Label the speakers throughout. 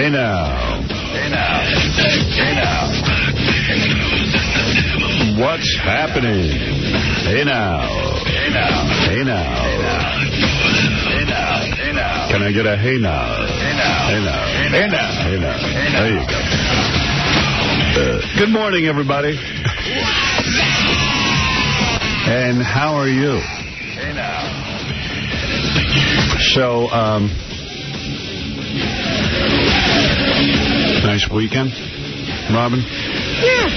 Speaker 1: Hey now. Hey now. Hey now. What's happening? Hey now. Hey now. Hey now. Hey now. Hey now. Can I get a hey now? Hey now. Hey now. Hey now. Hey now. There you go. Good morning, everybody. And how are you? Hey now. So, nice weekend, Robin?
Speaker 2: Yeah.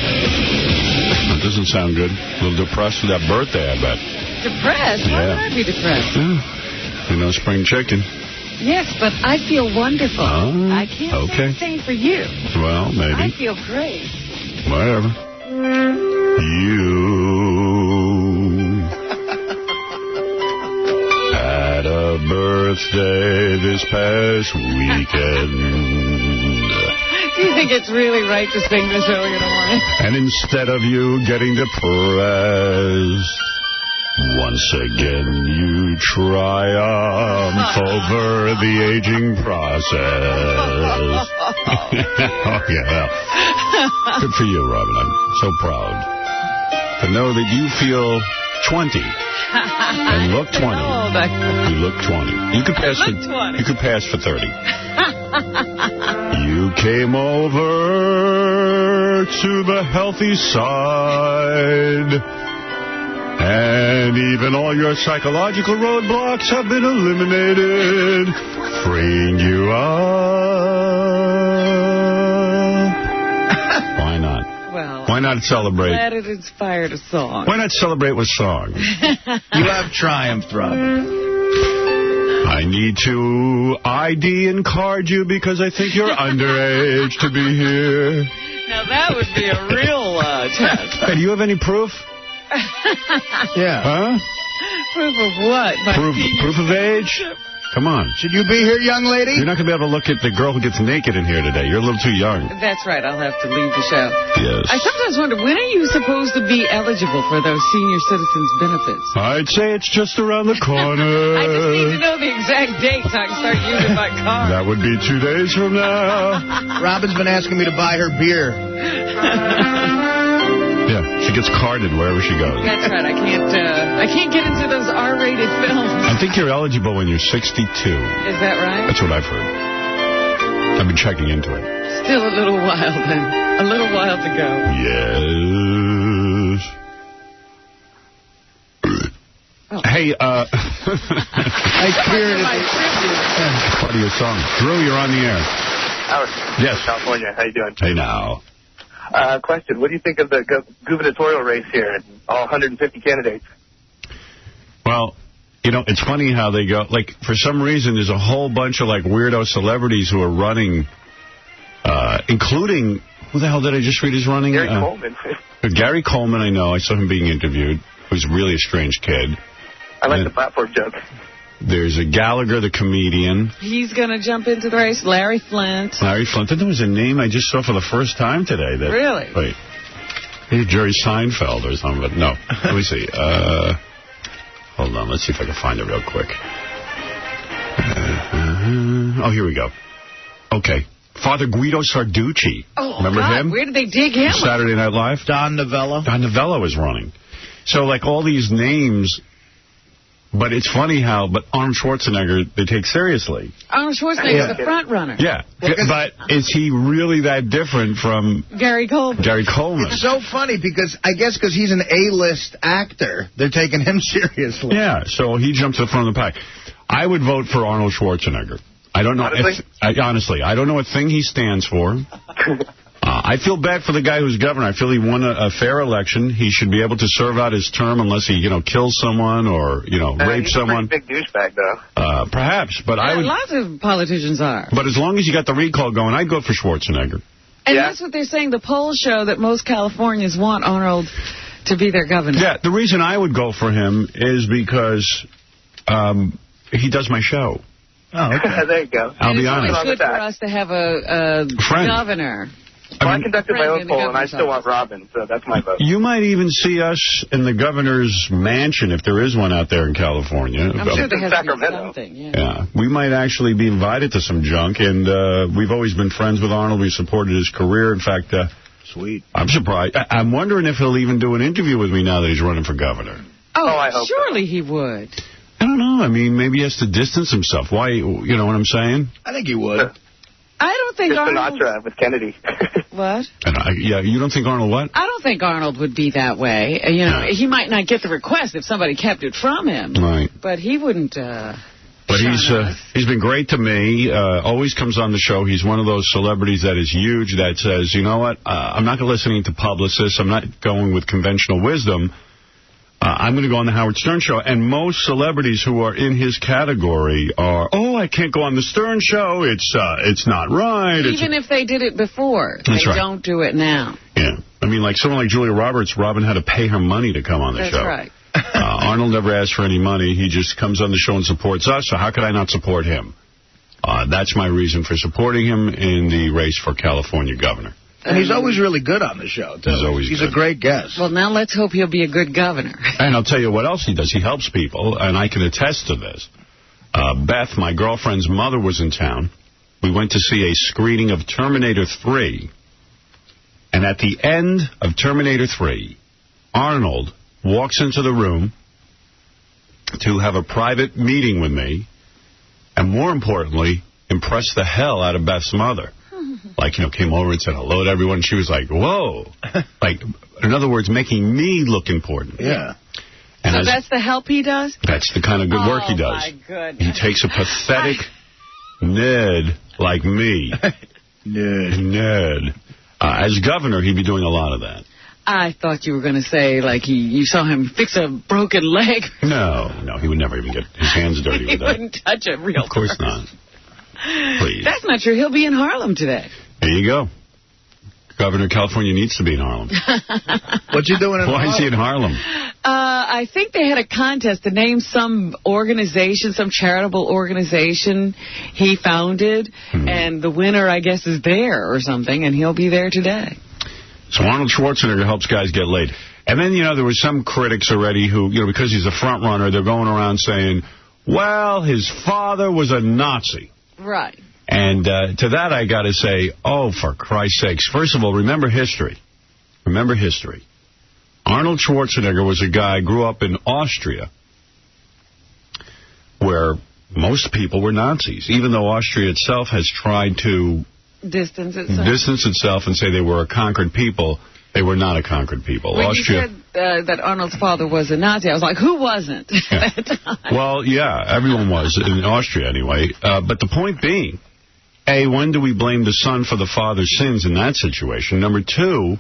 Speaker 1: That doesn't sound good. A little depressed with that birthday, I bet.
Speaker 2: Depressed? Why would I be depressed?
Speaker 1: Yeah. You know, spring chicken.
Speaker 2: Yes, but I feel wonderful. I can't say the same for you.
Speaker 1: Well, maybe.
Speaker 2: I feel great.
Speaker 1: Whatever. You had a birthday this past weekend.
Speaker 2: Do you think it's really right to sing this early in the morning?
Speaker 1: And instead of you getting depressed, once again you triumph over the aging process. Oh, yeah. Good for you, Robin. I'm so proud to know that you feel 20 and look 20. You look 20. You could pass for 20. You could pass for 30. You came over to the healthy side, and even all your psychological roadblocks have been eliminated, freeing you up. Why not?
Speaker 2: Well,
Speaker 1: why not celebrate?
Speaker 2: I'm glad it inspired a song.
Speaker 1: Why not celebrate with song?
Speaker 3: You have triumphed, Robin.
Speaker 1: I need to ID and card you because I think you're underage to be here.
Speaker 2: Now, that would be a real test.
Speaker 1: Hey, do you have any proof?
Speaker 3: Yeah.
Speaker 1: Huh?
Speaker 2: Proof of what?
Speaker 1: Proof of age? Come on.
Speaker 3: Should you be here, young lady?
Speaker 1: You're not going to be able to look at the girl who gets naked in here today. You're a little too young.
Speaker 2: That's right. I'll have to leave the show.
Speaker 1: Yes.
Speaker 2: I sometimes wonder, when are you supposed to be eligible for those senior citizens benefits?
Speaker 1: I'd say it's just around the corner.
Speaker 2: I just need to know the exact date so I can start using my card.
Speaker 1: That would be 2 days from now.
Speaker 3: Robin's been asking me to buy her beer.
Speaker 1: Yeah, she gets carded wherever she goes.
Speaker 2: That's right. I can't get into those R-rated films.
Speaker 1: I think you're eligible when you're 62. Is
Speaker 2: that right?
Speaker 1: That's what I've heard. I've been checking into it.
Speaker 2: Still a little while, then. A little while to go.
Speaker 1: Yes. Oh. Hey,
Speaker 3: I cleared it.
Speaker 1: Part of your song. Drew, you're on the air.
Speaker 4: Howard.
Speaker 1: Yes.
Speaker 4: California. How you doing?
Speaker 1: Hey, now.
Speaker 4: Question. What do you think of the gubernatorial race here and all 150 candidates?
Speaker 1: Well, you know, it's funny how they go. Like, for some reason, there's a whole bunch of, like, weirdo celebrities who are running, including, who the hell did I just read is running?
Speaker 4: Gary Coleman.
Speaker 1: Gary Coleman, I know. I saw him being interviewed. Who's really a strange kid.
Speaker 4: I like the platform joke.
Speaker 1: There's a Gallagher, the comedian.
Speaker 2: He's going to jump into the race. Larry Flint.
Speaker 1: Larry Flint. There was a name I just saw for the first time today.
Speaker 2: Really?
Speaker 1: Wait. Maybe Jerry Seinfeld or something, but no. Let me see. Hold on. Let's see if I can find it real quick. Oh, here we go. Okay. Father Guido Sarducci.
Speaker 2: Oh,
Speaker 1: remember him?
Speaker 2: Where did they dig him?
Speaker 1: Saturday Night Live.
Speaker 3: Don Novello.
Speaker 1: Don Novello is running. So, like, all these names... But it's funny how, Arnold Schwarzenegger, they take seriously.
Speaker 2: Arnold Schwarzenegger's the front runner.
Speaker 1: Yeah, but is he really that different from
Speaker 2: Gary Coleman?
Speaker 3: It's so funny because, I guess because he's an A-list actor, they're taking him seriously.
Speaker 1: Yeah, so he jumps to the front of the pack. I would vote for Arnold Schwarzenegger. I don't know honestly, I don't know what thing he stands for. I feel bad for the guy who's governor. I feel he won a fair election. He should be able to serve out his term unless he, kills someone or, rapes someone.
Speaker 4: He's a big douchebag, though.
Speaker 1: Perhaps, but I would...
Speaker 2: Lots of politicians are.
Speaker 1: But as long as you got the recall going, I'd go for Schwarzenegger.
Speaker 2: And that's what they're saying. The polls show that most Californians want Arnold to be their governor.
Speaker 1: Yeah, the reason I would go for him is because he does my show.
Speaker 3: Oh, okay.
Speaker 4: There you go.
Speaker 1: I'll be honest.
Speaker 2: It's good for us to have a
Speaker 1: friend.
Speaker 2: governor
Speaker 4: Well, I conducted my own poll, and I still want Robin, so that's my vote.
Speaker 1: You might even see us in the governor's mansion, if there is one out there in California.
Speaker 2: I'm sure there has
Speaker 4: Sacramento.
Speaker 2: to be something, yeah.
Speaker 1: We might actually be invited to some junk, and we've always been friends with Arnold. We supported his career. In fact,
Speaker 3: sweet.
Speaker 1: I'm surprised. I'm wondering if he'll even do an interview with me now that he's running for governor.
Speaker 2: Oh,
Speaker 4: I hope
Speaker 2: surely
Speaker 4: so.
Speaker 2: he would.
Speaker 1: I don't know. I mean, maybe he has to distance himself. Why? You know what I'm saying?
Speaker 3: I think he would.
Speaker 2: I don't think
Speaker 4: Just
Speaker 2: Arnold...
Speaker 4: Sinatra with Kennedy.
Speaker 2: What?
Speaker 1: Yeah, you don't think Arnold what?
Speaker 2: I don't think Arnold would be that way. He might not get the request if somebody kept it from him.
Speaker 1: Right.
Speaker 2: But he wouldn't...
Speaker 1: But he's been great to me, always comes on the show. He's one of those celebrities that is huge that says, you know what, I'm not listening to publicists. I'm not going with conventional wisdom. I'm going to go on the Howard Stern show. And most celebrities who are in his category are, I can't go on the Stern show. It's not right.
Speaker 2: Even if they did it before, they don't do it now.
Speaker 1: Yeah. I mean, like someone like Julia Roberts, Robin had to pay her money to come on the show.
Speaker 2: That's right.
Speaker 1: Arnold never asked for any money. He just comes on the show and supports us, so how could I not support him? That's my reason for supporting him in the race for California governor.
Speaker 3: And he's always really good on the show, too. He's a great guest.
Speaker 2: Well, now let's hope he'll be a good governor.
Speaker 1: And I'll tell you what else he does. He helps people, and I can attest to this. Beth, my girlfriend's mother, was in town. We went to see a screening of Terminator 3. And at the end of Terminator 3, Arnold walks into the room to have a private meeting with me, and more importantly, impress the hell out of Beth's mother. Like, came over and said hello to everyone. She was like, whoa. Like, in other words, making me look important.
Speaker 3: Yeah.
Speaker 1: And
Speaker 2: so that's the help he does?
Speaker 1: That's the kind of good work he does.
Speaker 2: Oh, my goodness.
Speaker 1: He takes a pathetic nerd like me. Nerd. As governor, he'd be doing a lot of that.
Speaker 2: I thought you were going to say, like, you saw him fix a broken leg.
Speaker 1: No, he would never even get his hands dirty with that.
Speaker 2: He wouldn't touch a real
Speaker 1: Of course not. Please.
Speaker 2: That's not true. He'll be in Harlem today.
Speaker 1: There you go. Governor of California needs to be in Harlem.
Speaker 3: What you doing in Harlem?
Speaker 1: Why is he in Harlem?
Speaker 2: I think they had a contest to name some organization, some charitable organization he founded, and the winner, I guess, is there or something, and he'll be there today.
Speaker 1: So Arnold Schwarzenegger helps guys get laid. And then, there was some critics already who, because he's a front runner, they're going around saying, well, his father was a Nazi.
Speaker 2: Right.
Speaker 1: And to that, I got to say, for Christ's sakes. First of all, remember history. Remember history. Arnold Schwarzenegger was a guy, grew up in Austria, where most people were Nazis, even though Austria itself has tried to distance itself and say they were a conquered people. They were not a conquered people.
Speaker 2: When
Speaker 1: Austria,
Speaker 2: you said that Arnold's father was a Nazi, I was like, who wasn't at that time?
Speaker 1: Well, yeah, everyone was, in Austria anyway. But the point being, A, when do we blame the son for the father's sins in that situation? Number two,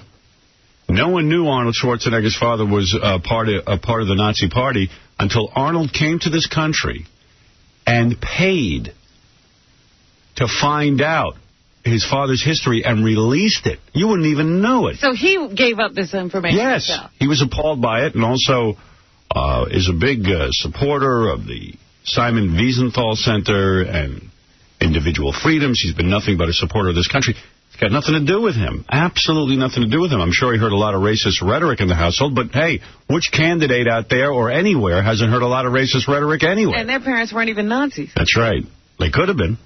Speaker 1: no one knew Arnold Schwarzenegger's father was a part of the Nazi Party until Arnold came to this country and paid to find out his father's history and released it. You wouldn't even know it.
Speaker 2: So he gave up this information himself.
Speaker 1: He was appalled by it, and also is a big supporter of the Simon Wiesenthal Center and individual freedoms. He's been nothing but a supporter of this country. It's got nothing to do with him. Absolutely nothing to do with him. I'm sure he heard a lot of racist rhetoric in the household, but hey, which candidate out there or anywhere hasn't heard a lot of racist rhetoric anyway?
Speaker 2: And their parents weren't even Nazis.
Speaker 1: That's right. They could have been.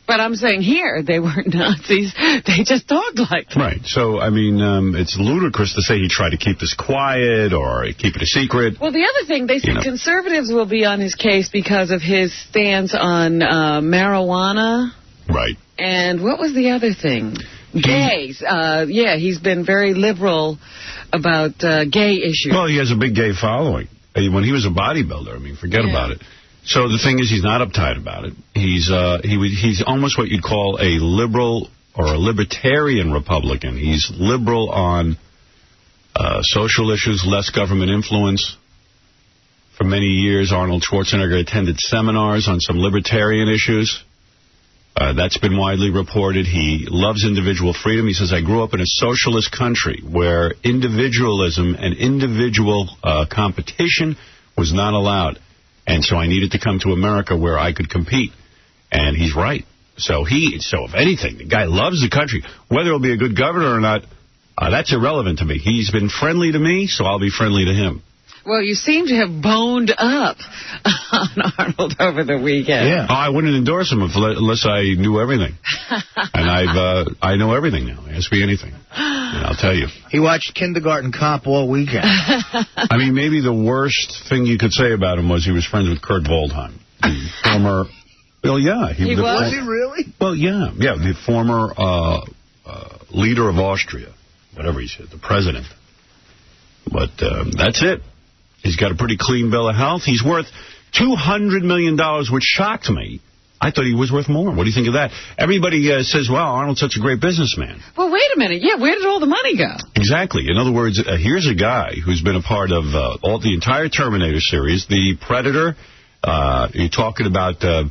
Speaker 2: But I'm saying here, they weren't Nazis. They just talked like them.
Speaker 1: Right. So, I mean, it's ludicrous to say he tried to keep this quiet or keep it a secret.
Speaker 2: Well, the other thing, they said conservatives will be on his case because of his stance on marijuana.
Speaker 1: Right.
Speaker 2: And what was the other thing? Gays. He's been very liberal about gay issues.
Speaker 1: Well, he has a big gay following. When he was a bodybuilder, I mean, forget about it. So the thing is, he's not uptight about it. He's almost what you'd call a liberal or a libertarian Republican. He's liberal on social issues, less government influence. For many years, Arnold Schwarzenegger attended seminars on some libertarian issues. That's been widely reported. He loves individual freedom. He says, I grew up in a socialist country where individualism and individual competition was not allowed. And so I needed to come to America where I could compete. And he's right. So if anything, the guy loves the country. Whether he'll be a good governor or not, that's irrelevant to me. He's been friendly to me, so I'll be friendly to him.
Speaker 2: Well, you seem to have boned up on Arnold over the weekend.
Speaker 3: Yeah.
Speaker 1: I wouldn't endorse him unless I knew everything. And I know everything now. Ask me anything, and I'll tell you.
Speaker 3: He watched Kindergarten Cop all weekend.
Speaker 1: I mean, maybe the worst thing you could say about him was he was friends with Kurt Waldheim, the former... Well, yeah.
Speaker 2: He was?
Speaker 3: Was he really?
Speaker 1: Well, yeah. Yeah, the former leader of Austria, whatever he said, the president. But that's it. He's got a pretty clean bill of health. He's worth $200 million, which shocked me. I thought he was worth more. What do you think of that? Everybody says, wow, Arnold's such a great businessman.
Speaker 2: Well, wait a minute. Yeah, where did all the money go?
Speaker 1: Exactly. In other words, here's a guy who's been a part of the entire Terminator series, the Predator. You're talking about the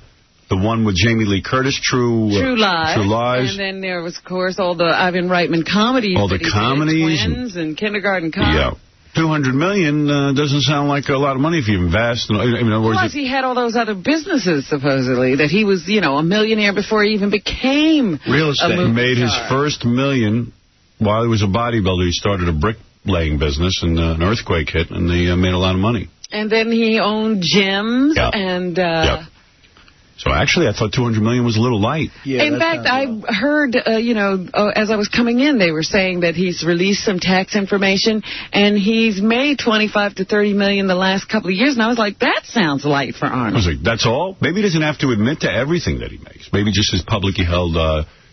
Speaker 1: one with Jamie Lee Curtis, True Lies.
Speaker 2: And then there was, of course, all the Ivan Reitman comedies.
Speaker 1: All the comedies.
Speaker 2: Twins and Kindergarten Cop.
Speaker 1: Yeah. $200 million doesn't sound like a lot of money if you invest. In other words,
Speaker 2: plus, he had all those other businesses, supposedly, that he was, a millionaire before he even became
Speaker 3: real estate.
Speaker 1: He made his first million while he was a bodybuilder. He started a bricklaying business, and an earthquake hit, and they made a lot of money.
Speaker 2: And then he owned gyms, and...
Speaker 1: So actually, I thought $200 million was a little light.
Speaker 2: Yeah, in fact, I heard, as I was coming in, they were saying that he's released some tax information, and he's made $25 to $30 million the last couple of years. And I was like, that sounds light for Arnold.
Speaker 1: I was like, that's all? Maybe he doesn't have to admit to everything that he makes. Maybe just his publicly held,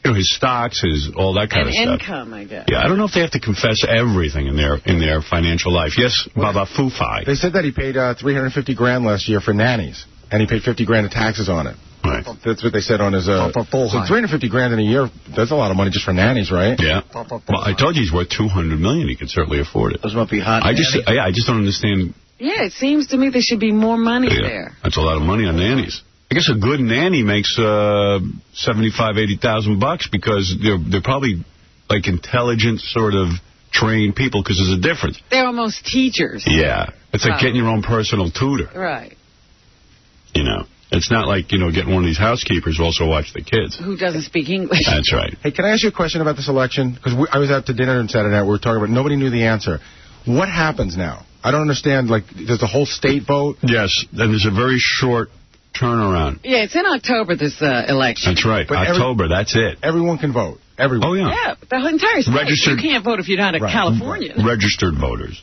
Speaker 1: his stocks, all that kind of stuff.
Speaker 2: And income, I guess.
Speaker 1: Yeah, I don't know if they have to confess everything in their financial life. Yes, Baba Fufai.
Speaker 5: They said that he paid $350,000 last year for nannies. And he paid $50,000 of taxes on it.
Speaker 1: Right.
Speaker 5: That's what they said on his... so $350,000 in a year, that's a lot of money just for nannies, right?
Speaker 1: Yeah. Well, I told you he's worth $200 million. He can certainly afford it.
Speaker 3: Those must be hot.
Speaker 1: I just don't understand.
Speaker 2: Yeah, it seems to me there should be more money there.
Speaker 1: That's a lot of money on nannies. I guess a good nanny makes $75,000-$80,000 because they're probably like intelligent sort of trained people because there's a difference.
Speaker 2: They're almost teachers.
Speaker 1: Yeah. It's like getting your own personal tutor.
Speaker 2: Right.
Speaker 1: It's not like, getting one of these housekeepers who also watch the kids.
Speaker 2: Who doesn't speak English.
Speaker 1: That's right.
Speaker 5: Hey, can I ask you a question about this election? Because I was out to dinner on Saturday night. We were talking about nobody knew the answer. What happens now? I don't understand. Like, does the whole state vote?
Speaker 1: Yes. And there's a very short turnaround.
Speaker 2: Yeah, it's in October, this election.
Speaker 1: That's right. But October, that's it.
Speaker 5: Everyone can vote. Everyone.
Speaker 1: Oh, yeah.
Speaker 2: Yeah, the entire state.
Speaker 1: Registered,
Speaker 2: you can't vote if you're not a Californian.
Speaker 1: Registered voters.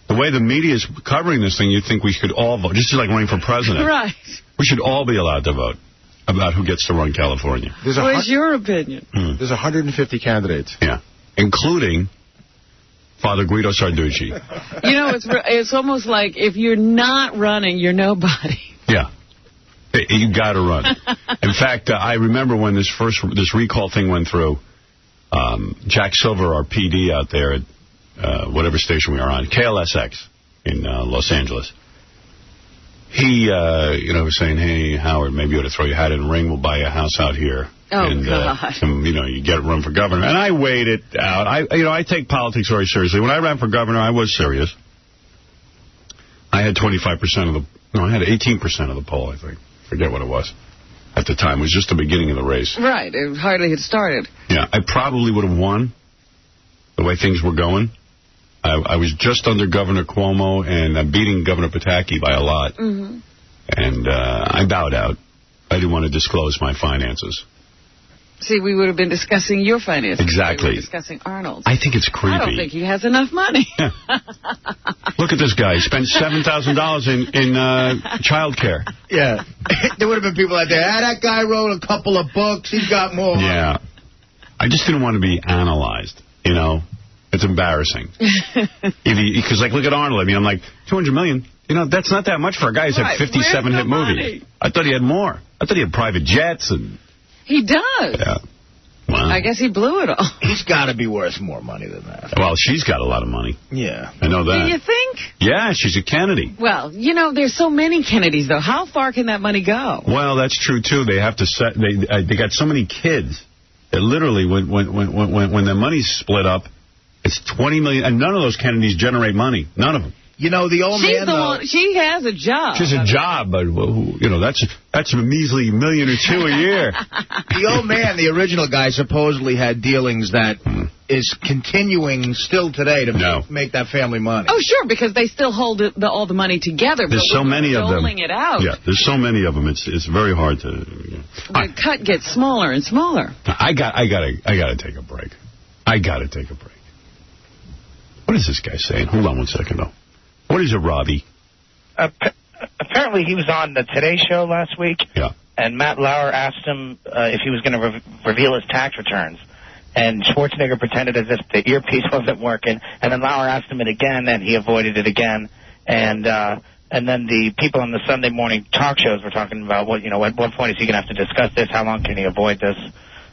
Speaker 1: The way the media is covering this thing, you'd think we should all vote. Just like running for president.
Speaker 2: Right.
Speaker 1: We should all be allowed to vote about who gets to run California.
Speaker 2: What is your opinion?
Speaker 5: There's 150 candidates.
Speaker 1: Yeah. Including Father Guido Sarducci.
Speaker 2: It's almost like if you're not running, you're nobody.
Speaker 1: Yeah. You got to run. In fact, I remember when this recall thing went through, Jack Silver, our PD out there at whatever station we are on, KLSX in Los Angeles. He, was saying, hey, Howard, maybe you ought to throw your hat in the ring. We'll buy you a house out here.
Speaker 2: Oh, God.
Speaker 1: And, you get run for governor. And I weighed it out. I take politics very seriously. When I ran for governor, I was serious. I had 25% I had 18% of the poll, I think. Forget what it was at the time. It was just the beginning of the race.
Speaker 2: Right. It hardly had started.
Speaker 1: Yeah, I probably would have won the way things were going. I was just under Governor Cuomo and beating Governor Pataki by a lot. Mm-hmm. And I bowed out. I didn't want to disclose my finances.
Speaker 2: See, we would have been discussing your finances.
Speaker 1: Exactly.
Speaker 2: We were discussing Arnold's.
Speaker 1: I think it's creepy.
Speaker 2: I don't think he has enough money.
Speaker 1: Yeah. Look at this guy. He spent $7,000 in child care.
Speaker 3: Yeah. There would have been people out there, that guy wrote a couple of books. He's got more.
Speaker 1: Yeah. I just didn't want to be analyzed, It's embarrassing. Because, look at Arnold. I'm like, $200 million. That's not that much for a guy who's had 57 hit movies. I thought he had more. I thought he had private jets.
Speaker 2: He does.
Speaker 1: Yeah. Wow.
Speaker 2: I guess he blew it all.
Speaker 3: He's got to be worth more money than that.
Speaker 1: Well, she's got a lot of money.
Speaker 3: Yeah.
Speaker 1: I know that.
Speaker 2: Do you think?
Speaker 1: Yeah, she's a Kennedy.
Speaker 2: Well, there's so many Kennedys, though. How far can that money go? Well,
Speaker 1: that's true, too. They have to set. They got so many kids that literally, when the money's split up, it's $20 million. And none of those Kennedys generate money. None of them.
Speaker 3: You know, the old man, though.
Speaker 2: She has a job.
Speaker 1: She has a job, but, that's a measly $1 million or $2 million a year.
Speaker 3: The old man, the original guy, supposedly had dealings that is continuing still today to make that family money.
Speaker 2: Oh, sure, because they still hold all the money together.
Speaker 1: There's so many of them.
Speaker 2: Doling it out.
Speaker 1: Yeah, there's so many of them. It's very hard to...
Speaker 2: The cut gets smaller and smaller.
Speaker 1: I gotta take a break. I gotta take a break. What is this guy saying? Hold on one second, though. What is it, Robbie?
Speaker 6: Apparently he was on the Today Show last week, and Matt Lauer asked him if he was going to reveal his tax returns. And Schwarzenegger pretended as if the earpiece wasn't working, and then Lauer asked him it again, and he avoided it again. And then the people on the Sunday morning talk shows were talking about, at what point is he going to have to discuss this? How long can he avoid this?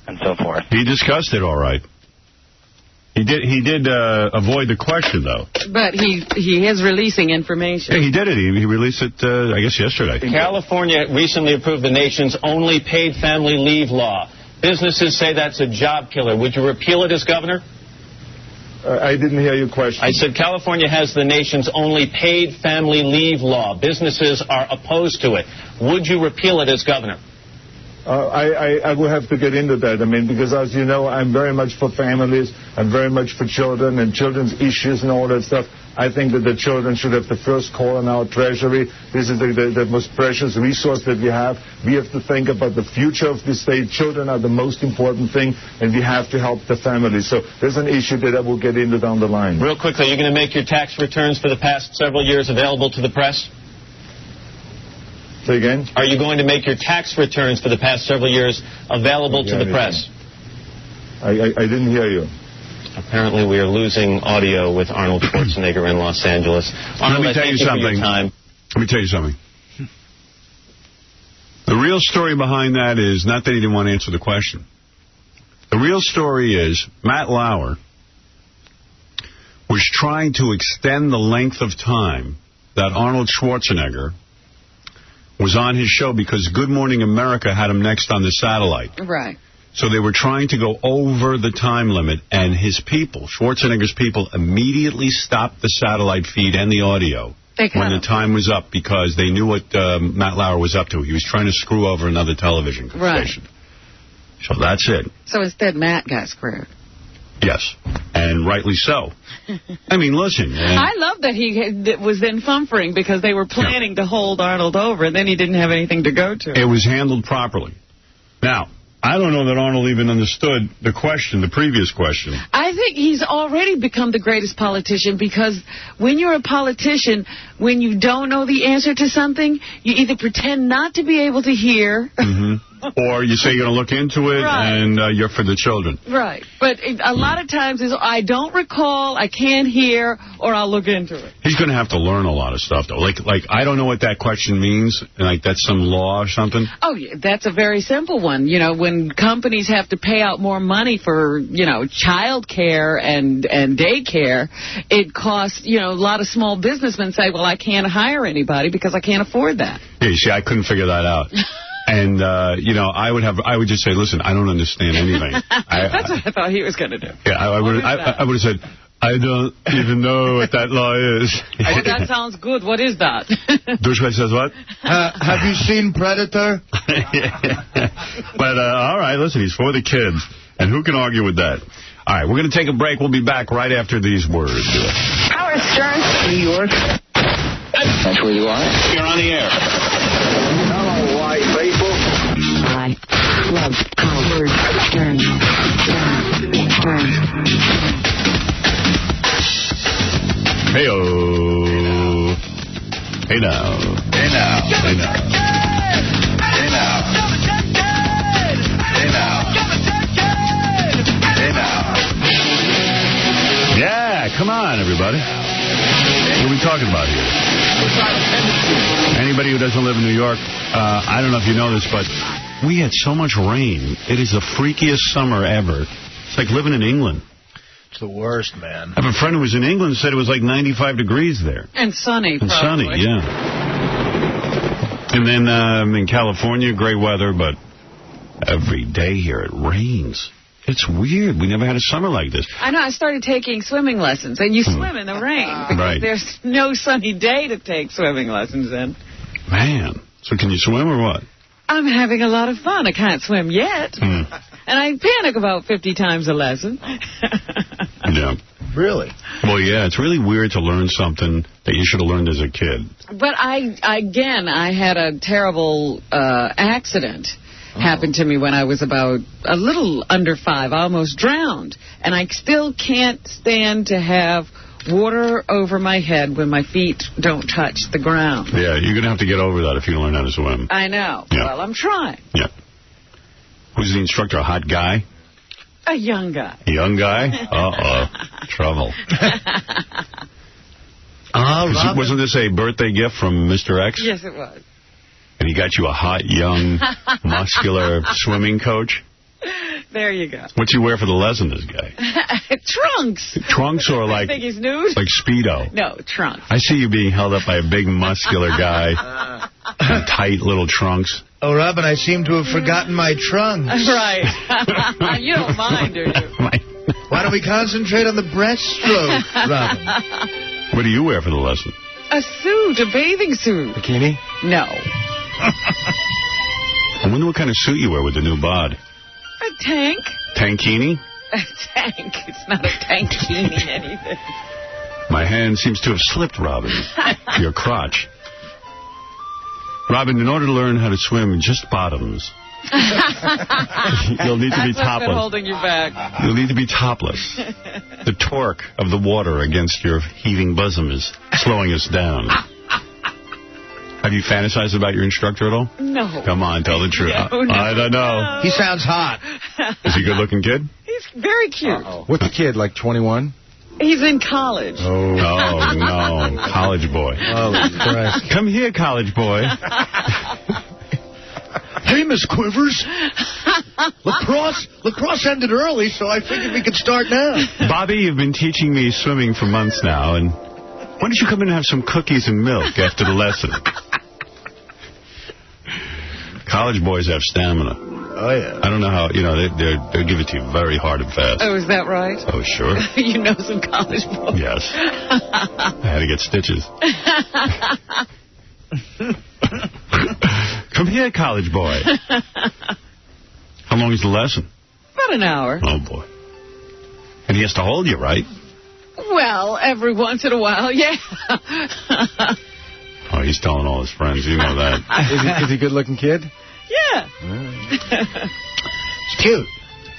Speaker 6: And so forth.
Speaker 1: He discussed it all right. He did avoid the question, though.
Speaker 2: But he is releasing information.
Speaker 1: Yeah, he did it. He released it, I guess, yesterday.
Speaker 7: California recently approved the nation's only paid family leave law. Businesses say that's a job killer. Would you repeal it as governor?
Speaker 8: I didn't hear your question.
Speaker 7: I said California has the nation's only paid family leave law. Businesses are opposed to it. Would you repeal it as governor?
Speaker 8: I will have to get into that. I mean, because as you know, I'm very much for families. I'm very much for children and children's issues and all that stuff. I think that the children should have the first call in our treasury. This is the most precious resource that we have. We have to think about the future of the state. Children are the most important thing, and we have to help the families. So there's an issue that I will get into down the line.
Speaker 7: Real quickly, you're going to make your tax returns for the past several years available to the press?
Speaker 8: Say again?
Speaker 7: Are you going to make your tax returns for the past several years available to the press?
Speaker 8: I didn't hear you.
Speaker 7: Apparently we are losing audio with Arnold Schwarzenegger in Los Angeles. Arnold,
Speaker 1: Let me tell you something. Let me tell you something. The real story behind that is not that he didn't want to answer the question. The real story is Matt Lauer was trying to extend the length of time that Arnold Schwarzenegger was on his show because Good Morning America had him next on the satellite.
Speaker 2: Right.
Speaker 1: So they were trying to go over the time limit, and his people, Schwarzenegger's people, immediately stopped the satellite feed and the audio when the time was up because they knew what Matt Lauer was up to. He was trying to screw over another television station. So that's it.
Speaker 2: So instead, Matt got screwed.
Speaker 1: Yes, and rightly so. I mean, listen.
Speaker 2: I love that he was then fumfering because they were planning to hold Arnold over, and then he didn't have anything to go to.
Speaker 1: It was handled properly. Now, I don't know that Arnold even understood the question, the previous question.
Speaker 2: I think he's already become the greatest politician because when you're a politician, when you don't know the answer to something, you either pretend not to be able to hear.
Speaker 1: Or you say you're going to look into it, and you're for the children.
Speaker 2: Right. But a lot of times is I don't recall, I can't hear, or I'll look into it.
Speaker 1: He's going to have to learn a lot of stuff, though. Like I don't know what that question means. Like, that's some law or something?
Speaker 2: Oh, yeah, that's a very simple one. You know, when companies have to pay out more money for, child care and daycare, it costs, a lot of small businessmen say, well, I can't hire anybody because I can't afford that.
Speaker 1: Yeah, you see, I couldn't figure that out. And, I would just say, listen, I don't understand anything.
Speaker 2: That's what I thought he was going to do.
Speaker 1: Yeah, I would have said, I don't even know what that law is.
Speaker 2: Oh, that sounds good. What is that?
Speaker 1: Dushka says what?
Speaker 3: Have you seen Predator?
Speaker 1: But, all right, listen, he's for the kids. And who can argue with that? All right, we're going to take a break. We'll be back right after these words.
Speaker 9: Howard Stern, New York. That's where you are?
Speaker 7: You're on the air.
Speaker 9: Hello, white people. I love Howard Stern.
Speaker 1: Hey-oh. Hey now.
Speaker 3: Hey now.
Speaker 1: Hey now.
Speaker 3: Hey now. Hey now. Hey now.
Speaker 1: Yeah, come on, everybody. What are we talking about here? Anybody who doesn't live in New York, I don't know if you know this, but we had so much rain. It is the freakiest summer ever. It's like living in England.
Speaker 3: It's the worst, man.
Speaker 1: I have a friend who was in England and said it was like 95 degrees there.
Speaker 2: And sunny,
Speaker 1: And sunny, yeah. And then in California, great weather, but every day here it rains. It's weird. We never had a summer like this.
Speaker 2: I know. I started taking swimming lessons, and you swim in the rain. Because there's no sunny day to take swimming lessons in.
Speaker 1: Man. So can you swim or what?
Speaker 2: I'm having a lot of fun. I can't swim yet. And I panic about 50 times a lesson.
Speaker 1: Yeah.
Speaker 3: Really?
Speaker 1: Well, yeah, it's really weird to learn something that you should have learned as a kid.
Speaker 2: But I had a terrible accident. Happened to me when I was about a little under 5. I almost drowned. And I still can't stand to have water over my head when my feet don't touch the ground.
Speaker 1: Yeah, you're going to have to get over that if you don't learn how to swim.
Speaker 2: I know.
Speaker 1: Yeah.
Speaker 2: Well, I'm trying.
Speaker 1: Yeah. Who's the instructor? A hot guy?
Speaker 2: A young guy.
Speaker 1: A young guy? Uh-oh. Trouble. Wasn't this a birthday gift from Mr. X?
Speaker 2: Yes, it was.
Speaker 1: And he got you a hot, young, muscular swimming coach?
Speaker 2: There you go.
Speaker 1: What's he wear for the lesson, this guy?
Speaker 2: Trunks.
Speaker 1: Trunks or like...
Speaker 2: I think he's nude?
Speaker 1: Like Speedo?
Speaker 2: No, trunks.
Speaker 1: I see you being held up by a big, muscular guy in tight little trunks.
Speaker 3: Oh, Robin, I seem to have forgotten my trunks.
Speaker 2: Right. You don't mind, do you?
Speaker 3: Why don't we concentrate on the breaststroke, Robin?
Speaker 1: What do you wear for the lesson?
Speaker 2: A suit, a bathing suit.
Speaker 5: Bikini?
Speaker 2: No.
Speaker 1: I wonder what kind of suit you wear with the new bod.
Speaker 2: A tank.
Speaker 1: Tankini?
Speaker 2: A tank. It's not a tankini anything.
Speaker 1: My hand seems to have slipped, Robin. Your crotch. Robin, in order to learn how to swim in just bottoms, you'll need to be
Speaker 2: That's what's been
Speaker 1: topless.
Speaker 2: holding you back.
Speaker 1: You'll need to be topless. The torque of the water against your heaving bosom is slowing us down. Have you fantasized about your instructor at all?
Speaker 2: No.
Speaker 1: Come on, tell the truth.
Speaker 2: No,
Speaker 1: I don't know.
Speaker 3: He sounds hot.
Speaker 1: Is he a good-looking kid?
Speaker 2: He's very cute.
Speaker 5: What's the kid, like 21?
Speaker 2: He's in college.
Speaker 1: Oh, no. College boy.
Speaker 3: Oh, Christ.
Speaker 1: Come here, college boy.
Speaker 3: Hey, Miss Quivers. Lacrosse ended early, so I figured we could start now.
Speaker 1: Bobby, you've been teaching me swimming for months now, and why don't you come in and have some cookies and milk after the lesson? College boys have stamina.
Speaker 3: Oh, yeah.
Speaker 1: I don't know how, they'll give it to you very hard and fast.
Speaker 2: Oh, is that right?
Speaker 1: Oh, sure.
Speaker 2: You know some college boys.
Speaker 1: Yes. I had to get stitches. Come here, college boy. How long is the lesson?
Speaker 2: About an hour.
Speaker 1: Oh, boy. And he has to hold you, right?
Speaker 2: Well, every once in a while, yeah.
Speaker 1: Oh, he's telling all his friends. You know that.
Speaker 5: Is he a good-looking kid?
Speaker 2: Yeah.
Speaker 3: It's cute.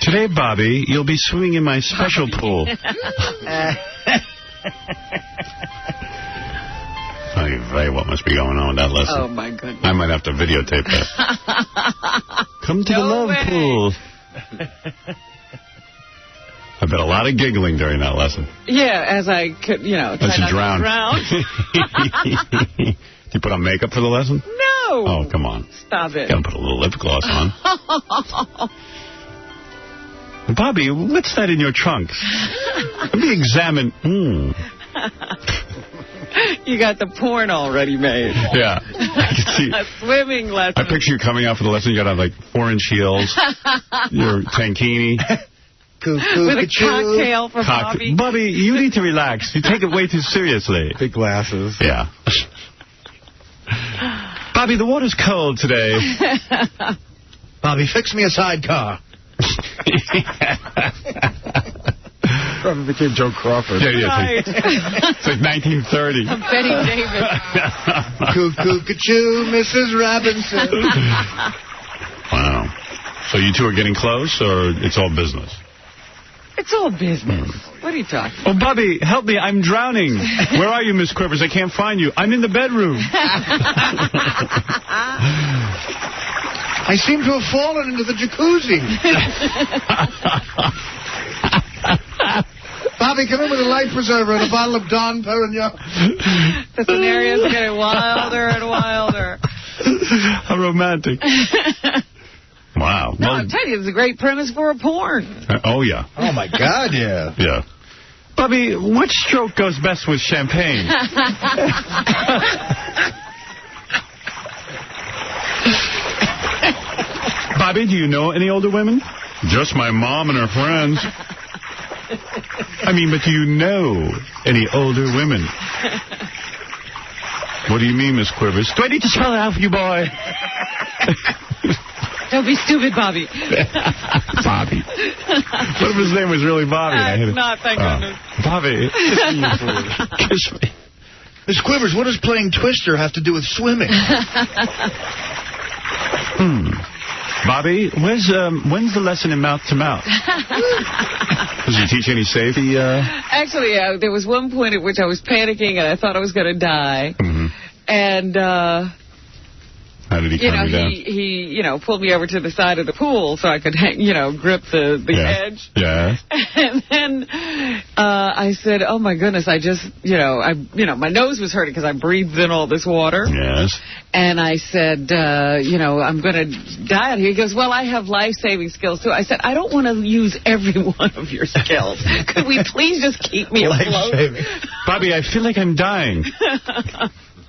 Speaker 1: Today, Bobby, you'll be swimming in my special pool. What must be going on with that lesson?
Speaker 2: Oh, my goodness.
Speaker 1: I might have to videotape that. Come to the love pool. I bet a lot of giggling during that lesson.
Speaker 2: Yeah, as I could,
Speaker 1: As you drown. You put on makeup for the lesson?
Speaker 2: No.
Speaker 1: Oh, come on.
Speaker 2: Stop it.
Speaker 1: You gotta put a little lip gloss on. Bobby, what's that in your trunks? Let me examine.
Speaker 2: You got the porn already made.
Speaker 1: Yeah. I can see.
Speaker 2: A swimming lesson.
Speaker 1: I picture you coming out for the lesson. You got to have, like, 4-inch heels, your tankini.
Speaker 2: With a cocktail for Bobby.
Speaker 1: Bobby, you need to relax. You take it way too seriously.
Speaker 5: Big glasses.
Speaker 1: Yeah. Bobby, the water's cold today.
Speaker 3: Bobby, fix me a sidecar.
Speaker 5: Probably became Joe Crawford.
Speaker 1: Yeah.
Speaker 2: Right.
Speaker 1: It's like 1930.
Speaker 2: Betty Davis.
Speaker 3: Cuckoo, Mrs. Robinson.
Speaker 1: Wow. So you two are getting close, or it's all business?
Speaker 2: It's all business. What are you talking about?
Speaker 1: Oh, Bobby, help me. I'm drowning. Where are you, Miss Quivers? I can't find you. I'm in the bedroom.
Speaker 3: I seem to have fallen into the jacuzzi. Bobby, come in with a life preserver and a bottle of Don Perignon.
Speaker 2: The scenarios are getting wilder and wilder.
Speaker 1: How romantic. Wow.
Speaker 2: No, I'm telling you, it's a great premise for a porn.
Speaker 1: Oh, yeah.
Speaker 3: Oh, my God, yeah.
Speaker 1: Yeah. Bobby, which stroke goes best with champagne? Bobby, do you know any older women? Just my mom and her friends. I mean, but do you know any older women? What do you mean, Miss Quivers? Do I need to spell it out for you, boy?
Speaker 2: Don't be stupid, Bobby.
Speaker 1: Bobby. What if his name was really Bobby?
Speaker 2: It's not, thank goodness.
Speaker 1: Bobby, kiss me, please. Kiss me.
Speaker 3: Miss Quivers, what does playing Twister have to do with swimming?
Speaker 1: Bobby, when's the lesson in mouth-to-mouth? Does he teach any safety?
Speaker 2: Actually, there was one point at which I was panicking and I thought I was going to die. Mm-hmm. And...
Speaker 1: how did he calm you down?
Speaker 2: He pulled me over to the side of the pool so I could, grip the edge.
Speaker 1: Yeah.
Speaker 2: And then I said, oh, my goodness, I just, my nose was hurting because I breathed in all this water.
Speaker 1: Yes.
Speaker 2: And I said, I'm going to die out here. He goes, well, I have life-saving skills, too. I said, I don't want to use every one of your skills. Could we please just keep me afloat?
Speaker 1: Bobby, I feel like I'm dying.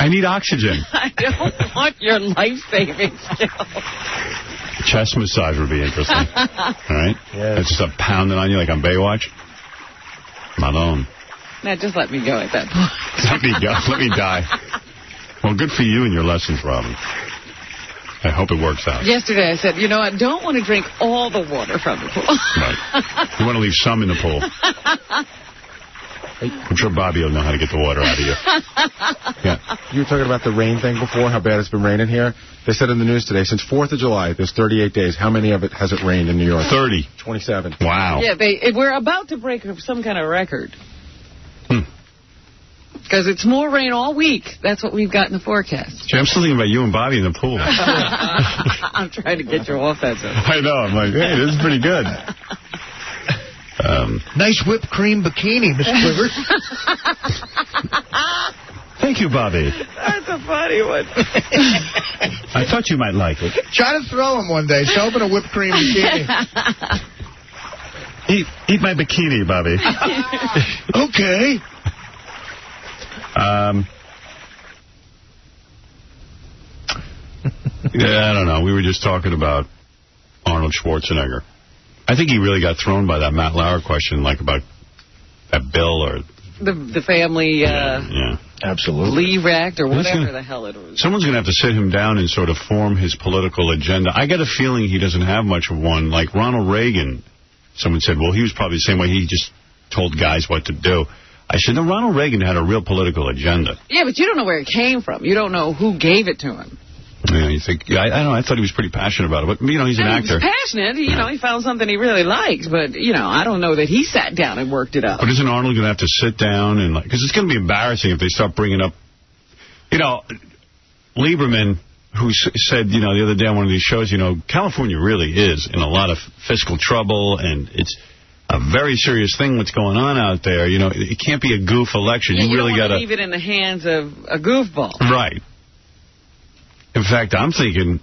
Speaker 1: I need oxygen.
Speaker 2: I don't want your life-saving skills.
Speaker 1: Chest massage would be interesting. All right? Yes. It's just a pounding on you like on Baywatch. Malone.
Speaker 2: Now, just let me go at that point.
Speaker 1: Let me go. Let me die. Well, good for you and your lessons, Robin. I hope it works out.
Speaker 2: Yesterday I said, I don't want to drink all the water from the pool.
Speaker 1: Right. You want to leave some in the pool. I'm sure Bobby will know how to get the water out of you.
Speaker 5: Yeah. You were talking about the rain thing before, how bad it's been raining here. They said in the news today, since 4th of July, there's 38 days. How many of it has it rained in New York?
Speaker 1: 30.
Speaker 5: 27.
Speaker 1: Wow.
Speaker 2: Yeah, we're about to break some kind of record. Because it's more rain all week. That's what we've got in the forecast.
Speaker 1: Gee, I'm still thinking about you and Bobby in the pool.
Speaker 2: I'm trying to get you off that zone.
Speaker 1: I know. I'm like, hey, this is pretty good.
Speaker 3: Nice whipped cream bikini, Miss Quivers.
Speaker 1: Thank you, Bobby.
Speaker 2: That's a funny one.
Speaker 1: I thought you might like it.
Speaker 3: Try to throw him one day. Show him in a whipped cream bikini.
Speaker 1: Eat my bikini, Bobby.
Speaker 3: Okay.
Speaker 1: Yeah, I don't know. We were just talking about Arnold Schwarzenegger. I think he really got thrown by that Matt Lauer question, like about that bill or...
Speaker 2: The family
Speaker 3: absolutely
Speaker 2: Leave Act or whatever the hell it was.
Speaker 1: Someone's going to have to sit him down and sort of form his political agenda. I get a feeling he doesn't have much of one. Like Ronald Reagan, someone said, well, he was probably the same way. He just told guys what to do. I said, no, Ronald Reagan had a real political agenda.
Speaker 2: Yeah, but you don't know where it came from. You don't know who gave it to him.
Speaker 1: Yeah, you think? Yeah, I don't know. I thought he was pretty passionate about it. But, he's an actor.
Speaker 2: He was passionate. He found something he really liked. But, I don't know that he sat down and worked it out.
Speaker 1: But isn't Arnold going to have to sit down and, because it's going to be embarrassing if they start bringing up, Lieberman, who said, the other day on one of these shows, California really is in a lot of fiscal trouble, and it's a very serious thing what's going on out there. It can't be a goof election.
Speaker 2: Yeah,
Speaker 1: you really got to
Speaker 2: leave it in the hands of a goofball.
Speaker 1: Right. In fact, I'm thinking,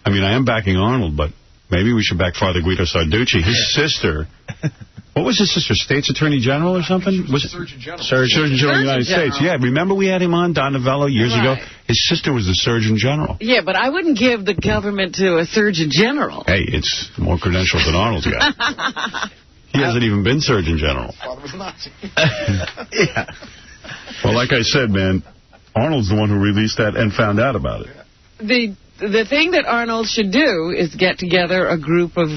Speaker 1: I am backing Arnold, but maybe we should back Father Guido Sarducci. His sister, what was his sister, State's Attorney General or something? Was it
Speaker 3: Surgeon General.
Speaker 1: Surgeon General of the United States. Yeah, remember we had him on, Don Novello, years ago? His sister was the Surgeon General.
Speaker 2: Yeah, but I wouldn't give the government to a Surgeon General.
Speaker 1: Hey, it's more credentials than Arnold's got. He hasn't even been Surgeon General.
Speaker 3: Father was Nazi.
Speaker 1: Yeah. Well, like I said, man, Arnold's the one who released that and found out about it.
Speaker 2: The thing that Arnold should do is get together a group of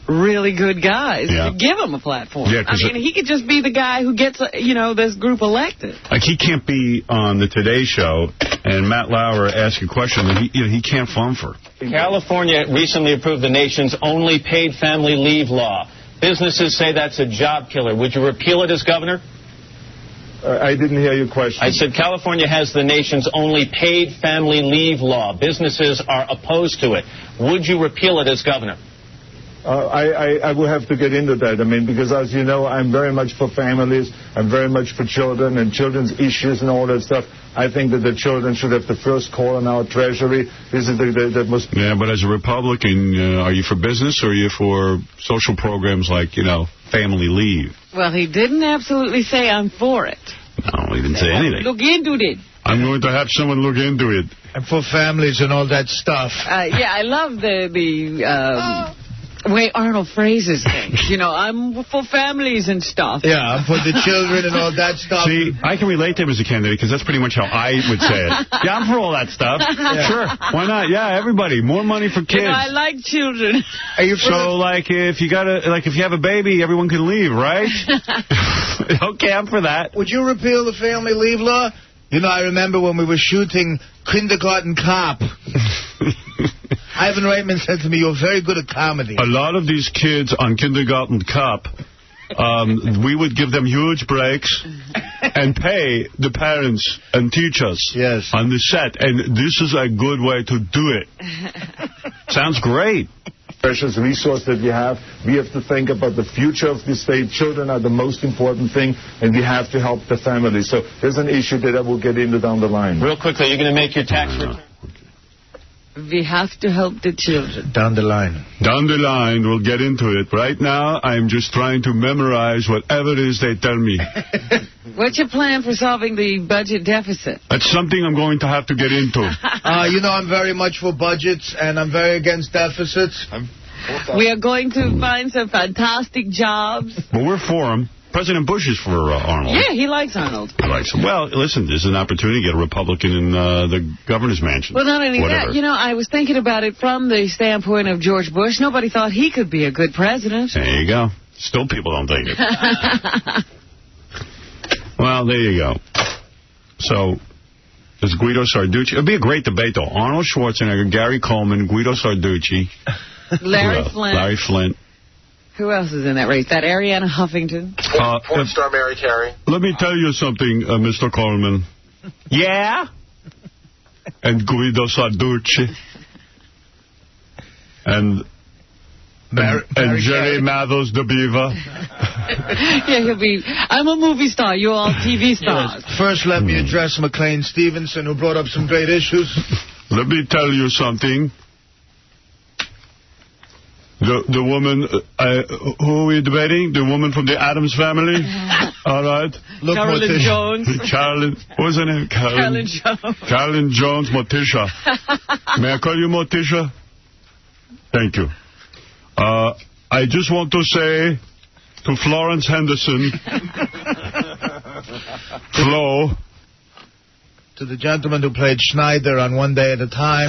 Speaker 2: really good guys to give him a platform.
Speaker 1: Yeah,
Speaker 2: he could just be the guy who gets, this group elected.
Speaker 1: Like, he can't be on the Today Show and Matt Lauer ask a question that he can't flumfer.
Speaker 7: California recently approved the nation's only paid family leave law. Businesses say that's a job killer. Would you repeal it as governor?
Speaker 8: I didn't hear your question.
Speaker 7: I said California has the nation's only paid family leave law. Businesses are opposed to it. Would you repeal it as governor?
Speaker 8: I will have to get into that. Because as you know, I'm very much for families. I'm very much for children and children's issues and all that stuff. I think that the children should have the first call on our treasury. This is the most...
Speaker 1: Yeah, but as a Republican, are you for business or are you for social programs like, family leave?
Speaker 2: Well, he didn't absolutely say I'm for it.
Speaker 1: No, he didn't say anything.
Speaker 2: Look into it.
Speaker 1: I'm going to have someone look into it.
Speaker 3: And for families and all that stuff.
Speaker 2: Yeah, I love the way Arnold phrases things. You know, I'm for families and stuff.
Speaker 3: Yeah, I'm for the children and all that stuff.
Speaker 1: See, I can relate to him as a candidate because that's pretty much how I would say it. Yeah, I'm for all that stuff. Yeah. Sure, why not? Yeah, everybody, more money for kids.
Speaker 2: You know, I like children.
Speaker 3: Are you
Speaker 1: so, like, if you have a baby, everyone can leave, right? Okay, I'm for that.
Speaker 3: Would you repeal the family leave law? You know, I remember when we were shooting Kindergarten Cop. Ivan Reitman said to me, you're very good at comedy.
Speaker 1: A lot of these kids on Kindergarten Cop, we would give them huge breaks and pay the parents and teachers on the set. And this is a good way to do it. Sounds great.
Speaker 8: Precious resource that we have to think about the future of the state. Children are the most important thing, and we have to help the family. So there's an issue that I will get into down the line.
Speaker 7: Real quickly, you're going to make your tax return.
Speaker 2: We have to help the children.
Speaker 3: Down the line.
Speaker 1: Down the line, we'll get into it. Right now, I'm just trying to memorize whatever it is they tell me.
Speaker 2: What's your plan for solving the budget deficit?
Speaker 1: That's something I'm going to have to get into.
Speaker 3: You know, I'm very much for budgets, and I'm very against deficits.
Speaker 2: We are going to find some fantastic jobs.
Speaker 1: Well, we're for them. President Bush is for Arnold.
Speaker 2: Yeah, he likes Arnold.
Speaker 1: He likes him. Well, listen, there's an opportunity to get a Republican in the governor's mansion.
Speaker 2: Well, not only that, you know, I was thinking about it from the standpoint of George Bush. Nobody thought he could be a good president.
Speaker 1: There you go. Still people don't think it. Well, there you go. So, there's Guido Sarducci. It'll be a great debate, though. Arnold Schwarzenegger, Gary Coleman, Guido Sarducci.
Speaker 2: Larry Flint.
Speaker 1: Larry Flint.
Speaker 2: Who else is in that race? That Ariana Huffington?
Speaker 10: Porn star Mary Carey.
Speaker 1: Let me tell you something, Mr. Coleman. Yeah? And Guido Sarducci. And Jerry Mathers, the Beaver.
Speaker 2: Yeah, he'll be... I'm a movie star. You're all TV stars.
Speaker 3: Yes. First, let me address McLean Stevenson, who brought up some great issues.
Speaker 1: Let me tell you something. The woman, who are we debating? The woman from the Addams Family? All right.
Speaker 2: Look, Carolyn Jones.
Speaker 1: Carolyn, what was her name?
Speaker 2: Carolyn Jones.
Speaker 1: Carolyn Jones, Morticia. May I call you Morticia? Thank you. I just want to say to Florence Henderson, Flo.
Speaker 3: To the gentleman who played Schneider on One Day at a Time.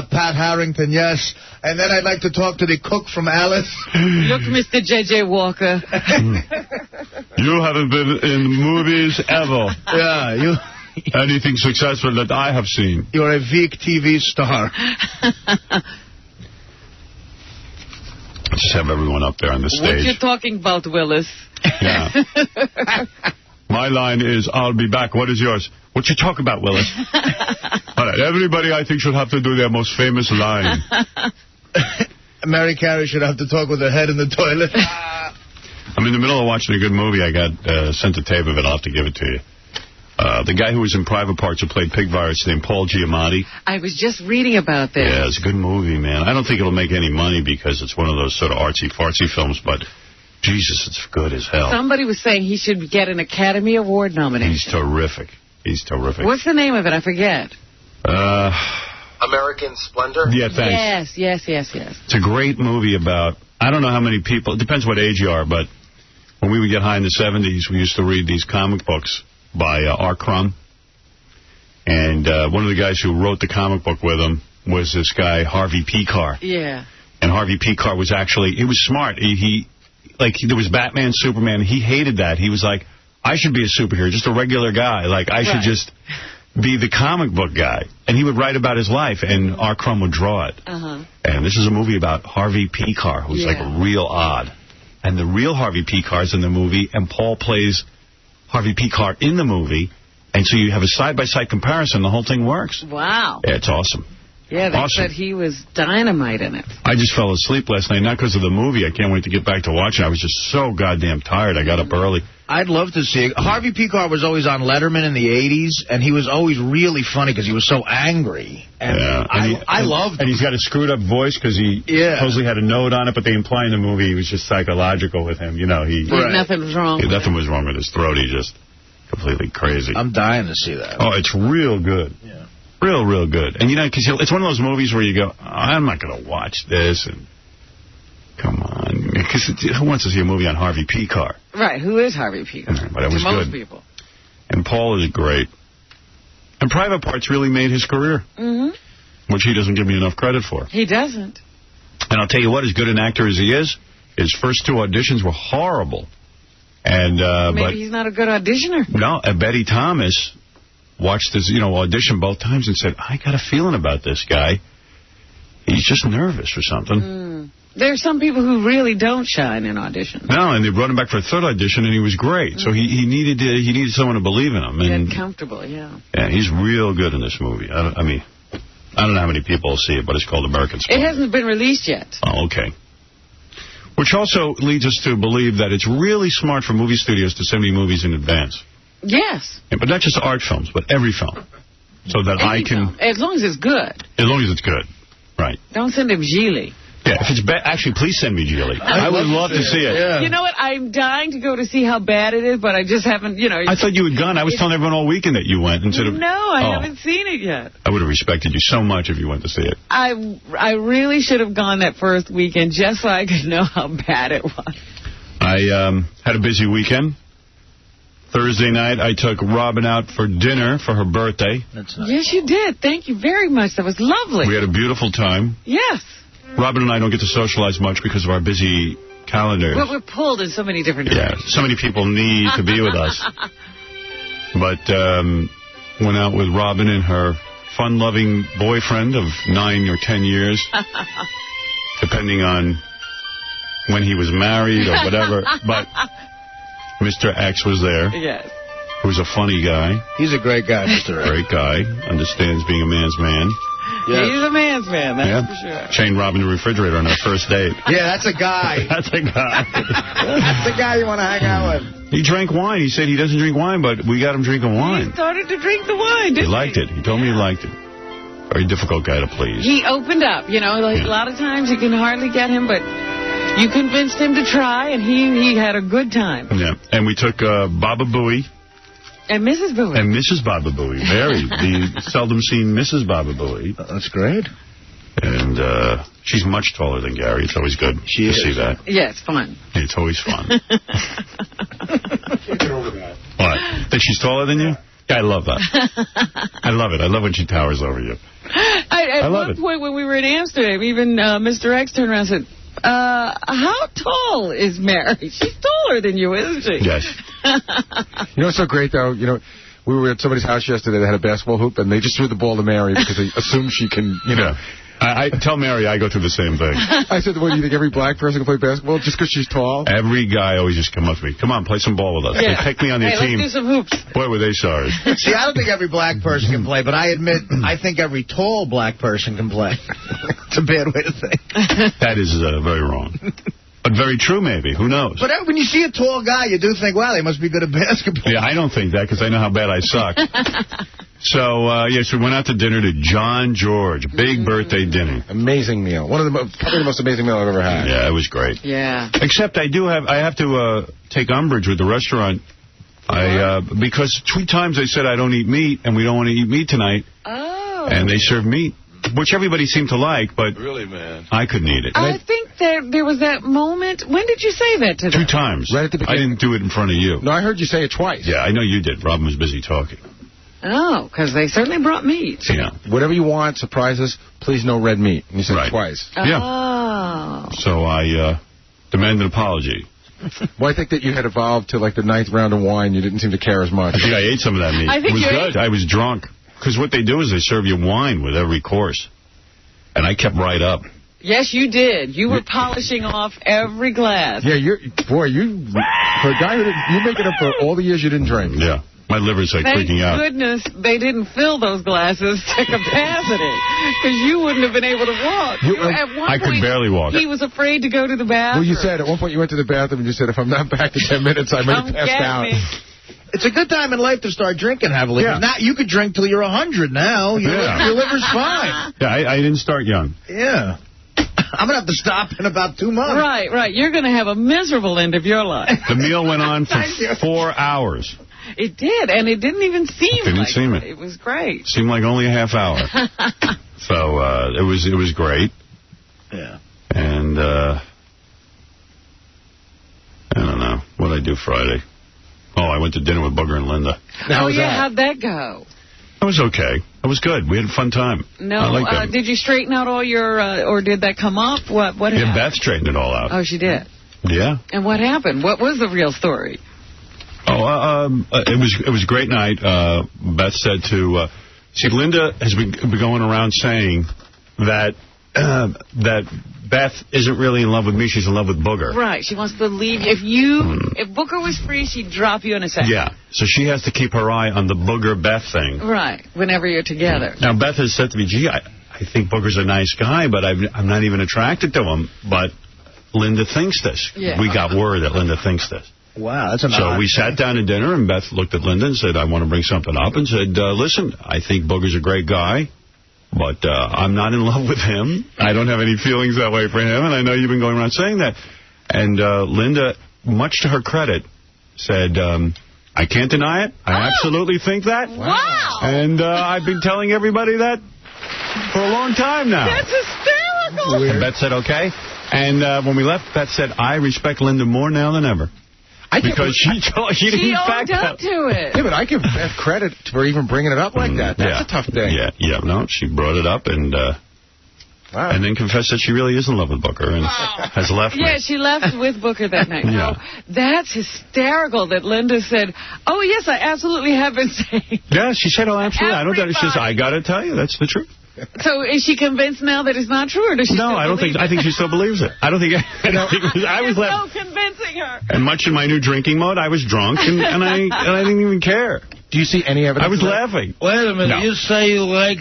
Speaker 3: Pat Harrington, yes. And then I'd like to talk to the cook from Alice.
Speaker 2: Look, Mr. J.J. Walker.
Speaker 1: You haven't been in movies ever.
Speaker 3: Yeah, you...
Speaker 1: Anything successful that I have seen.
Speaker 3: You're a Vic TV star.
Speaker 1: Just have everyone up there on the stage.
Speaker 2: What you talking about, Willis?
Speaker 1: Yeah. My line is, I'll be back. What is yours? What you talk about, Willis? All right, everybody, I think, should have to do their most famous line.
Speaker 3: Mary Carey should have to talk with her head in the toilet.
Speaker 1: I'm in the middle of watching a good movie. I got sent a tape of it. I'll have to give it to you. The guy who was in Private Parts who played Pig Virus named Paul Giamatti.
Speaker 2: I was just reading about this.
Speaker 1: Yeah, it's a good movie, man. I don't think it'll make any money because it's one of those sort of artsy-fartsy films, but... Jesus, it's good as hell.
Speaker 2: Somebody was saying he should get an Academy Award nomination.
Speaker 1: He's terrific. He's terrific.
Speaker 2: What's the name of it? I forget.
Speaker 10: American Splendor?
Speaker 1: Yeah, thanks.
Speaker 2: Yes.
Speaker 1: It's a great movie about, I don't know how many people, it depends what age you are, but when we would get high in the 70s, we used to read these comic books by R. Crumb. And one of the guys who wrote the comic book with him was this guy, Harvey Pekar.
Speaker 2: Yeah.
Speaker 1: And Harvey Pekar was actually, he was smart. There was Batman, Superman. He hated that. He was like, I should be a superhero, just a regular guy. Like, I should just be the comic book guy. And he would write about his life, and R. Crumb would draw it. And this is a movie about Harvey Pekar, who's like real odd. And the real Harvey Pekar's in the movie, and Paul plays Harvey Pekar in the movie. And so you have a side-by-side comparison. The whole thing works.
Speaker 2: Wow.
Speaker 1: Yeah, it's awesome.
Speaker 2: Yeah, they said he was dynamite in it.
Speaker 1: I just fell asleep last night, not because of the movie. I can't wait to get back to watching. I was just so goddamn tired. I got up early.
Speaker 3: I'd love to see it. Harvey Pekar was always on Letterman in the 80s, and he was always really funny because he was so angry. And I loved him.
Speaker 1: And he's got a screwed-up voice because he supposedly had a note on it, but they imply in the movie he was just psychological with him. You know,
Speaker 2: nothing was wrong.
Speaker 1: Nothing was wrong with his throat. He just completely crazy.
Speaker 3: I'm dying to see that.
Speaker 1: Oh, it's real good. Yeah. Real good. And, you know, because it's one of those movies where you go, I'm not going to watch this. And Come on. Because who wants to see a movie on Harvey Pekar?
Speaker 2: Right. Who is Harvey Pekar?
Speaker 1: But it was
Speaker 2: most
Speaker 1: good.
Speaker 2: People.
Speaker 1: And Paul is great. And Private Parts really made his career, which he doesn't give me enough credit for.
Speaker 2: He doesn't.
Speaker 1: And I'll tell you what, as good an actor as he is, his first 2 auditions were horrible. And
Speaker 2: maybe he's not a good auditioner.
Speaker 1: No, Betty Thomas watched his, audition both times and said, I got a feeling about this guy. He's just nervous or something.
Speaker 2: There's some people who really don't shine in auditions.
Speaker 1: No, and they brought him back for a 3rd audition, and he was great. So he needed someone to believe in him. And
Speaker 2: get comfortable, yeah.
Speaker 1: Yeah, he's real good in this movie. I mean, I don't know how many people will see it, but it's called American Splendor.
Speaker 2: It hasn't been released yet.
Speaker 1: Oh, okay. Which also leads us to believe that it's really smart for movie studios to send me movies in advance.
Speaker 2: Yes.
Speaker 1: Yeah, but not just art films, but every film. So that I can...
Speaker 2: Film. As long as it's good.
Speaker 1: As long as it's good. Right.
Speaker 2: Don't send him Geely.
Speaker 1: Yeah, if it's bad, actually, please send me Geely. I would love to see it.
Speaker 2: Yeah. You know what? I'm dying to go to see how bad it is, but I just haven't, I
Speaker 1: thought you had gone. I was telling everyone all weekend that you went instead of...
Speaker 2: No, I haven't seen it yet.
Speaker 1: I would have respected you so much if you went to see it.
Speaker 2: I really should have gone that first weekend just so I could know how bad it was.
Speaker 1: I had a busy weekend. Thursday night, I took Robin out for dinner for her birthday.
Speaker 2: That's nice. Yes, you did. Thank you very much. That was lovely.
Speaker 1: We had a beautiful time.
Speaker 2: Yes.
Speaker 1: Robin and I don't get to socialize much because of our busy calendars.
Speaker 2: Well, we're pulled in so many different directions.
Speaker 1: Yeah, so many people need to be with us. But went out with Robin and her fun-loving boyfriend of 9 or 10 years, depending on when he was married or whatever. But Mr. X was there.
Speaker 2: Yes.
Speaker 1: Who's a funny guy.
Speaker 3: He's a great guy, Mr. X.
Speaker 1: Great guy. Understands being a man's man.
Speaker 2: Yes. He's a man's man, that's for sure.
Speaker 1: Chained Robin to the refrigerator on our first date.
Speaker 3: Yeah, that's a guy.
Speaker 1: That's a guy.
Speaker 3: That's the guy you want to hang out with.
Speaker 1: He drank wine. He said he doesn't drink wine, but we got him drinking wine.
Speaker 2: He started to drink the wine, didn't he?
Speaker 1: He liked it. He told me he liked it. Very difficult guy to please.
Speaker 2: He opened up. A lot of times you can hardly get him, but you convinced him to try, and he had a good time.
Speaker 1: Yeah. And we took Baba Booey.
Speaker 2: And Mrs. Booey.
Speaker 1: And Mrs. Baba Booey. Mary, the seldom-seen Mrs. Baba Booey.
Speaker 3: That's great.
Speaker 1: And she's much taller than Gary. It's always good to see that.
Speaker 2: Yeah, it's fun.
Speaker 1: It's always fun. What? Think she's taller than you? Yeah, I love that. I love it. I love when she towers over you.
Speaker 2: At one point when we were in Amsterdam, even Mr. X turned around and said, how tall is Mary? She's taller than you, isn't she?
Speaker 1: Yes.
Speaker 5: You know what's so great, though? We were at somebody's house yesterday that had a basketball hoop, and they just threw the ball to Mary because they assume she can,
Speaker 1: Yeah. I tell Mary I go through the same thing.
Speaker 5: I said, what, do you think every black person can play basketball just because she's tall?
Speaker 1: Every guy always just come up to me. Come on, play some ball with us.
Speaker 2: Yeah.
Speaker 1: They pick me on their team.
Speaker 2: Let's do some hoops.
Speaker 1: Boy, were they sorry.
Speaker 3: See, I don't think every black person can play, but I admit, I think every tall black person can play. It's a bad way to think.
Speaker 1: That is very wrong. But very true, maybe. Who knows?
Speaker 3: But when you see a tall guy, you do think, wow, they must be good at basketball.
Speaker 1: Yeah, I don't think that because I know how bad I suck. So, yes, we went out to dinner to John George. Big birthday dinner.
Speaker 5: Amazing meal. Probably the most amazing meal I've ever had.
Speaker 1: Yeah, it was great.
Speaker 2: Yeah.
Speaker 1: Except I have to take umbrage with the restaurant. Because 3 times they said I don't eat meat and we don't want to eat meat tonight.
Speaker 2: Oh.
Speaker 1: And they served meat, which everybody seemed to like, but
Speaker 10: really, man,
Speaker 1: I couldn't eat it.
Speaker 2: I think there was that moment. When did you say that to them?
Speaker 1: 2 times.
Speaker 5: Right at the beginning.
Speaker 1: I didn't do it in front of you.
Speaker 5: No, I heard you say it twice.
Speaker 1: Yeah, I know you did. Robin was busy talking.
Speaker 2: Oh, because they certainly brought meat.
Speaker 1: Yeah.
Speaker 5: Whatever you want, surprises, please no red meat. And you said it twice.
Speaker 1: Yeah.
Speaker 2: Oh.
Speaker 1: So I demand an apology.
Speaker 5: Well, I think that you had evolved to like the 9th round of wine. You didn't seem to care as much.
Speaker 1: I think I ate some of that meat.
Speaker 2: I think
Speaker 1: it was
Speaker 2: you
Speaker 1: good. I was drunk. Because what they do is they serve you wine with every course. And I kept right up.
Speaker 2: Yes, you did. You were polishing off every glass.
Speaker 5: Yeah, for a guy who you make it up for all the years you didn't drink.
Speaker 1: Yeah. My liver's like freaking out.
Speaker 2: Thank goodness they didn't fill those glasses to capacity, because you wouldn't have been able to walk. At one
Speaker 1: I could barely walk.
Speaker 2: He was afraid to go to the bathroom.
Speaker 5: Well, you said at one point you went to the bathroom and you said, if I'm not back in 10 minutes, I might have passed out.
Speaker 3: It's a good time in life to start drinking heavily. Yeah. Now you could drink till you're 100 now. Your liver's fine.
Speaker 1: Yeah, I didn't start young.
Speaker 3: Yeah. I'm going to have to stop in about 2 months.
Speaker 2: Right. You're going to have a miserable end of your life.
Speaker 1: The meal went on for 4 hours.
Speaker 2: It did, and it didn't even seem
Speaker 1: it.
Speaker 2: It was great.
Speaker 1: Seemed like only a half hour. So it was great.
Speaker 3: Yeah.
Speaker 1: And do Friday? Oh, I went to dinner with Booger and Linda.
Speaker 2: How'd that go?
Speaker 1: It was okay. It was good. We had a fun time.
Speaker 2: No,
Speaker 1: I liked them.
Speaker 2: did you straighten out all your, or did that come up? What happened?
Speaker 1: Yeah, Beth straightened it all out.
Speaker 2: Oh, she did?
Speaker 1: Yeah.
Speaker 2: And what happened? What was the real story?
Speaker 1: It was a great night. Beth said to... see, Linda has been going around saying that Beth isn't really in love with me. She's in love with Booger.
Speaker 2: Right. She wants to leave. If Booger was free, she'd drop you in a second.
Speaker 1: Yeah. So she has to keep her eye on the Booger-Beth thing.
Speaker 2: Right. Whenever you're together.
Speaker 1: Now, Beth has said to me, gee, I think Booger's a nice guy, but I'm not even attracted to him. But Linda thinks this.
Speaker 2: Yeah.
Speaker 1: We got word that Linda thinks this.
Speaker 3: Wow, that's an
Speaker 1: So we sat down at dinner, and Beth looked at Linda and said, I want to bring something up, and said, listen, I think Booger's a great guy, but I'm not in love with him. I don't have any feelings that way for him, and I know you've been going around saying that. And Linda, much to her credit, said, I can't deny it. I absolutely think that.
Speaker 2: Wow.
Speaker 1: And I've been telling everybody that for a long time now.
Speaker 2: That's hysterical.
Speaker 1: And Beth said, okay. And when we left, Beth said, I respect Linda more now than ever. Because she didn't back
Speaker 2: up to it.
Speaker 5: Yeah, but I give Beth credit for even bringing it up like that. That's a tough thing.
Speaker 1: Yeah, no, she brought it up and and then confessed that she really is in love with Booker and has left me.
Speaker 2: Yeah, she left with Booker that night.
Speaker 1: Yeah.
Speaker 2: That's hysterical that Linda said, oh, yes, I absolutely have been saying.
Speaker 1: Yeah, she said, oh, absolutely. I don't doubt it. She says, I got to tell you, that's the truth.
Speaker 2: So is she convinced now that it's not true, or does she
Speaker 1: No, I don't think. I think she still believes it. I don't think. I was left.
Speaker 2: No convincing her.
Speaker 1: And much in my new drinking mode, I was drunk, and I didn't even care.
Speaker 5: Do you see any evidence?
Speaker 1: I was laughing.
Speaker 3: Wait a minute. No. You say you like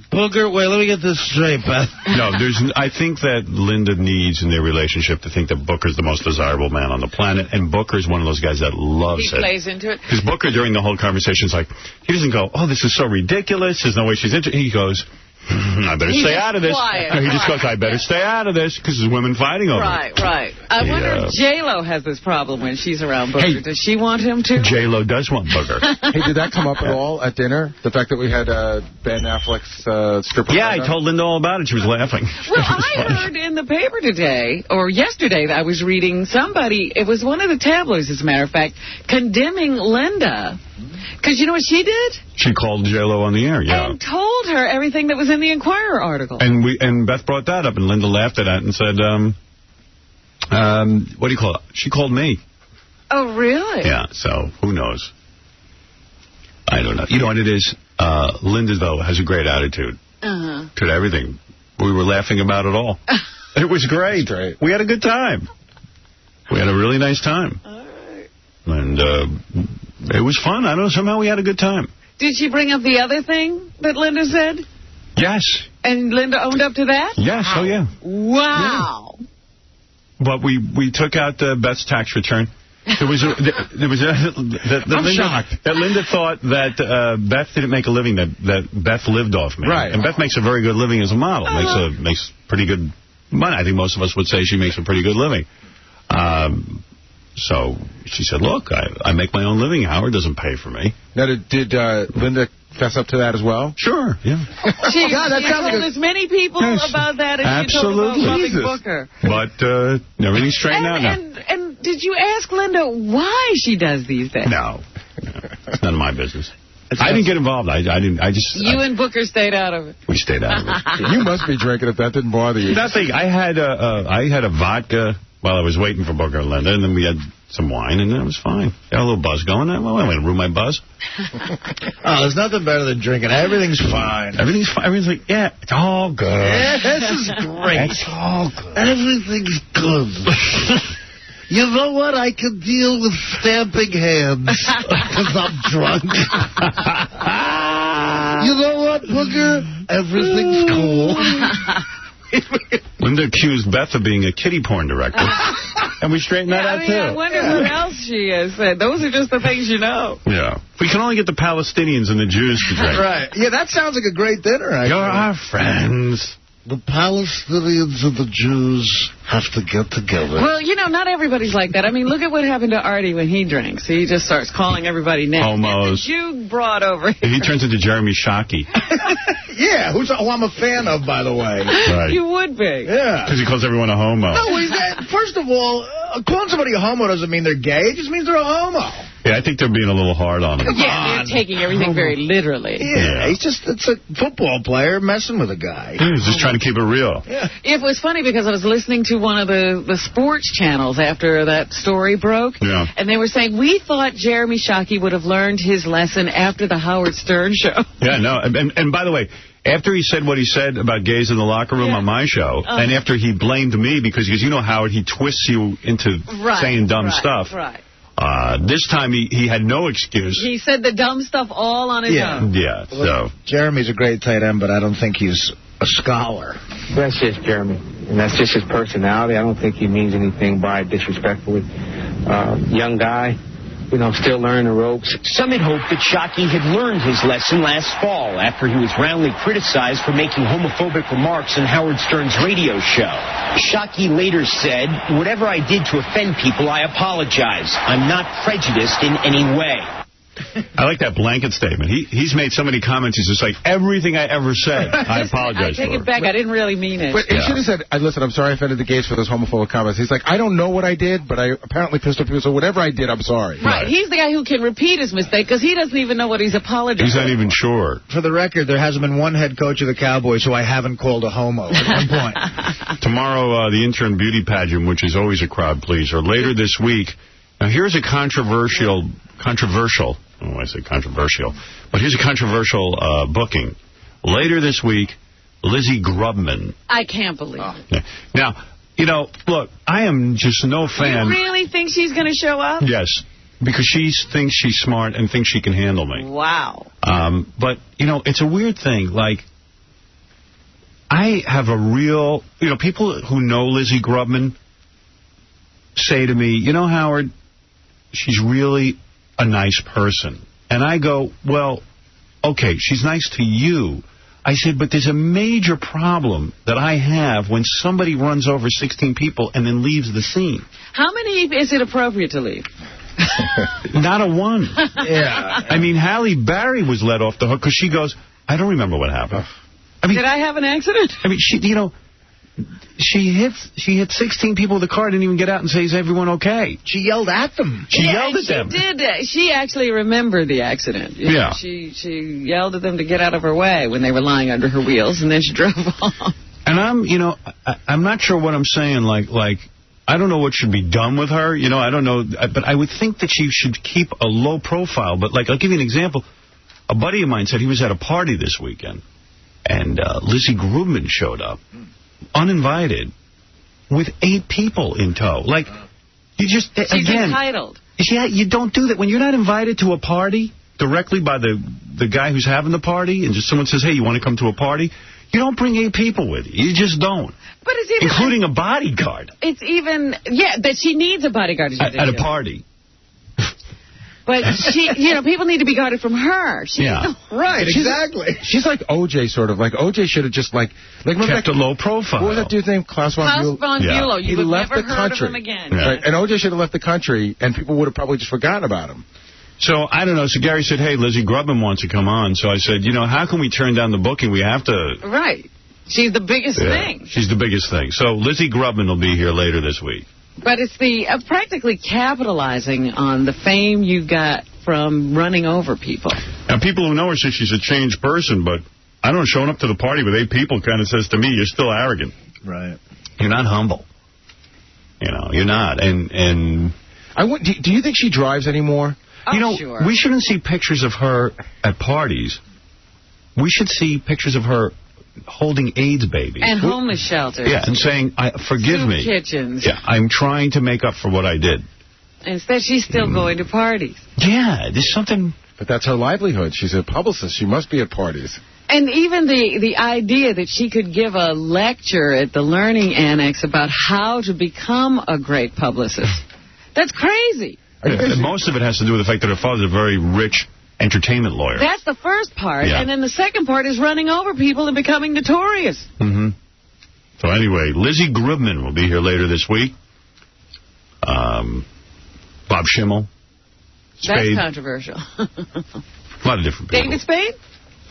Speaker 3: Booger? Wait, let me get this straight, Beth.
Speaker 1: No, I think that Linda needs in their relationship to think that Booker's the most desirable man on the planet, and Booker's one of those guys that loves it.
Speaker 2: He plays into it.
Speaker 1: Because Booker, during the whole conversation, is like, he doesn't go, oh, this is so ridiculous. There's no way she's interested. He goes, I better stay out of this.
Speaker 2: Quiet,
Speaker 1: he just goes, I better stay out of this, because there's women fighting over it.
Speaker 2: Right. I wonder if J-Lo has this problem when she's around Booger. Hey, does she want him to?
Speaker 1: J-Lo does want Booger.
Speaker 5: Hey, did that come up at all at dinner? The fact that we had Ben Affleck's stripper?
Speaker 1: Yeah, I told Linda all about it. She was laughing.
Speaker 2: Well, I heard in the paper today, or yesterday, that I was reading somebody, it was one of the tabloids, as a matter of fact, condemning Linda. Because you know what she did?
Speaker 1: She called J-Lo on the air, yeah.
Speaker 2: And told her everything that was in the Inquirer article.
Speaker 1: And Beth brought that up, and Linda laughed at it and said, what do you call it? She called me.
Speaker 2: Oh, really?
Speaker 1: Yeah, so who knows? I don't know. You know what it is? Linda, though, has a great attitude to everything. We were laughing about it all. It was great. We had a good time. We had a really nice time.
Speaker 2: All right.
Speaker 1: And it was fun. I don't know. Somehow we had a good time.
Speaker 2: Did she bring up the other thing that Linda said?
Speaker 1: Yes.
Speaker 2: And Linda owned up to that?
Speaker 1: Yes. Oh, yeah.
Speaker 2: Wow.
Speaker 1: Yeah. But we took out Beth's tax return. I'm shocked. That Linda thought that Beth didn't make a living, that Beth lived off me.
Speaker 5: Right.
Speaker 1: And Beth makes a very good living as a model. Makes pretty good money. I think most of us would say she makes a pretty good living. So she said, look, I make my own living. Howard doesn't pay for me.
Speaker 5: Now, did Linda fess up to that as well?
Speaker 1: Sure, yeah.
Speaker 2: She told as many people about that as she told about loving Booker.
Speaker 1: But everything's straightened out now.
Speaker 2: And did you ask Linda why she does these things?
Speaker 1: No. It's none of my business. I didn't get involved. I didn't. You
Speaker 2: and Booker stayed out of it.
Speaker 1: We stayed out of it.
Speaker 5: You must be drinking if that didn't bother you.
Speaker 1: Nothing. I had a vodka while I was waiting for Booker and Linda, and then we had some wine, and then it was fine. Got a little buzz going. Well, I went and ruined my buzz.
Speaker 3: Oh, there's nothing better than drinking. Everything's fine.
Speaker 1: Everything's fine. Everything's like, yeah, it's all good.
Speaker 3: Yeah, this is great.
Speaker 1: It's all good.
Speaker 3: Everything's good. You know what? I can deal with stamping hands because I'm drunk. You know what, Booger? Everything's cool.
Speaker 1: Linda accused Beth of being a kiddie porn director, and we straightened that out, too.
Speaker 2: I wonder what else she has said. Those are just the things you know.
Speaker 1: Yeah. We can only get the Palestinians and the Jews to drink.
Speaker 3: Right. Yeah, that sounds like a great dinner, actually.
Speaker 1: You're our friends.
Speaker 3: The Palestinians and the Jews have to get together.
Speaker 2: Well, not everybody's like that. I mean, look at what happened to Artie when he drinks. He just starts calling everybody names.
Speaker 1: Homos.
Speaker 2: You brought over here.
Speaker 1: He turns into Jeremy Shockey.
Speaker 3: Yeah, who I'm a fan of, by the way.
Speaker 1: Right.
Speaker 2: You would be.
Speaker 3: Yeah.
Speaker 1: Because he calls everyone a homo.
Speaker 3: No, he's First of all, calling somebody a homo doesn't mean they're gay. It just means they're a homo.
Speaker 1: Yeah, I think they're being a little hard on him.
Speaker 2: Yeah, they're taking everything very literally.
Speaker 3: Yeah, it's a football player messing with a guy.
Speaker 1: He's just trying to keep it real.
Speaker 3: Yeah.
Speaker 2: It was funny because I was listening to one of the sports channels after that story broke, and they were saying, we thought Jeremy Shockey would have learned his lesson after the Howard Stern show.
Speaker 1: Yeah, no, and by the way, after he said what he said about gays in the locker room on my show, and after he blamed me because you know, Howard, he twists you into saying dumb stuff.
Speaker 2: Right.
Speaker 1: This time he had no excuse.
Speaker 2: He said the dumb stuff all on his own.
Speaker 1: Yeah, so.
Speaker 3: Jeremy's a great tight end, but I don't think he's a scholar.
Speaker 11: That's just Jeremy, and that's just his personality. I don't think he means anything by it disrespectfully. Young guy, you know, still learning the ropes.
Speaker 12: Some had hoped that Shockey had learned his lesson last fall after he was roundly criticized for making homophobic remarks on Howard Stern's radio show. Shockey later said, "Whatever I did to offend people, I apologize. I'm not prejudiced in any way."
Speaker 1: I like that blanket statement. He's made so many comments. He's just like, everything I ever said, I apologize for.
Speaker 2: I take it back. I didn't really mean it.
Speaker 5: But he should have said, listen, I'm sorry I offended the gays for those homophobic comments. He's like, I don't know what I did, but I apparently pissed off people, so whatever I did, I'm sorry.
Speaker 2: Right. He's the guy who can repeat his mistake because he doesn't even know what he's apologizing for.
Speaker 1: He's not even sure.
Speaker 3: For the record, there hasn't been one head coach of the Cowboys who I haven't called a homo at one point.
Speaker 1: Tomorrow, the intern beauty pageant, which is always a crowd pleaser. Later this week, now here's a controversial, I don't know why I say controversial, but here's a controversial booking. Later this week, Lizzie Grubman.
Speaker 2: I can't believe it.
Speaker 1: Now, you know, look, I am just no fan.
Speaker 2: You really think she's going to show up?
Speaker 1: Yes, because she thinks she's smart and thinks she can handle me.
Speaker 2: Wow.
Speaker 1: But, you know, it's a weird thing. Like, I have a real, you know, people who know Lizzie Grubman say to me, you know, Howard, she's really a nice person. And I go, well, okay, she's nice to you. I said, but there's a major problem that I have when somebody runs over 16 people and then leaves the scene.
Speaker 2: How many is it appropriate to leave?
Speaker 1: Not a one.
Speaker 3: Yeah.
Speaker 1: I mean, Halle Berry was let off the hook because she goes, I don't remember what happened. I mean,
Speaker 2: did I have an accident?
Speaker 1: I mean, you know, she hit 16 people with a car, didn't even get out and say, is everyone okay?
Speaker 3: She yelled at them.
Speaker 1: She yelled at them.
Speaker 2: She did. She actually remembered the accident. You know, she yelled at them to get out of her way when they were lying under her wheels, and then she drove off.
Speaker 1: And I'm not sure what I'm saying. Like, I don't know what should be done with her. You know, I don't know. But I would think that she should keep a low profile. But, like, I'll give you an example. A buddy of mine said he was at a party this weekend, and Lizzie Grubman showed up. Uninvited, with 8 people in tow. Like, you just,
Speaker 2: She's
Speaker 1: again...
Speaker 2: entitled.
Speaker 1: Yeah, you don't do that. When you're not invited to a party directly by the guy who's having the party, and just someone says, hey, you want to come to a party? You don't bring 8 people with you. You just don't.
Speaker 2: But it's even...
Speaker 1: Including a bodyguard.
Speaker 2: It's even... Yeah, that she needs a bodyguard.
Speaker 1: At a party.
Speaker 2: But she, you know, people need to be guarded from her.
Speaker 3: Right, exactly.
Speaker 5: She's like O.J. sort of. Like, O.J. should have just, like
Speaker 1: kept a low profile.
Speaker 5: What was that dude's name? Klaus von
Speaker 2: Bülow.
Speaker 5: He left the country.
Speaker 2: Of him again.
Speaker 5: Yeah. Right. And O.J. should have left the country, and people would have probably just forgotten about him.
Speaker 1: So, I don't know. So, Gary said, hey, Lizzie Grubman wants to come on. So, I said, you know, how can we turn down the booking? We have to...
Speaker 2: Right. She's the biggest thing.
Speaker 1: She's the biggest thing. So, Lizzie Grubman will be here later this week.
Speaker 2: But it's the practically capitalizing on the fame you got from running over people.
Speaker 1: Now, people who know her say she's a changed person, but I don't know, showing up to the party with 8 people kind of says to me, you're still arrogant.
Speaker 3: Right.
Speaker 1: You're not humble. You know, you're not. And
Speaker 5: do you think she drives anymore?
Speaker 2: Oh,
Speaker 1: you know,
Speaker 2: sure.
Speaker 1: We shouldn't see pictures of her at parties. We should see pictures of her holding AIDS babies.
Speaker 2: And homeless shelters.
Speaker 1: Yeah, and saying, forgive
Speaker 2: Soup
Speaker 1: me.
Speaker 2: kitchens.
Speaker 1: Yeah, I'm trying to make up for what I did.
Speaker 2: Instead, she's still going to parties.
Speaker 1: Yeah, there's something...
Speaker 5: But that's her livelihood. She's a publicist. She must be at parties.
Speaker 2: And even the idea that she could give a lecture at the Learning Annex about how to become a great publicist. That's crazy.
Speaker 1: And most of it has to do with the fact that her father's a very rich entertainment lawyer.
Speaker 2: That's the first part.
Speaker 1: Yeah.
Speaker 2: And then the second part is running over people and becoming notorious.
Speaker 1: Mm-hmm. So anyway, Lizzie Grubman will be here later this week. Bob Schimmel. Spade.
Speaker 2: That's controversial.
Speaker 1: A lot of different people.
Speaker 2: David Spade?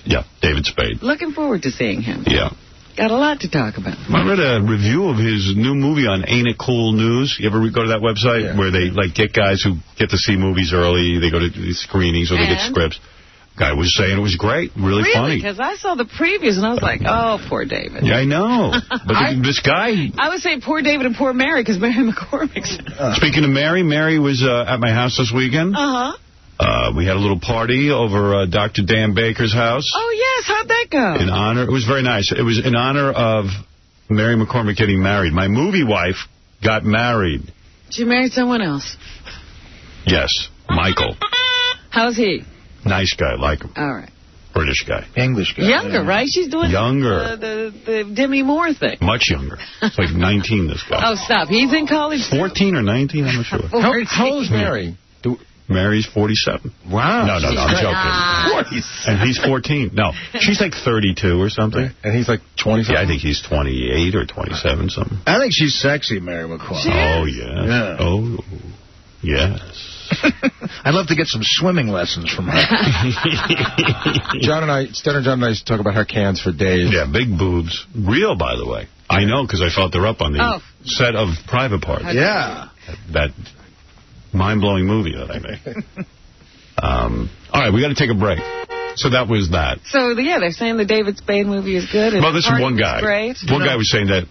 Speaker 1: Yeah, David Spade.
Speaker 2: Looking forward to seeing him.
Speaker 1: Yeah.
Speaker 2: Got a lot to talk about.
Speaker 1: I read a review of his new movie on Ain't It Cool News. You ever go to that website where they get guys who get to see movies early, they go to these screenings or they get scripts? Guy was saying it was great, really funny.
Speaker 2: Because I saw the previews and I was like, oh, poor David.
Speaker 1: Yeah, I know. But this guy...
Speaker 2: I would say poor David and poor Mary because Mary McCormick's...
Speaker 1: Speaking of Mary, Mary was at my house this weekend. We had a little party over Dr. Dan Baker's house.
Speaker 2: Oh, yes. How'd that go?
Speaker 1: In honor... It was very nice. It was in honor of Mary McCormick getting married. My movie wife got married.
Speaker 2: She married someone else?
Speaker 1: Yes. Michael.
Speaker 2: How's he?
Speaker 1: Nice guy, like him.
Speaker 2: All right.
Speaker 1: British guy.
Speaker 3: English guy.
Speaker 2: Younger, right? She's doing the Demi Moore thing.
Speaker 1: Much younger. It's like 19, this guy.
Speaker 2: Oh, stop. He's in college?
Speaker 1: 14 or 19, I'm not sure.
Speaker 5: How old is Mary?
Speaker 1: Mary's 47.
Speaker 5: Wow.
Speaker 1: No, I'm joking. And he's 14. No, she's like 32 or something.
Speaker 5: And he's like 27?
Speaker 1: Yeah, I think he's 28 or 27, something.
Speaker 3: I think she's sexy, Mary McCormick.
Speaker 1: Oh, yeah. Oh, yes.
Speaker 3: I'd love to get some swimming lessons from her.
Speaker 5: Stenner John and I used to talk about her cans for days.
Speaker 1: Yeah, big boobs. Real, by the way. I know, because I felt they're up on the set of Private Parts.
Speaker 3: Yeah.
Speaker 1: That mind-blowing movie that I made. All right, we got to take a break. So that was that.
Speaker 2: So, yeah, they're saying the David Spade movie is good.
Speaker 1: Well, this is one guy.
Speaker 2: Great.
Speaker 1: One guy was saying that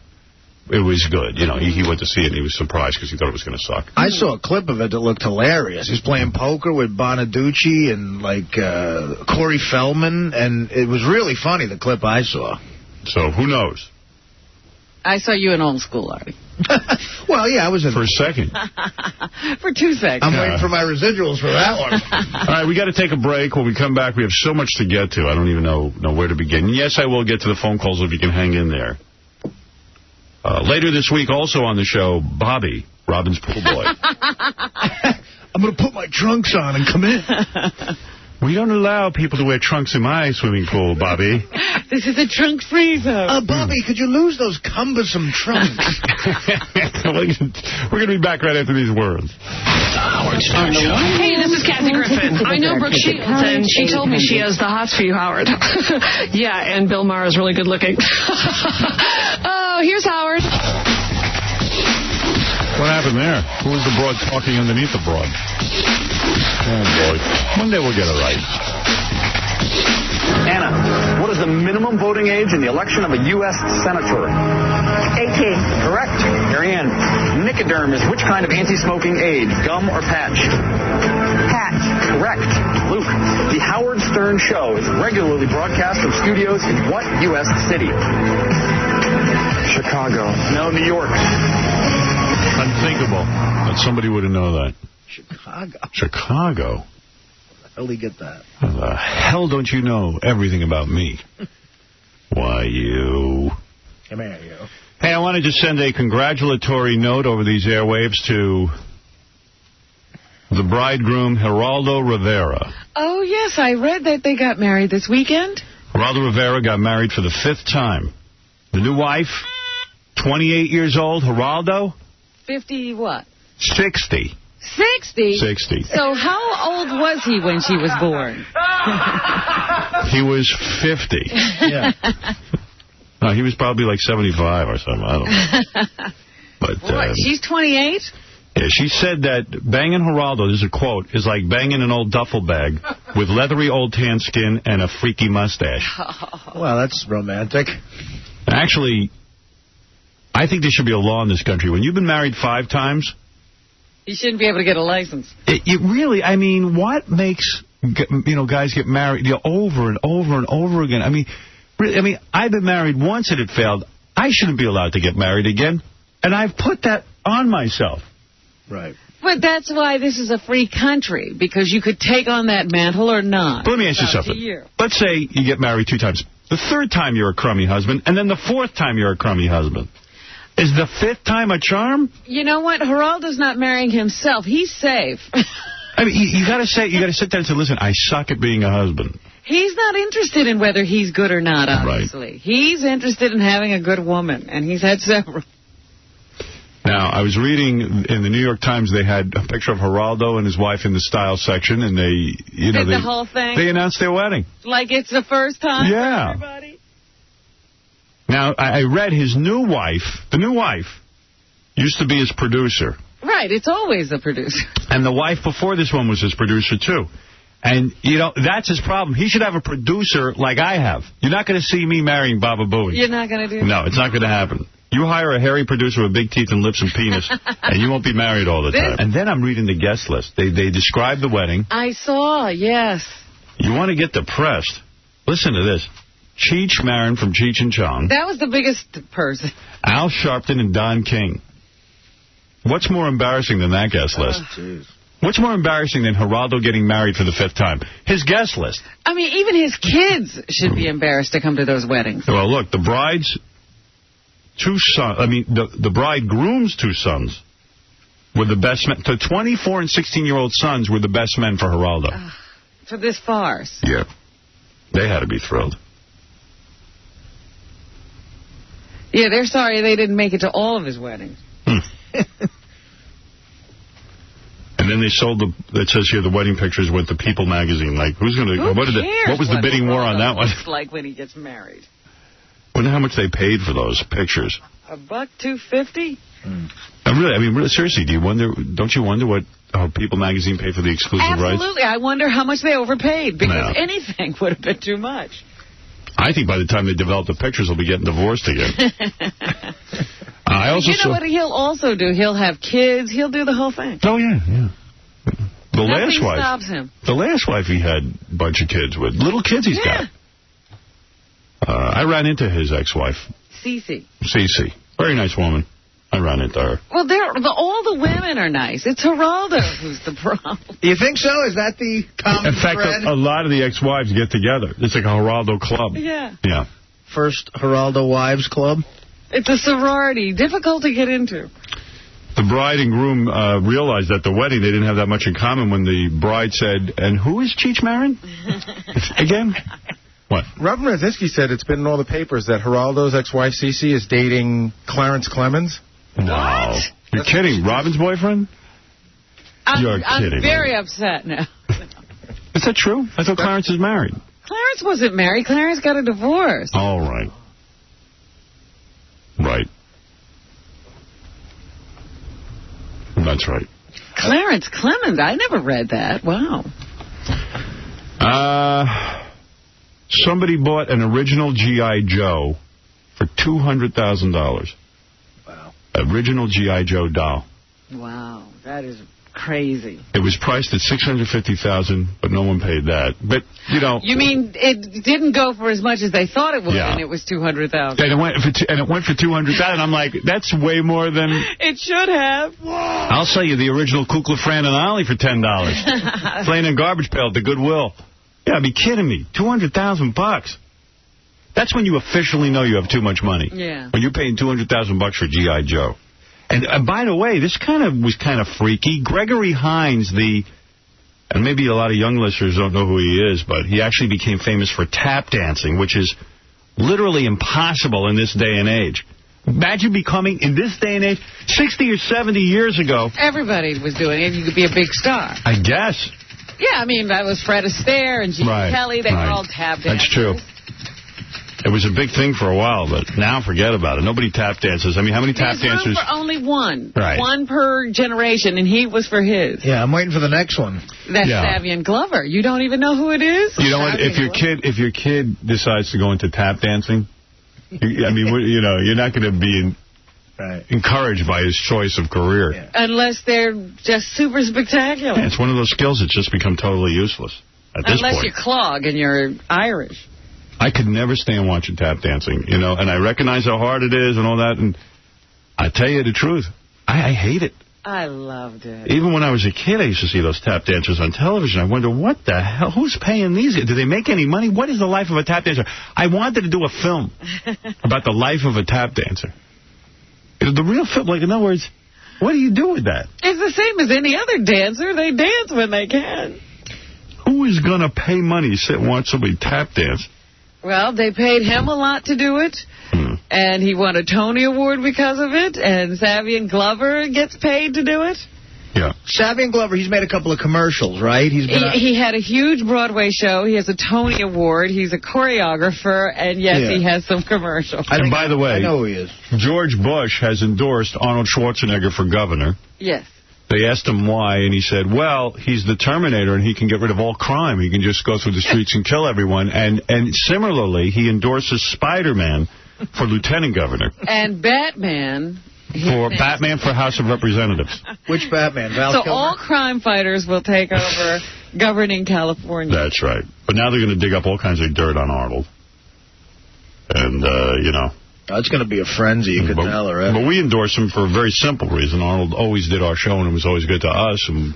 Speaker 1: it was good. You know, he went to see it and he was surprised because he thought it was going to suck.
Speaker 3: I saw a clip of it that looked hilarious. He's playing poker with Bonaducci and, Corey Feldman, and it was really funny, the clip I saw.
Speaker 1: So, who knows?
Speaker 2: I saw you in old school, Artie.
Speaker 3: Well, yeah, I was in...
Speaker 1: For a second.
Speaker 2: For 2 seconds.
Speaker 3: I'm waiting for my residuals for that one.
Speaker 1: All right, we got to take a break. When we come back, we have so much to get to. I don't even know where to begin. Yes, I will get to the phone calls if you can hang in there. Later this week, also on the show, Bobby, Robin's pool boy.
Speaker 3: I'm going to put my trunks on and come in.
Speaker 1: We don't allow people to wear trunks in my swimming pool, Bobby.
Speaker 2: This is a trunk-free zone.
Speaker 3: Bobby, could you lose those cumbersome trunks?
Speaker 1: We're going to be back right after these words.
Speaker 13: Hey, this is Kathy Griffin. I know Brooke Shields, and she told me she has the hots for you, Howard. Yeah, and Bill Maher is really good looking. Oh, here's Howard.
Speaker 1: What happened there? Who was the broad talking underneath the broad? Oh, boy. One day we'll get it right.
Speaker 14: Anna, what is the minimum voting age in the election of a U.S. senator?
Speaker 15: 18.
Speaker 14: Correct. Marianne, Nicoderm is which kind of anti-smoking aid, gum or patch?
Speaker 15: Patch.
Speaker 14: Correct. Luke, the Howard Stern Show is regularly broadcast from studios in what U.S. city?
Speaker 11: Chicago.
Speaker 14: No, New York.
Speaker 1: Unthinkable that somebody would have known that.
Speaker 3: Chicago.
Speaker 1: How
Speaker 3: the hell do you get that?
Speaker 1: How the hell don't you know everything about me? Why, you.
Speaker 3: Come here, you.
Speaker 1: Hey, I wanted to send a congratulatory note over these airwaves to the bridegroom, Geraldo Rivera.
Speaker 2: Oh, yes, I read that they got married this weekend.
Speaker 1: Geraldo Rivera got married for the 5th time. The new wife, 28 years old. Geraldo?
Speaker 2: 50 what?
Speaker 1: 60.
Speaker 2: 60?
Speaker 1: 60.
Speaker 2: So how old was he when she was born?
Speaker 1: He was 50.
Speaker 3: Yeah.
Speaker 1: No, he was probably like 75 or something. I don't know. But
Speaker 2: what, she's 28?
Speaker 1: Yeah, she said that banging Geraldo, this is a quote, is like banging an old duffel bag with leathery old tan skin and a freaky mustache.
Speaker 3: Well, that's romantic.
Speaker 1: Actually, I think there should be a law in this country. When you've been married 5 times...
Speaker 2: You shouldn't be able to get a license.
Speaker 1: It really, I mean, what makes, guys get married over and over and over again? I mean, really, I've been married once and it failed. I shouldn't be allowed to get married again. And I've put that on myself.
Speaker 3: Right.
Speaker 2: But that's why this is a free country, because you could take on that mantle or not.
Speaker 1: But let me ask you something. Let's say you get married 2 times. The 3rd time you're a crummy husband, and then the 4th time you're a crummy husband. Is the 5th time a charm?
Speaker 2: You know what? Geraldo's not marrying himself. He's safe.
Speaker 1: I mean, you got to sit there and say, listen, I suck at being a husband.
Speaker 2: He's not interested in whether he's good or not, obviously.
Speaker 1: Right.
Speaker 2: He's interested in having a good woman, and he's had several.
Speaker 1: Now, I was reading in the New York Times, they had a picture of Geraldo and his wife in the style section, and they,
Speaker 2: the whole thing?
Speaker 1: They announced their wedding.
Speaker 2: Like it's the first time for everybody?
Speaker 1: Now, I read his new wife, the new wife, used to be his producer.
Speaker 2: Right, it's always the producer.
Speaker 1: And the wife before this one was his producer, too. And, you know, that's his problem. He should have a producer like I have. You're not going to see me marrying Baba Booey.
Speaker 2: You're not going to do that?
Speaker 1: No, it's not going to happen. You hire a hairy producer with big teeth and lips and penis, and you won't be married all the time. And then I'm reading the guest list. They describe the wedding.
Speaker 2: I saw, yes.
Speaker 1: You want to get depressed. Listen to this. Cheech Marin from Cheech and Chong.
Speaker 2: That was the biggest person.
Speaker 1: Al Sharpton and Don King. What's more embarrassing than that guest list? What's more embarrassing than Geraldo getting married for the 5th time? His guest list.
Speaker 2: I mean, even his kids should be embarrassed to come to those weddings.
Speaker 1: Well, look, the bride's 2 sons, the bridegroom's 2 sons were the best men. The 24 and 16-year-old sons were the best men for Geraldo.
Speaker 2: For this farce.
Speaker 1: Yeah. They had to be thrilled.
Speaker 2: Yeah, they're sorry they didn't make it to all of his weddings.
Speaker 1: And then they sold it says here, the wedding pictures with the People magazine. Like, who's going to, what was the bidding war on that one?
Speaker 2: Looks like when he gets married.
Speaker 1: Wonder how much they paid for those pictures.
Speaker 2: $1.250?
Speaker 1: Really, seriously, don't you wonder what People magazine paid for the exclusive rights?
Speaker 2: Absolutely. I wonder how much they overpaid, because anything would have been too much.
Speaker 1: I think by the time they develop the pictures, they'll be getting divorced again.
Speaker 2: You know what he'll also do? He'll have kids. He'll do the whole thing.
Speaker 1: Oh, yeah.
Speaker 2: Nothing stops him.
Speaker 1: The last wife he had a bunch of kids with. Little kids he's got. I ran into his ex-wife.
Speaker 2: Cece.
Speaker 1: Very nice woman. I ran into her.
Speaker 2: Well, all the women are nice. It's Geraldo who's the problem.
Speaker 3: You think so? Is that the common thread?
Speaker 1: In fact, a lot of the ex-wives get together. It's like a Geraldo club.
Speaker 2: Yeah.
Speaker 3: First Geraldo Wives Club?
Speaker 2: It's a sorority. Difficult to get into.
Speaker 1: The bride and groom realized at the wedding they didn't have that much in common when the bride said, "And who is Cheech Marin?" Again? What?
Speaker 5: Robin Radzinsky said it's been in all the papers that Geraldo's ex-wife, Cece, is dating Clarence Clemens.
Speaker 1: No. You're kidding. Robin's boyfriend? You're kidding.
Speaker 2: I'm very upset now.
Speaker 1: Is that true? I thought Clarence is married.
Speaker 2: Clarence wasn't married. Clarence got a divorce.
Speaker 1: All right. Right. That's right.
Speaker 2: Clarence Clemens. I never read that. Wow.
Speaker 1: Somebody bought an original G.I. Joe for $200,000.
Speaker 3: Wow.
Speaker 1: Original G.I. Joe doll.
Speaker 2: Wow. That is crazy.
Speaker 1: It was priced at $650,000, but no one paid that. But, you know... You
Speaker 2: mean it didn't go for as much as they thought it would, and it was $200,000.
Speaker 1: And it went for $200,000. I'm like, that's way more than...
Speaker 2: It should have.
Speaker 1: I'll sell you the original Kukla, Fran, and Ollie for $10. Plain and garbage pail at the Goodwill. Yeah, be kidding me. $200,000. That's when you officially know you have too much money.
Speaker 2: Yeah.
Speaker 1: When you're paying $200,000 for G.I. Joe. And by the way, this was kind of freaky. Gregory Hines, and maybe a lot of young listeners don't know who he is, but he actually became famous for tap dancing, which is literally impossible in this day and age. Imagine becoming, in this day and age, 60 or 70 years ago.
Speaker 2: Everybody was doing it. You could be a big star.
Speaker 1: I guess.
Speaker 2: Yeah, I mean, that was Fred Astaire and Gene Kelly. They were all tap dancers.
Speaker 1: That's true. It was a big thing for a while, but now forget about it. Nobody tap dances. I mean, how many tap dancers?
Speaker 2: There's room for only one.
Speaker 1: Right.
Speaker 2: One per generation, and he was for his.
Speaker 3: Yeah, I'm waiting for the next one.
Speaker 2: That's Savian Glover. You don't even know who it is?
Speaker 1: You know what? If your kid decides to go into tap dancing, you're not going to be encouraged by his choice of career.
Speaker 2: Yeah. Unless they're just super spectacular.
Speaker 1: Yeah, it's one of those skills that's just become totally useless at this point.
Speaker 2: Unless you're clog and you're Irish.
Speaker 1: I could never stand watching tap dancing, and I recognize how hard it is and all that, and I tell you the truth, I hate it.
Speaker 2: I loved it.
Speaker 1: Even when I was a kid, I used to see those tap dancers on television. I wonder, what the hell, who's paying these? Do they make any money? What is the life of a tap dancer? I wanted to do a film about the life of a tap dancer. The real film, in other words, what do you do with that?
Speaker 2: It's the same as any other dancer. They dance when they can.
Speaker 1: Who is going to pay money to sit and watch somebody tap dance?
Speaker 2: Well, they paid him a lot to do it, and he won a Tony Award because of it, and Savian Glover gets paid to do it.
Speaker 1: Yeah.
Speaker 3: Savvy and Glover, he's made a couple of commercials, right?
Speaker 2: He had a huge Broadway show. He has a Tony Award. He's a choreographer. And, yes, he has some commercials.
Speaker 1: And by the way,
Speaker 3: I know who he is.
Speaker 1: George Bush has endorsed Arnold Schwarzenegger for governor.
Speaker 2: Yes.
Speaker 1: They asked him why, and he said, well, he's the Terminator, and he can get rid of all crime. He can just go through the streets and kill everyone. And similarly, he endorses Spider-Man for lieutenant governor.
Speaker 2: And Batman...
Speaker 1: Batman for House of Representatives.
Speaker 3: Which Batman? Val Kilmer?
Speaker 2: All crime fighters will take over governing California.
Speaker 1: That's right. But now they're going to dig up all kinds of dirt on Arnold. And,
Speaker 3: It's going to be a frenzy, you can tell already.
Speaker 1: But we endorse him for a very simple reason. Arnold always did our show, and it was always good to us. And,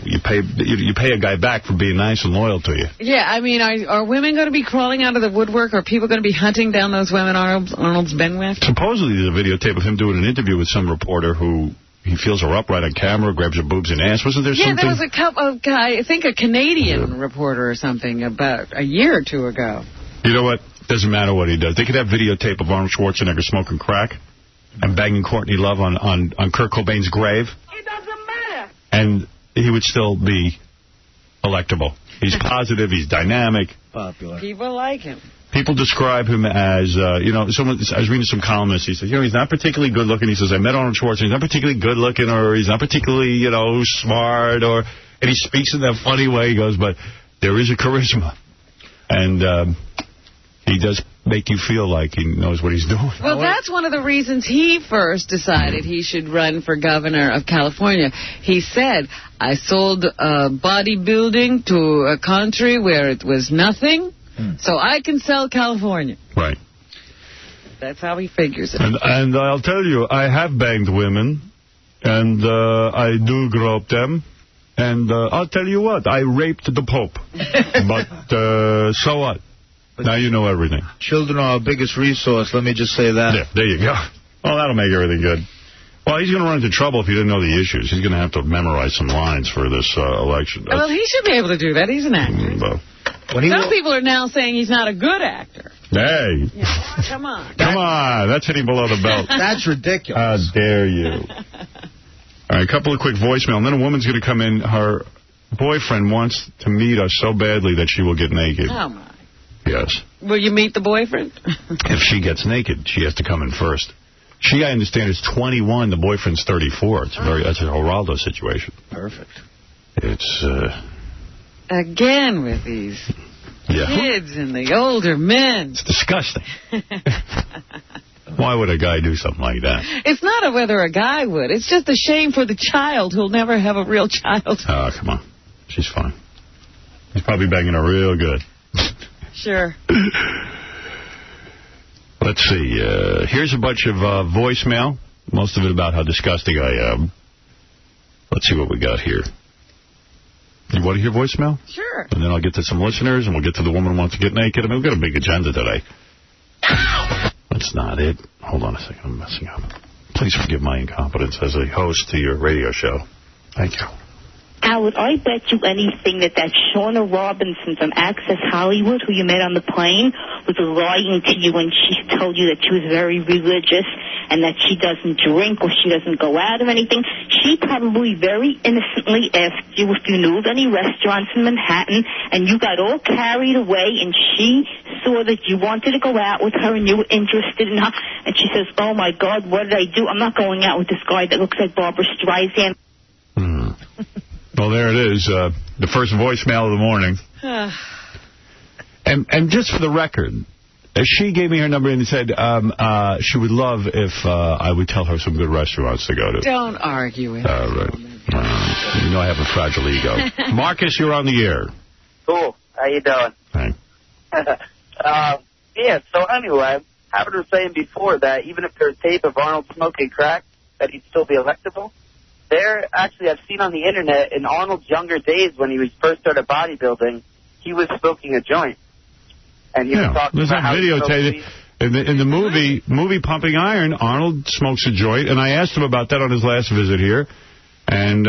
Speaker 1: you pay a guy back for being nice and loyal to you.
Speaker 2: Yeah, I mean, are women going to be crawling out of the woodwork? Are people going to be hunting down those women Arnold's been with?
Speaker 1: Supposedly there's a videotape of him doing an interview with some reporter who he feels her up right on camera, grabs her boobs and ass. Wasn't there something?
Speaker 2: Yeah, there was a couple of guy, I think a Canadian reporter or something about a year or two ago.
Speaker 1: You know what? Doesn't matter what he does. They could have videotape of Arnold Schwarzenegger smoking crack and banging Courtney Love on Kurt Cobain's grave.
Speaker 15: It doesn't matter.
Speaker 1: And he would still be electable. He's positive. He's dynamic.
Speaker 3: Popular.
Speaker 2: People like him.
Speaker 1: People describe him as, I was reading some columnists. He said, he's not particularly good looking. He says, I met Arnold Schwarzenegger. He's not particularly good looking, or he's not particularly, smart, and he speaks in that funny way. He goes, but there is a charisma. And he does make you feel like he knows what he's doing.
Speaker 2: Well, that's one of the reasons he first decided he should run for governor of California. He said, I sold bodybuilding to a country where it was nothing, so I can sell California.
Speaker 1: Right.
Speaker 2: That's how he figures it.
Speaker 1: And I'll tell you, I have banged women, and I do grope them. And I'll tell you what, I raped the Pope. But so what? Now you know everything.
Speaker 3: Children are our biggest resource, let me just say that.
Speaker 1: Yeah, there you go. Well, that'll make everything good. Well, he's going to run into trouble if he didn't know the issues. He's going to have to memorize some lines for this election.
Speaker 2: Well, he should be able to do that. He's an actor. Some people are now saying he's not a good actor.
Speaker 1: Hey.
Speaker 2: Yeah, come on.
Speaker 1: Come on. That's hitting below the belt.
Speaker 3: That's ridiculous.
Speaker 1: How dare you. All right, a couple of quick voicemail. And then a woman's going to come in. Her boyfriend wants to meet us so badly that she will get naked.
Speaker 2: Oh, my.
Speaker 1: Yes.
Speaker 2: Will you meet the boyfriend?
Speaker 1: If she gets naked, she has to come in first. She, I understand, is 21. The boyfriend's 34. That's a Geraldo situation.
Speaker 3: Perfect.
Speaker 1: It's,
Speaker 2: Again with these kids and the older men.
Speaker 1: It's disgusting. Why would a guy do something like that?
Speaker 2: It's not whether a guy would. It's just a shame for the child who'll never have a real child.
Speaker 1: Oh, come on. She's fine. He's probably banging her real good.
Speaker 2: Sure.
Speaker 1: Let's see. Here's a bunch of voicemail. Most of it about how disgusting I am. Let's see what we got here. You want to hear voicemail?
Speaker 2: Sure.
Speaker 1: And then I'll get to some listeners, and we'll get to the woman who wants to get naked. I mean, we've got a big agenda today. That's not it. Hold on a second. I'm messing up. Please forgive my incompetence as a host to your radio show. Thank you.
Speaker 16: Howard, I bet you anything that Shauna Robinson from Access Hollywood, who you met on the plane, was lying to you when she told you that she was very religious and that she doesn't drink or she doesn't go out or anything. She probably very innocently asked you if you knew of any restaurants in Manhattan, and you got all carried away, and she saw that you wanted to go out with her and you were interested in her, and she says, oh, my God, what did I do? I'm not going out with this guy that looks like Barbara Streisand.
Speaker 1: Well, there it is, the first voicemail of the morning. And just for the record, she gave me her number and said she would love if I would tell her some good restaurants to go to.
Speaker 2: Don't argue with her.
Speaker 1: Right. You know I have a fragile ego. Marcus, you're on the air.
Speaker 17: Cool. How you doing?
Speaker 1: Hi.
Speaker 17: Yeah, so anyway, Howard was saying before that even if there's tape of Arnold smoking crack, that he'd still be electable. Actually, I've seen on the Internet, in Arnold's younger days when he was first started bodybuilding, he was smoking a joint. And he was talking about how
Speaker 1: videotape. In the movie Pumping Iron, Arnold smokes a joint, and I asked him about that on his last visit here. And,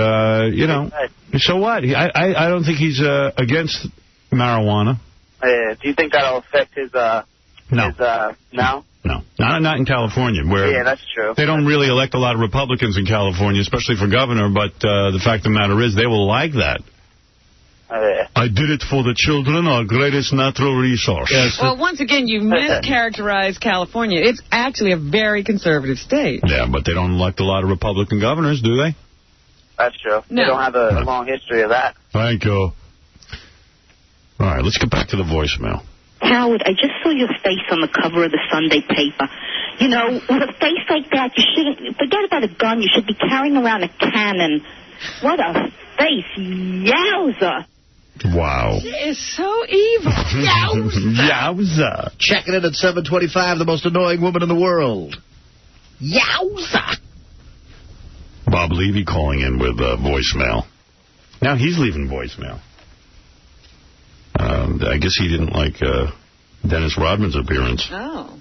Speaker 1: so what? I don't think he's against marijuana.
Speaker 17: Do you think that'll affect his...
Speaker 1: No.
Speaker 17: No?
Speaker 1: No. Not in California, where
Speaker 4: Yeah, that's true.
Speaker 1: They don't really elect a lot of Republicans in California, especially for governor, but the fact of the matter is they will like that. I did it for the children, our greatest natural resource.
Speaker 2: Yes. Well, once again, you mischaracterized California. It's actually a very conservative state.
Speaker 1: Yeah, but they don't elect a lot of Republican governors, do they?
Speaker 4: That's true.
Speaker 2: No.
Speaker 4: They don't have a long history of that.
Speaker 1: Thank you. All right, let's get back to the voicemail.
Speaker 16: Howard, I just saw your face on the cover of the Sunday paper. You know, with a face like that, you shouldn't... Forget about a gun. You should be carrying around a cannon. What a face. Yowza.
Speaker 1: Wow.
Speaker 2: She is so evil. Yowza.
Speaker 1: Yowza.
Speaker 3: Checking in at 7:25, the most annoying woman in the world.
Speaker 2: Yowza.
Speaker 1: Bob Levy calling in with voicemail. Now he's leaving voicemail. I guess he didn't like Dennis Rodman's appearance.
Speaker 2: Oh.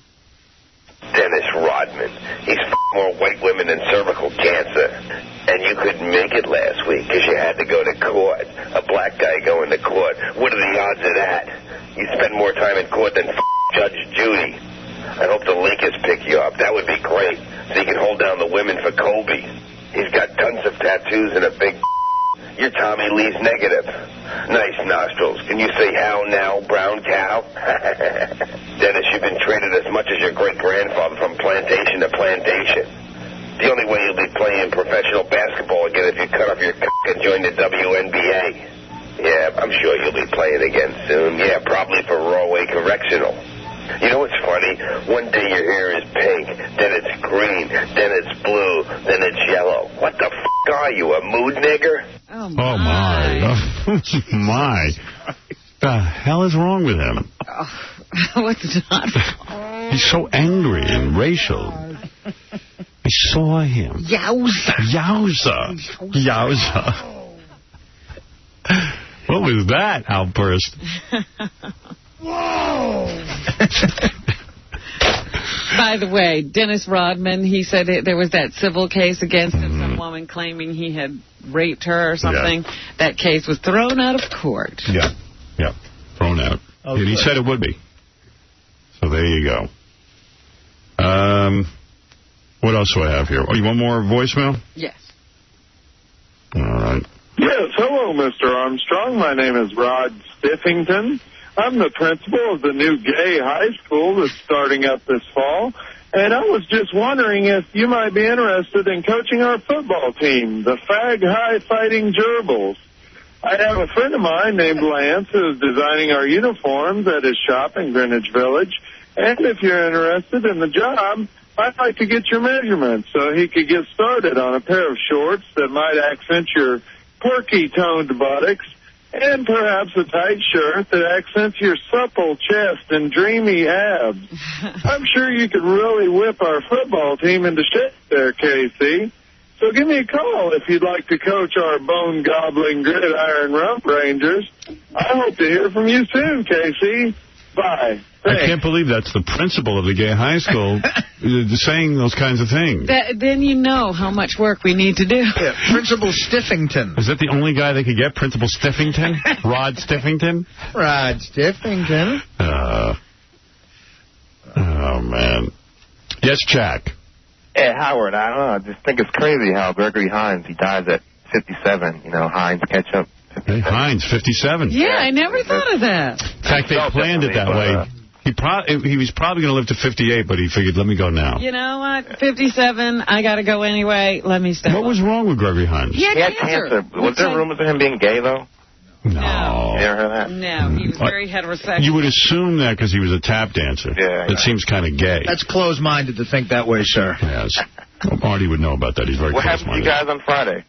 Speaker 18: Dennis Rodman. He's more white women than cervical cancer. And you couldn't make it last week because you had to go to court. A black guy going to court. What are the odds of that? You spend more time in court than Judge Judy. I hope the Lakers pick you up. That would be great. So you can hold down the women for Kobe. He's got tons of tattoos and a big... You're Tommy Lee's negative. Nice nostrils. Can you say how now, brown cow? Dennis, you've been traded as much as your great-grandfather from plantation to plantation. The only way you'll be playing professional basketball again is if you cut off your and join the WNBA. Yeah, I'm sure you'll be playing again soon. Yeah, probably for Rahway Correctional. You know what's funny? One day your hair is pink, then it's green, then it's blue, then it's yellow. What the are you, a mood nigger?
Speaker 2: Oh,
Speaker 1: my. Oh, my. The hell is wrong with him?
Speaker 2: What's not?
Speaker 1: He's so angry and racial. I saw him.
Speaker 2: Yowza.
Speaker 1: Yowza. Yowza. What was that outburst?
Speaker 2: Whoa! By the way, Dennis Rodman, he said there was that civil case against him, some woman claiming he had raped her or something. Yeah. That case was thrown out of court.
Speaker 1: Yeah, thrown out. Okay. And he said it would be. So there you go. What else do I have here? Oh, you want more voicemail?
Speaker 2: Yes.
Speaker 1: All right.
Speaker 8: Yes, hello, Mr. Armstrong. My name is Rod Stiffington. I'm the principal of the new gay high school that's starting up this fall, and I was just wondering if you might be interested in coaching our football team, the Fag High Fighting Gerbils. I have a friend of mine named Lance who is designing our uniforms at his shop in Greenwich Village, and if you're interested in the job, I'd like to get your measurements so he could get started on a pair of shorts that might accent your porky-toned buttocks, and perhaps a tight shirt that accents your supple chest and dreamy abs. I'm sure you could really whip our football team into shape there, Casey. So give me a call if you'd like to coach our bone-gobbling gridiron rump rangers. I hope to hear from you soon, Casey. Bye. Thanks.
Speaker 1: I can't believe that's the principal of the gay high school saying those kinds of things.
Speaker 2: Then you know how much work we need to do.
Speaker 3: Yeah, Principal Stiffington.
Speaker 1: Is that the only guy they could get, Principal Stiffington? Rod Stiffington?
Speaker 3: Rod Stiffington.
Speaker 1: Oh, man. Yes, Jack.
Speaker 19: Hey, Howard, I don't know. I just think it's crazy how Gregory Hines, he dies at 57. You know, Hines ketchup.
Speaker 1: Hey, Hines, 57.
Speaker 2: Yeah, I never thought of that.
Speaker 1: In fact, they planned it that way. He was probably going to live to 58, but he figured, let me go now.
Speaker 2: You know what? 57, I got to go anyway. Let me step
Speaker 1: What was wrong with Gregory Hines?
Speaker 2: He had cancer.
Speaker 19: Was there rumors of him being gay, though?
Speaker 1: No.
Speaker 19: You never heard that?
Speaker 2: No, he was very heterosexual.
Speaker 1: You would assume that because he was a tap dancer.
Speaker 19: Yeah.
Speaker 1: It seems kind of gay.
Speaker 3: That's closed-minded to think that way, sir.
Speaker 1: Yes. Well, Marty would know about that. He's very
Speaker 19: What happened to you guys on Friday?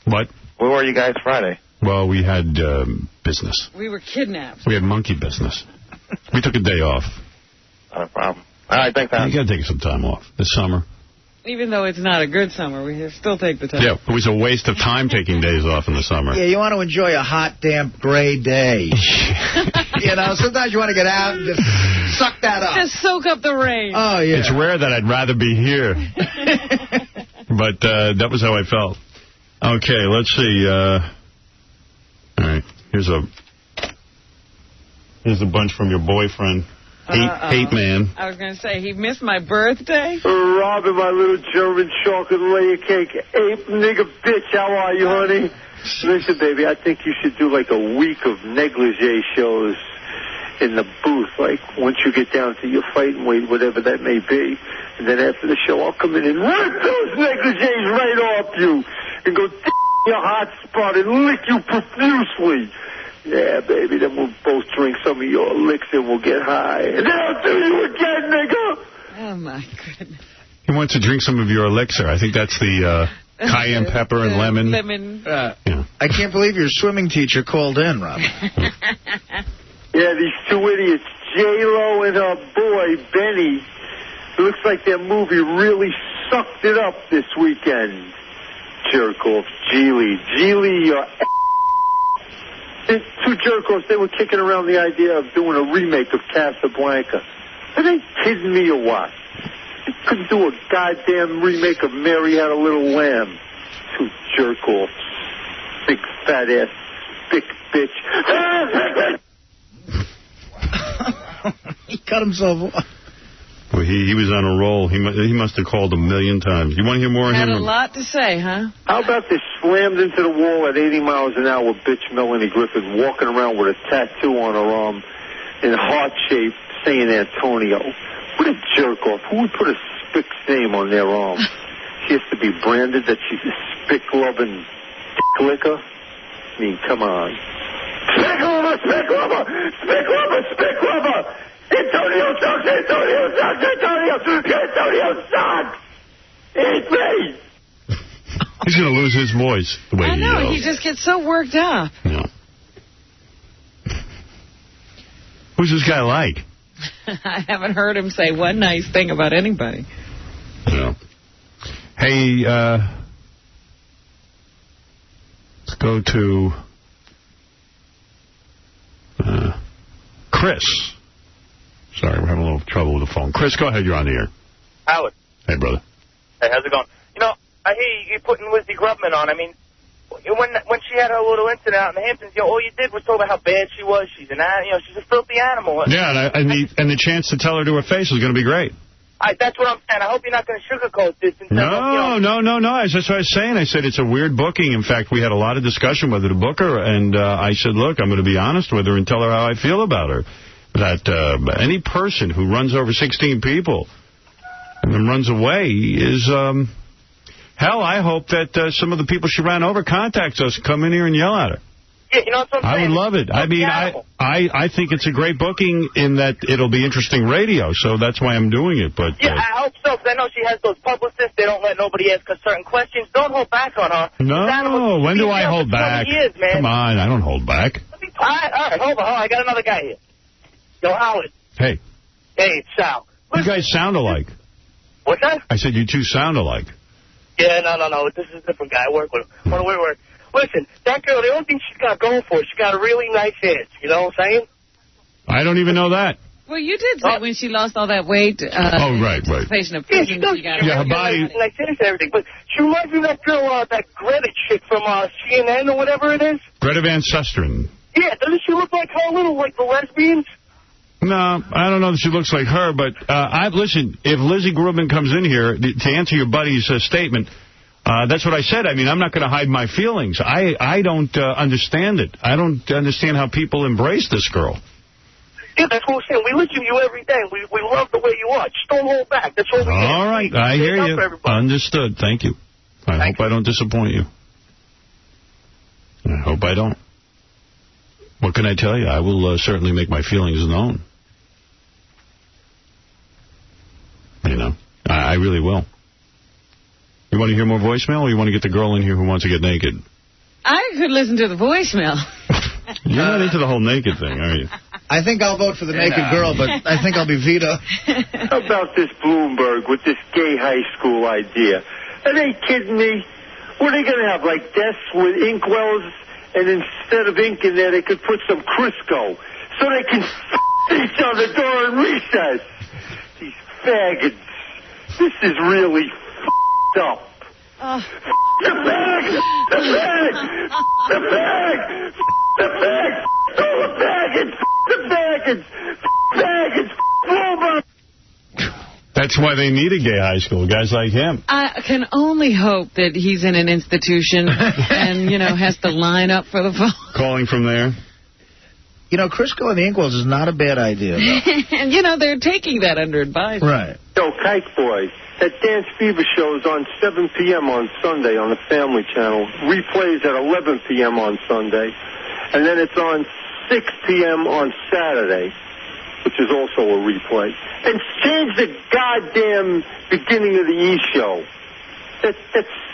Speaker 1: What?
Speaker 19: Where were you guys Friday?
Speaker 1: Well, we had business.
Speaker 2: We were kidnapped.
Speaker 1: We had monkey business. We took a day off.
Speaker 19: Not a problem. All right, thanks, Howard.
Speaker 1: You got to take some time off this summer.
Speaker 2: Even though it's not a good summer, we still take the time.
Speaker 1: Yeah, it was a waste of time taking days off in the summer.
Speaker 3: Yeah, you want to enjoy a hot, damp, gray day. You know, sometimes you want to get out and just suck that up.
Speaker 2: Just soak up the rain.
Speaker 3: Oh, yeah.
Speaker 1: It's rare that I'd rather be here. But that was how I felt. Okay, let's see. All right, here's a bunch from your boyfriend. Hate man.
Speaker 2: I was going to say, he missed my birthday.
Speaker 20: Robin, my little German chocolate layer cake. Ape nigga bitch, how are you, honey? Listen, baby, I think you should do like a week of negligee shows in the booth, like once you get down to your fighting weight, whatever that may be. And then after the show, I'll come in and rip those negligees right off you and go your hot spot and lick you profusely. Yeah, baby, then we'll both drink some of your licks and we'll get high. And then I'll do you again, nigga.
Speaker 2: Oh, my goodness.
Speaker 1: He wants to drink some of your elixir. I think that's the cayenne pepper and lemon.
Speaker 2: Yeah.
Speaker 3: I can't believe your swimming teacher called in, Rob.
Speaker 20: Yeah, these two idiots, J-Lo and her boy, Benny. It looks like their movie really sucked it up this weekend. Jerk-off, Geely. Geely, your the two jerk-offs, they were kicking around the idea of doing a remake of Casablanca. Are they kidding me or what? They couldn't do a goddamn remake of Mary Had a Little Lamb. Two jerk-offs. Big fat-ass, big bitch.
Speaker 3: He cut himself off.
Speaker 1: Well, he was on a roll. He must have called a million times. You want to hear more of him?
Speaker 2: Had a lot to say, huh?
Speaker 20: How about this slammed into the wall at 80 miles an hour bitch Melanie Griffin walking around with a tattoo on her arm in heart shape saying Antonio? What a jerk-off. Who would put a spick's name on their arm? She has to be branded that she's a spick-loving licker? I mean, come on. Spick lover, spick lover, spick lover, spick lover! Antonio sucks, Antonio sucks, Antonio sucks! It's me!
Speaker 1: He's going to lose his voice the way
Speaker 2: I know,
Speaker 1: he
Speaker 2: he just gets so worked up.
Speaker 1: Yeah. Who's this guy like?
Speaker 2: I haven't heard him say one nice thing about anybody.
Speaker 1: Yeah. Hey, let's go to Chris. Sorry, we're having a little trouble with the phone. Chris, go ahead. You're on the air.
Speaker 21: Howard.
Speaker 1: Hey, brother.
Speaker 21: Hey, how's it going? You know, I hear you putting Lizzie Grubman on. I mean, when she had her little incident out in the Hamptons, all you did was talk about how bad she was. She's an she's a filthy animal.
Speaker 1: Yeah, and the chance to tell her to her face was going to be great.
Speaker 21: That's what I'm saying. I hope you're not going to sugarcoat this.
Speaker 1: No. That's what I was saying. I said it's a weird booking. In fact, we had a lot of discussion whether to book her, and I said, look, I'm going to be honest with her and tell her how I feel about her. That any person who runs over 16 people and then runs away is, hell, I hope that some of the people she ran over contacts us, come in here and yell at her.
Speaker 21: Yeah, you know what I'm saying?
Speaker 1: I would love it. I mean, I think it's a great booking in that it'll be interesting radio, so that's why I'm doing it. But
Speaker 21: yeah, I hope so, because I know she has those publicists. They don't let nobody ask her certain questions. Don't hold back on her.
Speaker 1: No, when do I hold back?
Speaker 21: Years, man.
Speaker 1: Come on, I don't hold back.
Speaker 21: All right, hold on. I got another guy here. Yo, Howard.
Speaker 1: Hey.
Speaker 21: Hey, it's Sal.
Speaker 1: You guys sound alike.
Speaker 21: What's that?
Speaker 1: I said you two sound alike.
Speaker 21: Yeah, no. This is a different guy. I work with him. Listen, that girl, the only thing she's got going for her, she's got a really nice head. You know what I'm saying?
Speaker 1: I don't even know that.
Speaker 2: Well, you did say when she lost all that weight.
Speaker 1: Right.
Speaker 2: Patient of prison,
Speaker 21: her body. Like this and everything. But she reminds me of that girl, that Greta chick from CNN or whatever it is.
Speaker 1: Greta Van Susteren.
Speaker 21: Yeah, doesn't she look like her a little, like the lesbians?
Speaker 1: No, I don't know that she looks like her, but listen, if Lizzie Grubman comes in here, to answer your buddy's statement, that's what I said. I mean, I'm not going to hide my feelings. I don't understand it. I don't understand how people embrace this girl.
Speaker 21: Yeah, that's what we're saying. We listen to you every day. We love the way you are. Just don't hold back. That's all we can.
Speaker 1: All right, I hear you. Understood. Thank you. I hope I don't disappoint you. I hope I don't. What can I tell you? I will certainly make my feelings known. You know, I really will. You want to hear more voicemail, or you want to get the girl in here who wants to get naked?
Speaker 2: I could listen to the voicemail.
Speaker 1: You're not into the whole naked thing, are you?
Speaker 3: I think I'll vote for the naked girl, but I think I'll be veto.
Speaker 20: How about this Bloomberg with this gay high school idea? Are they kidding me? What are they going to have, like desks with inkwells, and instead of ink in there, they could put some Crisco, so they can each other during recess? These faggots. This is really up. The bag! The bag! The bag! The bag! All the faggots! The faggots! Faggots!
Speaker 1: That's why they need a gay high school, guys like him.
Speaker 2: I can only hope that he's in an institution and, has to line up for the phone.
Speaker 1: Calling from there.
Speaker 3: Crisco and the Inkwells is not a bad idea.
Speaker 2: And, they're taking that under advisement.
Speaker 3: Right.
Speaker 20: Yo, Kike Boy, that Dance Fever show is on 7 p.m. on Sunday on the Family Channel. Replays at 11 p.m. on Sunday. And then it's on 6 p.m. on Saturday, which is also a replay. And change the goddamn beginning of the E! show. That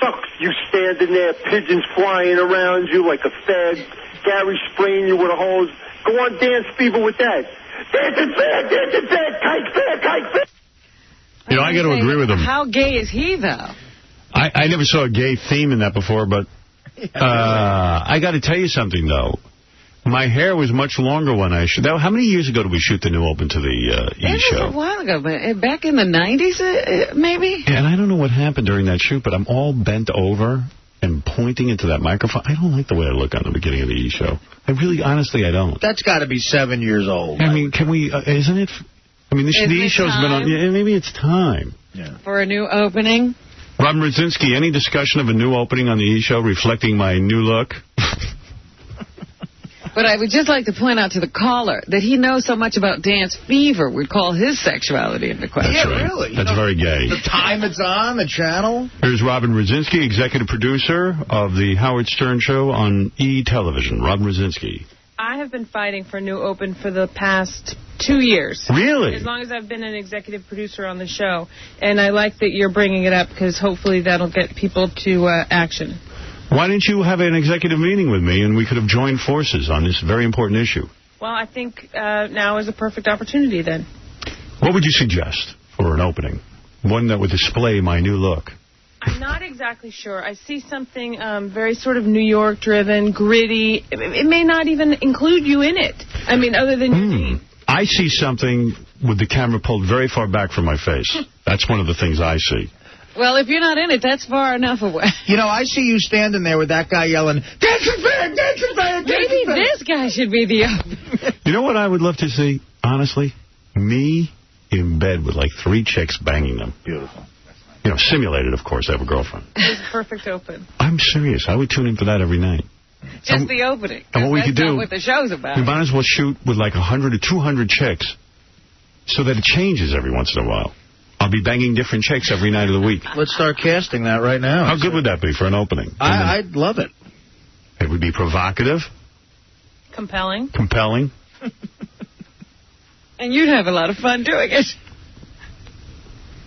Speaker 20: sucks, you standing there, pigeons flying around you like a fag, Gary spraying you with a hose. Go on Dance Fever with that. Dancing fag, Kike fag.
Speaker 1: I got to agree with him.
Speaker 2: How gay is he, though?
Speaker 1: I never saw a gay theme in that before, but I got to tell you something, though. My hair was much longer when I shoot. How many years ago did we shoot the new open to the E! show?
Speaker 2: It was a while ago, but back in the 90s, maybe?
Speaker 1: Yeah, and I don't know what happened during that shoot, but I'm all bent over and pointing into that microphone. I don't like the way I look on the beginning of the E! show. Honestly, I don't.
Speaker 3: That's got to be 7 years old.
Speaker 1: I mean, can we, isn't it? I mean, the E! show's been on, maybe it's time.
Speaker 3: Yeah.
Speaker 2: For a new opening?
Speaker 1: Robin Brzezinski, any discussion of a new opening on the E! show reflecting my new look?
Speaker 2: But I would just like to point out to the caller that he knows so much about Dance Fever would call his sexuality into question.
Speaker 1: That's right.
Speaker 3: Really?
Speaker 1: That's very gay.
Speaker 3: The time it's on, the channel.
Speaker 1: Here's Robin Brzezinski, executive producer of the Howard Stern Show on E! television. Robin Brzezinski.
Speaker 6: I have been fighting for a new open for the past 2 years.
Speaker 1: Really?
Speaker 6: As long as I've been an executive producer on the show. And I like that you're bringing it up because hopefully that'll get people to action.
Speaker 1: Why didn't you have an executive meeting with me and we could have joined forces on this very important issue?
Speaker 6: Well, I think now is a perfect opportunity then.
Speaker 1: What would you suggest for an opening? One that would display my new look.
Speaker 6: I'm not exactly sure. I see something very sort of New York-driven, gritty. It may not even include you in it. I mean, other than your name.
Speaker 1: I see something with the camera pulled very far back from my face. That's one of the things I see.
Speaker 2: Well, if you're not in it, that's far enough away.
Speaker 3: I see you standing there with that guy yelling, dancing fag, dancing fag,
Speaker 2: Maybe this guy should be the opener.
Speaker 1: You know what I would love to see, honestly? Me in bed with like 3 chicks banging them.
Speaker 3: Beautiful.
Speaker 1: Simulated, of course. I have a girlfriend.
Speaker 6: It's a perfect open.
Speaker 1: I'm serious. I would tune in for that every night.
Speaker 2: Just the opening.
Speaker 1: And what we could do,
Speaker 2: not what the show's about.
Speaker 1: We might as well shoot with like 100 or 200 chicks so that it changes every once in a while. I'll be banging different chicks every night of the week.
Speaker 3: Let's start casting that right now.
Speaker 1: How good would that be for an opening?
Speaker 3: I'd love it.
Speaker 1: It would be provocative.
Speaker 6: Compelling.
Speaker 2: And you'd have a lot of fun doing it.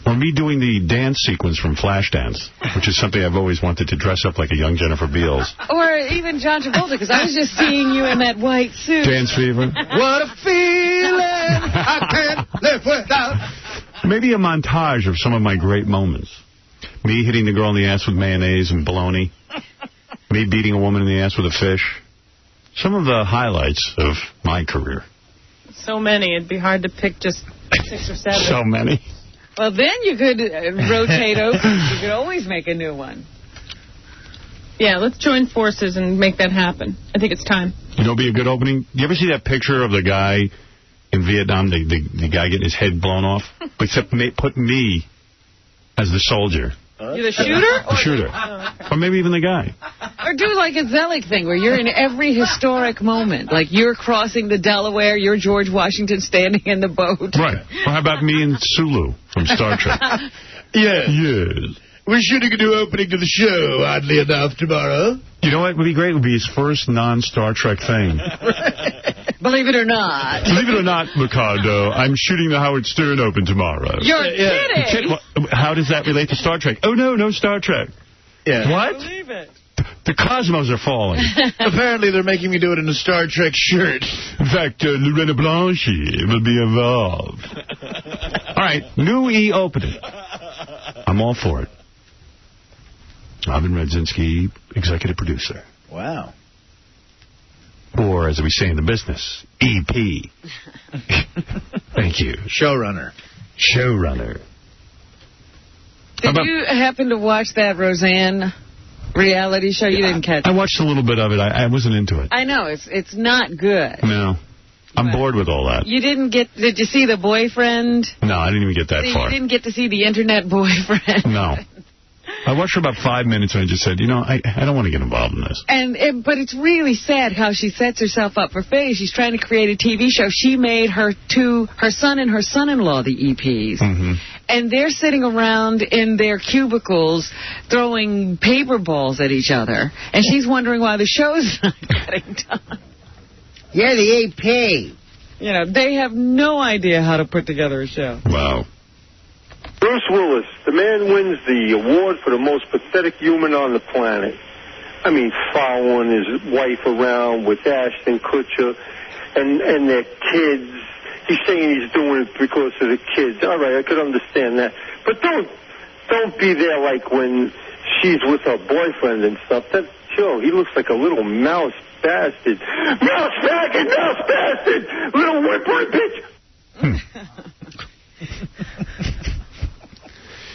Speaker 1: Or me doing the dance sequence from Flashdance, which is something I've always wanted to dress up like a young Jennifer Beals.
Speaker 2: Or even John Travolta, because I was just seeing you in that white suit.
Speaker 1: Dance Fever.
Speaker 3: What a feeling I can't live without.
Speaker 1: Maybe a montage of some of my great moments. Me hitting the girl in the ass with mayonnaise and bologna. Me beating a woman in the ass with a fish. Some of the highlights of my career.
Speaker 6: So many. It'd be hard to pick just 6 or 7.
Speaker 1: So many.
Speaker 2: Well, then you could rotate over. You could always make a new one.
Speaker 6: Yeah, let's join forces and make that happen. I think it's time.
Speaker 1: Be a good opening? You ever see that picture of the guy in Vietnam, the guy getting his head blown off? Except put me as the soldier.
Speaker 2: You're the shooter?
Speaker 1: The shooter. Or maybe even the guy.
Speaker 2: Or do like a Zelig thing where you're in every historic moment. Like you're crossing the Delaware, you're George Washington standing in the boat.
Speaker 1: Right. Or how about me and Sulu from Star Trek?
Speaker 3: Yes.
Speaker 1: Yes.
Speaker 3: We're shooting a new opening to the show, oddly enough, tomorrow.
Speaker 1: You know what would be great? It would be his first non-Star Trek thing.
Speaker 2: Believe it or not.
Speaker 1: Believe it or not, Ricardo, I'm shooting the Howard Stern Open tomorrow.
Speaker 2: You're kidding.
Speaker 1: How does that relate to Star Trek? Oh, no Star Trek.
Speaker 3: Yeah.
Speaker 1: What?
Speaker 6: Believe it.
Speaker 1: The cosmos are falling.
Speaker 3: Apparently they're making me do it in a Star Trek shirt.
Speaker 1: In fact, Lorena Blanche will be involved. All right, new E! opening. I'm all for it. Robin Brzezinski, executive producer.
Speaker 3: Wow.
Speaker 1: Or, as we say in the business, EP. Thank you.
Speaker 3: Showrunner.
Speaker 2: Did you happen to watch that Roseanne reality show? You didn't catch it.
Speaker 1: I watched a little bit of it. I wasn't into it.
Speaker 2: I know. It's not good.
Speaker 1: No. I'm bored with all that.
Speaker 2: You did you see the boyfriend?
Speaker 1: No, I didn't even get that far.
Speaker 2: You didn't get to see the internet boyfriend?
Speaker 1: No. I watched for about 5 minutes and I just said, I don't want to get involved in this.
Speaker 2: But it's really sad how she sets herself up for failure. She's trying to create a TV show. She made her son and her son-in-law the EPs. Mm-hmm. And they're sitting around in their cubicles throwing paper balls at each other. And she's wondering why the show's not getting done.
Speaker 3: Yeah, the AP.
Speaker 2: They have no idea how to put together a show.
Speaker 1: Wow.
Speaker 20: Bruce Willis, the man wins the award for the most pathetic human on the planet. I mean, following his wife around with Ashton Kutcher and their kids. He's saying he's doing it because of the kids. All right, I could understand that. But don't be there like when she's with her boyfriend and stuff. That Joe, he looks like a little mouse bastard. Mouse faggot, mouse bastard! Little whimpering bitch!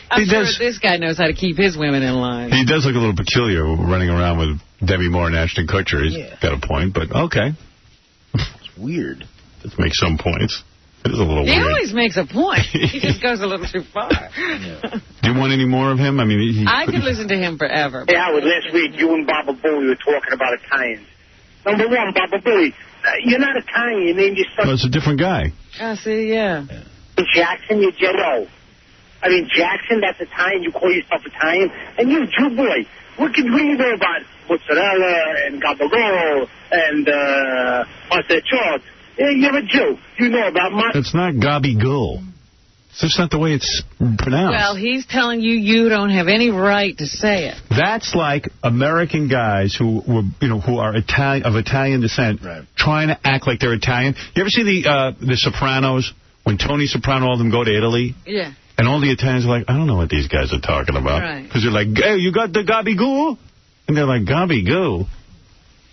Speaker 2: I'm sure this guy knows how to keep his women in line.
Speaker 1: He does look a little peculiar running around with Demi Moore and Ashton Kutcher. He's got a point, but okay.
Speaker 3: It's weird.
Speaker 1: Let's make some points. It is a little weird.
Speaker 2: He always makes a point. He just goes a little too far.
Speaker 1: Do you want any more of him? I mean,
Speaker 2: I could listen to him forever.
Speaker 9: Hey, Howard, last week you and Baba Booey were talking about Italians. Number one, Baba Booey, you're not Italian. You named yourself...
Speaker 1: Well, it's a different guy.
Speaker 2: See, yeah.
Speaker 9: Jackson, you're J.O. I mean, Jackson, that's Italian. You call yourself Italian. And you, Jew boy, what do you know about mozzarella and gabagool and artichoke? You're a Jew. You know about my...
Speaker 1: It's not gabagool. It's just not the way it's pronounced.
Speaker 2: Well, he's telling you don't have any right to say it.
Speaker 1: That's like American guys who are Italian of Italian descent, trying to act like they're Italian. You ever see the Sopranos? When Tony Soprano and all them go to Italy?
Speaker 2: Yeah.
Speaker 1: And all the Italians are like, I don't know what these guys are talking about. Because they're like, hey, you got the gabagool? And they're like, gabagool?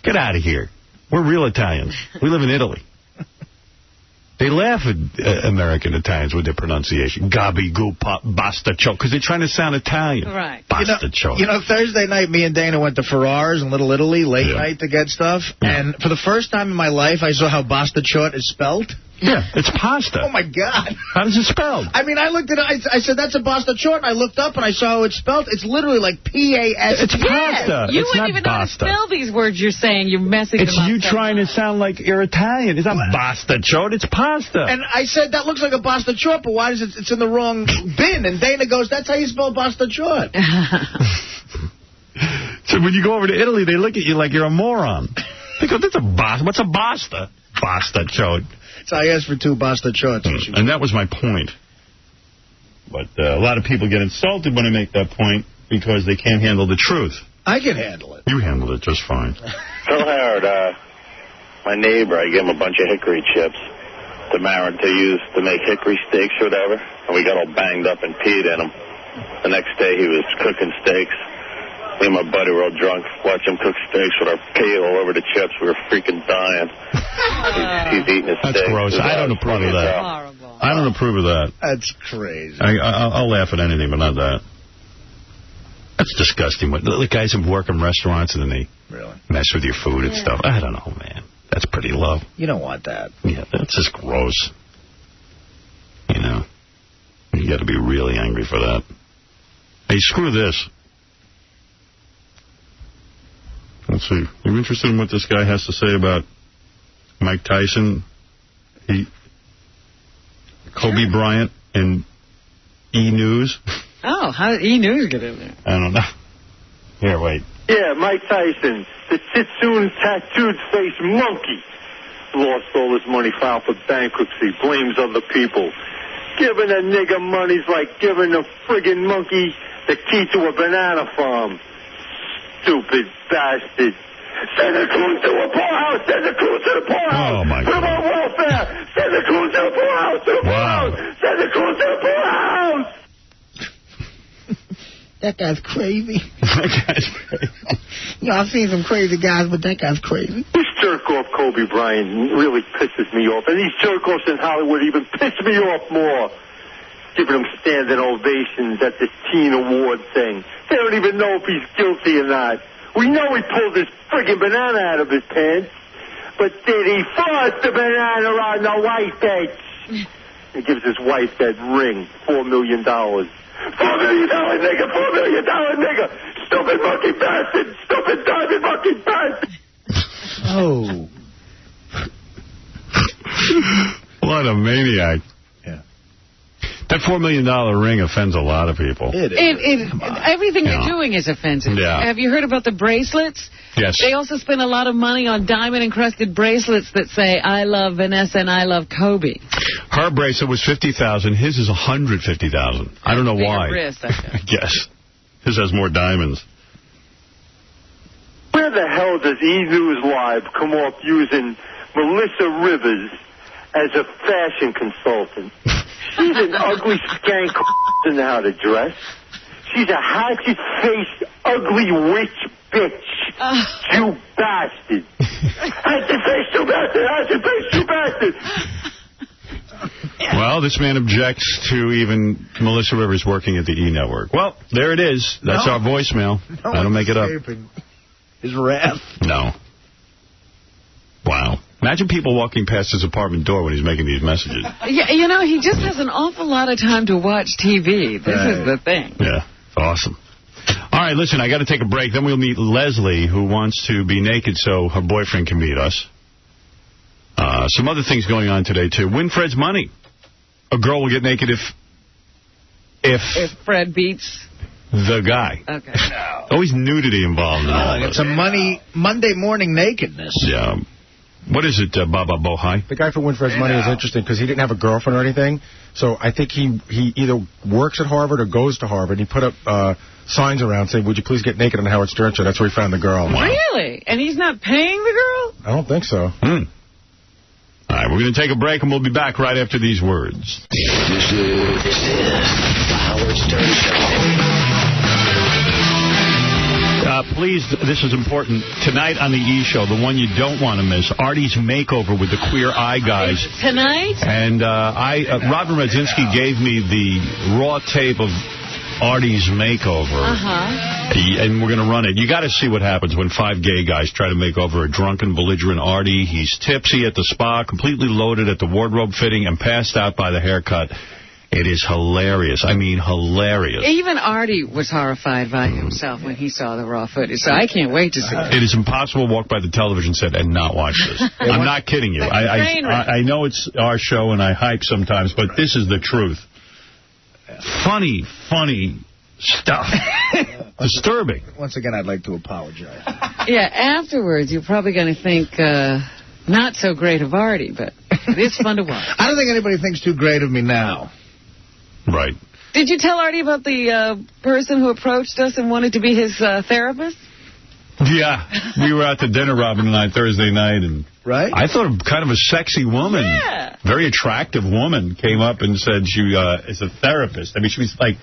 Speaker 1: Get out of here. We're real Italians. We live in Italy. They laugh at American Italians with their pronunciation. Gabagool, basta choke. Because they're trying to sound Italian.
Speaker 2: Right.
Speaker 1: Basta choke.
Speaker 3: Thursday night, me and Dana went to Ferrar's in Little Italy, late night to get stuff. Yeah. And for the first time in my life, I saw how basta choke is spelled.
Speaker 1: Yeah, it's pasta.
Speaker 3: Oh, my God.
Speaker 1: How does it spelled?
Speaker 3: I mean, I looked at it. I said, that's a pasta choke. And I looked up and I saw how it's spelled. It's literally like P-A-S-T.
Speaker 1: It's pasta.
Speaker 2: You
Speaker 1: it's
Speaker 2: wouldn't
Speaker 1: not
Speaker 2: even
Speaker 1: pasta.
Speaker 2: know how to spell these words you're saying. You're messing them up.
Speaker 1: It's you trying to sound like you're Italian. It's not pasta choke. It's pasta.
Speaker 3: And I said, that looks like a pasta choke, but why is it's in the wrong bin? And Dana goes, that's how you spell pasta choke.
Speaker 1: So when you go over to Italy, they look at you like you're a moron. They go, that's a basta. What's a basta? Basta choke.
Speaker 3: So I asked for 2 basta chokes.
Speaker 1: And that was my point. But a lot of people get insulted when I make that point because they can't handle the truth.
Speaker 3: I can handle it.
Speaker 1: You handled it just fine.
Speaker 22: So, Howard, my neighbor, I gave him a bunch of hickory chips to use to make hickory steaks or whatever, and we got all banged up and peed in them. The next day he was cooking steaks. Me and my buddy were all drunk, watching him cook steaks with our pee all over the chips. We were freaking dying. He's eating his steak.
Speaker 1: That's gross. I don't approve of that.
Speaker 2: Horrible.
Speaker 1: I don't approve of that.
Speaker 3: That's crazy.
Speaker 1: I'll laugh at anything, but not that. That's disgusting. The guys who work in restaurants and then they mess with your food and stuff. I don't know, man. That's pretty low.
Speaker 3: You don't want that.
Speaker 1: Yeah, that's just gross. You know, you got to be really angry for that. Hey, screw this. Let's see. You interested in what this guy has to say about Mike Tyson, Kobe Bryant, and E! News?
Speaker 2: Oh, how did E! News get in there?
Speaker 1: I don't know. Here, wait.
Speaker 20: Yeah, Mike Tyson, the Titsoon tattooed face monkey. Lost all his money, filed for bankruptcy, blames other people. Giving a nigga money's like giving a friggin' monkey the key to a banana farm. Stupid bastard. Send the coon to a poorhouse. Send the coon to the poorhouse.
Speaker 1: Oh, my God.
Speaker 20: Put him on welfare. Send the coon to the poorhouse. To the poorhouse. Send the coon to the poorhouse.
Speaker 3: That guy's crazy.
Speaker 1: That guy's crazy.
Speaker 3: You know, I've seen some crazy guys, but that guy's crazy.
Speaker 20: This jerk-off Kobe Bryant really pisses me off. And these jerk-offs in Hollywood even piss me off more. Giving him standing ovations at this teen award thing. They don't even know if he's guilty or not. We know he pulled his friggin' banana out of his pants. But did he force the banana on the white bitch? He gives his wife that ring, $4 million. $4 million nigga, $4 million nigga. Stupid monkey bastard, stupid diamond monkey bastard.
Speaker 3: Oh.
Speaker 1: What a maniac.
Speaker 3: Yeah.
Speaker 1: That $4 million ring offends a lot of people.
Speaker 2: Everything they're doing is offensive.
Speaker 1: Yeah.
Speaker 2: Have you heard about the bracelets?
Speaker 1: Yes.
Speaker 2: They also spend a lot of money on diamond-encrusted bracelets that say, I love Vanessa and I love Kobe.
Speaker 1: Her bracelet was $50,000. His is $150,000. I don't know why.
Speaker 2: Wrist,
Speaker 1: I guess. His has more diamonds.
Speaker 20: Where the hell does E! News Live come off using Melissa Rivers as a fashion consultant? She's an ugly skank who doesn't know how to dress. She's a hatchet-faced, ugly witch bitch. You bastard. Hatchet-faced, you bastard. Hatchet-faced, you bastard.
Speaker 1: Well, this man objects to even Melissa Rivers working at the E! Network. Well, there it is. That's our voicemail. I don't make it up.
Speaker 3: His wrath.
Speaker 1: No. Wow. Imagine people walking past his apartment door when he's making these messages.
Speaker 2: Yeah, you know, he just has an awful lot of time to watch TV. This is the thing.
Speaker 1: Yeah, it's awesome. All right, listen, I got to take a break. Then we'll meet Leslie, who wants to be naked so her boyfriend can meet us. Some other things going on today, too. Winfred's money. A girl will get naked if
Speaker 2: Fred beats
Speaker 1: the guy.
Speaker 2: Okay.
Speaker 1: Always nudity involved in all this.
Speaker 3: It's a Monday morning nakedness.
Speaker 1: Yeah. What is it, Baba Bohai?
Speaker 5: The guy for Winfred's money is interesting because he didn't have a girlfriend or anything. So I think he either works at Harvard or goes to Harvard. He put up signs around saying, would you please get naked on the Howard Stern show? That's where he found the girl.
Speaker 2: Wow. Really? And he's not paying the girl?
Speaker 5: I don't think so.
Speaker 1: All right, we're going to take a break, and we'll be back right after these words.
Speaker 7: This is the Howard Stern Show.
Speaker 1: Please, this is important. Tonight on the E! Show, the one you don't want to miss, Artie's makeover with the Queer Eye guys.
Speaker 2: Tonight?
Speaker 1: And Robin Radzinski gave me the raw tape of Artie's makeover. And we're going to run it. You got to see what happens when 5 gay guys try to make over a drunken, belligerent Artie. He's tipsy at the spa, completely loaded at the wardrobe fitting, and passed out by the haircut. It is hilarious. I mean, hilarious.
Speaker 2: Even Artie was horrified by himself when he saw the raw footage, so I can't wait to see it.
Speaker 1: It is impossible to walk by the television set and not watch this. I'm not kidding you. I know it's our show and I hype sometimes, but this is the truth. Funny stuff. Disturbing.
Speaker 3: Once again, I'd like to apologize.
Speaker 2: Yeah, afterwards, you're probably going to think not so great of Artie, but it's fun to watch.
Speaker 3: I don't think anybody thinks too great of me now.
Speaker 1: Right.
Speaker 2: Did you tell Artie about the person who approached us and wanted to be his therapist?
Speaker 1: Yeah. We were out to dinner, Robin and I, Thursday night, and I thought kind of a sexy woman, very attractive woman, came up and said she is a therapist. I mean, she was like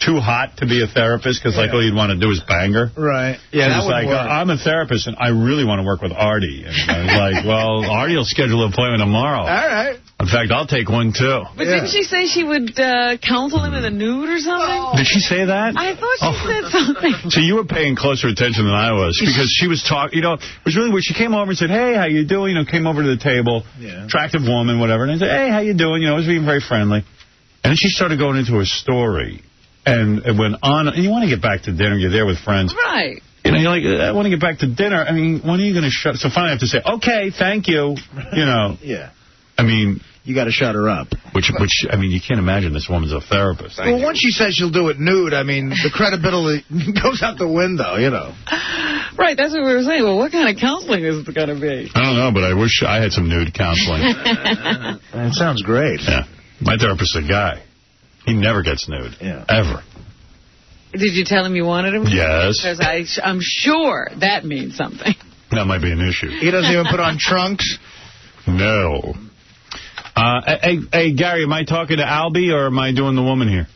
Speaker 1: too hot to be a therapist because like all you'd want to do is bang her.
Speaker 3: Right.
Speaker 1: Yeah, she was like, I'm a therapist and I really want to work with Artie. And I was like, well, Artie will schedule an appointment tomorrow.
Speaker 3: All right.
Speaker 1: In fact, I'll take one too.
Speaker 2: But didn't she say she would counsel him in the nude or something?
Speaker 1: Did she say that?
Speaker 2: I thought she said something.
Speaker 1: So you were paying closer attention than I was because she was talking, you know, it was really weird. She came over and said, hey, how you doing? You know, came over to the table, attractive woman, whatever. And I said, hey, how you doing? You know, I was being very friendly. And then she started going into her story. And it went on. And you want to get back to dinner. You're there with friends.
Speaker 2: Right.
Speaker 1: You know, you're like, I want to get back to dinner. I mean, when are you going to shut? So finally I have to say, okay, thank you. You know.
Speaker 3: Yeah.
Speaker 1: I mean.
Speaker 3: You got to shut her up.
Speaker 1: Which, I mean, you can't imagine this woman's a therapist.
Speaker 3: Well, once she says she'll do it nude, I mean, the credibility goes out the window, you know.
Speaker 2: Right, that's what we were saying. Well, what kind of counseling is it going to be?
Speaker 1: I don't know, but I wish I had some nude counseling.
Speaker 3: It sounds great.
Speaker 1: Yeah. My therapist's a guy. He never gets nude.
Speaker 3: Yeah.
Speaker 1: Ever.
Speaker 2: Did you tell him you wanted him?
Speaker 1: Yes.
Speaker 2: Because I'm sure that means something.
Speaker 1: That might be an issue.
Speaker 3: He doesn't even put on trunks?
Speaker 1: No. Hey, Gary, am I talking to Albie or am I doing the woman here?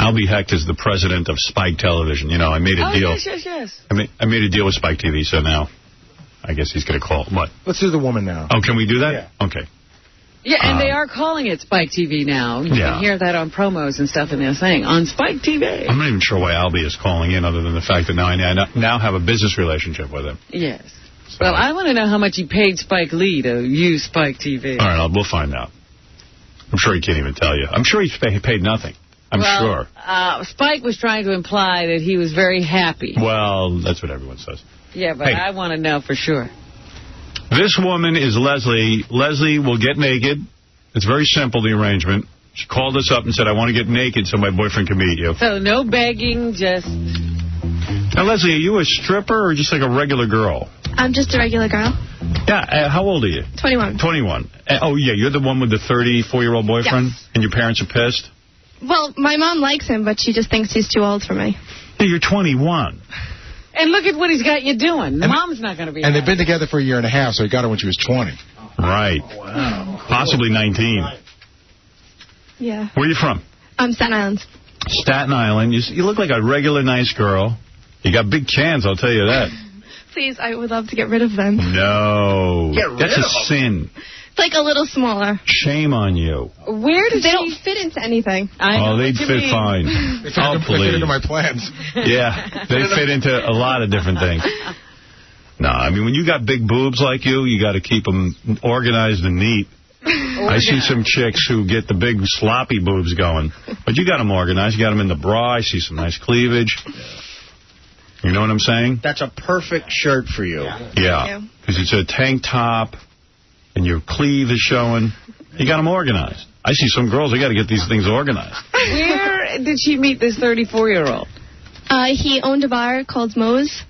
Speaker 1: Albie Hecht is the president of Spike Television. You know, I made a deal.
Speaker 2: Yes.
Speaker 1: I made a deal with Spike TV, so now I guess he's going to call. What?
Speaker 5: Let's do the woman now.
Speaker 1: Oh, can we do that?
Speaker 5: Yeah.
Speaker 1: Okay.
Speaker 2: Yeah, and they are calling it Spike TV now. You can hear that on promos and stuff, and they're saying, on Spike TV.
Speaker 1: I'm not even sure why Albie is calling in other than the fact that now I now have a business relationship with him.
Speaker 2: Yes.
Speaker 1: So.
Speaker 2: Well, I want to know how much he paid Spike Lee to use Spike TV.
Speaker 1: All right, we'll find out. I'm sure he can't even tell you. I'm sure he paid nothing. I'm sure.
Speaker 2: Spike was trying to imply that he was very happy.
Speaker 1: Well, that's what everyone says.
Speaker 2: Yeah, but I want to know for sure.
Speaker 1: This woman is Leslie. Leslie will get naked. It's very simple, the arrangement. She called us up and said, I want to get naked so my boyfriend can meet you.
Speaker 2: So no begging, just...
Speaker 1: Now, Leslie, are you a stripper or just like a regular girl?
Speaker 10: I'm just a regular girl.
Speaker 1: Yeah, how old are you?
Speaker 10: 21.
Speaker 1: 21. Oh, yeah, you're the one with the 34-year-old boyfriend?
Speaker 10: Yes.
Speaker 1: And your parents are pissed?
Speaker 10: Well, my mom likes him, but she just thinks he's too old for me.
Speaker 1: Yeah, you're 21.
Speaker 2: And look at what he's got you doing. Mom's not going to be
Speaker 5: And they've been together for a year and a half, so he got her when she was 20.
Speaker 1: Right. Wow. Possibly 19.
Speaker 10: Yeah.
Speaker 1: Where are you from?
Speaker 10: Staten Island.
Speaker 1: Staten Island. You look like a regular nice girl. You got big cans, I'll tell you that.
Speaker 10: Please, I would love to get rid of them.
Speaker 1: No. That's a sin.
Speaker 10: It's like a little smaller.
Speaker 1: Shame on you.
Speaker 2: Where did
Speaker 10: they don't fit into anything.
Speaker 1: They'd fit fine.
Speaker 5: They fit into my plans.
Speaker 1: Yeah, they fit into a lot of different things. No, I mean, when you got big boobs like you got to keep them organized and neat. I see some chicks who get the big sloppy boobs going. But you got them organized. You got them in the bra. I see some nice cleavage. You know what I'm saying?
Speaker 3: That's a perfect shirt for you.
Speaker 1: Yeah, because it's a tank top, and your cleave is showing. You got them organized. I see some girls, they got to get these things organized.
Speaker 2: Where did she meet this 34-year-old?
Speaker 10: He owned a bar called Moe's,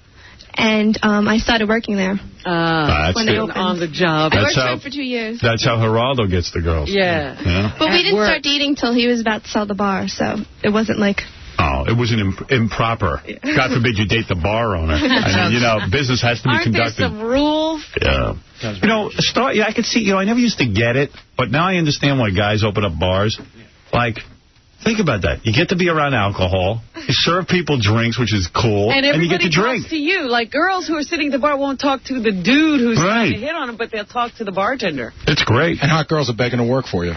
Speaker 10: and I started working there.
Speaker 1: That's
Speaker 10: when they opened.
Speaker 2: On the job.
Speaker 10: I worked there for 2 years.
Speaker 1: That's how Geraldo gets the girls.
Speaker 2: Yeah.
Speaker 10: But we didn't start dating till he was about to sell the bar, so it wasn't like...
Speaker 1: Oh, it wasn't improper. God forbid you date the bar owner. I mean, business has to be conducted.
Speaker 2: Aren't there some rules?
Speaker 1: Yeah. I could see, I never used to get it, but now I understand why guys open up bars. Like, think about that. You get to be around alcohol. You serve people drinks, which is cool.
Speaker 2: And
Speaker 1: you get to drink.
Speaker 2: Talks to you. Like, girls who are sitting at the bar won't talk to the dude who's trying to hit on them, but they'll talk to the bartender.
Speaker 1: It's great.
Speaker 5: And hot girls are begging to work for you.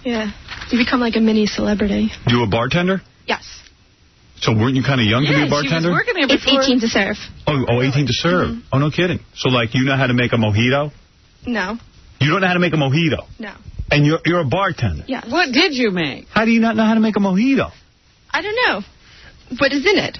Speaker 10: Yeah. You become like a mini celebrity.
Speaker 1: You a bartender?
Speaker 10: Yes.
Speaker 1: So weren't you kind of young to be a bartender?
Speaker 2: She was working there before.
Speaker 10: It's 18 to serve.
Speaker 1: Oh, 18 to serve. Mm-hmm. Oh, no kidding. So, like, you know how to make a mojito?
Speaker 10: No.
Speaker 1: You don't know how to make a mojito?
Speaker 10: No.
Speaker 1: And you're a bartender?
Speaker 10: Yeah.
Speaker 2: What did you make?
Speaker 1: How do you not know how to make a mojito?
Speaker 10: I don't know. What is in it?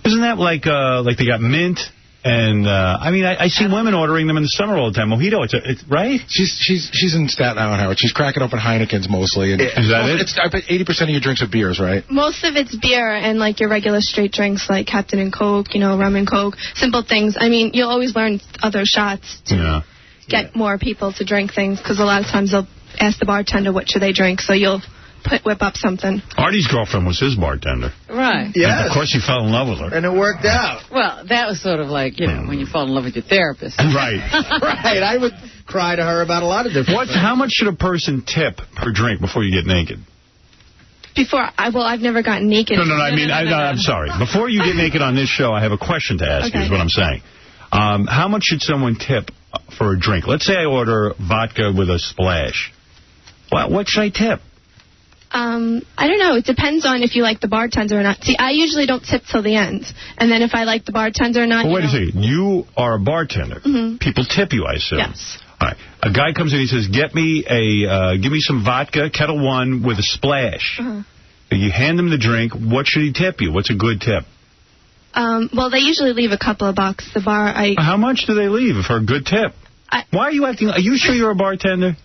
Speaker 1: Isn't that like they got mint? And, I see women ordering them in the summer all the time. Mojito, it's right?
Speaker 5: She's in Staten Island, Howard. She's cracking open Heinekens mostly. And
Speaker 1: is that it?
Speaker 5: I bet 80% of your drinks are beers, right?
Speaker 10: Most of it's beer and, like, your regular straight drinks, like Captain and Coke, rum and Coke. Simple things. I mean, you'll always learn other shots to get more people to drink things, because a lot of times they'll ask the bartender what should they drink, so you'll whip up something.
Speaker 1: Artie's girlfriend was his bartender.
Speaker 2: Right.
Speaker 3: Yeah.
Speaker 1: Of course, he fell in love with her.
Speaker 3: And it worked out.
Speaker 2: Well, that was sort of like, when you fall in love with your therapist.
Speaker 1: Right.
Speaker 3: Right. I would cry to her about a lot of different things.
Speaker 1: How much should a person tip per drink before you get naked?
Speaker 10: I've never gotten naked.
Speaker 1: No, I'm sorry. Before you get naked on this show, I have a question to ask you, is what I'm saying. How much should someone tip for a drink? Let's say I order vodka with a splash. What should I tip?
Speaker 10: I don't know. It depends on if you like the bartender or not. See, I usually don't tip till the end. And then if I like the bartender or not...
Speaker 1: Well, wait a second. You are a bartender.
Speaker 10: Mm-hmm.
Speaker 1: People tip you, I assume.
Speaker 10: Yes.
Speaker 1: All right. A guy comes in and he says, give me some vodka, Kettle One, with a splash.
Speaker 10: Uh-huh.
Speaker 1: You hand him the drink. What should he tip you? What's a good tip?
Speaker 10: Well, they usually leave a couple of bucks. The bar,
Speaker 1: How much do they leave for a good tip? Why are you acting... Are you sure you're a bartender?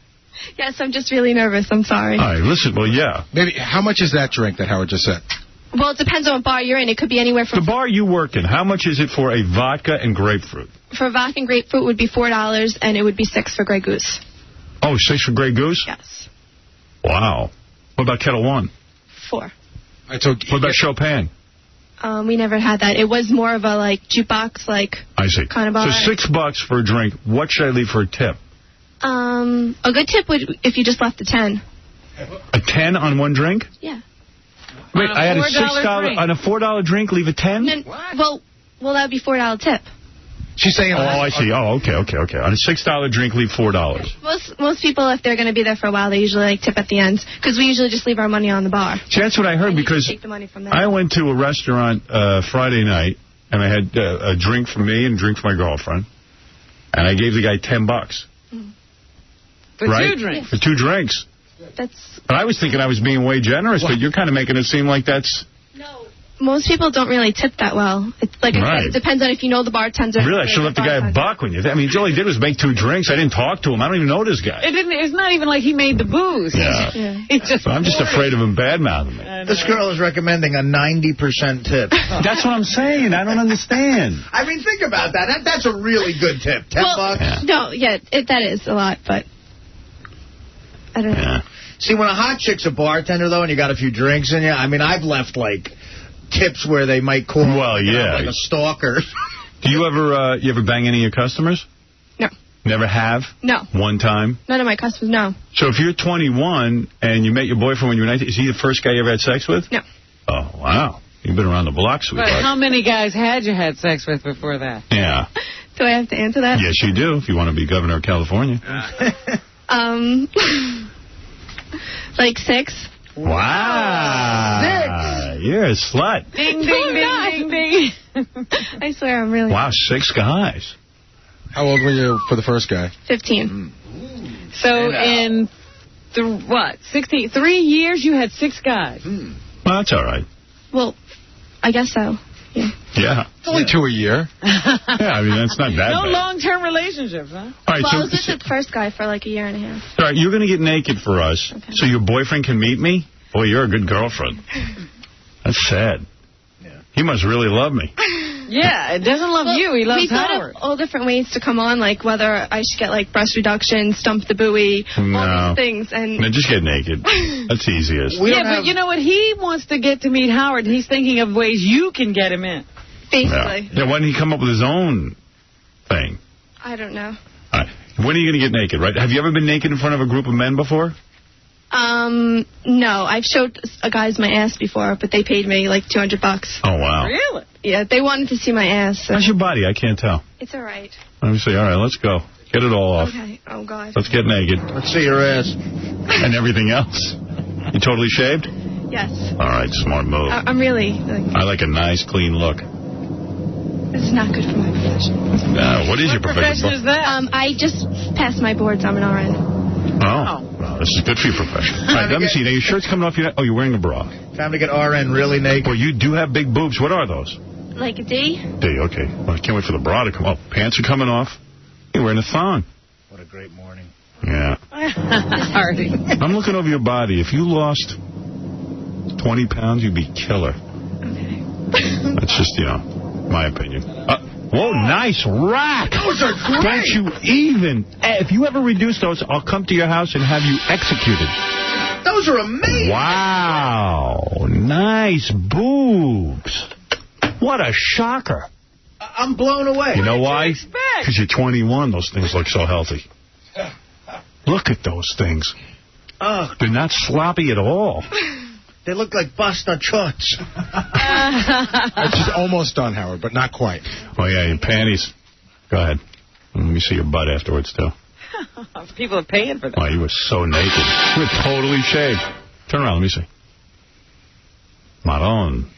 Speaker 10: Yes, I'm just really nervous. I'm sorry.
Speaker 1: All right, listen, yeah.
Speaker 5: Maybe, how much is that drink that Howard just said?
Speaker 10: Well, it depends on what bar you're in. It could be anywhere from...
Speaker 1: The bar you work in, how much is it for a vodka and grapefruit?
Speaker 10: For vodka and grapefruit would be $4, and it would be $6 for Grey Goose.
Speaker 1: Oh, $6 for Grey Goose?
Speaker 10: Yes.
Speaker 1: Wow. What about Kettle One?
Speaker 10: $4.
Speaker 1: What about Chopin?
Speaker 10: We never had that. It was more of a, jukebox,
Speaker 1: I see.
Speaker 10: Kind of bar.
Speaker 1: So $6 for a drink. What should I leave for a tip?
Speaker 10: A good tip would if you just left a 10.
Speaker 1: A 10 on one drink?
Speaker 10: Yeah.
Speaker 1: Wait, I had a $6 on a $4 drink. Leave a 10?
Speaker 10: Well, that would be $4 tip.
Speaker 5: She's saying.
Speaker 1: Oh, I see. Oh, okay. On a $6 drink, leave $4.
Speaker 10: Most people, if they're going to be there for a while, they usually tip at the end, because we usually just leave our money on the bar.
Speaker 1: See, that's what I heard, because
Speaker 10: take the money from there.
Speaker 1: I went to a restaurant Friday night, and I had a drink for me and a drink for my girlfriend. And I gave the guy $10.
Speaker 2: For
Speaker 1: right?
Speaker 2: 2 drinks.
Speaker 1: For 2 drinks.
Speaker 10: That's.
Speaker 1: But I was thinking I was being way generous, but you're kind of making it seem like that's...
Speaker 10: Most people don't really tip that well. It's like I said, it depends on if you know the bartender.
Speaker 1: Really, I should have left the guy $1 when you... I mean, all he did was make 2 drinks. I didn't talk to him. I don't even know this guy.
Speaker 2: It's not even like he made the booze.
Speaker 1: Yeah.
Speaker 2: So
Speaker 1: I'm just afraid of him bad-mouthing me.
Speaker 3: This girl is recommending a 90% tip.
Speaker 1: That's what I'm saying. I don't understand.
Speaker 3: I mean, think about that. That's a really good tip. $10.
Speaker 10: No, that is a lot, but I don't know.
Speaker 3: See, when a hot chick's a bartender, though, and you got a few drinks in you, I mean, I've left, like, tips where they might call like a stalker.
Speaker 1: Do you ever bang any of your customers?
Speaker 10: No.
Speaker 1: Never have?
Speaker 10: No.
Speaker 1: One time?
Speaker 10: None of my customers, no.
Speaker 1: So if you're 21 and you met your boyfriend when you were 19, is he the first guy you ever had sex with?
Speaker 10: No.
Speaker 1: Oh, wow. You've been around the block, sweetheart.
Speaker 2: But how many guys had you had sex with before that?
Speaker 1: Yeah.
Speaker 10: Do I have to answer that?
Speaker 1: Yes, you do, if you want to be governor of California.
Speaker 10: Like 6.
Speaker 1: Wow. 6. You're a slut.
Speaker 2: Ding, ding, ding, ding, ding.
Speaker 10: I swear I'm really...
Speaker 1: Wow, 6 guys.
Speaker 5: How old were you for the first guy?
Speaker 10: 15.
Speaker 2: So in 16, 3 years, you had 6 guys.
Speaker 1: Well, that's all right.
Speaker 10: Well, I guess so. Yeah.
Speaker 1: Yeah.
Speaker 5: It's only 2 a year.
Speaker 1: Yeah, I mean, that's not bad.
Speaker 2: No long-term relationships, huh?
Speaker 1: All right,
Speaker 10: Well, I was with the first guy for like a year and a half.
Speaker 1: All right, you're going to get naked for us so your boyfriend can meet me? Boy, you're a good girlfriend. That's sad. Yeah. He must really love me.
Speaker 2: Yeah, it doesn't love you. He loves Howard.
Speaker 10: We thought of all different ways to come on, like whether I should get like breast reduction, stump the buoy, all these things. And
Speaker 1: no, just get naked. That's the easiest.
Speaker 2: But you know what? He wants to get to meet Howard. He's thinking of ways you can get him in.
Speaker 10: Basically.
Speaker 1: Yeah, why didn't he come up with his own thing?
Speaker 10: I don't know.
Speaker 1: All right. When are you going to get naked, right? Have you ever been naked in front of a group of men before?
Speaker 10: No. I've showed guys my ass before, but they paid me like $200.
Speaker 1: Oh, wow.
Speaker 2: Really?
Speaker 10: Yeah, they wanted to see my ass. So.
Speaker 1: How's your body? I can't tell.
Speaker 10: It's all right.
Speaker 1: Let me see. All right, let's go. Get it all off.
Speaker 10: Okay. Oh, God.
Speaker 1: Let's get naked.
Speaker 3: Let's see your ass.
Speaker 1: And everything else. You totally shaved?
Speaker 10: Yes.
Speaker 1: All right, smart move.
Speaker 10: I'm really...
Speaker 1: I like a nice, clean look.
Speaker 10: This is not good for my profession.
Speaker 1: What is your profession?
Speaker 2: Is that?
Speaker 10: I just passed my boards. I'm an RN.
Speaker 1: Oh. Well, this is good for your profession. All right, let me see. Now, your shirt's coming off your... Oh, you're wearing a bra.
Speaker 3: Time to get RN really naked.
Speaker 1: Well, you do have big boobs. What are those?
Speaker 10: Like a D?
Speaker 1: D, okay. Well, I can't wait for the bra to come off. Pants are coming off. You're wearing a thong.
Speaker 3: What a great morning.
Speaker 1: Yeah.
Speaker 2: Hardy.
Speaker 1: I'm looking over your body. If you lost 20 pounds, you'd be killer.
Speaker 10: Okay.
Speaker 1: That's just, my opinion. Whoa, nice rack.
Speaker 3: Those are great.
Speaker 1: Don't you even. If you ever reduce those, I'll come to your house and have you executed.
Speaker 3: Those are amazing.
Speaker 1: Wow. Nice boobs. What a shocker.
Speaker 3: I'm blown away.
Speaker 1: You know why? Because you're 21. Those things look so healthy. Look at those things. They're not sloppy at all.
Speaker 3: They look like Basta Chots.
Speaker 5: It's just almost done, Howard, but not quite.
Speaker 1: Oh, yeah, your panties. Go ahead. Let me see your butt afterwards, too.
Speaker 2: People are paying for that.
Speaker 1: Wow, you were so naked. You were totally shaved. Turn around, let me see. Maron.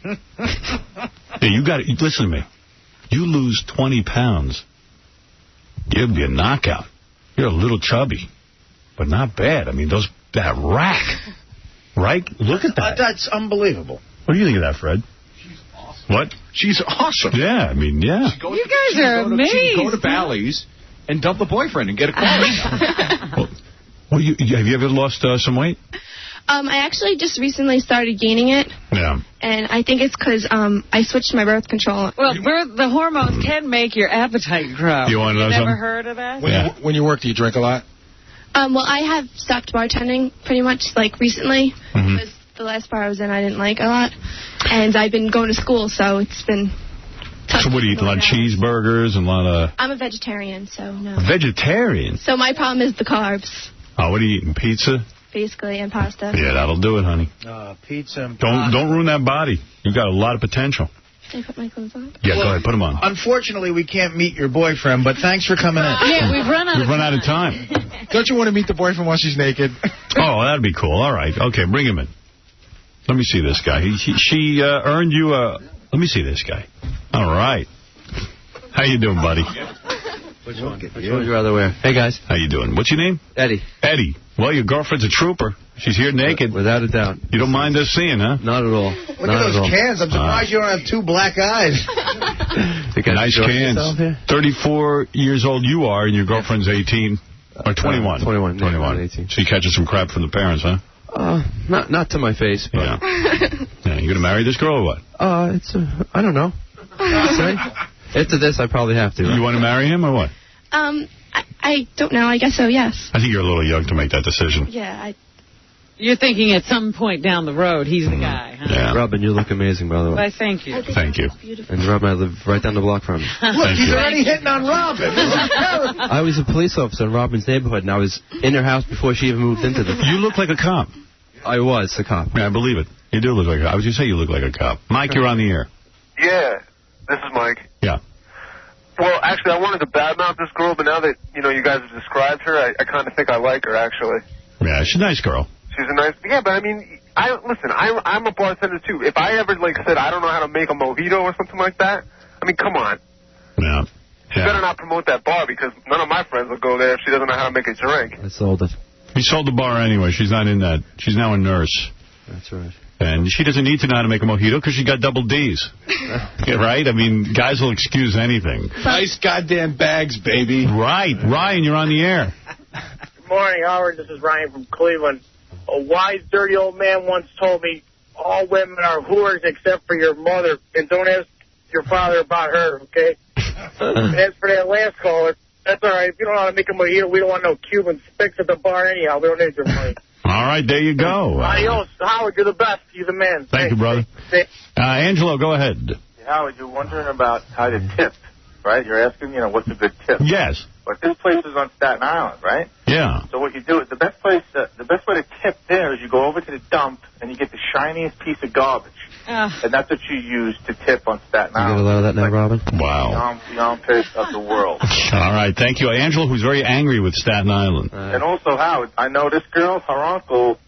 Speaker 1: Yeah, you got it. Listen to me. You lose 20 pounds, you'll be a knockout. You're a little chubby, but not bad. I mean, that rack, right? Look at that.
Speaker 3: That's unbelievable.
Speaker 1: What do you think of that, Fred?
Speaker 12: She's awesome.
Speaker 1: What?
Speaker 12: She's awesome.
Speaker 1: Yeah, I mean, yeah.
Speaker 2: You guys are amazing.
Speaker 12: Go to Bally's and dump the boyfriend and get a car.
Speaker 1: Well, have you ever lost some weight?
Speaker 10: I actually just recently started gaining it.
Speaker 1: Yeah.
Speaker 10: And I think it's because I switched my birth control.
Speaker 2: Well, the hormones can make your appetite grow.
Speaker 1: You want to know something?
Speaker 2: Never heard of that?
Speaker 5: When you work, do you drink a lot?
Speaker 10: Well, I have stopped bartending pretty much, like, recently.
Speaker 1: Mm-hmm.
Speaker 10: Because the last bar I was in, I didn't like a lot. And I've been going to school, so it's been tough.
Speaker 1: So what do you eat? A lot of cheeseburgers and a lot of...
Speaker 10: I'm a vegetarian, so no.
Speaker 1: Vegetarian?
Speaker 10: So my problem is the carbs,
Speaker 1: Oh, what are you eating? Pizza?
Speaker 10: basically, and pasta.
Speaker 1: Yeah, that'll do it, honey.
Speaker 3: Pizza and pasta.
Speaker 1: Don't ruin that body. You've got a lot of potential.
Speaker 10: Can I put my clothes on?
Speaker 1: Yeah, go ahead. Put them on.
Speaker 3: Unfortunately, we can't meet your boyfriend, but thanks for coming in.
Speaker 2: Yeah, we've run out of
Speaker 1: time.
Speaker 5: Don't you want to meet the boyfriend while she's naked?
Speaker 1: Oh, that'd be cool. All right. Okay, bring him in. Let me see this guy. She earned you a... Let me see this guy. All right. How you doing, buddy?
Speaker 11: Which one would you rather wear? Hey, guys.
Speaker 1: How you doing? What's your name?
Speaker 11: Eddie.
Speaker 1: Eddie. Well, your girlfriend's a trooper. She's here naked.
Speaker 11: Without a doubt.
Speaker 1: You don't mind us seeing, huh?
Speaker 11: Not at all.
Speaker 3: Look at those cans. I'm surprised you don't have two black eyes.
Speaker 1: Nice cans. 34 years old you are, and your girlfriend's 18. Or 21.
Speaker 11: 21.
Speaker 1: 18. So you catching some crap from the parents, huh?
Speaker 11: Not to my face, but...
Speaker 1: Yeah. You gonna marry this girl or what?
Speaker 11: I don't know. After this, I probably have to.
Speaker 1: You want to marry him or what?
Speaker 10: I don't know. I guess so, yes.
Speaker 1: I think you're a little young to make that decision.
Speaker 10: Yeah,
Speaker 2: You're thinking at some point down the road, he's the guy, huh?
Speaker 1: Yeah.
Speaker 11: Robin, you look amazing, by the way.
Speaker 2: Why, thank you.
Speaker 1: Thank you.
Speaker 11: And Robin, I live right down the block from you.
Speaker 3: Look, he's already hitting on Robin.
Speaker 11: I was a police officer in Robin's neighborhood, and I was in her house before she even moved into the...
Speaker 1: You look like a cop.
Speaker 11: I was a cop.
Speaker 1: Yeah, I believe it. You do look like a cop. I was going to say you look like a cop. Mike, you're on the air.
Speaker 13: Yeah, this is Mike.
Speaker 1: Yeah.
Speaker 13: Well, actually, I wanted to badmouth this girl, but now that, you guys have described her, I kind of think I like her, actually.
Speaker 1: Yeah, she's a nice girl.
Speaker 13: She's a nice... Yeah, but I mean, I'm a bartender, too. If I ever, said I don't know how to make a mojito or something like that, I mean, come on.
Speaker 1: Yeah.
Speaker 13: She better not promote that bar, because none of my friends will go there if she doesn't know how to make a drink.
Speaker 11: I sold it.
Speaker 1: He sold the bar anyway. She's not in that. She's now a nurse.
Speaker 11: That's right.
Speaker 1: And she doesn't need to know how to make a mojito because she got double D's. Yeah, right? I mean, guys will excuse anything.
Speaker 12: Nice goddamn bags, baby.
Speaker 1: Right. Ryan, you're on the air.
Speaker 21: Good morning, Howard. This is Ryan from Cleveland. A wise, dirty old man once told me, all women are whores except for your mother, and don't ask your father about her, okay? As for that last caller, that's all right. If you don't know how to make a mojito, we don't want no Cuban spics at the bar anyhow. We don't need your money.
Speaker 1: All right, there you go.
Speaker 21: Adios. Howard, you're the best. You're the man.
Speaker 1: Thank you, brother. Angelo, go ahead.
Speaker 19: Howard, you're wondering about how to tip, right? You're asking, what's a good tip?
Speaker 1: Yes.
Speaker 19: But this place is on Staten Island, right?
Speaker 1: Yeah.
Speaker 19: So what you do is the best way to tip there is you go over to the dump and you get the shiniest piece of garbage. And that's what you use to tip on Staten Island.
Speaker 11: You get a lot of that now, Robin?
Speaker 1: Wow.
Speaker 19: The armpits of the world.
Speaker 1: All right, thank you. Angela, who's very angry with Staten Island.
Speaker 19: And also, Howard, I know this girl, her uncle's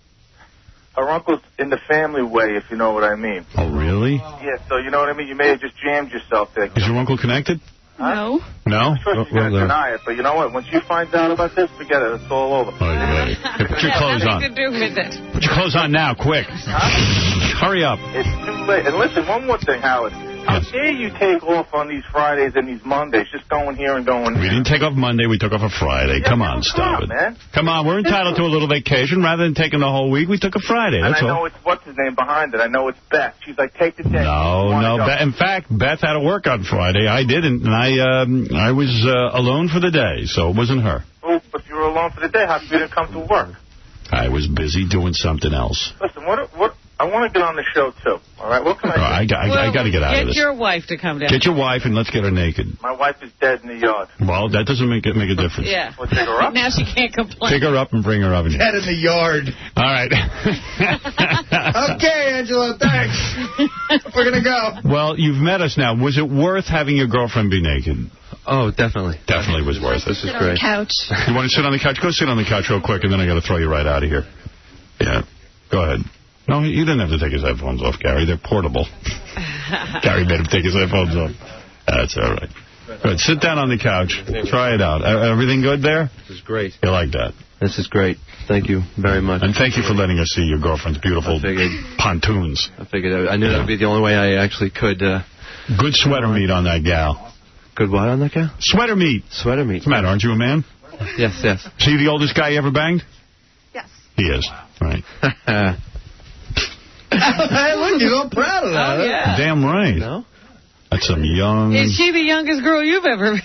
Speaker 19: in the family way, if you know what I mean.
Speaker 1: Oh, really?
Speaker 19: Yeah, so you know what I mean? You may have just jammed yourself there.
Speaker 1: Is your uncle connected?
Speaker 10: No.
Speaker 1: No?
Speaker 19: I'm sure she's going to deny it, but you know what? When she finds out about this, forget it. It's all over.
Speaker 1: Oh, yeah. Hey, put your clothes on.
Speaker 2: Nothing to do with it.
Speaker 1: Put your clothes on now, quick. Hurry up.
Speaker 19: It's too late. And listen, one more thing, Howard. How dare you take off on these Fridays and these Mondays, just going here and going there?
Speaker 1: We didn't take off Monday. We took off a Friday. Come on, stop it.
Speaker 19: Man.
Speaker 1: Come on, we're entitled to a little vacation. Rather than taking the whole week, we took a Friday. That's
Speaker 19: and I know
Speaker 1: all.
Speaker 19: it's what's his name behind it. I know it's Beth. She's like, take the day.
Speaker 1: No. In fact, Beth had to work on Friday. I didn't, and I was alone for the day, so it wasn't her.
Speaker 19: Well, but you were alone for the day. How come you didn't come to work?
Speaker 1: I was busy doing something else.
Speaker 19: Listen, what? I want to get on the show, too. All right? What can I do?
Speaker 1: I got to get out of this.
Speaker 2: Get your wife to come down.
Speaker 1: Get your wife, and let's get her naked.
Speaker 19: My wife is dead in the yard.
Speaker 1: Well, that doesn't make a difference.
Speaker 2: Yeah.
Speaker 19: Well, take her up?
Speaker 2: Now she can't complain.
Speaker 1: Pick her up and bring her up.
Speaker 3: Dead in the yard.
Speaker 1: All right.
Speaker 3: Okay, Angela, thanks. We're going to go.
Speaker 1: Well, you've met us now. Was it worth having your girlfriend be naked?
Speaker 11: Oh, definitely.
Speaker 1: Definitely was worth it.
Speaker 11: This is great.
Speaker 10: Couch.
Speaker 1: You want to sit on the couch? Go sit on the couch real quick, and then I got to throw you right out of here. Yeah. Go ahead. No, you didn't have to take his headphones off, Gary. They're portable. Gary made him take his headphones off. That's all right. Good. Sit down on the couch. Try it out. Everything good there?
Speaker 11: This is great.
Speaker 1: You like that?
Speaker 11: This is great. Thank you very much.
Speaker 1: And thank you for letting us see your girlfriend's beautiful pontoons.
Speaker 11: I figured I knew that would be the only way I actually could.
Speaker 1: Good sweater meat on that gal.
Speaker 11: Good what on that gal?
Speaker 1: Sweater meat.
Speaker 11: Sweater meat.
Speaker 1: What's the matter? Aren't you a man?
Speaker 11: Yes.
Speaker 1: See the oldest guy you ever banged?
Speaker 10: Yes.
Speaker 1: He is. Right.
Speaker 3: Hey, look, you're all proud of that.
Speaker 2: Oh, yeah.
Speaker 1: Damn right.
Speaker 11: No?
Speaker 1: That's some young...
Speaker 2: Is she the youngest girl you've ever...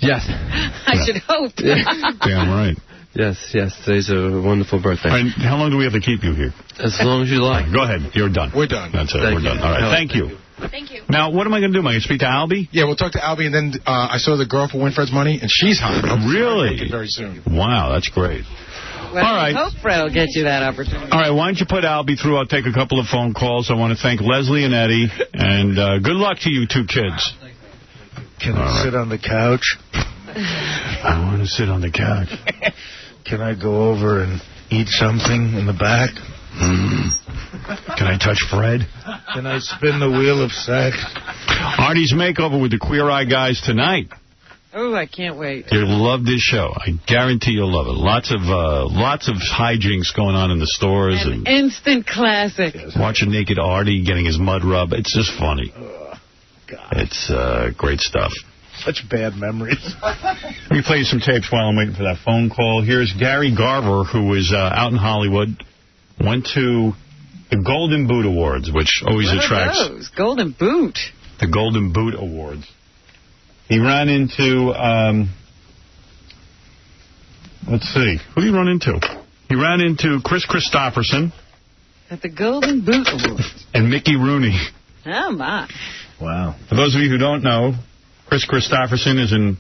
Speaker 11: Yes.
Speaker 2: I should hope.
Speaker 1: Damn right.
Speaker 11: Yes. Today's a wonderful birthday.
Speaker 1: And how long do we have to keep you here?
Speaker 11: As long as you like.
Speaker 1: Go ahead. You're done.
Speaker 5: We're done.
Speaker 1: That's it.
Speaker 11: Thank
Speaker 1: We're
Speaker 11: you.
Speaker 1: done. All right. Thank you.
Speaker 10: Thank you.
Speaker 1: Now, what am I going to do? Am I going to speak to Albie?
Speaker 5: Yeah, we'll talk to Albie, and then I saw the girl for Winfred's money, and she's hot.
Speaker 1: Really?
Speaker 5: Very soon.
Speaker 1: Wow, that's great.
Speaker 2: Well,
Speaker 1: all right.
Speaker 2: I hope Fred will get you that opportunity.
Speaker 1: All right, why don't you put Albie through? I'll take a couple of phone calls. I want to thank Leslie and Eddie, and good luck to you two kids.
Speaker 3: Can I sit on the couch?
Speaker 1: I want to sit on the couch.
Speaker 3: Can I go over and eat something in the back?
Speaker 1: Can I touch Fred?
Speaker 3: Can I spin the wheel of sex?
Speaker 1: Artie's Makeover with the Queer Eye guys tonight.
Speaker 2: Oh, I can't wait.
Speaker 1: You'll love this show. I guarantee you'll love it. Lots of hijinks going on in the stores.
Speaker 2: An instant classic.
Speaker 1: Watching Naked Artie getting his mud rub. It's just funny.
Speaker 3: God.
Speaker 1: It's great stuff.
Speaker 3: Such bad memories.
Speaker 1: Let me play you some tapes while I'm waiting for that phone call. Here's Gary Garver, who is out in Hollywood. Went to the Golden Boot Awards, which always attracts...
Speaker 2: What are those? Golden Boot?
Speaker 1: The Golden Boot Awards. He ran into, let's see, who did he run into? He ran into Chris Christopherson.
Speaker 2: At the Golden Boot Awards.
Speaker 1: And Mickey Rooney.
Speaker 2: Oh, my.
Speaker 3: Wow.
Speaker 1: For those of you who don't know, Chris Christopherson is an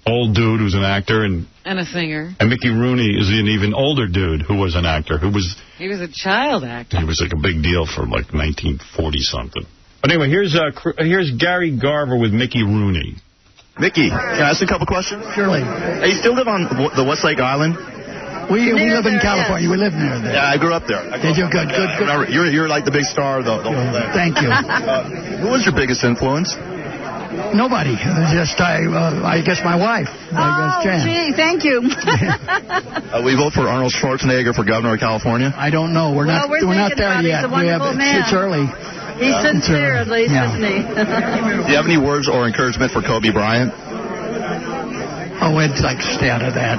Speaker 1: old dude who's an actor. And
Speaker 2: a singer.
Speaker 1: And Mickey Rooney is an even older dude who was an actor. He was
Speaker 2: a child actor.
Speaker 1: He was like a big deal for like 1940-something. But anyway, here's Gary Garver with Mickey Rooney.
Speaker 14: Mickey, can I ask you a couple questions?
Speaker 15: Surely.
Speaker 14: Hey, you still live on the Westlake Island?
Speaker 15: We live in California. We live near there.
Speaker 14: Yeah, I grew up there.
Speaker 15: Did you? Good.
Speaker 14: Remember, you're like the big star of the whole thing.
Speaker 15: Thank you.
Speaker 14: Who was your biggest influence?
Speaker 15: Nobody. Just, I guess my wife. I guess Jan.
Speaker 23: Gee, thank you.
Speaker 14: We vote for Arnold Schwarzenegger for governor of California?
Speaker 15: I don't know. We're not there yet. It's early.
Speaker 23: He's sincere, at least, isn't he?
Speaker 14: Do you have any words or encouragement for Kobe Bryant?
Speaker 15: Oh, we'd like to stay out of that.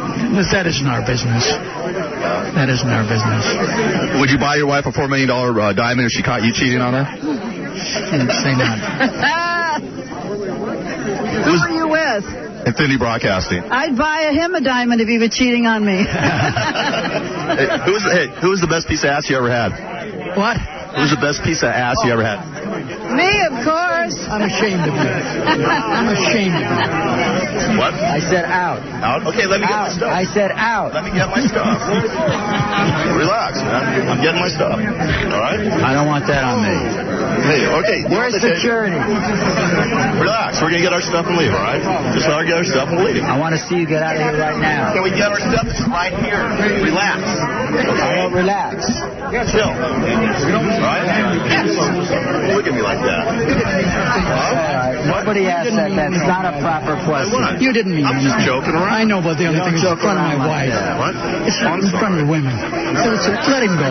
Speaker 15: That isn't our business. That isn't our business.
Speaker 14: Would you buy your wife a $4 million diamond if she caught you cheating on her?
Speaker 15: Say not.
Speaker 23: Who are you with?
Speaker 14: Infinity Broadcasting.
Speaker 23: I'd buy him a diamond if he was cheating on me.
Speaker 14: Who was the best piece of ass you ever had?
Speaker 15: What?
Speaker 14: Who was the best piece of ass you ever had?
Speaker 23: Me, of course.
Speaker 15: I'm ashamed of you. I'm ashamed of you.
Speaker 14: What?
Speaker 15: I said out.
Speaker 14: Out? Okay, let me get my stuff.
Speaker 15: I said out.
Speaker 14: Let me get my stuff. Relax, man. I'm getting my stuff. All right?
Speaker 15: I don't want that on me.
Speaker 14: Hey, okay.
Speaker 15: Where's security?
Speaker 14: Relax. We're going to get our stuff and leave, all right? Just let us get our stuff and leave.
Speaker 15: I want to see you get out of here right now.
Speaker 14: Can we get our stuff right here? Relax.
Speaker 15: I don't relax.
Speaker 14: Chill. All right? Look at me like that.
Speaker 15: Nobody asked that. That's not a proper question. You didn't mean
Speaker 14: I'm just joking around.
Speaker 15: I know, but the other thing is in front of my wife.
Speaker 14: What?
Speaker 15: It's not in front of the women. Let him go.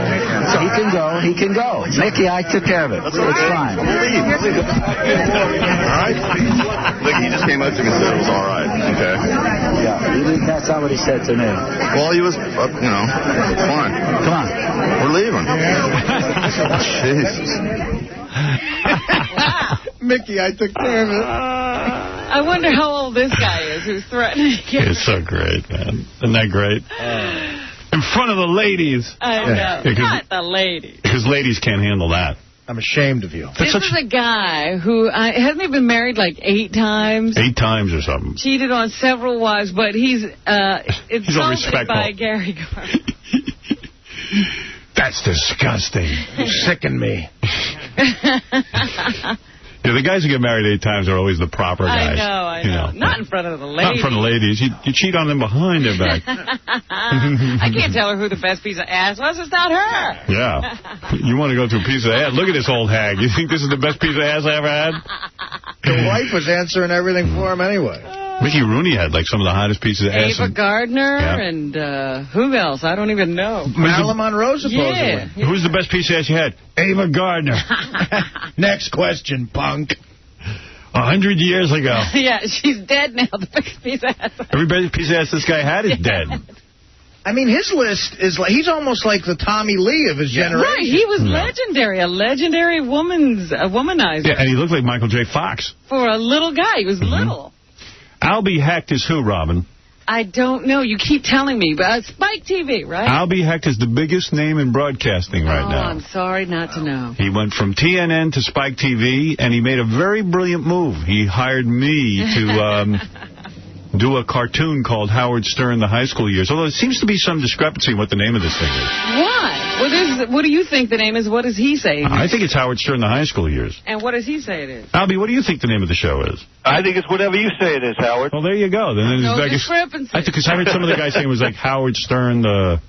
Speaker 15: He can go. He can go. Mickey, I took care of it. It's fine.
Speaker 14: We'll leave. All right? Look, he just came up to me and said it was all right. Okay?
Speaker 15: Yeah, that's not what he said to me.
Speaker 14: Well, he was, fine.
Speaker 15: Come on.
Speaker 14: We're leaving. Jesus.
Speaker 3: Mickey, I took care of it.
Speaker 2: I wonder how old this guy is who's threatening you.
Speaker 1: It's so great, man. Isn't that great? In front of the ladies.
Speaker 2: I know. Not the ladies.
Speaker 1: Because ladies can't handle that.
Speaker 3: I'm ashamed of you.
Speaker 2: This is a guy who hasn't he been married like 8 times?
Speaker 1: 8 times or something.
Speaker 2: Cheated on several wives, but he's insulted by Gary Garver.
Speaker 3: That's disgusting. You sicken me.
Speaker 1: Yeah, the guys who get married 8 times are always the proper guys.
Speaker 2: I know. Not in front of the ladies.
Speaker 1: Not in front of ladies. You cheat on them behind their back.
Speaker 2: I can't tell her who the best piece of ass was. It's not her.
Speaker 1: Yeah. You want to go to a piece of ass? Look at this old hag. You think this is the best piece of ass I ever had?
Speaker 3: The wife was answering everything for him anyway.
Speaker 1: Mickey Rooney had like some of the hottest pieces of ass.
Speaker 2: Ava Gardner and who else? I don't even know.
Speaker 3: Marilyn Monroe, supposedly.
Speaker 2: Yeah.
Speaker 1: Who's the best piece of ass you had? Ava Gardner.
Speaker 3: Next question, punk.
Speaker 1: 100 years ago.
Speaker 2: Yeah, she's dead now. The best piece of ass.
Speaker 1: Every piece of ass this guy had is dead.
Speaker 3: I mean, his list is like, he's almost like the Tommy Lee of his generation.
Speaker 2: Right, he was legendary, a legendary womanizer.
Speaker 1: Yeah, and he looked like Michael J. Fox.
Speaker 2: For a little guy, he was little.
Speaker 1: Albie Hecht is who, Robin?
Speaker 2: I don't know. You keep telling me, but Spike TV, right?
Speaker 1: Albie Hecht is the biggest name in broadcasting right now.
Speaker 2: I'm sorry not to know.
Speaker 1: He went from TNN to Spike TV, and he made a very brilliant move. He hired me to do a cartoon called Howard Stern, the High School Years, although there seems to be some discrepancy in what the name of this thing is.
Speaker 2: Why? What do you think the name is? What does he say?
Speaker 1: I think it's Howard Stern, the High School Years.
Speaker 2: And what does he say it is?
Speaker 1: Albie, what do you think the name of the show is?
Speaker 19: I think it's whatever you say it is, Howard.
Speaker 1: Well, there you go. Then
Speaker 2: no discrepancy.
Speaker 1: Because I heard some of the guys saying it was like Howard Stern, the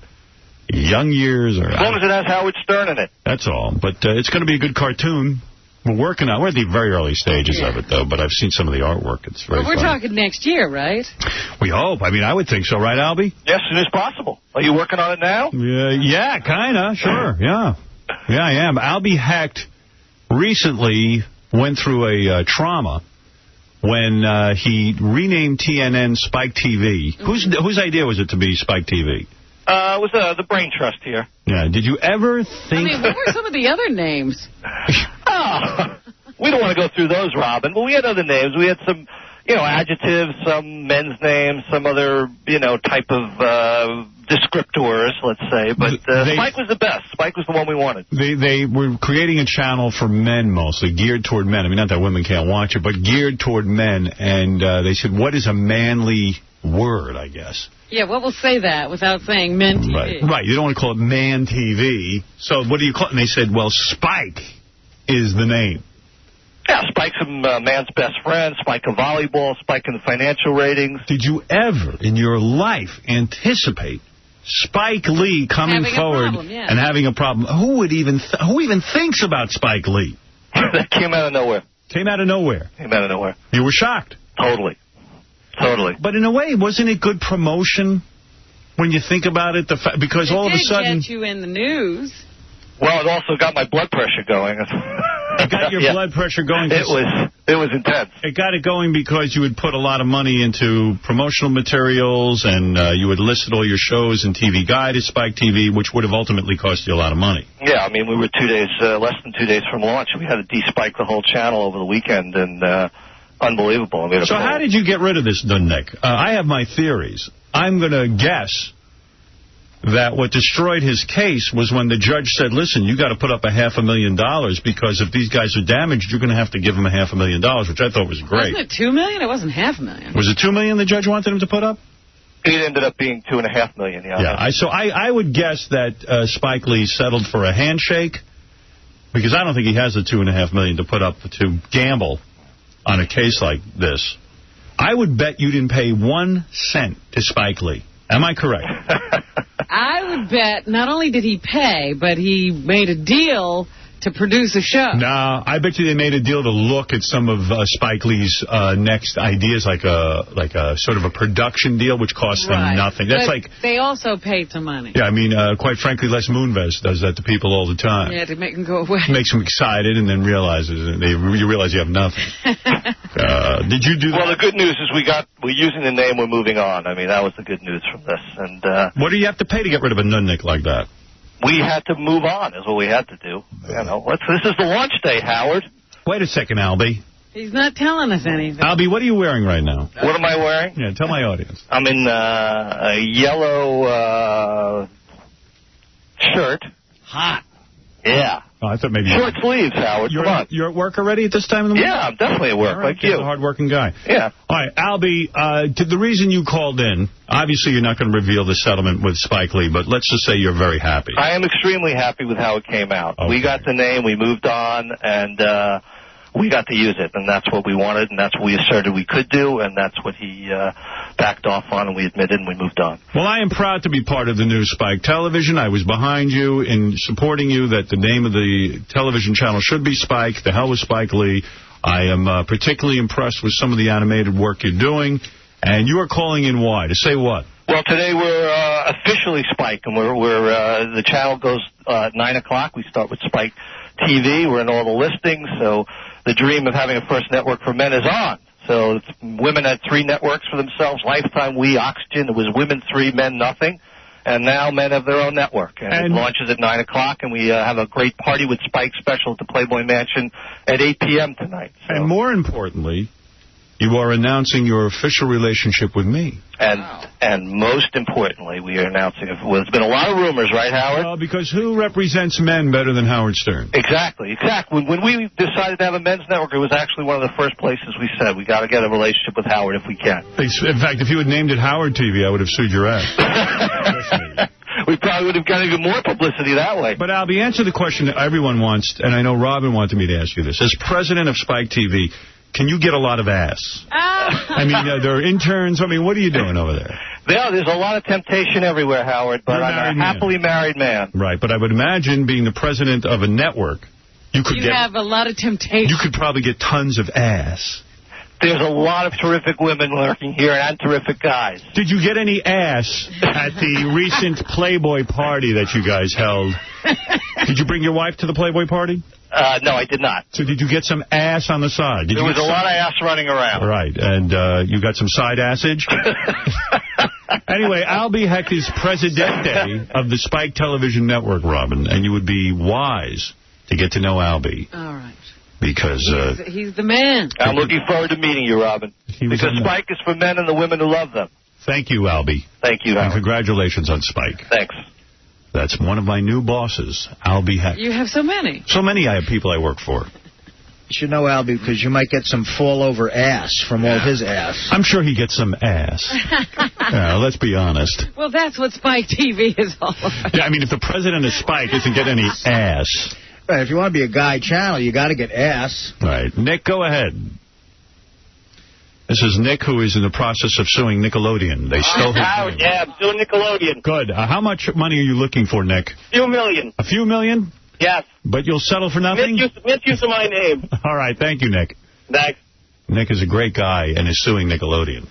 Speaker 1: Young Years. Or
Speaker 19: as long as it has Howard Stern in it.
Speaker 1: That's all. But it's going to be a good cartoon. We're working on. We're at the very early stages of it, though. But I've seen some of the artwork. It's very.
Speaker 2: But we're
Speaker 1: funny.
Speaker 2: talking next year, right?
Speaker 1: We hope. I mean, I would think so, right, Albie?
Speaker 4: Yeah, as soon as possible. Are you working on it now?
Speaker 1: Yeah, kind of. Sure. Yeah, I am. Albie Hecht recently went through a trauma when he renamed TNN Spike TV. Whose idea was it to be Spike TV?
Speaker 4: It was the Brain Trust here.
Speaker 1: Yeah. Did you ever think...
Speaker 2: I mean, what were some of the other names?
Speaker 4: We don't want to go through those, Robin, but we had other names. We had some, adjectives, some men's names, some other, type of descriptors, let's say. But Spike was the best. Spike was the one we wanted.
Speaker 1: They were creating a channel for men mostly, geared toward men. I mean, not that women can't watch it, but geared toward men. And they said, what is a manly word, I guess?
Speaker 2: Yeah, what will say that without saying men TV?
Speaker 1: Right. You don't want to call it man TV. So what do you call it? And they said, well, Spike is the name.
Speaker 4: Yeah, Spike's a man's best friend, Spike of volleyball, Spike in the financial ratings.
Speaker 1: Did you ever in your life anticipate Spike Lee coming forward and having a problem? Who even thinks about Spike Lee?
Speaker 4: That came out of nowhere.
Speaker 1: Came out of nowhere. You were shocked.
Speaker 4: Totally.
Speaker 1: But in a way, wasn't it good promotion when you think about it? Because all of a sudden...
Speaker 2: It did get you in the news.
Speaker 4: Well, it also got my blood pressure going.
Speaker 1: It got your blood pressure going?
Speaker 4: It was intense.
Speaker 1: It got it going because you would put a lot of money into promotional materials, and you would listed all your shows in TV Guide as Spike TV, which would have ultimately cost you a lot of money.
Speaker 4: Yeah, I mean, we were less than 2 days from launch. We had to de-spike the whole channel over the weekend, and unbelievable. I mean,
Speaker 1: so how did you get rid of this Dudnick? I have my theories. I'm going to guess that what destroyed his case was when the judge said, listen, you got to put up $500,000 because if these guys are damaged, you're going to have to give them $500,000, which I thought was great.
Speaker 2: Wasn't it $2 million? It wasn't $500,000.
Speaker 1: Was it $2 million the judge wanted him to put up?
Speaker 4: It ended up being $2.5 million. Yeah.
Speaker 1: So I would guess that Spike Lee settled for a handshake because I don't think he has the $2.5 million to put up to gamble on a case like this. I would bet you didn't pay 1 cent to Spike Lee. Am I correct?
Speaker 2: I would bet not only did he pay, but he made a deal to produce a show.
Speaker 1: No, I bet you they made a deal to look at some of Spike Lee's next ideas, like a sort of a production deal, which costs them nothing. That's
Speaker 2: but they also paid some money.
Speaker 1: Yeah, I mean, quite frankly, Les Moonves does that to people all the time.
Speaker 2: Yeah, to make them go away.
Speaker 1: Makes them excited and then you realize you have nothing. Did you do that?
Speaker 4: Well, the good news is we're using the name, we're moving on. I mean, that was the good news from this. And
Speaker 1: what do you have to pay to get rid of a nudnik like that?
Speaker 4: We had to move on, is what we had to do. This is the launch day, Howard.
Speaker 1: Wait a second, Albie.
Speaker 2: He's not telling us anything.
Speaker 1: Albie, what are you wearing right now?
Speaker 4: What am I wearing?
Speaker 1: Yeah, tell my audience.
Speaker 4: I'm in a yellow shirt.
Speaker 2: Hot.
Speaker 4: Yeah.
Speaker 1: Oh, I thought maybe
Speaker 4: short sleeves, Howard. Come on.
Speaker 1: You're at work already at this time in the morning?
Speaker 4: Yeah, I'm definitely at work, like you.
Speaker 1: You're a hard-working guy.
Speaker 4: Yeah.
Speaker 1: All right, Albie, the reason you called in, obviously you're not going to reveal the settlement with Spike Lee, but let's just say you're very happy.
Speaker 4: I am extremely happy with how it came out. Okay. We got the name, we moved on, and we got to use it, and that's what we wanted, and that's what we asserted we could do, and that's what he backed off on, and we admitted, and we moved on.
Speaker 1: Well, I am proud to be part of the new Spike Television. I was behind you in supporting you that the name of the television channel should be Spike. The hell with Spike Lee. I am particularly impressed with some of the animated work you're doing, and you are calling in why? To say what?
Speaker 4: Well, today we're officially Spike, and we're the channel goes at 9 o'clock. We start with Spike TV. We're in all the listings, so the dream of having a first network for men is on. So women had 3 networks for themselves, Lifetime, We, Oxygen. It was women 3, men nothing. And now men have their own network. And it launches at 9 o'clock, and we have a great party with Spike Special at the Playboy Mansion at 8 p.m. tonight. So.
Speaker 1: And more importantly, you are announcing your official relationship with me.
Speaker 4: And most importantly, we are announcing, there's been a lot of rumors, right, Howard?
Speaker 1: Well, because who represents men better than Howard Stern?
Speaker 4: Exactly. When we decided to have a men's network, it was actually one of the first places we said, we got to get a relationship with Howard if we can.
Speaker 1: In fact, if you had named it Howard TV, I would have sued your ass.
Speaker 4: We probably would have got even more publicity that way.
Speaker 1: But, Albie, answer the question that everyone wants, and I know Robin wanted me to ask you this. As president of Spike TV, can you get a lot of ass? I mean, there are interns. I mean, what are you doing over there?
Speaker 4: Yeah, there's a lot of temptation everywhere, Howard, but I'm a happily married man.
Speaker 1: Right, but I would imagine being the president of a network, You
Speaker 2: have a lot of temptation.
Speaker 1: You could probably get tons of ass.
Speaker 4: There's a lot of terrific women lurking here and terrific guys.
Speaker 1: Did you get any ass at the recent Playboy party that you guys held? Did you bring your wife to the Playboy party?
Speaker 4: No, I did not.
Speaker 1: So did you get some ass on the side?
Speaker 4: There was a lot of ass running around.
Speaker 1: Right, and you got some side assage? Anyway, Albie Heck is Presidente of the Spike Television Network, Robin, and you would be wise to get to know Albie.
Speaker 2: All right.
Speaker 1: Because
Speaker 2: he's the man.
Speaker 4: I'm looking forward to meeting you, Robin. Because Spike is for men and the women who love them.
Speaker 1: Thank you, Albie.
Speaker 4: Thank you, Howard.
Speaker 1: And congratulations on Spike.
Speaker 4: Thanks.
Speaker 1: That's one of my new bosses, Albie Heck.
Speaker 2: You have so many.
Speaker 1: So many I have people I work for.
Speaker 3: You should know Albie because you might get some fall-over ass from all his ass.
Speaker 1: I'm sure he gets some ass. Let's be honest.
Speaker 2: Well, that's what Spike TV is all about.
Speaker 1: Yeah, I mean, if the president of Spike doesn't get any ass...
Speaker 3: Right, if you want to be a guy channel, you got to get ass.
Speaker 1: Right. Nick, go ahead. This is Nick, who is in the process of suing Nickelodeon. They stole his name.
Speaker 21: Yeah, I'm suing Nickelodeon.
Speaker 1: Good. How much money are you looking for, Nick?
Speaker 21: A few million.
Speaker 1: A few million?
Speaker 21: Yes.
Speaker 1: But you'll settle for nothing?
Speaker 21: Misuse of my name.
Speaker 1: All right. Thank you, Nick.
Speaker 21: Thanks.
Speaker 1: Nick is a great guy and is suing Nickelodeon.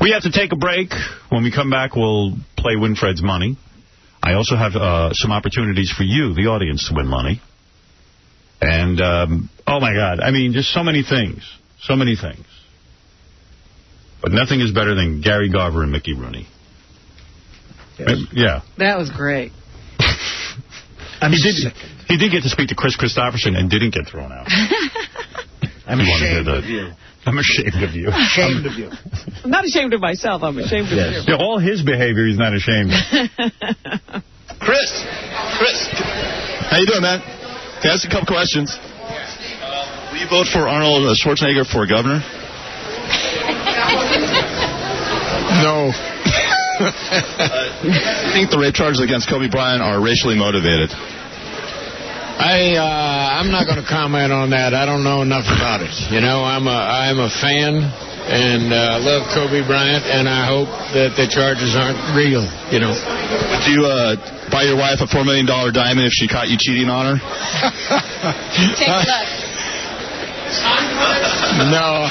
Speaker 1: We have to take a break. When we come back, we'll play Winfred's Money. I also have some opportunities for you, the audience, to win money. And, oh, my God, I mean, just so many things. So many things. But nothing is better than Gary Garver and Mickey Rooney. Yes. Yeah.
Speaker 2: That was great.
Speaker 1: He did get to speak to Chris Christopherson and didn't get thrown out.
Speaker 3: I'm ashamed of you.
Speaker 1: I'm ashamed of you.
Speaker 3: Ashamed of you.
Speaker 2: I'm not ashamed of myself. I'm ashamed of you.
Speaker 1: Yeah, all his behavior he's not ashamed of.
Speaker 16: Chris, how you doing, man? Can I ask a couple questions? Will you vote for Arnold Schwarzenegger for governor?
Speaker 5: No.
Speaker 16: I think the rape charges against Kobe Bryant are racially motivated.
Speaker 17: I'm not going to comment on that. I don't know enough about it. You know, I'm a fan and love Kobe Bryant, and I hope that the charges aren't real. You know.
Speaker 16: Would you buy your wife a $4 million diamond if she caught you cheating on her?
Speaker 10: Take a look.
Speaker 17: No.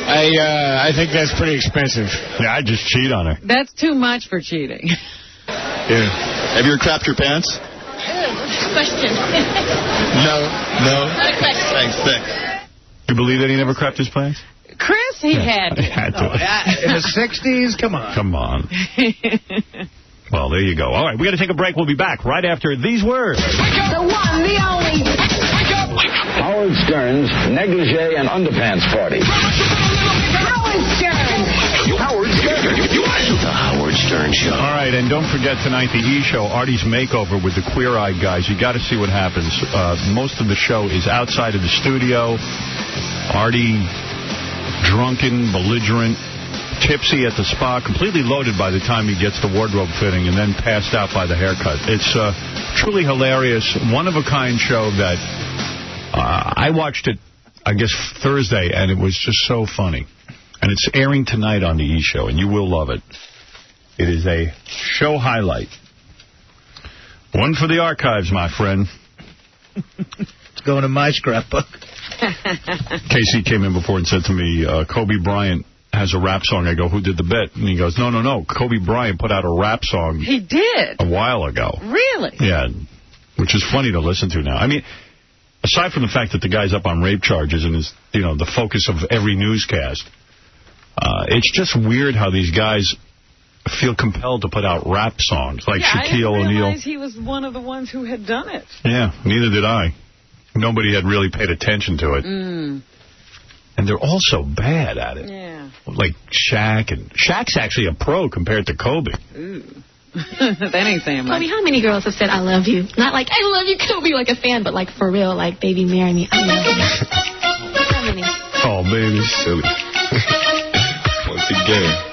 Speaker 17: I think that's pretty expensive.
Speaker 1: Yeah, I'd just cheat on her.
Speaker 2: That's too much for cheating.
Speaker 16: Yeah. Have you ever crapped your pants?
Speaker 10: Question.
Speaker 16: No. Not a question. Thanks.
Speaker 1: You believe that he never crapped his pants?
Speaker 2: Chris, he had to.
Speaker 1: He had to.
Speaker 3: In the 60s? Come on.
Speaker 1: Come on. Well, there you go. All right, we got to take a break. We'll be back right after these words.
Speaker 23: The one, the only.
Speaker 15: Howard Stern's negligee and underpants party.
Speaker 23: Howard Stern.
Speaker 15: Howard Stern.
Speaker 7: The Howard Stern Show.
Speaker 1: All right, and don't forget tonight the E! Show, Artie's Makeover with the queer-eyed guys. You got to see what happens. Most of the show is outside of the studio. Artie, drunken, belligerent, tipsy at the spa, completely loaded by the time he gets the wardrobe fitting, and then passed out by the haircut. It's truly hilarious, one-of-a-kind show that I watched it, I guess, Thursday, and it was just so funny. And it's airing tonight on the E! Show, and you will love it. It is a show highlight. One for the archives, my friend.
Speaker 3: It's going in my scrapbook.
Speaker 1: Casey came in before and said to me, Kobe Bryant has a rap song. I go, who did the bit? And he goes, no. Kobe Bryant put out a rap song.
Speaker 2: He did?
Speaker 1: A while ago.
Speaker 2: Really?
Speaker 1: Yeah, which is funny to listen to now. I mean, aside from the fact that the guy's up on rape charges and is, the focus of every newscast, it's just weird how these guys feel compelled to put out rap songs like Shaquille O'Neal.
Speaker 2: I didn't realize he was one of the ones who had done it.
Speaker 1: Yeah, neither did I. Nobody had really paid attention to it. And they're all so bad at it.
Speaker 2: Yeah.
Speaker 1: Like Shaq. And Shaq's actually a pro compared to Kobe.
Speaker 2: Ooh. That ain't saying much.
Speaker 10: Kobe, how many girls have said, I love you? Not like, I love you, Kobe, like a fan, but like for real, like, baby, marry me. I love you. How many?
Speaker 1: Oh, baby, silly.
Speaker 16: Once again.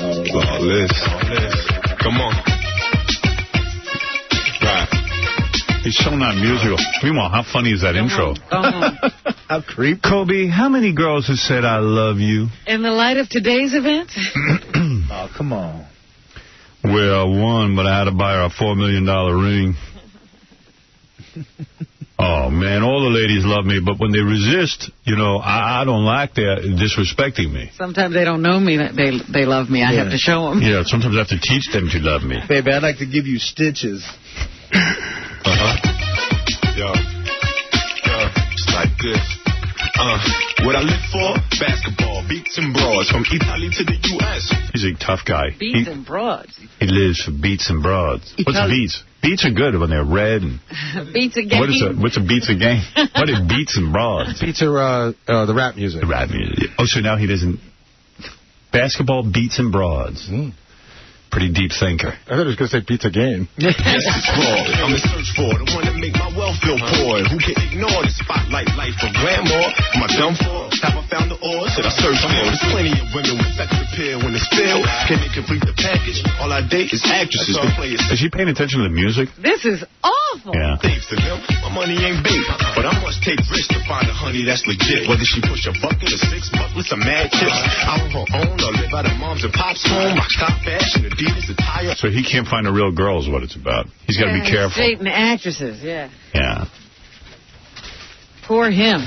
Speaker 16: All this. Come on. Right.
Speaker 1: He's so not musical. Meanwhile, how funny is that intro?
Speaker 3: How creepy.
Speaker 1: Kobe, how many girls have said I love you?
Speaker 2: In the light of today's event?
Speaker 3: Oh, come on.
Speaker 1: Well, I won, but I had to buy her a $4 million ring. Oh, man, all the ladies love me, but when they resist, you know, I don't like their disrespecting me.
Speaker 2: Sometimes they don't know me that they love me. I have to show them.
Speaker 1: Yeah, sometimes I have to teach them to love me.
Speaker 3: Baby, I'd like to give you stitches.
Speaker 6: Yo, it's like this. What I live for? Basketball, beats and broads, from Italy to the U.S.
Speaker 1: He's a tough guy.
Speaker 2: Beats and broads.
Speaker 1: He lives for beats and broads. What's beats? Beats are good when they're red. And
Speaker 2: beats a game.
Speaker 1: What's a beats a game? What are beats and broads?
Speaker 5: Beats are the rap music.
Speaker 1: The rap music. Oh, so now he doesn't... Basketball, beats and broads. Pretty deep thinker.
Speaker 5: I thought he was going to say pizza game.
Speaker 6: Yes, it's fraud. I'm in search for the one that make my wealth feel poor. Who can ignore the spotlight life of grandma? Am I done for? Have I found the ore? Should I search for? There's plenty of women with sex appeal when it's filled. Can they complete the package? All I date is actresses.
Speaker 1: Is he paying attention to the music?
Speaker 2: This is awful.
Speaker 1: Yeah.
Speaker 6: Thanks to them, my money ain't big, but I must take risks to find a honey that's legit. Whether she push a bucket or 6 buckets of mad chips, I on her own or live out of mom's and pop's home. Rock top fashion, Adidas attire.
Speaker 1: So he can't find a real girl is what it's about. He's got to be careful.
Speaker 2: Dating actresses, yeah.
Speaker 1: Yeah.
Speaker 2: Poor him.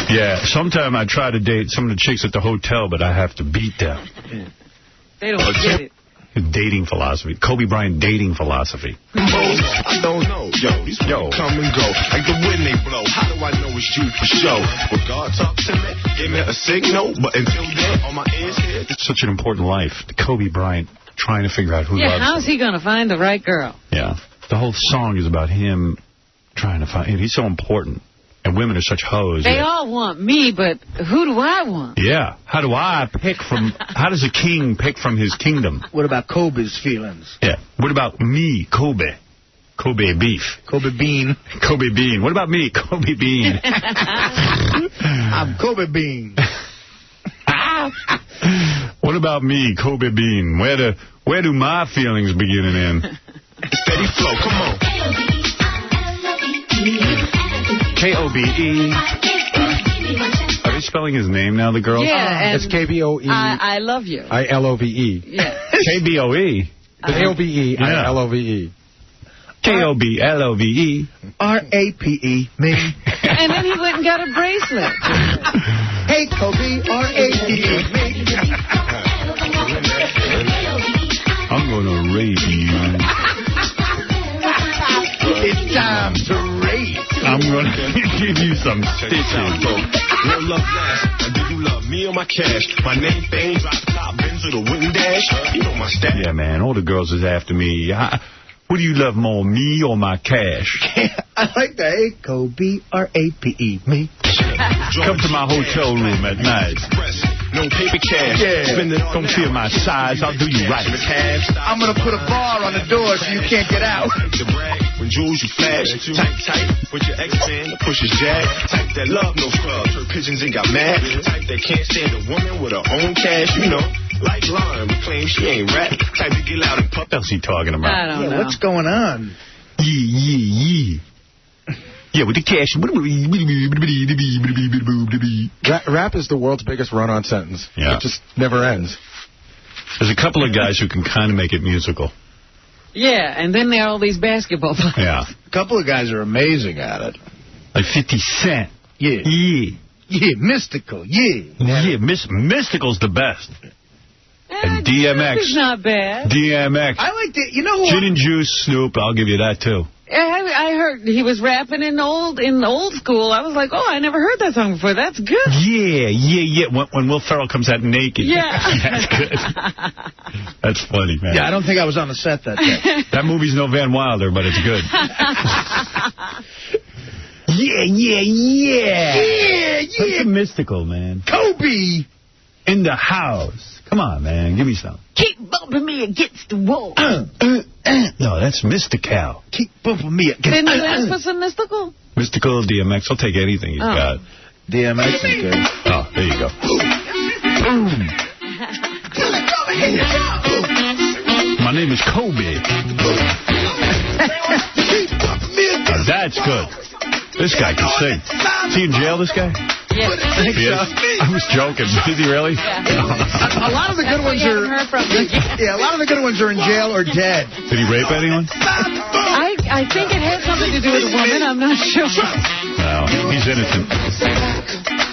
Speaker 1: Yeah, sometime I try to date some of the chicks at the hotel, but I have to beat them.
Speaker 2: They don't get it.
Speaker 1: Dating philosophy. Kobe Bryant dating philosophy.
Speaker 6: I don't know. Yo, come and go. Like the wind they blow. How do I know it's you for show? When God talks to me, give me a signal. But until then, on my ears here.
Speaker 1: It's such an important life. Kobe Bryant trying to figure out who loves him.
Speaker 2: How's he going to find the right girl?
Speaker 1: Yeah. The whole song is about him trying to find... He's so important. And women are such hoes.
Speaker 2: They all want me, but who do I want?
Speaker 1: Yeah. How do I pick from... How does a king pick from his kingdom?
Speaker 3: What about Kobe's feelings?
Speaker 1: Yeah. What about me, Kobe? Kobe beef.
Speaker 3: Kobe Bean.
Speaker 1: Kobe Bean. What about me, Kobe Bean?
Speaker 3: I'm Kobe Bean.
Speaker 1: What about me, Kobe Bean? Where do my feelings begin and end?
Speaker 6: Steady flow, come on.
Speaker 1: K-O-B-E. Are they spelling his name now, the girls?
Speaker 2: Yeah,
Speaker 5: it's K-B-O-E.
Speaker 2: I love you.
Speaker 5: I-L-O-V-E.
Speaker 2: Yeah.
Speaker 1: K-B-O-E.
Speaker 5: K-O-B-E. I-L-O-V-E.
Speaker 1: K-O-B-L-O-V-E.
Speaker 3: R-A-P-E. Me.
Speaker 2: And then he went and got a bracelet.
Speaker 3: Hey, Kobe. R-A-P-E. Me.
Speaker 1: I'm going to rape you.
Speaker 3: It's time to rape.
Speaker 1: I'm going to give you some stitches.
Speaker 6: Real love last. Do you love me or my cash? My name, fame, drop top, Benz or the wooden dash. You know my stat.
Speaker 1: Yeah, man. All the girls is after me. Who do you love more, me or my cash?
Speaker 3: I like that. Hey, Kobe. R-A-P-E. Me.
Speaker 1: Come to my hotel room at night.
Speaker 6: No paper cash.
Speaker 3: Yeah.
Speaker 1: Don't feel my size. I'll do you right.
Speaker 3: I'm going to put a bar on the door so you can't get out.
Speaker 6: When jewels you flash, tight, with your ex-man, push his jag. Type that love no scrubs, her pigeons ain't got mad. Type that can't stand a woman with her own cash, you know. Like Lauren, we claim she ain't rap. Type to get loud and puff.
Speaker 1: What's he talking about?
Speaker 2: I don't know.
Speaker 3: What's going on?
Speaker 1: Yeah. Yeah, with the cash.
Speaker 5: Rap is the world's biggest run-on sentence.
Speaker 1: Yeah.
Speaker 5: It just never ends.
Speaker 1: There's a couple of guys who can kind of make it musical.
Speaker 2: Yeah, and then there are all these basketball players.
Speaker 1: Yeah.
Speaker 3: A couple of guys are amazing at it.
Speaker 1: Like 50 Cent.
Speaker 3: Yeah. Yeah, Mystical. Yeah.
Speaker 1: Mystical's the best. And DMX.
Speaker 2: It's not bad.
Speaker 1: DMX.
Speaker 3: I like that. You know what?
Speaker 1: Gin and Juice, Snoop. I'll give you that, too.
Speaker 2: I heard he was rapping in old school. I was like, oh, I never heard that song before. That's good.
Speaker 1: Yeah. When Will Ferrell comes out naked.
Speaker 2: Yeah.
Speaker 1: That's good. That's funny, man.
Speaker 3: Yeah, I don't think I was on the set that day.
Speaker 1: That movie's no Van Wilder, but it's good. Yeah. That's Mystical, man.
Speaker 3: Kobe!
Speaker 1: In the house. Come on, man. Give me some.
Speaker 2: Keep bumping me against the wall.
Speaker 1: No, that's Mystical.
Speaker 3: Keep bumping me against
Speaker 2: Didn't you ask for some Mystical?
Speaker 1: Mystical, DMX. I'll take anything he's got.
Speaker 3: DMX is good.
Speaker 1: Oh, there you go. My name is Kobe. Now, that's good. This guy can sing. Is he in jail, this guy?
Speaker 2: Yeah.
Speaker 1: He is? I was joking. Is he really?
Speaker 3: A lot of the good ones are. Yeah, a lot of the good ones are in jail or dead.
Speaker 1: Did he rape anyone?
Speaker 2: I think it has something to do with a woman. I'm not sure.
Speaker 1: No, he's innocent.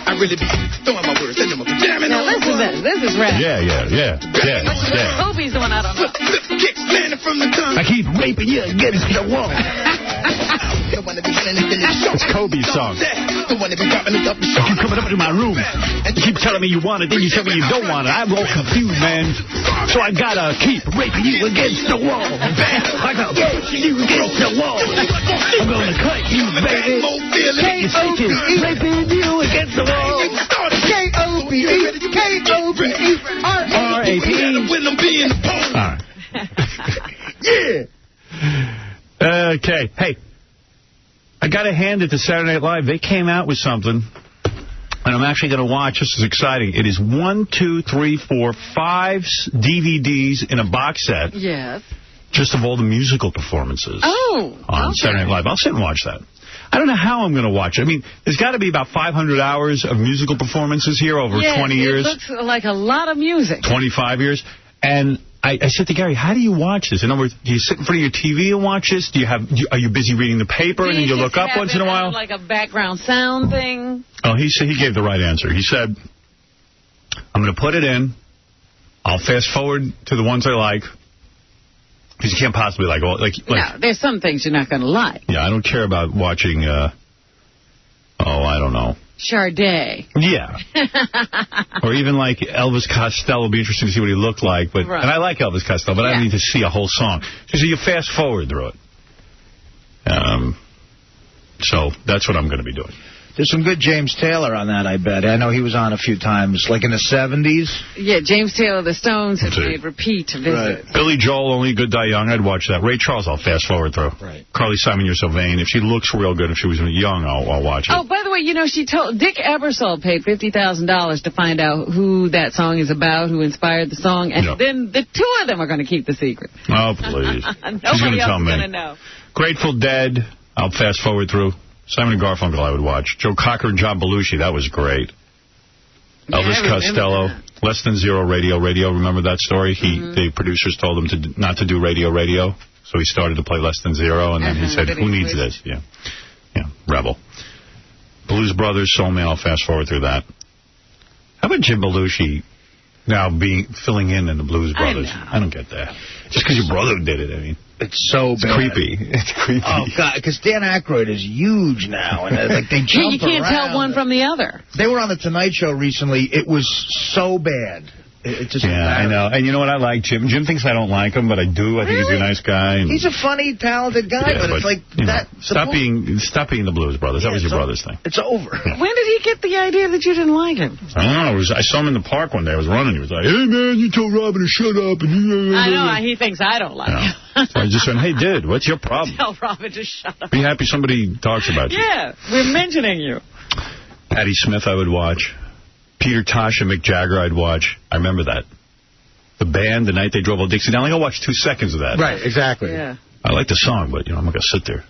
Speaker 6: I really be throwing my words into my pajamas.
Speaker 2: Now listen to this. This is rap.
Speaker 1: Yeah.
Speaker 2: Kobe's the one I don't know.
Speaker 6: Kicks landing from the tongue.
Speaker 1: I keep raping you against the wall. It's Kobe's song.
Speaker 6: The one that be dropping it up.
Speaker 1: You keep coming up to my room. You keep telling me you want it, then you tell me you don't want it. I'm all confused, man. So I gotta keep raping you against the wall. I gotta push you against the wall. I'm gonna cut you, baby. K-O-B-E, raping you against the wall.
Speaker 3: K-O-B-E, K-O-B-E,
Speaker 1: R-A-P. All right.
Speaker 3: Yeah.
Speaker 1: Okay. Hey, I got to hand it to Saturday Night Live. They came out with something, and I'm actually going to watch. This is exciting. It is 1, 2, 3, 4, 5 DVDs in a box set.
Speaker 2: Yes.
Speaker 1: Just of all the musical performances. On Saturday Night Live. I'll sit and watch that. I don't know how I'm going to watch it. I mean, there's got to be about 500 hours of musical performances here over 20 years.
Speaker 2: It looks like a lot of music.
Speaker 1: 25 years. And I said to Gary, how do you watch this? In other words, do you sit in front of your TV and watch this? Are you busy reading the paper and then you look up once in a while?
Speaker 2: Like a background sound thing?
Speaker 1: Oh, he gave the right answer. He said, I'm going to put it in. I'll fast forward to the ones I like. Because you can't possibly like...
Speaker 2: No, there's some things you're not going to like.
Speaker 1: Yeah, I don't care about watching, I don't know.
Speaker 2: Sade.
Speaker 1: Yeah. Or even like Elvis Costello. It'll be interesting to see what he looked like. And I like Elvis Costello, but I don't need to see a whole song. So you fast forward through it. So that's what I'm going to be doing.
Speaker 3: There's some good James Taylor on that, I bet. I know he was on a few times, like in the 70s.
Speaker 2: Yeah, James Taylor, the Stones have made repeat visits.
Speaker 1: Right. Billy Joel, Only Good Die Young, I'd watch that. Ray Charles, I'll fast forward through. Right. Carly Simon, You're So Vain. If she looks real good, if she was young, I'll watch it.
Speaker 2: Oh, by the way, she told Dick Ebersol paid $50,000 to find out who that song is about, who inspired the song, and then the two of them are going to keep the secret.
Speaker 1: Oh, please.
Speaker 2: Nobody else is going to know.
Speaker 1: Grateful Dead, I'll fast forward through. Simon and Garfunkel I would watch. Joe Cocker and John Belushi, that was great. Yeah, Elvis Costello, Less Than Zero Radio. Remember that story? The producers told him not to do radio, so he started to play Less Than Zero, and then he said, who needs this? Yeah, Rebel. Blues Brothers, Soul Man, I'll fast forward through that. How about Jim Belushi now filling in the Blues Brothers? I don't get that. Just because your brother did it, I mean.
Speaker 3: It's so bad.
Speaker 1: Creepy. It's creepy.
Speaker 3: Oh, God, because Dan Aykroyd is huge now. And they jump
Speaker 2: you can't tell one from the other.
Speaker 3: They were on The Tonight Show recently. It was so bad.
Speaker 1: I know. And you know what? I like Jim. Jim thinks I don't like him, but I do. I think he's a nice guy.
Speaker 3: He's a funny, talented guy, but it's like that.
Speaker 1: Stop being the Blues Brothers. That was your brother's thing.
Speaker 3: It's over.
Speaker 1: Yeah.
Speaker 2: When did he get the idea that you didn't like him?
Speaker 1: I don't know. I saw him in the park one day. I was running. He was like, hey, man, you told Robin to shut up.
Speaker 2: I know. He thinks I don't like him.
Speaker 1: So I just went, hey, dude, what's your problem?
Speaker 2: Tell Robin to shut up.
Speaker 1: Be happy somebody talks about you.
Speaker 2: Yeah, we're mentioning you.
Speaker 1: Patti Smith I would watch. Peter Tosh and Mick Jagger I'd watch. I remember that. The band, the night they drove all Dixie down. I'll watch 2 seconds of that.
Speaker 5: Right, exactly.
Speaker 2: Yeah.
Speaker 1: I like the song, but, I'm not going to sit there.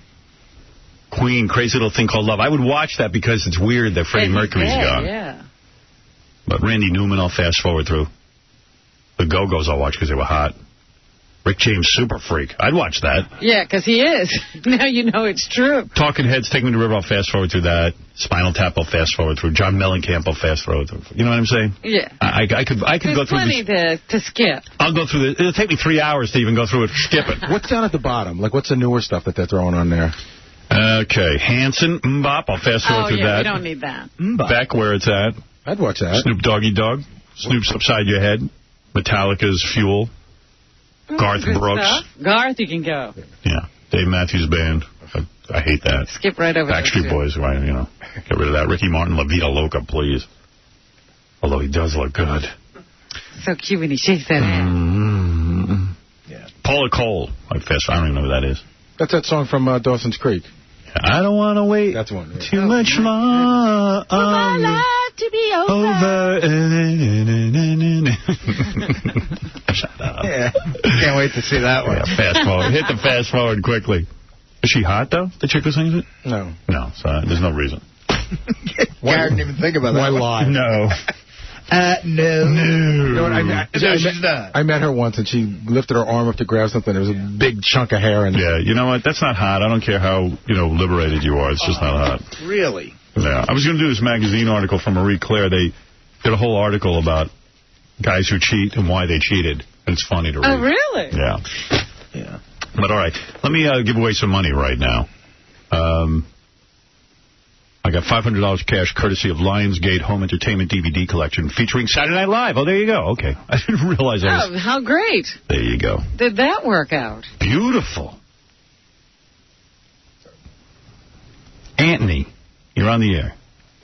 Speaker 1: Queen, Crazy Little Thing Called Love. I would watch that because it's weird that Freddie Mercury's gone.
Speaker 2: Yeah.
Speaker 1: But Randy Newman, I'll fast forward through. The Go-Go's I'll watch because they were hot. Rick James, Super Freak. I'd watch that.
Speaker 2: Yeah, because he is. Now you know it's true.
Speaker 1: Talking Heads, Take Me to the River, I'll fast forward through that. Spinal Tap, I'll fast forward through. John Mellencamp, I'll fast forward through. You know what I'm saying?
Speaker 2: Yeah.
Speaker 1: I could go through this.
Speaker 2: There's plenty to skip.
Speaker 1: I'll go through this. It'll take me 3 hours to even go through it. Skip it.
Speaker 5: What's down at the bottom? Like, what's the newer stuff that they're throwing on there?
Speaker 1: Okay. Hanson, Mbop, I'll fast forward through that.
Speaker 2: We don't need that.
Speaker 1: Back Where It's At.
Speaker 5: I'd watch that.
Speaker 1: Snoop Doggy Dogg. Snoop's Upside Your Head. Metallica's Fuel. Garth Brooks.
Speaker 2: Stuff. Garth, you can go.
Speaker 1: Yeah. Dave Matthews Band. I hate that.
Speaker 2: Skip right over
Speaker 1: Backstreet Boys. Get rid of that. Ricky Martin, La Vida Loca, please. Although he does look good.
Speaker 2: So cute when he shakes that hand.
Speaker 1: Yeah. Paula Cole. I don't even know who that is.
Speaker 5: That's that song from Dawson's Creek.
Speaker 1: I don't want to wait too much more.
Speaker 2: For my life to be over.
Speaker 1: Shut up.
Speaker 3: Yeah. Can't wait to see that one.
Speaker 1: Yeah, fast forward. Hit the fast forward quickly. Is she hot, though, the chick who sings it?
Speaker 5: No.
Speaker 1: No, so there's no reason.
Speaker 3: Karen didn't even think about that.
Speaker 5: Why lie?
Speaker 1: No.
Speaker 3: No.
Speaker 5: You know what,
Speaker 3: I
Speaker 5: I met her once, and she lifted her arm up to grab something. There was a big chunk of hair. And
Speaker 1: Yeah, you know what? That's not hot. I don't care how, liberated you are. It's just not hot.
Speaker 3: Really?
Speaker 1: Yeah. I was going to do this magazine article from Marie Claire. They did a whole article about guys who cheat and why they cheated. And it's funny to read.
Speaker 2: Oh, really?
Speaker 1: Yeah. Yeah. But all right, let me give away some money right now. I got $500 cash courtesy of Lionsgate Home Entertainment DVD Collection featuring Saturday Night Live. Oh, there you go. Okay. I didn't realize I was...
Speaker 2: Oh, how great.
Speaker 1: There you go.
Speaker 2: Did that work out?
Speaker 1: Beautiful. Anthony, you're on the air.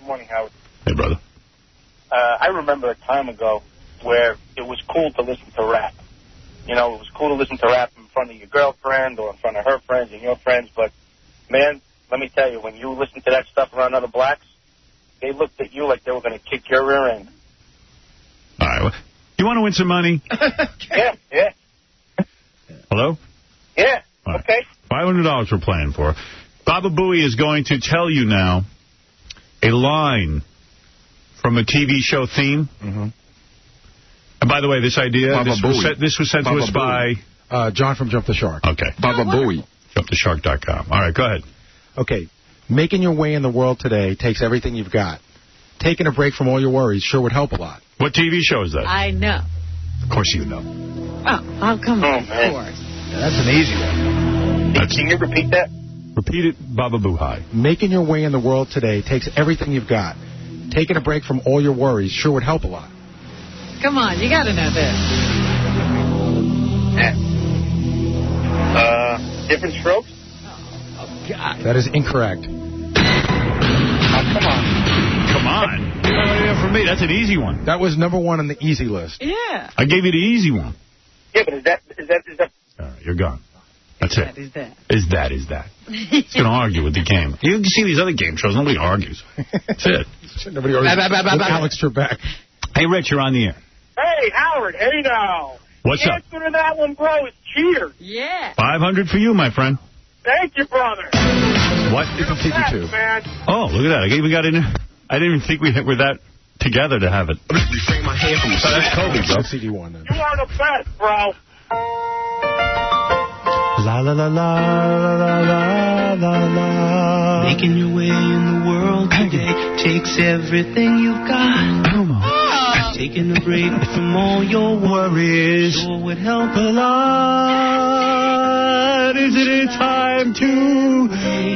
Speaker 19: Good morning, Howard.
Speaker 1: Hey, brother.
Speaker 19: I remember a time ago where it was cool to listen to rap. It was cool to listen to rap in front of your girlfriend or in front of her friends and your friends, but, man, let me tell you, when you listen to that stuff around other blacks, they looked at you like they were going to kick your rear end.
Speaker 1: All right. Well, you want to win some money?
Speaker 19: Yeah.
Speaker 1: Hello?
Speaker 19: Yeah,
Speaker 1: right.
Speaker 19: Okay.
Speaker 1: $500 we're playing for. Baba Booey is going to tell you now a line from a TV show theme.
Speaker 5: Mm-hmm.
Speaker 1: And by the way, this idea, this was sent
Speaker 5: Baba
Speaker 1: to us by...
Speaker 5: John from Jump the Shark.
Speaker 1: Okay.
Speaker 5: Baba Booey.
Speaker 1: JumpTheShark.com. All right, go ahead.
Speaker 5: Okay. Making your way in the world today takes everything you've got. Taking a break from all your worries sure would help a lot.
Speaker 1: What TV show is that?
Speaker 2: I know.
Speaker 1: Of course you know.
Speaker 2: Oh, come on, of course.
Speaker 3: Yeah, that's an easy one.
Speaker 19: Can you repeat that?
Speaker 1: Repeat it, Baba Boohai.
Speaker 5: Making your way in the world today takes everything you've got. Taking a break from all your worries sure would help a lot.
Speaker 2: Come on, you got to know this.
Speaker 19: Different strokes?
Speaker 2: Oh, God.
Speaker 5: That is incorrect.
Speaker 19: Oh, come on.
Speaker 1: Come on. For me, that's an easy one.
Speaker 5: That was number one on the easy list.
Speaker 2: Yeah.
Speaker 1: I gave you the easy one.
Speaker 19: Yeah, but is that...
Speaker 1: All right, you're gone. That's it.
Speaker 2: Is that.
Speaker 1: Is that. It's going to argue with the game. You can see these other game shows. Nobody argues. That's it.
Speaker 5: Nobody argues with Alex Trebek.
Speaker 1: Hey, Rich, you're on the air.
Speaker 21: Hey, Howard. Hey, now.
Speaker 1: What's up?
Speaker 21: The answer to that one, bro, is cheater.
Speaker 2: Yeah.
Speaker 1: 500 for you, my friend.
Speaker 21: Thank you, brother.
Speaker 1: What?
Speaker 21: Man.
Speaker 1: Oh, look at that. I didn't even think we were that together to have it.
Speaker 6: Refrain my hand from
Speaker 1: That's Kobe, bro.
Speaker 5: CD1 then.
Speaker 21: You are the best, bro.
Speaker 1: La la la la la la la la.
Speaker 8: Making your way in the world today takes everything you've got.
Speaker 1: Come on.
Speaker 8: Taking a break from all your worries sure would help a lot.
Speaker 1: Isn't it time to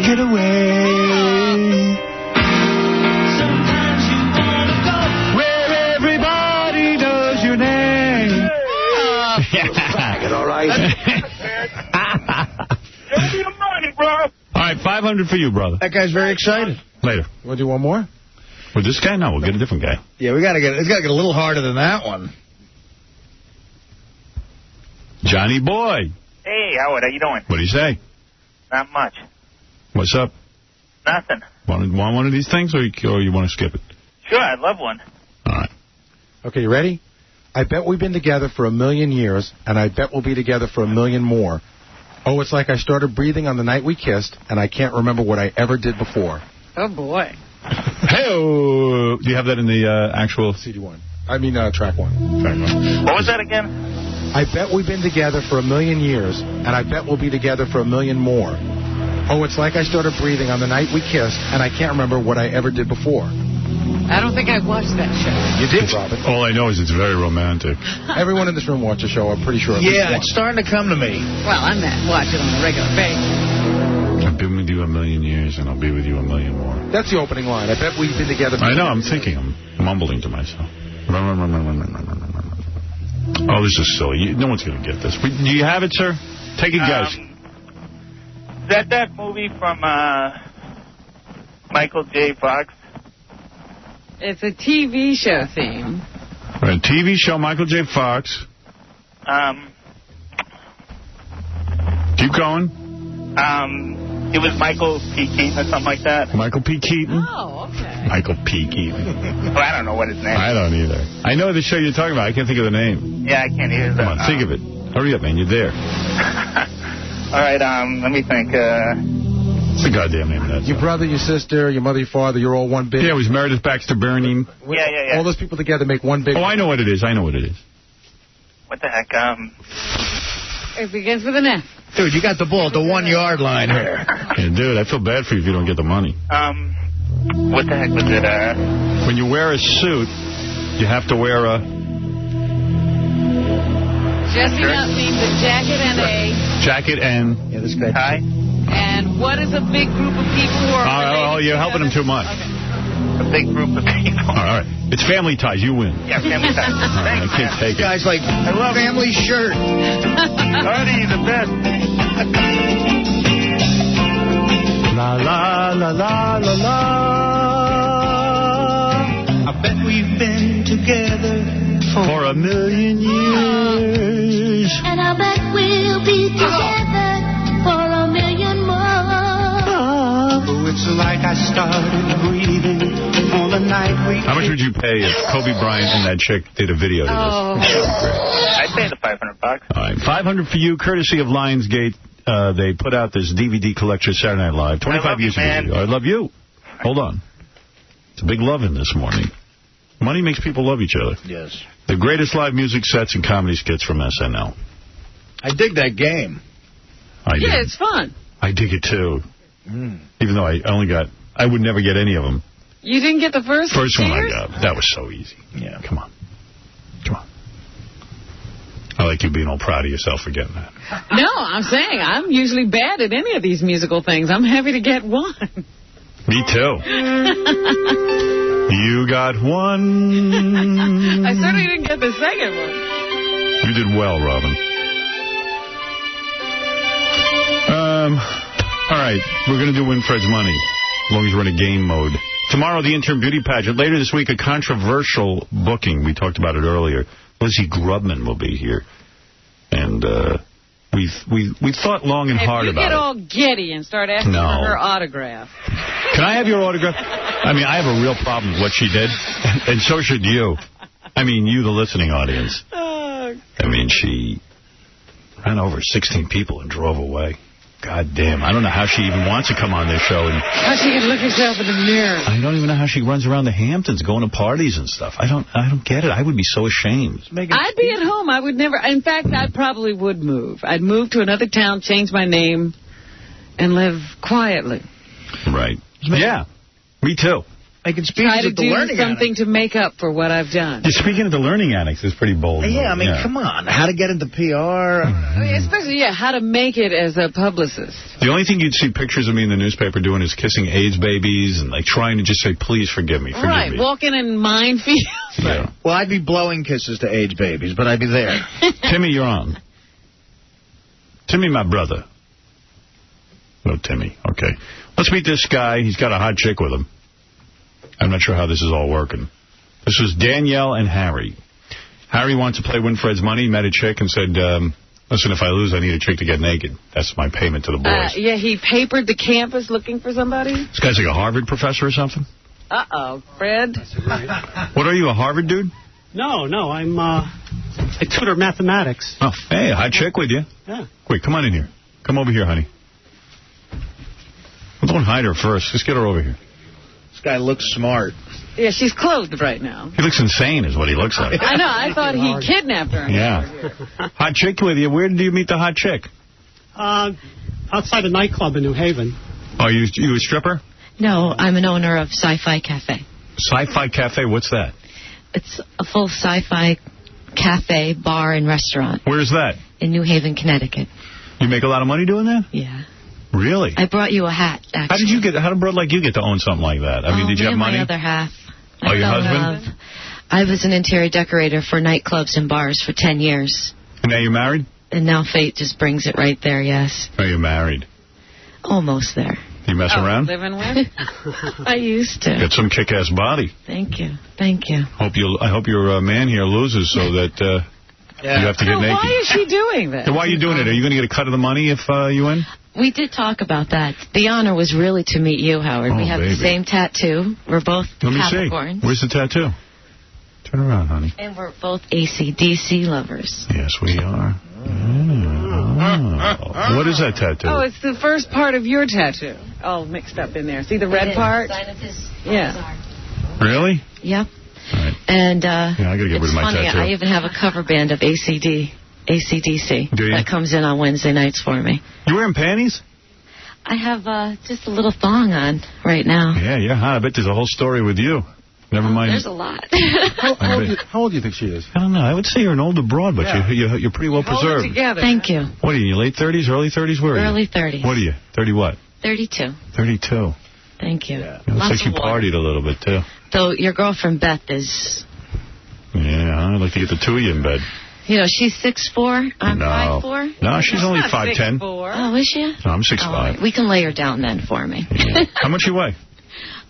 Speaker 1: get away?
Speaker 8: Sometimes you want to go
Speaker 1: where everybody knows your name.
Speaker 15: Get all right?
Speaker 21: Give me the money, bro.
Speaker 1: All right, 500 for you, brother.
Speaker 3: That guy's very excited.
Speaker 1: Later.
Speaker 5: Want to do one more?
Speaker 1: With this guy? No, we'll get a different guy.
Speaker 3: Yeah, it's got to get a little harder than that one.
Speaker 1: Johnny Boy.
Speaker 19: Hey, Howard, how you doing?
Speaker 1: What do you say?
Speaker 19: Not much.
Speaker 1: What's up?
Speaker 19: Nothing.
Speaker 1: Want one of these things, or you want to skip it?
Speaker 19: Sure, I'd love one.
Speaker 1: All right.
Speaker 5: Okay, you ready? I bet we've been together for 1,000,000 years, and I bet we'll be together for 1,000,000 more. Oh, it's like I started breathing on the night we kissed, and I can't remember what I ever did before.
Speaker 2: Oh, boy.
Speaker 1: Hey-oh! Do you have that in the actual...
Speaker 5: CD1. I mean, track one.
Speaker 19: What was that again?
Speaker 5: I bet we've been together for 1,000,000 years, and I bet we'll be together for 1,000,000 more. Oh, it's like I started breathing on the night we kissed, and I can't remember what I ever did before.
Speaker 2: I don't think I watched that show.
Speaker 5: You did, Robin.
Speaker 1: All I know is it's very romantic.
Speaker 5: Everyone in this room watched the show, I'm pretty sure.
Speaker 3: Yeah, it's starting to come to me.
Speaker 2: Well, I'm not watching on a regular basis.
Speaker 1: I've been with you 1,000,000 years, and I'll be with you 1,000,000 more.
Speaker 5: That's the opening line. I bet we've been together for
Speaker 1: I know, I'm thinking. I'm mumbling to myself. Oh, this is silly. No one's going to get this. Do you have it, sir? Take a guess.
Speaker 19: Is that movie from Michael J. Fox?
Speaker 2: It's a TV show theme.
Speaker 1: A TV show, Michael J. Fox. Keep going.
Speaker 19: It was Michael P. Keaton or something like that.
Speaker 1: Michael P. Keaton?
Speaker 2: Oh, okay.
Speaker 1: Michael P. Keaton.
Speaker 19: Well, I don't know what his name is.
Speaker 1: I don't either. I know the show you're talking about. I can't think of the name.
Speaker 19: Yeah, I can't hear that.
Speaker 1: Come on, think of it. Hurry up, man. You're there.
Speaker 19: All right, let me think.
Speaker 1: It's a goddamn name of that.
Speaker 5: Your brother, your sister, your mother, your father, you're all one big...
Speaker 1: Yeah, it was Meredith Baxter Burning.
Speaker 19: Yeah.
Speaker 5: All those people together make one big...
Speaker 1: Oh, I know what it is.
Speaker 19: What the heck?
Speaker 2: It begins with an F.
Speaker 3: Dude, you got the ball at the 1 yard line here.
Speaker 1: Yeah, dude, I feel bad for you if you don't get the money.
Speaker 19: What the heck was it?
Speaker 1: When you wear a suit, you have to wear a...
Speaker 2: Dressing up means a jacket and a...
Speaker 1: Jacket and...
Speaker 3: Yeah, this guy...
Speaker 19: Tie?
Speaker 2: And what is a big group of people who are...
Speaker 1: Oh, you're helping him too much.
Speaker 2: Okay.
Speaker 19: A big group of people.
Speaker 1: All right. It's family ties. You win.
Speaker 19: Yeah, family ties.
Speaker 1: I can't take it.
Speaker 3: Guy's like, I love family shirt.
Speaker 19: Artie, the best.
Speaker 1: La, la, la, la, la, la.
Speaker 8: I bet we've been together
Speaker 1: For a million years.
Speaker 23: And I bet we'll be together for a million more.
Speaker 8: Oh, it's like I started breathing on the night we...
Speaker 1: How much would you pay if Kobe Bryant and that chick did a video to this?
Speaker 19: I'd pay the $500.
Speaker 1: All right, $500 for you, courtesy of Lionsgate. They put out this DVD collection, Saturday Night Live. 25 years ago. I love you. Hold on. It's a big loving this morning. Money makes people love each other.
Speaker 3: Yes.
Speaker 1: The greatest live music sets and comedy skits from SNL.
Speaker 3: I dig that game.
Speaker 2: Yeah, it's fun.
Speaker 1: I dig it, too. Even though I would never get any of them.
Speaker 2: You didn't get the first
Speaker 1: one I
Speaker 2: Cheers?
Speaker 1: got. That was so easy.
Speaker 3: Yeah.
Speaker 1: Come on. I like you being all proud of yourself for getting that.
Speaker 2: No, I'm saying I'm usually bad at any of these musical things. I'm happy to get one.
Speaker 1: Me too. You got one.
Speaker 2: I certainly didn't get the second one.
Speaker 1: You did well, Robin. All right, we're going to do Winfred's Money, as long as we're in a game mode. Tomorrow, the intern beauty pageant. Later this week, a controversial booking. We talked about it earlier. Lizzie Grubman will be here. And we thought long and hard about it.
Speaker 2: If you get all giddy and start asking for her autograph.
Speaker 1: Can I have your autograph? I mean, I have a real problem with what she did, and so should you. I mean, you, the listening audience. I mean, she ran over 16 people and drove away. God damn. I don't know how she even wants to come on this show. And
Speaker 2: how she can look herself in the mirror.
Speaker 1: I don't even know how she runs around the Hamptons going to parties and stuff. I don't get it. I would be so ashamed.
Speaker 2: I'd be at home. I would never. In fact, I probably would move. I'd move to another town, change my name, and live quietly.
Speaker 1: Right. Yeah. Me too.
Speaker 3: Making speeches
Speaker 2: Try to
Speaker 3: at the
Speaker 2: do
Speaker 3: Learning
Speaker 2: something
Speaker 3: Annex.
Speaker 2: to make up for what I've done.
Speaker 1: Yeah, speaking of the Learning Annex, is pretty bold.
Speaker 3: Yeah, I mean, come on. How to get into PR.
Speaker 2: I mean, especially, how to make it as a publicist.
Speaker 1: The only thing you'd see pictures of me in the newspaper doing is kissing AIDS babies and, like, trying to just say, please forgive me, forgive me.
Speaker 2: Walking in minefields.
Speaker 1: Yeah.
Speaker 3: Well, I'd be blowing kisses to AIDS babies, but I'd be there.
Speaker 1: Timmy, you're on. Timmy, my brother. No, Timmy. Okay. Let's meet this guy. He's got a hot chick with him. I'm not sure how this is all working. This was Danielle and Harry. Harry wants to play Winfred's Money. He met a chick and said, listen, if I lose, I need a chick to get naked. That's my payment to the boys.
Speaker 2: Yeah, he papered the campus looking for somebody.
Speaker 1: This guy's like a Harvard professor or something?
Speaker 2: Uh-oh, Fred.
Speaker 1: What are you, a Harvard dude?
Speaker 9: No, I'm, I tutor mathematics.
Speaker 1: Oh, hey, a hot chick with you.
Speaker 9: Yeah.
Speaker 1: Quick, come on in here. Come over here, honey. Well, don't hide her first. Just get her over here.
Speaker 3: This guy looks smart.
Speaker 2: Yeah, she's clothed right now.
Speaker 1: He looks insane is what he looks like.
Speaker 2: I know. I thought he kidnapped her.
Speaker 1: Yeah. Hot chick with you. Where did you meet the hot chick?
Speaker 9: Outside a nightclub in New Haven.
Speaker 1: Oh, you a stripper?
Speaker 18: No, I'm an owner of Sci-Fi Cafe.
Speaker 1: Sci-Fi Cafe? What's that?
Speaker 18: It's a full sci-fi cafe, bar, and restaurant.
Speaker 1: Where's that?
Speaker 18: In New Haven, Connecticut.
Speaker 1: You make a lot of money doing that?
Speaker 18: Yeah.
Speaker 1: Really?
Speaker 18: I brought you a hat, actually.
Speaker 1: How did a broad like you get to own something like that? I mean, did you have money?
Speaker 18: My other half.
Speaker 1: Oh, your husband?
Speaker 18: I was an interior decorator for nightclubs and bars for 10 years.
Speaker 1: And now you're married?
Speaker 18: And now fate just brings it right there, yes.
Speaker 1: Are you married?
Speaker 18: Almost there.
Speaker 1: You mess around?
Speaker 2: Living with?
Speaker 18: I used to.
Speaker 1: Got some kick-ass body.
Speaker 18: Thank you. Thank you.
Speaker 1: I hope your man here loses so that you have to get naked.
Speaker 2: Why is she doing this?
Speaker 1: Why are you doing it? Are you going to get a cut of the money if you win?
Speaker 18: We did talk about that. The honor was really to meet you, Howard.
Speaker 1: Oh,
Speaker 18: we have the same tattoo. We're both Capricorns.
Speaker 1: Where's the tattoo? Turn around, honey.
Speaker 18: And we're both AC/DC lovers.
Speaker 1: Yes, we are. What is that tattoo?
Speaker 2: Oh, it's the first part of your tattoo. Oh, mixed up in there. See the red part?
Speaker 18: Sign of his
Speaker 2: Yeah.
Speaker 1: Really?
Speaker 18: Yep.
Speaker 1: Right.
Speaker 18: And
Speaker 1: I gotta get rid
Speaker 18: it's
Speaker 1: of my
Speaker 18: funny,
Speaker 1: tattoo.
Speaker 18: I even have a cover band of AC/DC
Speaker 1: Do you?
Speaker 18: that comes in on Wednesday nights for me.
Speaker 1: You wearing panties?
Speaker 18: I have just a little thong on right now.
Speaker 1: Yeah, you're hot. I bet there's a whole story with you. Never mind.
Speaker 18: There's a lot.
Speaker 5: How old do you think she is?
Speaker 1: I don't know. I would say you're an older broad, but you're pretty well preserved.
Speaker 18: Thank you.
Speaker 1: What are you, in your late 30s, early 30s? Where are you?
Speaker 18: Early 30s.
Speaker 1: What are you? 30 what?
Speaker 18: 32.
Speaker 1: 32.
Speaker 18: Thank you.
Speaker 1: It looks like you partied a little bit, too.
Speaker 18: Though your girlfriend Beth is...
Speaker 1: Yeah, I'd like to get the two of you in bed.
Speaker 18: You know, she's 6'4", I'm 5'4".
Speaker 1: No, she's only 5'10".
Speaker 18: Oh, is she?
Speaker 1: No, I'm 6'5".
Speaker 18: Right. We can lay her down then for me.
Speaker 1: Yeah. How much you weigh?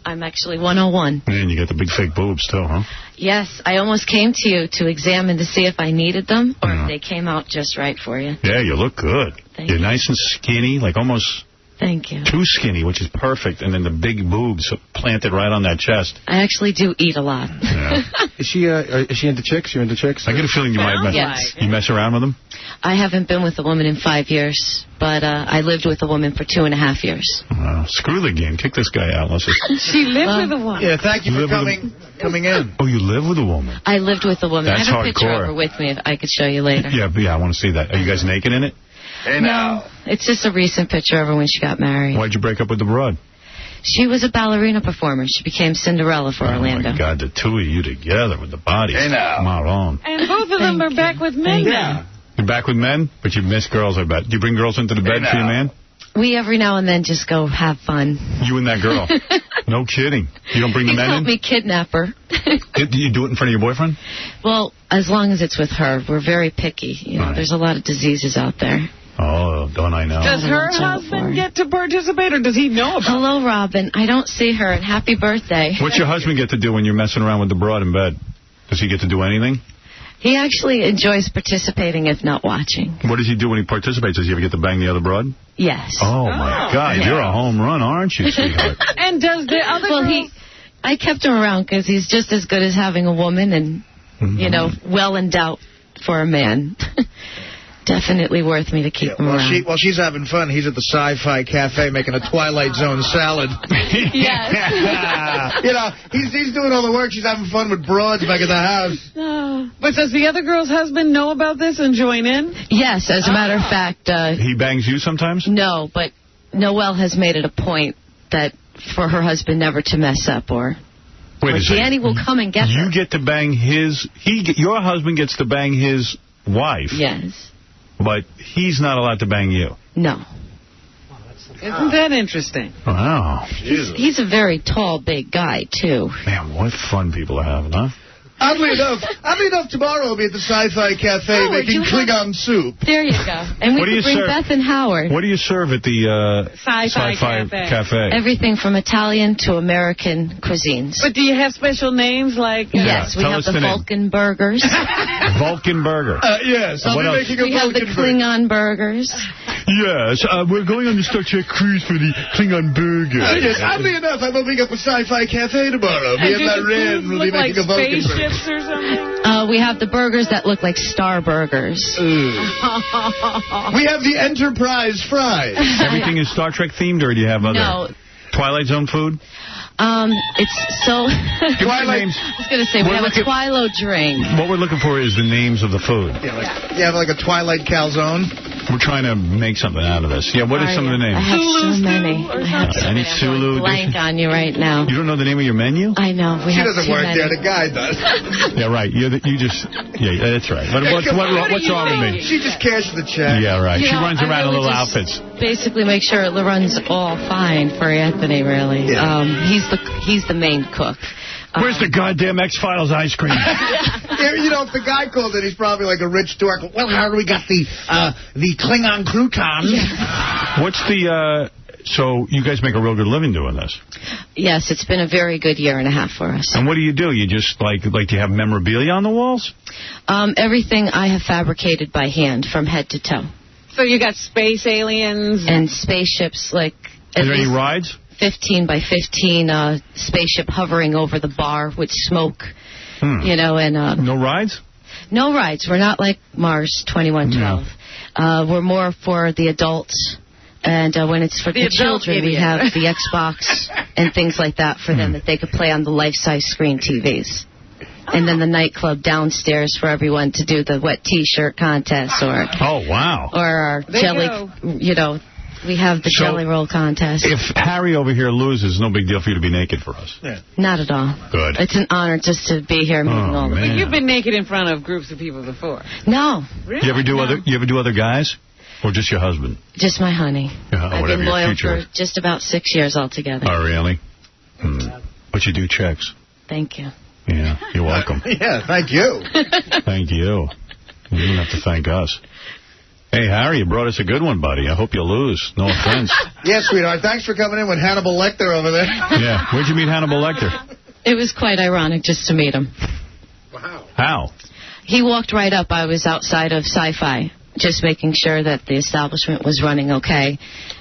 Speaker 18: I'm actually 101.
Speaker 1: Man, you got the big fake boobs, too, huh?
Speaker 18: Yes, I almost came to you to examine to see if I needed them or if they came out just right for you.
Speaker 1: Yeah, you look good. You're nice and skinny, like almost...
Speaker 18: Thank you.
Speaker 1: Too skinny, which is perfect, and then the big boobs planted right on that chest.
Speaker 18: I actually do eat a lot.
Speaker 1: Yeah.
Speaker 5: Is she into chicks? You into chicks?
Speaker 1: I get a feeling you might mess.
Speaker 18: Yes.
Speaker 1: You mess around with them?
Speaker 18: I haven't been with a woman in 5 years, but I lived with a woman for 2.5 years.
Speaker 1: Screw the game. Kick this guy out.
Speaker 2: She lived with a woman.
Speaker 3: Yeah, thank you for coming in.
Speaker 1: Oh, you live with a woman?
Speaker 18: I lived with a woman.
Speaker 1: That's
Speaker 18: I have a picture
Speaker 1: hardcore.
Speaker 18: of her with me. If I could show you later.
Speaker 1: Yeah, I want to see that. Are you guys naked in it?
Speaker 18: No, it's just a recent picture of her when she got married.
Speaker 1: Why'd you break up with the broad?
Speaker 18: She was a ballerina performer. She became Cinderella for Orlando.
Speaker 1: Oh, my God, the two of you together with the bodies. Maroon.
Speaker 2: And both of them are back with men now.
Speaker 1: You're back with men, but you miss girls, I bet. Do you bring girls into the bed for your man?
Speaker 18: We every now and then just go have fun.
Speaker 1: You and that girl? No kidding. You don't bring the men in?
Speaker 18: Help me kidnap her.
Speaker 1: Do you do it in front of your boyfriend?
Speaker 18: Well, as long as it's with her. We're very picky. You know, there's a lot of diseases out there.
Speaker 1: Oh, don't I know.
Speaker 2: Does her husband get to participate, or does he know about it?
Speaker 18: Hello, Robin. I don't see her, and happy birthday.
Speaker 1: What's your husband get to do when you're messing around with the broad in bed? Does he get to do anything?
Speaker 18: He actually enjoys participating, if not watching.
Speaker 1: What does he do when he participates? Does he ever get to bang the other broad?
Speaker 18: Yes.
Speaker 1: Oh, my God.
Speaker 18: Yeah.
Speaker 1: You're a home run, aren't you, sweetheart?
Speaker 2: And does the other girls...
Speaker 18: I kept him around because he's just as good as having a woman and, you know, well endowed for a man. Definitely worth me to keep him around.
Speaker 3: While she's having fun, he's at the Sci-Fi Cafe making a Twilight Zone salad.
Speaker 18: Yes.
Speaker 3: You know, he's doing all the work. She's having fun with broads back at the house.
Speaker 2: But does the other girl's husband know about this and join in?
Speaker 18: Yes, as a matter of fact.
Speaker 1: He bangs you sometimes?
Speaker 18: No, but Noelle has made it a point that for her husband never to mess up or Danny will come and get her.
Speaker 1: You get to bang your husband gets to bang his wife.
Speaker 18: Yes.
Speaker 1: But he's not allowed to bang you.
Speaker 18: No.
Speaker 2: Isn't that interesting?
Speaker 1: Wow.
Speaker 18: He's a very tall, big guy, too.
Speaker 1: Man, what fun people are having, huh?
Speaker 3: Oddly enough, tomorrow I'll be at the Sci-Fi Cafe making Klingon soup.
Speaker 18: There you go. And we can bring Beth and Howard.
Speaker 1: What do you serve at the
Speaker 2: Sci-Fi
Speaker 1: Cafe?
Speaker 18: Everything from Italian to American cuisines.
Speaker 2: But do you have special names like...
Speaker 18: Yes, we have the Vulcan burgers.
Speaker 1: Vulcan burger.
Speaker 3: Yes, I'll be making a Vulcan burger.
Speaker 18: We have the Klingon burgers.
Speaker 1: Yes, we're going on the Star Trek cruise for the Klingon burger.
Speaker 3: Yes, oddly enough, I'm opening up a Sci-Fi Cafe tomorrow. Me and my Ren will be making a Vulcan burger.
Speaker 2: Or something?
Speaker 18: We have the burgers that look like star burgers.
Speaker 3: We have the Enterprise fries.
Speaker 1: Everything is Star Trek themed, or do you have other Twilight Zone food?
Speaker 18: It's so...
Speaker 3: Twilight.
Speaker 18: I was going to say, we have a Twilo drink.
Speaker 1: What we're looking for is the names of the food.
Speaker 3: You have like a Twilight calzone?
Speaker 1: We're trying to make something out of this. Yeah, what are some of the names?
Speaker 18: I have so many.
Speaker 1: Any Sulu?
Speaker 18: Blank on you right now.
Speaker 1: You don't know the name of your menu?
Speaker 18: I know.
Speaker 3: She doesn't work there. The guy does.
Speaker 1: Yeah, right. Yeah, that's right. But what's wrong with me?
Speaker 3: She just cashed the check.
Speaker 1: Yeah, right. She runs around in
Speaker 18: really
Speaker 1: little outfits.
Speaker 18: Basically make sure it runs all fine for Anthony, really.
Speaker 3: Yeah.
Speaker 18: He's the main cook.
Speaker 1: Where's the goddamn X-Files ice cream?
Speaker 3: You know, if the guy called it, he's probably like a rich dork. Well, Howard, we got the Klingon croutons.
Speaker 1: What's the... So you guys make a real good living doing this?
Speaker 18: Yes, it's been a very good year and a half for us.
Speaker 1: And what do? You just, like you have memorabilia on the walls?
Speaker 18: Everything I have fabricated by hand from head to toe.
Speaker 2: So you got space aliens?
Speaker 18: And spaceships, like...
Speaker 1: Are there any rides?
Speaker 18: 15 by 15 spaceship hovering over the bar with smoke, you know, and...
Speaker 1: no rides?
Speaker 18: No rides. We're not like Mars 2112. were more for the adults. And when it's for the children, we have the Xbox and things like that for them that they could play on the life-size screen TVs. And then the nightclub downstairs for everyone to do the wet T-shirt contest or...
Speaker 1: Oh, wow.
Speaker 18: Or our jelly, we have the jelly roll contest.
Speaker 1: If Harry over here loses, no big deal for you to be naked for us.
Speaker 3: Yeah.
Speaker 18: Not at all.
Speaker 1: Good.
Speaker 18: It's an honor just to be here meeting all the people.
Speaker 2: You've been naked in front of groups of people before.
Speaker 18: No.
Speaker 2: Really?
Speaker 1: You ever do other guys? Or just your husband?
Speaker 18: Just my honey. I've been loyal for just about 6 years altogether.
Speaker 1: Oh, really? But you do checks.
Speaker 18: Thank you.
Speaker 1: Yeah, you're welcome.
Speaker 3: Yeah, thank you.
Speaker 1: Thank you. You don't have to thank us. Hey, Harry, you brought us a good one, buddy. I hope you lose. No offense.
Speaker 3: Yeah, sweetheart. Thanks for coming in with Hannibal Lecter over there.
Speaker 1: Yeah. Where'd you meet Hannibal Lecter?
Speaker 18: It was quite ironic just to meet him.
Speaker 3: Wow.
Speaker 1: How?
Speaker 18: He walked right up. I was outside of Sci-Fi, just making sure that the establishment was running okay.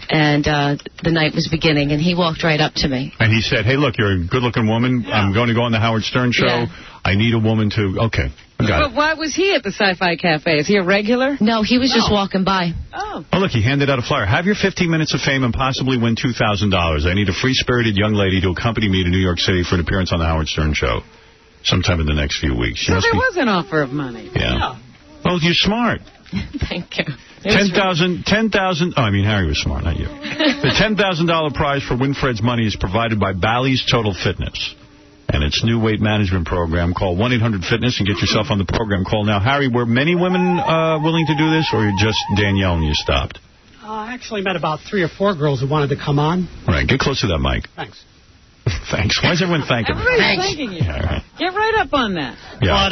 Speaker 18: And the night was beginning, and he walked right up to me.
Speaker 1: And he said, hey, look, you're a good-looking woman. Yeah. I'm going to go on the Howard Stern show. Yeah. I need a woman to... Okay, I got it.
Speaker 2: But why was he at the Sci-Fi Cafe? Is he a regular?
Speaker 18: No, he was just walking by.
Speaker 2: Oh,
Speaker 1: look, he handed out a flyer. Have your 15 minutes of fame and possibly win $2,000. I need a free-spirited young lady to accompany me to New York City for an appearance on the Howard Stern show sometime in the next few weeks.
Speaker 2: So there was an offer of money.
Speaker 1: Yeah. Well, you're smart.
Speaker 18: Thank you.
Speaker 1: 10,000. Oh, I mean, Harry was smart, not you. The $10,000 prize for Winfred's money is provided by Bally's Total Fitness and its new weight management program. Call 1-800-FITNESS and get yourself on the program. Call now. Harry, were many women willing to do this, or just Danielle and you stopped?
Speaker 9: I actually met about 3 or 4 girls who wanted to come on.
Speaker 1: Right. Get close to that mic.
Speaker 9: Thanks.
Speaker 1: Thanks. Why is everyone thanking me?
Speaker 2: Everybody's thanking you.
Speaker 1: Yeah, right.
Speaker 2: Get right up on that.
Speaker 1: Yeah.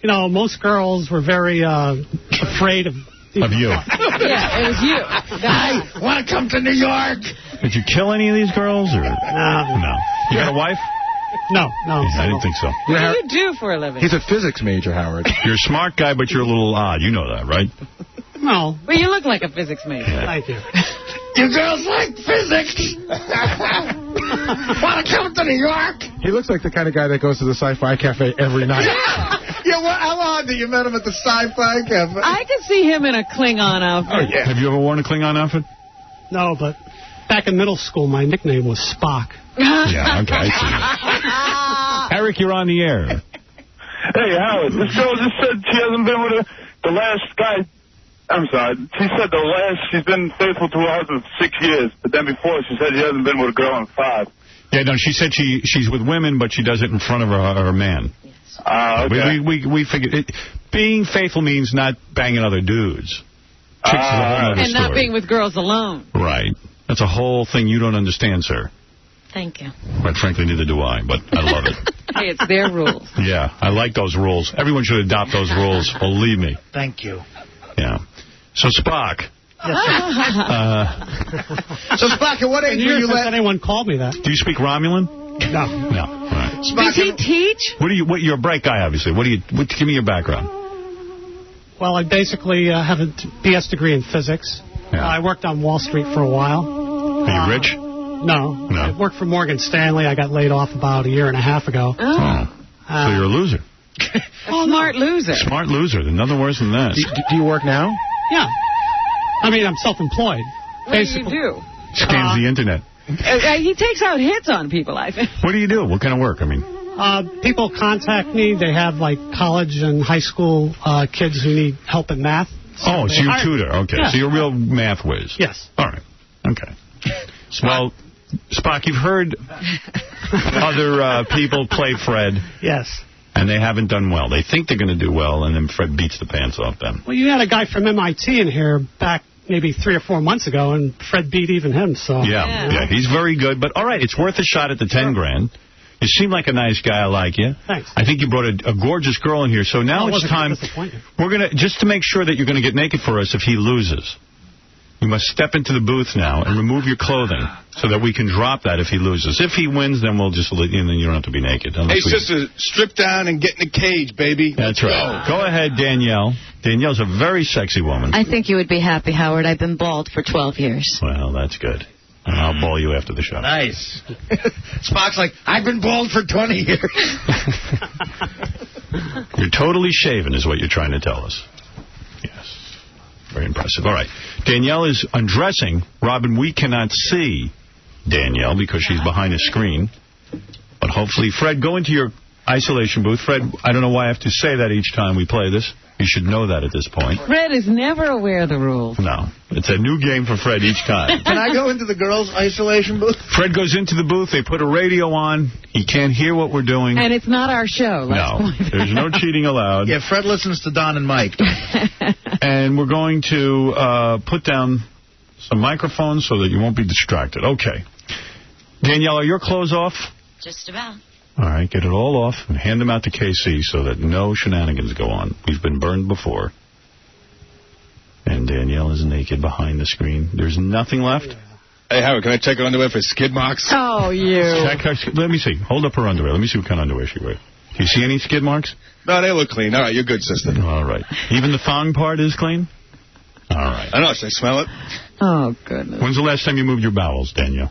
Speaker 9: But, most girls were very afraid of you.
Speaker 2: Yeah, it was you.
Speaker 3: I want to come to New York.
Speaker 1: Did you kill any of these girls? Or? No. You got a wife?
Speaker 9: No.
Speaker 1: I didn't think so.
Speaker 2: What do you do for a living?
Speaker 5: He's a physics major, Howard.
Speaker 1: You're a smart guy, but you're a little odd. You know that, right?
Speaker 9: No.
Speaker 2: Well, you look like a physics major.
Speaker 1: Yeah.
Speaker 9: Thank you.
Speaker 3: You girls like physics. Want to come to New York?
Speaker 5: He looks like the kind of guy that goes to the Sci-Fi Cafe every night.
Speaker 3: Yeah, how odd that you met him at the Sci-Fi Cafe?
Speaker 2: I could see him in a Klingon outfit.
Speaker 1: Oh, yeah. Have you ever worn a Klingon outfit?
Speaker 9: No, but back in middle school, my nickname was Spock.
Speaker 1: Yeah, okay, I see. Eric, you're on the air.
Speaker 13: Hey, Howard, this girl just said she hasn't been with the last guy. I'm sorry. She said she's been faithful to her husband for 6 years, but then before she said she hasn't been with a girl in 5.
Speaker 1: Yeah, no, she said she's with women, but she does it in front of her man.
Speaker 13: Okay.
Speaker 1: We figured it. Being faithful means not banging other dudes. Chicks is a whole other
Speaker 2: and
Speaker 1: story.
Speaker 2: not being with girls alone.
Speaker 1: Right. That's a whole thing you don't understand, sir.
Speaker 18: Thank you.
Speaker 1: Quite frankly, neither do I, but I love it.
Speaker 2: Hey, it's their rules.
Speaker 1: Yeah, I like those rules. Everyone should adopt those rules, believe me.
Speaker 3: Thank you.
Speaker 1: Yeah. So, Spock.
Speaker 3: So, Spock, at what age were you
Speaker 9: since anyone called me that.
Speaker 1: Do you speak Romulan?
Speaker 9: No.
Speaker 1: No. All right.
Speaker 2: Spock, does he teach?
Speaker 1: You're a bright guy, obviously. Give me your background.
Speaker 9: Well, I basically have a BS degree in physics.
Speaker 1: Yeah.
Speaker 9: I worked on Wall Street for a while.
Speaker 1: Are you rich?
Speaker 9: No. I worked for Morgan Stanley. I got laid off about 1.5 years ago.
Speaker 1: So you're a loser.
Speaker 2: Smart loser.
Speaker 1: Smart loser. Nothing worse than that.
Speaker 5: Do you work now?
Speaker 9: Yeah. I mean, I'm self-employed.
Speaker 2: What basically. Do you do?
Speaker 1: Scams the internet.
Speaker 2: He takes out hits on people, I think.
Speaker 1: What do you do? What kind of work? I mean...
Speaker 9: people contact me. They have, college and high school kids who need help in math.
Speaker 1: So you tutor. Okay. Yeah. So you're a real math whiz.
Speaker 9: Yes.
Speaker 1: All right. Okay. Well, Spock, you've heard other people play Fred.
Speaker 9: Yes.
Speaker 1: And they haven't done well. They think they're going to do well, and then Fred beats the pants off them.
Speaker 9: Well, you had a guy from MIT in here back maybe 3 or 4 months ago, and Fred beat even him. So
Speaker 1: Yeah, he's very good. But, all right, it's worth a shot at the 10 grand. You seem like a nice guy. I like you.
Speaker 9: Thanks.
Speaker 1: I think you brought a gorgeous girl in here. So now it's time. We're going to, just to make sure that you're going to get naked for us if he loses. You must step into the booth now and remove your clothing so that we can drop that if he loses. If he wins, then we'll just let you, and then you don't have to be naked.
Speaker 17: Hey, sister, strip down and get in the cage, baby.
Speaker 1: That's right. Go ahead, Danielle. Danielle's a very sexy woman.
Speaker 18: I think you would be happy, Howard. I've been bald for 12 years.
Speaker 1: Well, that's good. And I'll ball you after the show.
Speaker 3: Nice. Spock's like, I've been bald for 20 years.
Speaker 1: You're totally shaven is what you're trying to tell us. Yes. Very impressive. All right. Danielle is undressing. Robin, we cannot see Danielle because she's behind a screen. But hopefully, Fred, go into your isolation booth. Fred, I don't know why I have to say that each time we play this. You should know that at this point.
Speaker 2: Fred is never aware of the rules.
Speaker 1: No. It's a new game for Fred each time.
Speaker 3: Can I go into the girls' isolation booth?
Speaker 1: Fred goes into the booth. They put a radio on. He can't hear what we're doing.
Speaker 2: And it's not our show.
Speaker 1: No. There's no cheating allowed.
Speaker 3: Yeah, Fred listens to Don and Mike.
Speaker 1: And we're going to put down some microphones so that you won't be distracted. Okay. Danielle, are your clothes off?
Speaker 18: Just about.
Speaker 1: All right, get it all off and hand them out to KC so that no shenanigans go on. We've been burned before. And Danielle is naked behind the screen. There's nothing left?
Speaker 16: Hey, Howard, can I check her underwear for skid marks?
Speaker 2: Oh, you.
Speaker 1: Let me see. Hold up her underwear. Let me see what kind of underwear she wears. Do you see any skid marks?
Speaker 16: No, they look clean. All right, you're good, sister.
Speaker 1: All right. Even the thong part is clean? All right.
Speaker 16: I know. Should I smell it?
Speaker 2: Oh, goodness.
Speaker 1: When's the last time you moved your bowels, Danielle?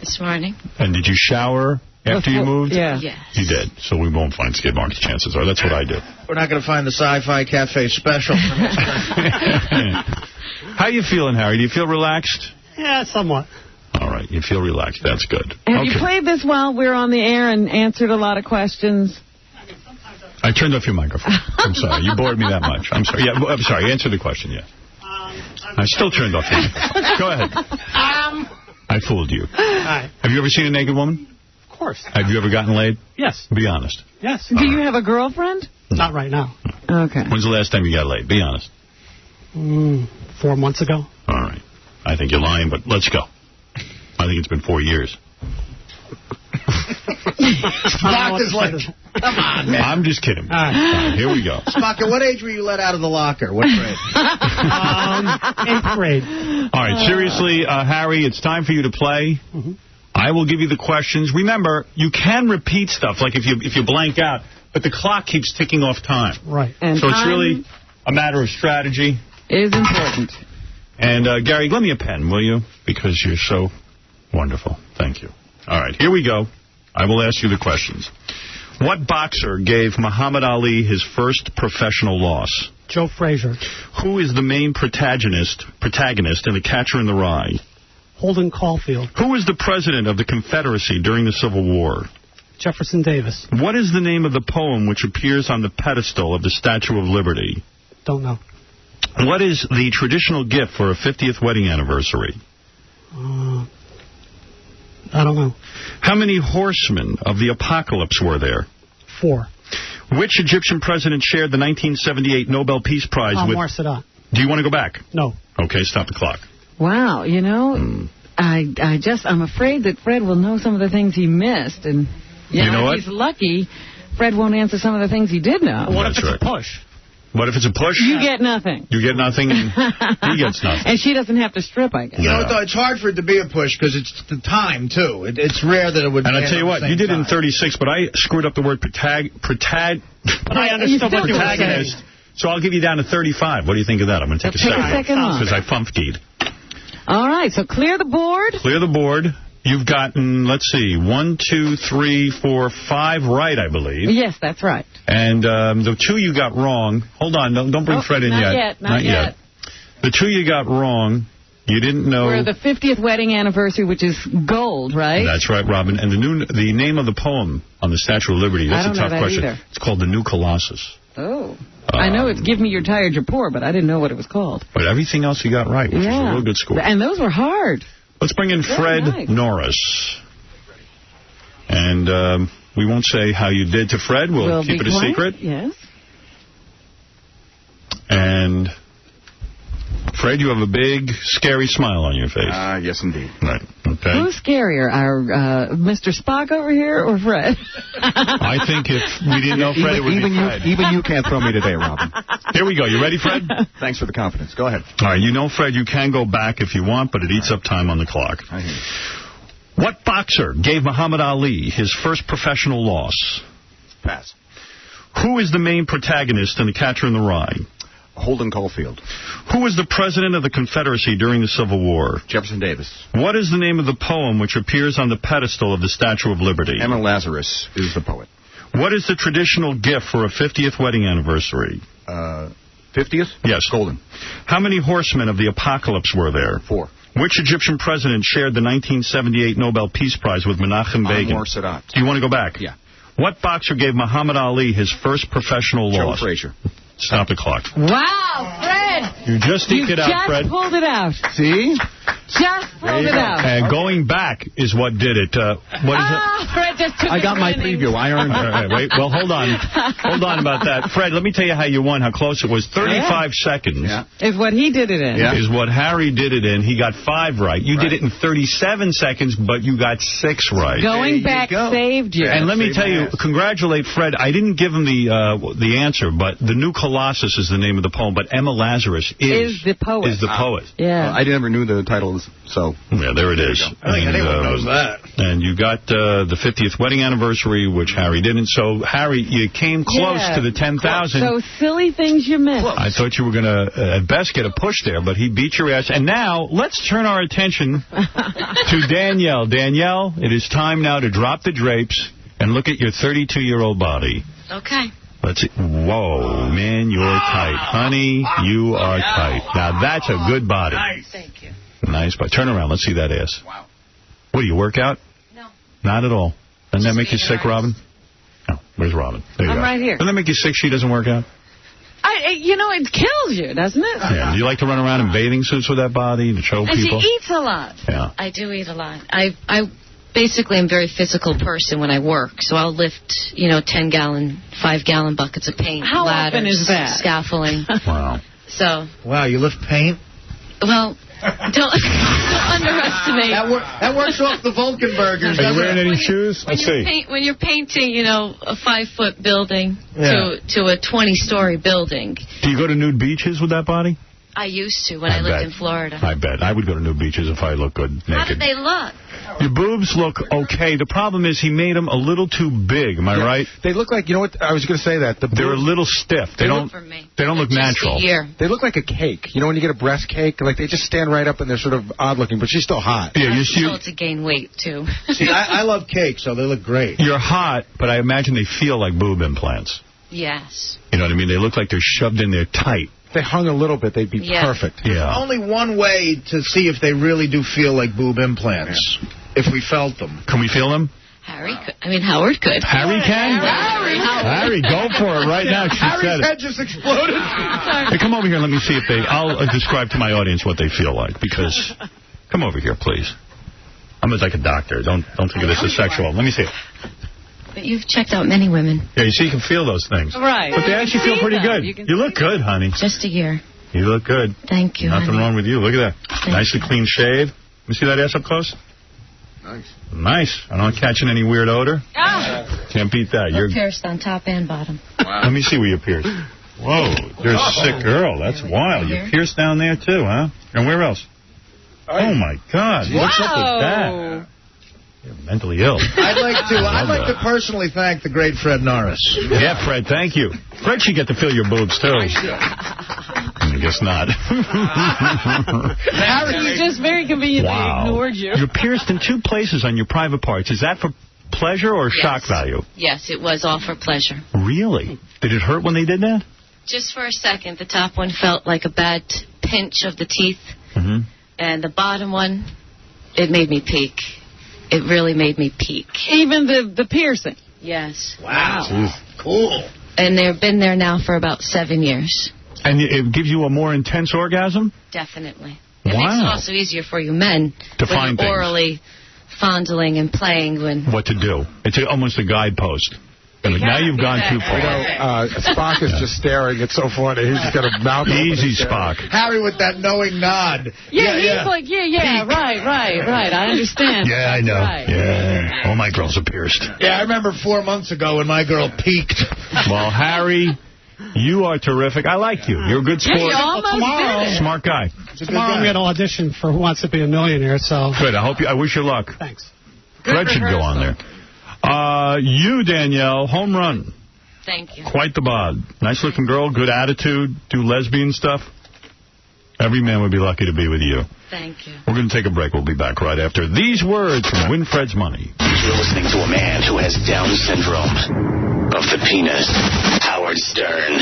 Speaker 18: This morning.
Speaker 1: And did you shower after you moved?
Speaker 2: Yeah.
Speaker 18: Yes.
Speaker 1: You did. So we won't find skid marks, chances are. That's what I do.
Speaker 3: We're not going to find the Sci-Fi Cafe special.
Speaker 1: How you feeling, Harry? Do you feel relaxed?
Speaker 9: Yeah, somewhat.
Speaker 1: All right. You feel relaxed. That's good.
Speaker 2: Have you played this while we were on the air and answered a lot of questions?
Speaker 1: I turned off your microphone. I'm sorry. You bored me that much. I'm sorry. Yeah, I'm sorry. Answer the question, yeah. I still turned off your microphone. Go ahead. I fooled you.
Speaker 9: Hi.
Speaker 1: Have you ever seen a naked woman?
Speaker 9: Of course.
Speaker 1: Have you ever gotten laid?
Speaker 9: Yes.
Speaker 1: Be honest.
Speaker 9: Yes.
Speaker 2: Do you have a girlfriend?
Speaker 9: Not right now.
Speaker 2: Okay.
Speaker 1: When's the last time you got laid? Be honest.
Speaker 9: 4 months ago.
Speaker 1: All right. I think you're lying, but let's go. I think it's been 4 years.
Speaker 3: Spock is like, come on, man.
Speaker 1: I'm just kidding. All right, here we go.
Speaker 3: Spock, at what age were you let out of the locker? What grade?
Speaker 9: 8th grade.
Speaker 1: All right, seriously, Harry, it's time for you to play. I will give you the questions. Remember, you can repeat stuff, like if you blank out, but the clock keeps ticking off time.
Speaker 9: Right.
Speaker 2: And
Speaker 1: so it's really a matter of strategy.
Speaker 2: Is important.
Speaker 1: And, Gary, lend me a pen, will you? Because you're so wonderful. Thank you. All right, here we go. I will ask you the questions. What boxer gave Muhammad Ali his first professional loss?
Speaker 9: Joe Frazier.
Speaker 1: Who is the main protagonist in The Catcher in the Rye?
Speaker 9: Holden Caulfield.
Speaker 1: Who is the president of the Confederacy during the Civil War?
Speaker 9: Jefferson Davis.
Speaker 1: What is the name of the poem which appears on the pedestal of the Statue of Liberty?
Speaker 9: Don't know.
Speaker 1: What is the traditional gift for a 50th wedding anniversary?
Speaker 9: I don't know.
Speaker 1: How many horsemen of the apocalypse were there?
Speaker 9: 4.
Speaker 1: Which Egyptian president shared the 1978 Nobel Peace Prize with...
Speaker 9: Anwar Sadat.
Speaker 1: Do you want to go back?
Speaker 9: No.
Speaker 1: Okay, stop the clock.
Speaker 2: Wow, you know, I'm afraid that Fred will know some of the things he missed. And, you know
Speaker 1: what?
Speaker 2: If he's lucky, Fred won't answer some of the things he did know.
Speaker 9: What if it's a push?
Speaker 1: What if it's a push?
Speaker 2: You get nothing.
Speaker 1: You get nothing, and he gets nothing.
Speaker 2: And she doesn't have to strip, I guess.
Speaker 3: You know what, though? It's hard for it to be a push because it's the time, too. It's rare that it would...
Speaker 1: And I tell you what, you did it in 36, but I screwed up the word
Speaker 9: But I understood what you were saying.
Speaker 1: So I'll give you down to 35. What do you think of that? I'm going to take a second off because I funked.
Speaker 2: All right, so clear the board.
Speaker 1: Clear the board. You've gotten, let's see, 1, 2, 3, 4, 5 right, I believe.
Speaker 2: Yes, that's right.
Speaker 1: And the 2 you got wrong. Hold on, don't bring Fred in yet.
Speaker 2: Not yet.
Speaker 1: The 2 you got wrong, you didn't know.
Speaker 2: For the 50th wedding anniversary, which is gold, right?
Speaker 1: That's right, Robin. And the name of the poem on the Statue of Liberty, that's a tough question.
Speaker 2: Either.
Speaker 1: It's called The New Colossus.
Speaker 2: Oh. I know it's Give Me Your Tired, Your Poor, but I didn't know what it was called.
Speaker 1: But everything else you got right, which is a real good score.
Speaker 2: And those were hard.
Speaker 1: Let's bring in Fred Norris. And we won't say how you did to Fred. We'll keep it a secret.
Speaker 2: Yes.
Speaker 1: And Fred, you have a big, scary smile on your face.
Speaker 14: Yes, indeed.
Speaker 1: Right. Okay.
Speaker 2: Who's scarier, our Mr. Spock over here or Fred?
Speaker 1: I think if we didn't know Fred, it would be Fred.
Speaker 5: Even you can't throw me today, Robin.
Speaker 1: Here we go. You ready, Fred?
Speaker 5: Thanks for the confidence. Go ahead.
Speaker 1: All right. You know, Fred, you can go back if you want, but it eats up time on the clock.
Speaker 5: I hear you.
Speaker 1: What boxer gave Muhammad Ali his first professional loss?
Speaker 5: Pass.
Speaker 1: Who is the main protagonist in The Catcher in the Rye?
Speaker 5: Holden Caulfield.
Speaker 1: Who was the president of the Confederacy during the Civil War?
Speaker 5: Jefferson Davis.
Speaker 1: What is the name of the poem which appears on the pedestal of the Statue of Liberty?
Speaker 5: Emma Lazarus is the poet.
Speaker 1: What is the traditional gift for a 50th wedding anniversary? 50th? Yes. Golden. How many horsemen of the apocalypse were there? 4. Which Egyptian president shared the 1978 Nobel Peace Prize with Menachem Begin?
Speaker 12: Anwar Sadat.
Speaker 1: Do you want to go back?
Speaker 12: Yeah.
Speaker 1: What boxer gave Muhammad Ali his first professional loss?
Speaker 12: Joe Frazier.
Speaker 1: Stop the clock.
Speaker 2: Wow, Fred!
Speaker 1: You just eked it out, Fred.
Speaker 2: Just pulled it out.
Speaker 1: See?
Speaker 2: Just pulled it out.
Speaker 1: And going back is what did it. What is it?
Speaker 2: Fred just took
Speaker 12: I got my
Speaker 2: running.
Speaker 12: preview. I earned it.
Speaker 1: All right, wait. Well, hold on. Hold on about that. Fred, let me tell you how you won, how close it was. 35 seconds
Speaker 2: is what he did it in.
Speaker 1: is what Harry did it in. He got 5 right. You did it in 37 seconds, but you got 6 right.
Speaker 2: Going back saved you.
Speaker 1: And let me tell you, congratulate Fred. I didn't give him the answer, but The New Colossus is the name of the poem, but Emma Lazarus is
Speaker 2: the poet.
Speaker 1: Is the poet.
Speaker 2: Yeah.
Speaker 12: I never knew the titles, so...
Speaker 1: Yeah, there it is.
Speaker 3: I think anyone knows that.
Speaker 1: And you got the 50th wedding anniversary, which Harry didn't. So, Harry, you came close to the 10,000.
Speaker 2: So silly things you missed.
Speaker 1: I thought you were going to, at best, get a push there, but he beat your ass. And now, let's turn our attention to Danielle. Danielle, it is time now to drop the drapes and look at your 32-year-old body.
Speaker 18: Okay.
Speaker 1: Let's see. Whoa, man, you're tight. Honey, you are tight. Now, that's a good body.
Speaker 18: Nice. Thank you.
Speaker 1: Nice, but turn around. Let's see that ass. Wow. What, do you work out?
Speaker 18: No.
Speaker 1: Not at all. Doesn't that make you sick, Robin? Oh, where's Robin? There you
Speaker 2: I'm
Speaker 1: go.
Speaker 2: right here.
Speaker 1: Doesn't that make you sick she doesn't work out?
Speaker 2: It kills you, doesn't it?
Speaker 1: Yeah. Do you like to run around in bathing suits with that body to show
Speaker 2: and
Speaker 1: people?
Speaker 2: she eats a lot.
Speaker 1: Yeah.
Speaker 18: I do eat a lot. I basically am a very physical person when I work, so I'll lift, 10-gallon, 5-gallon buckets of paint,
Speaker 2: How
Speaker 18: ladders,
Speaker 2: often is that?
Speaker 18: scaffolding.
Speaker 1: Wow.
Speaker 18: So.
Speaker 3: Wow, you lift paint?
Speaker 18: Well, don't underestimate.
Speaker 3: That works off the Vulcanburgers.
Speaker 1: Are you wearing any shoes? Let's see.
Speaker 18: When you're painting, a 5-foot building
Speaker 1: Yeah.
Speaker 18: to a 20-story building.
Speaker 1: Do you go to nude beaches with that body?
Speaker 18: I used to when I lived in Florida.
Speaker 1: I bet. I would go to nude beaches if I looked good naked.
Speaker 18: How did they look?
Speaker 1: Your boobs look okay. The problem is he made them a little too big. Am I right?
Speaker 5: They look like, you know what, I was going to say that.
Speaker 1: They're a little stiff. They don't look natural.
Speaker 5: They look like a cake. You know when you get a breast cake? Like they just stand right up and they're sort of odd looking, but she's still hot.
Speaker 1: Yeah,
Speaker 18: I'm told to gain weight, too.
Speaker 3: See, I love cake, so they look great.
Speaker 1: You're hot, but I imagine they feel like boob implants.
Speaker 18: Yes.
Speaker 1: You know what I mean? They look like they're shoved in there tight.
Speaker 5: If they hung a little bit, they'd be perfect.
Speaker 1: Yeah.
Speaker 3: Only one way to see if they really do feel like boob implants. If we felt them.
Speaker 1: Can we feel them?
Speaker 18: Howard could.
Speaker 1: Harry can? Harry, go for it right now. She said
Speaker 3: Harry's
Speaker 1: it.
Speaker 3: head just exploded.
Speaker 1: Hey, come over here and let me see if I'll describe to my audience what they feel like, because... Come over here, please. I'm like a doctor. Don't think of this as sexual. Let me see it.
Speaker 18: But you've checked out many women.
Speaker 1: Yeah, you see, you can feel those things.
Speaker 2: Right.
Speaker 1: But they actually feel pretty good. You look good, honey.
Speaker 18: Just a year.
Speaker 1: You look good.
Speaker 18: Thank you,
Speaker 1: Nothing
Speaker 18: honey.
Speaker 1: wrong with you. Look at that. Nicely clean shave. Let me see that ass up close. Nice. I'm not catching any weird odor. Can't beat that.
Speaker 18: You're pierced on top and bottom.
Speaker 1: Let me see where you're pierced. Whoa, you're a sick girl. That's wild. You're pierced down there, too, huh? And where else? Oh, my God. What's up with that? You're mentally ill.
Speaker 3: I'd like to personally thank the great Fred Norris.
Speaker 1: Yeah, Fred, thank you. Fred should get to feel your boobs, too. I guess not.
Speaker 2: Harry just very conveniently ignored you.
Speaker 1: You're pierced in 2 places on your private parts. Is that for pleasure or shock value?
Speaker 18: Yes, it was all for pleasure.
Speaker 1: Really? Did it hurt when they did that?
Speaker 18: Just for a second, the top one felt like a bad pinch of the teeth.
Speaker 1: Mm-hmm.
Speaker 18: And the bottom one, it made me peak. It really made me peak.
Speaker 2: Even the piercing?
Speaker 18: Yes.
Speaker 3: Wow. Cool.
Speaker 18: And they've been there now for about 7 years.
Speaker 1: And it gives you a more intense orgasm?
Speaker 18: Definitely. It makes it also easier for you men
Speaker 1: to find things.
Speaker 18: Orally fondling and playing when...
Speaker 1: What to do. It's almost a guidepost. Now you've gone too far.
Speaker 5: Spock is just staring. It's so funny. He's just got a mouth open.
Speaker 1: Easy, Spock.
Speaker 3: Harry with that knowing nod.
Speaker 2: Yeah, he's like, right. I understand.
Speaker 1: Yeah, I know.
Speaker 2: Right.
Speaker 1: Yeah. All my girls are pierced.
Speaker 3: Yeah, I remember 4 months ago when my girl peaked.
Speaker 1: Well, Harry, you are terrific. I like you. You're a good sport.
Speaker 9: Tomorrow,
Speaker 1: smart guy.
Speaker 9: Tomorrow I'm going to audition for Who Wants to Be a Millionaire. So
Speaker 1: good. I wish you luck.
Speaker 9: Thanks.
Speaker 1: Fred should go on there. You, Danielle, home run.
Speaker 18: Thank you.
Speaker 1: Quite the bod. Nice looking girl, good attitude, do lesbian stuff. Every man would be lucky to be with you.
Speaker 18: Thank you.
Speaker 1: We're going to take a break. We'll be back right after these words from Winfred's Money.
Speaker 7: You're listening to a man who has Down syndrome of the penis. Howard Stern.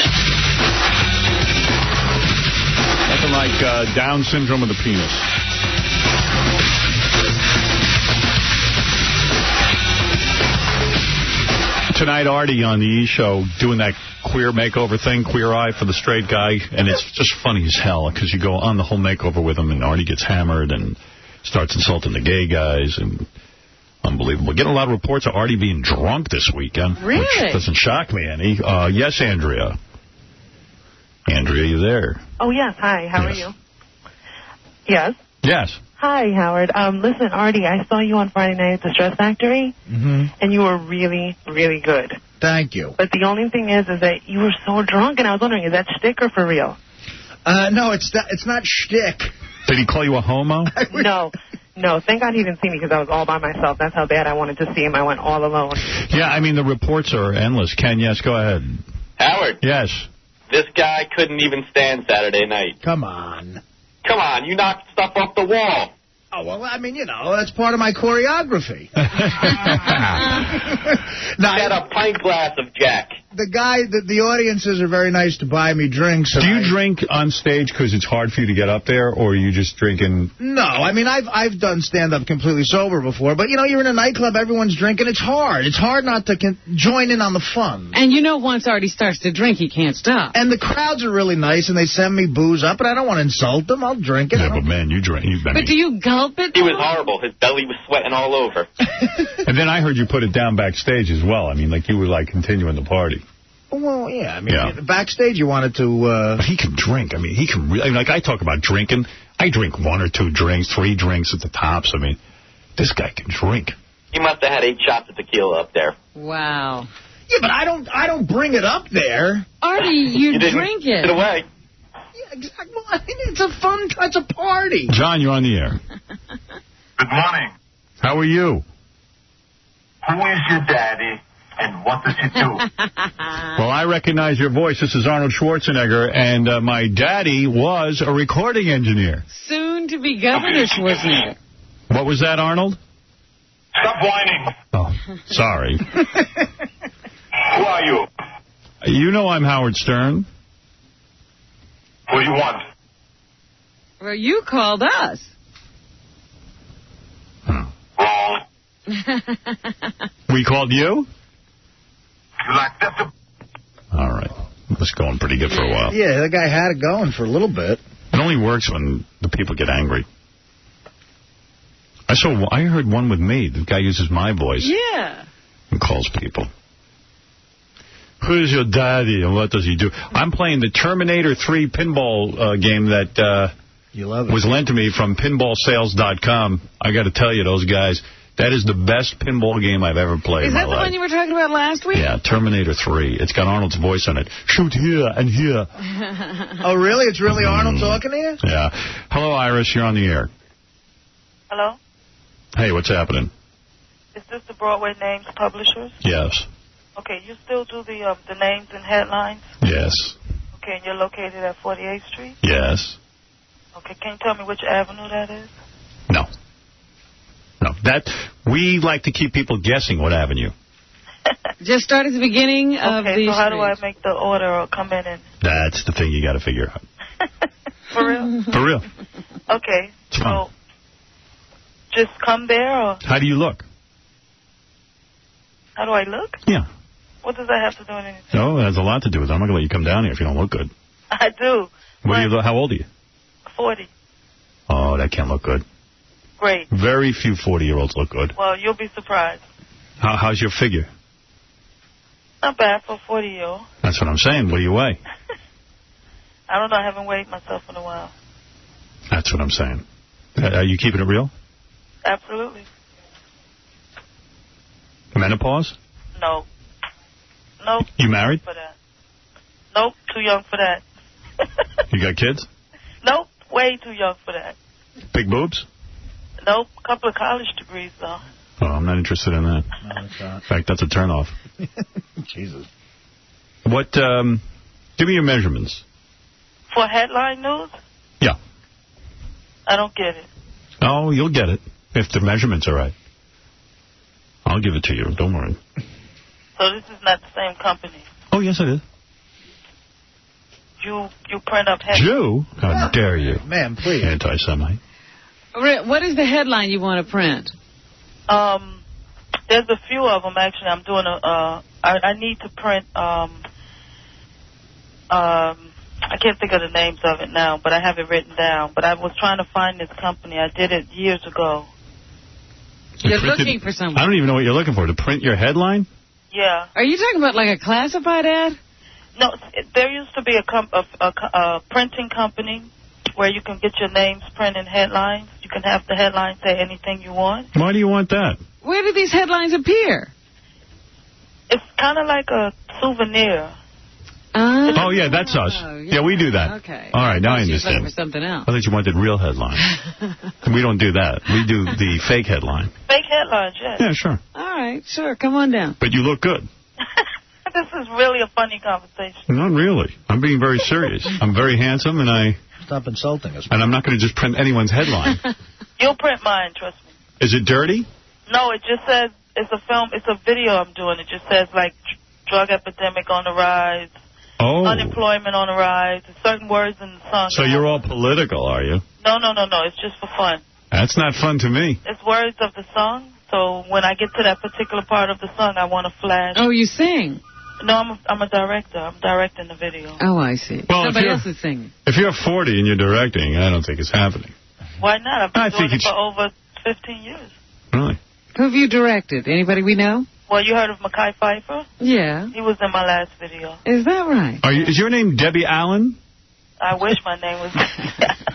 Speaker 1: Nothing like Down syndrome with a penis. Tonight, Artie on the E! Show doing that queer makeover thing, Queer Eye for the straight guy, and it's just funny as hell because you go on the whole makeover with him, and Artie gets hammered and starts insulting the gay guys, and unbelievable. Getting a lot of reports of Artie being drunk this weekend.
Speaker 2: Really?
Speaker 1: Which doesn't shock me any. Yes, Andrea. Andrea, you there?
Speaker 11: Oh, yes. Hi. How are you? Yes.
Speaker 1: Yes.
Speaker 11: Hi, Howard. Listen, Artie, I saw you on Friday night at the Stress Factory, and you were really, really good.
Speaker 3: Thank you.
Speaker 11: But the only thing is that you were so drunk, and I was wondering, is that shtick or for real?
Speaker 3: No, it's not shtick.
Speaker 1: Did he call you a homo?
Speaker 11: No. Thank God he didn't see me because I was all by myself. That's how bad I wanted to see him. I went all alone.
Speaker 1: Yeah, I mean, the reports are endless. Ken, yes, go ahead.
Speaker 20: Howard.
Speaker 1: Yes.
Speaker 20: This guy couldn't even stand Saturday night.
Speaker 3: Come on.
Speaker 20: Come on, you knocked stuff off the wall.
Speaker 3: Oh, well, I mean, that's part of my choreography.
Speaker 20: Now, had a pint glass of Jack.
Speaker 3: The audiences are very nice to buy me drinks.
Speaker 1: Do you drink on stage because it's hard for you to get up there, or are you just drinking?
Speaker 3: No, I mean, I've done stand-up completely sober before, but, you're in a nightclub, everyone's drinking. It's hard. It's hard not to join in on the fun.
Speaker 2: And once Artie starts to drink, he can't stop.
Speaker 3: And the crowds are really nice, and they send me booze up, and I don't want to insult them. I'll drink it.
Speaker 1: Yeah, but, man, you drink.
Speaker 2: But do you gulp it?
Speaker 20: He was horrible. His belly was sweating all over.
Speaker 1: And then I heard you put it down backstage as well. I mean, like you were, continuing the party.
Speaker 3: Well, yeah. I mean, backstage you wanted to...
Speaker 1: But he can drink. I mean, he can really... I talk about drinking. I drink 1 or 2 drinks, 3 drinks at the tops. I mean, this guy can drink.
Speaker 20: He must have had 8 shots of tequila up there.
Speaker 2: Wow.
Speaker 3: Yeah, but I don't bring it up there.
Speaker 2: Artie, you drink it.
Speaker 20: Get away.
Speaker 3: Yeah, exactly. Well, I mean, it's a party.
Speaker 1: John, you're on the air.
Speaker 22: Good morning.
Speaker 1: How are you?
Speaker 22: Who is your daddy, and what does he do?
Speaker 1: Well, I recognize your voice. This is Arnold Schwarzenegger, and my daddy was a recording engineer.
Speaker 2: Soon to be Governor Schwarzenegger.
Speaker 1: What was that, Arnold?
Speaker 22: Stop whining.
Speaker 1: Oh, sorry.
Speaker 22: Who are you?
Speaker 1: You know I'm Howard Stern.
Speaker 22: What do you want?
Speaker 2: Well, you called us.
Speaker 22: Wrong.
Speaker 1: We called you?
Speaker 22: You like that?
Speaker 1: All right. It was going pretty good for a while.
Speaker 3: Yeah, that guy had it going for a little bit.
Speaker 1: It only works when the people get angry. I heard one with me. The guy uses my voice.
Speaker 2: Yeah.
Speaker 1: And calls people. Who's your daddy and what does he do? I'm playing the Terminator 3 pinball game that
Speaker 3: you love it.
Speaker 1: Was lent to me from pinballsales.com. I got to tell you, those guys, that is the best pinball game I've ever played in my life.
Speaker 2: Is that the one you were talking about last week?
Speaker 1: Yeah, Terminator 3. It's got Arnold's voice on it. Shoot here and here.
Speaker 3: Oh, really? It's really Arnold talking to you?
Speaker 1: Yeah. Hello, Iris. You're on the air.
Speaker 11: Hello?
Speaker 1: Hey, what's happening?
Speaker 11: Is this the Broadway Names Publishers?
Speaker 1: Yes.
Speaker 11: Okay, you still do the names and headlines?
Speaker 1: Yes.
Speaker 11: Okay, and you're located at 48th Street?
Speaker 1: Yes.
Speaker 11: Okay, can you tell me which avenue that is?
Speaker 1: No. We like to keep people guessing what avenue.
Speaker 2: Just start at the beginning of the
Speaker 11: Okay, so how do I
Speaker 2: street.
Speaker 11: make the order or come in and...
Speaker 1: That's the thing you got to figure out.
Speaker 11: For real?
Speaker 1: For real.
Speaker 11: Okay,
Speaker 1: It's fun.
Speaker 11: so just come there or
Speaker 1: How do you look?
Speaker 11: how do I look?
Speaker 1: Yeah.
Speaker 11: What does that have to do with anything?
Speaker 1: No, it has a lot to do with it. I'm not going to let you come down here if you don't look good.
Speaker 11: I do.
Speaker 1: How old are you?
Speaker 11: 40.
Speaker 1: Oh, that can't look good.
Speaker 11: Great.
Speaker 1: Very few 40-year-olds look good.
Speaker 11: Well, you'll be surprised.
Speaker 1: How's your figure?
Speaker 11: Not bad for a 40-year-old.
Speaker 1: That's what I'm saying. What do you weigh?
Speaker 11: I don't know. I haven't weighed myself in a while.
Speaker 1: That's what I'm saying. Are you keeping it real?
Speaker 11: Absolutely.
Speaker 1: Menopause?
Speaker 11: No. Nope.
Speaker 1: You married?
Speaker 11: For that. Nope. Too young for that.
Speaker 1: You got kids?
Speaker 11: Nope. Way too young for that.
Speaker 1: Big boobs?
Speaker 11: Nope. Couple of college degrees, though.
Speaker 1: Oh, I'm not interested in that.
Speaker 3: No, it's not.
Speaker 1: In fact, that's a turnoff.
Speaker 3: Jesus.
Speaker 1: What, give me your measurements.
Speaker 11: For headline news?
Speaker 1: Yeah.
Speaker 11: I don't get it.
Speaker 1: Oh, you'll get it if the measurements are right. I'll give it to you. Don't worry.
Speaker 11: So this is not the same company.
Speaker 1: Oh, yes, it is.
Speaker 4: you print up headlines.
Speaker 1: Jew? How dare you?
Speaker 3: Man, please.
Speaker 1: Anti-Semite.
Speaker 2: What is the headline you want to print?
Speaker 4: There's a few of them, actually. I'm doing I need to print, I can't think of the names of it now, but I have it written down. But I was trying to find this company. I did it years ago.
Speaker 2: You're looking for someone.
Speaker 1: I don't even know what you're looking for. To print your headline?
Speaker 4: Yeah.
Speaker 2: Are you talking about like a classified ad?
Speaker 4: No, there used to be a printing company where you can get your names printed headlines. You can have the headline say anything you want.
Speaker 1: Why do you want that?
Speaker 2: Where do these headlines appear?
Speaker 4: It's kind of like a souvenir.
Speaker 1: Oh, yeah, that's us. Yeah, we do that.
Speaker 2: Okay.
Speaker 1: All right, now I
Speaker 2: She's looking
Speaker 1: understand.
Speaker 2: for something else.
Speaker 1: I thought you wanted real headline. We don't do that. We do the fake headline.
Speaker 4: Fake headlines, yes.
Speaker 1: Yeah, sure.
Speaker 2: All right, sure. Come on down.
Speaker 1: But you look good.
Speaker 4: This is really a funny conversation.
Speaker 1: Not really. I'm being very serious. I'm very handsome, and
Speaker 3: Stop insulting us.
Speaker 1: And I'm not going to just print anyone's headline.
Speaker 4: You'll print mine, trust me.
Speaker 1: Is it dirty?
Speaker 4: No, it just says, it's a video I'm doing. It just says, like, drug epidemic on the rise.
Speaker 1: Oh.
Speaker 4: Unemployment on the rise. There's certain words in the song.
Speaker 1: So you're all political, are you?
Speaker 4: No. It's just for fun.
Speaker 1: That's not fun to me.
Speaker 4: It's words of the song. So when I get to that particular part of the song, I want to flash.
Speaker 2: Oh, you sing?
Speaker 4: No, I'm a director. I'm directing the video.
Speaker 2: Oh, I see.
Speaker 1: Well,
Speaker 2: somebody else is singing.
Speaker 1: If you're 40 and you're directing, I don't think it's happening.
Speaker 4: Why not? I've been doing it for over 15 years.
Speaker 1: Really?
Speaker 2: Who have you directed? Anybody we know?
Speaker 4: Well, you heard of Mekhi Phifer?
Speaker 2: Yeah.
Speaker 4: He was in my last video.
Speaker 2: Is that right?
Speaker 1: Is your name Debbie Allen?
Speaker 4: I wish my name was.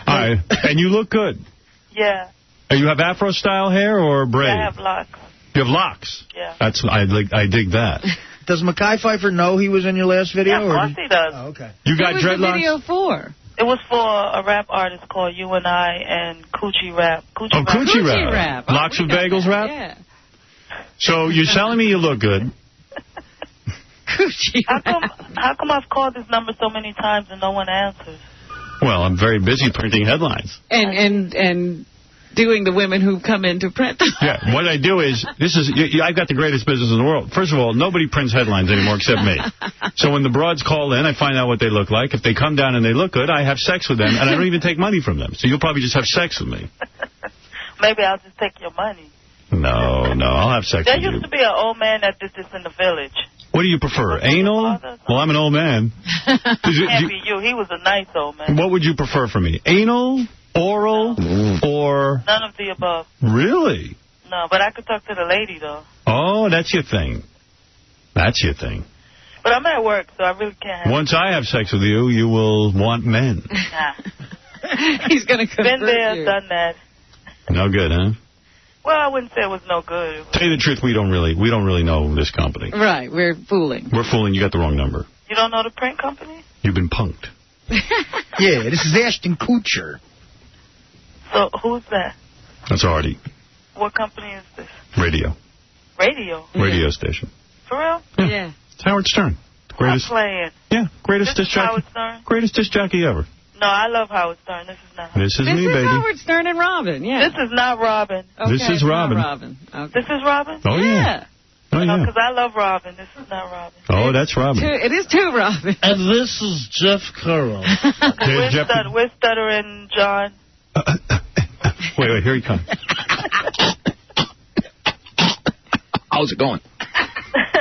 Speaker 1: All right. And you look good.
Speaker 4: Yeah.
Speaker 1: You have Afro-style hair or braid?
Speaker 4: Yeah, I have locks.
Speaker 1: You have locks?
Speaker 4: Yeah.
Speaker 1: I dig that.
Speaker 3: Does Mekhi Phifer know he was in your last video?
Speaker 4: Yeah, of course he does.
Speaker 3: Oh, okay.
Speaker 1: You got
Speaker 2: dreadlocks? What was the video for?
Speaker 4: It was for a rap artist called You and I and Coochie Rap.
Speaker 1: Coochie Rap. Locks with Bagels Rap?
Speaker 2: Yeah.
Speaker 1: So you're telling me you look good.
Speaker 2: Coochie
Speaker 4: How come I've called this number so many times and no one answers?
Speaker 1: Well, I'm very busy printing headlines.
Speaker 2: And doing the women who come in to print them.
Speaker 1: Yeah, what I do is, I've got the greatest business in the world. First of all, nobody prints headlines anymore except me. So when the broads call in, I find out what they look like. If they come down and they look good, I have sex with them, and I don't even take money from them. So you'll probably just have sex with me.
Speaker 4: Maybe I'll just take your money.
Speaker 1: No, I'll have sex with you.
Speaker 4: There used to be an old man that did this in the village.
Speaker 1: What do you prefer, anal? Well, I'm an old man.
Speaker 4: Can't be you. He was a nice old man.
Speaker 1: What would you prefer from me, anal, oral, or...
Speaker 4: None of the above.
Speaker 1: Really?
Speaker 4: No, but I could talk to the lady, though.
Speaker 1: Oh, that's your thing. That's your thing.
Speaker 4: But I'm at work, so I really can't have
Speaker 1: Once I have sex with you, you will want men.
Speaker 4: Nah.
Speaker 2: He's going to convert
Speaker 4: Been there,
Speaker 2: you.
Speaker 4: done that.
Speaker 1: No good, huh?
Speaker 4: Well, I wouldn't say it was no good.
Speaker 1: Tell you the truth, we don't really know this company.
Speaker 2: Right, we're fooling.
Speaker 1: We're fooling. You got the wrong number.
Speaker 4: You don't know the print company?
Speaker 1: You've been punked.
Speaker 3: Yeah, this is Ashton Kutcher.
Speaker 4: So, who's that?
Speaker 1: That's Artie.
Speaker 4: What company is this?
Speaker 1: Radio.
Speaker 4: Radio?
Speaker 1: Radio station.
Speaker 4: For real?
Speaker 2: Yeah.
Speaker 1: It's Howard Stern. The greatest.
Speaker 4: I'm playing.
Speaker 1: Yeah, greatest
Speaker 4: This
Speaker 1: disc
Speaker 4: is
Speaker 1: jockey.
Speaker 4: Howard Stern?
Speaker 1: Greatest disc jockey ever.
Speaker 4: No, I love Howard Stern. This is not Howard.
Speaker 1: This is me, baby.
Speaker 2: Howard Stern and Robin, yeah.
Speaker 4: This is not Robin.
Speaker 2: Okay,
Speaker 1: This is
Speaker 2: it's not
Speaker 1: Robin.
Speaker 2: Robin. Okay.
Speaker 4: This is Robin?
Speaker 1: Oh, yeah. Oh, yeah.
Speaker 4: Because I love Robin. This is not Robin.
Speaker 1: Oh, that's Robin.
Speaker 2: It is two Robin.
Speaker 6: And this is Jeff Curl.
Speaker 4: We're stuttering, John.
Speaker 1: Wait, here he comes.
Speaker 6: How's it going?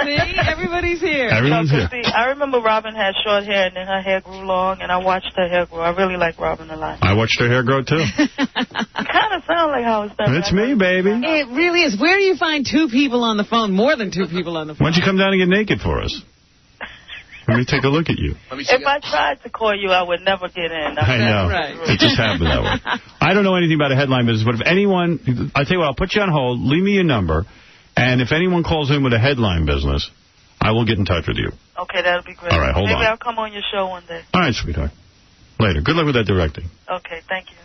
Speaker 2: See, everybody's here.
Speaker 1: Everyone's here.
Speaker 4: See, I remember Robin had short hair, and then her hair grew long, and I watched her hair grow. I really like Robin a lot.
Speaker 1: I watched her hair grow, too.
Speaker 4: You kind of sound like Howard Stern.
Speaker 1: It's me, baby.
Speaker 2: It really is. Where do you find two people on the phone, more than two people on the phone?
Speaker 1: Why don't you come down and get naked for us? Let me take a look at you.
Speaker 4: If I tried to call you, I would never get in.
Speaker 1: I know.
Speaker 4: Right.
Speaker 1: It just happened that way. I don't know anything about a headline business, but if anyone, I'll tell you what, I'll put you on hold, leave me your number, and if anyone calls in with a headline business, I will get in touch with you.
Speaker 4: Okay, that'll be great.
Speaker 1: All right, hold on.
Speaker 4: Maybe I'll come on your show one day.
Speaker 1: All right, sweetheart. Later. Good luck with that directing.
Speaker 4: Okay, thank you.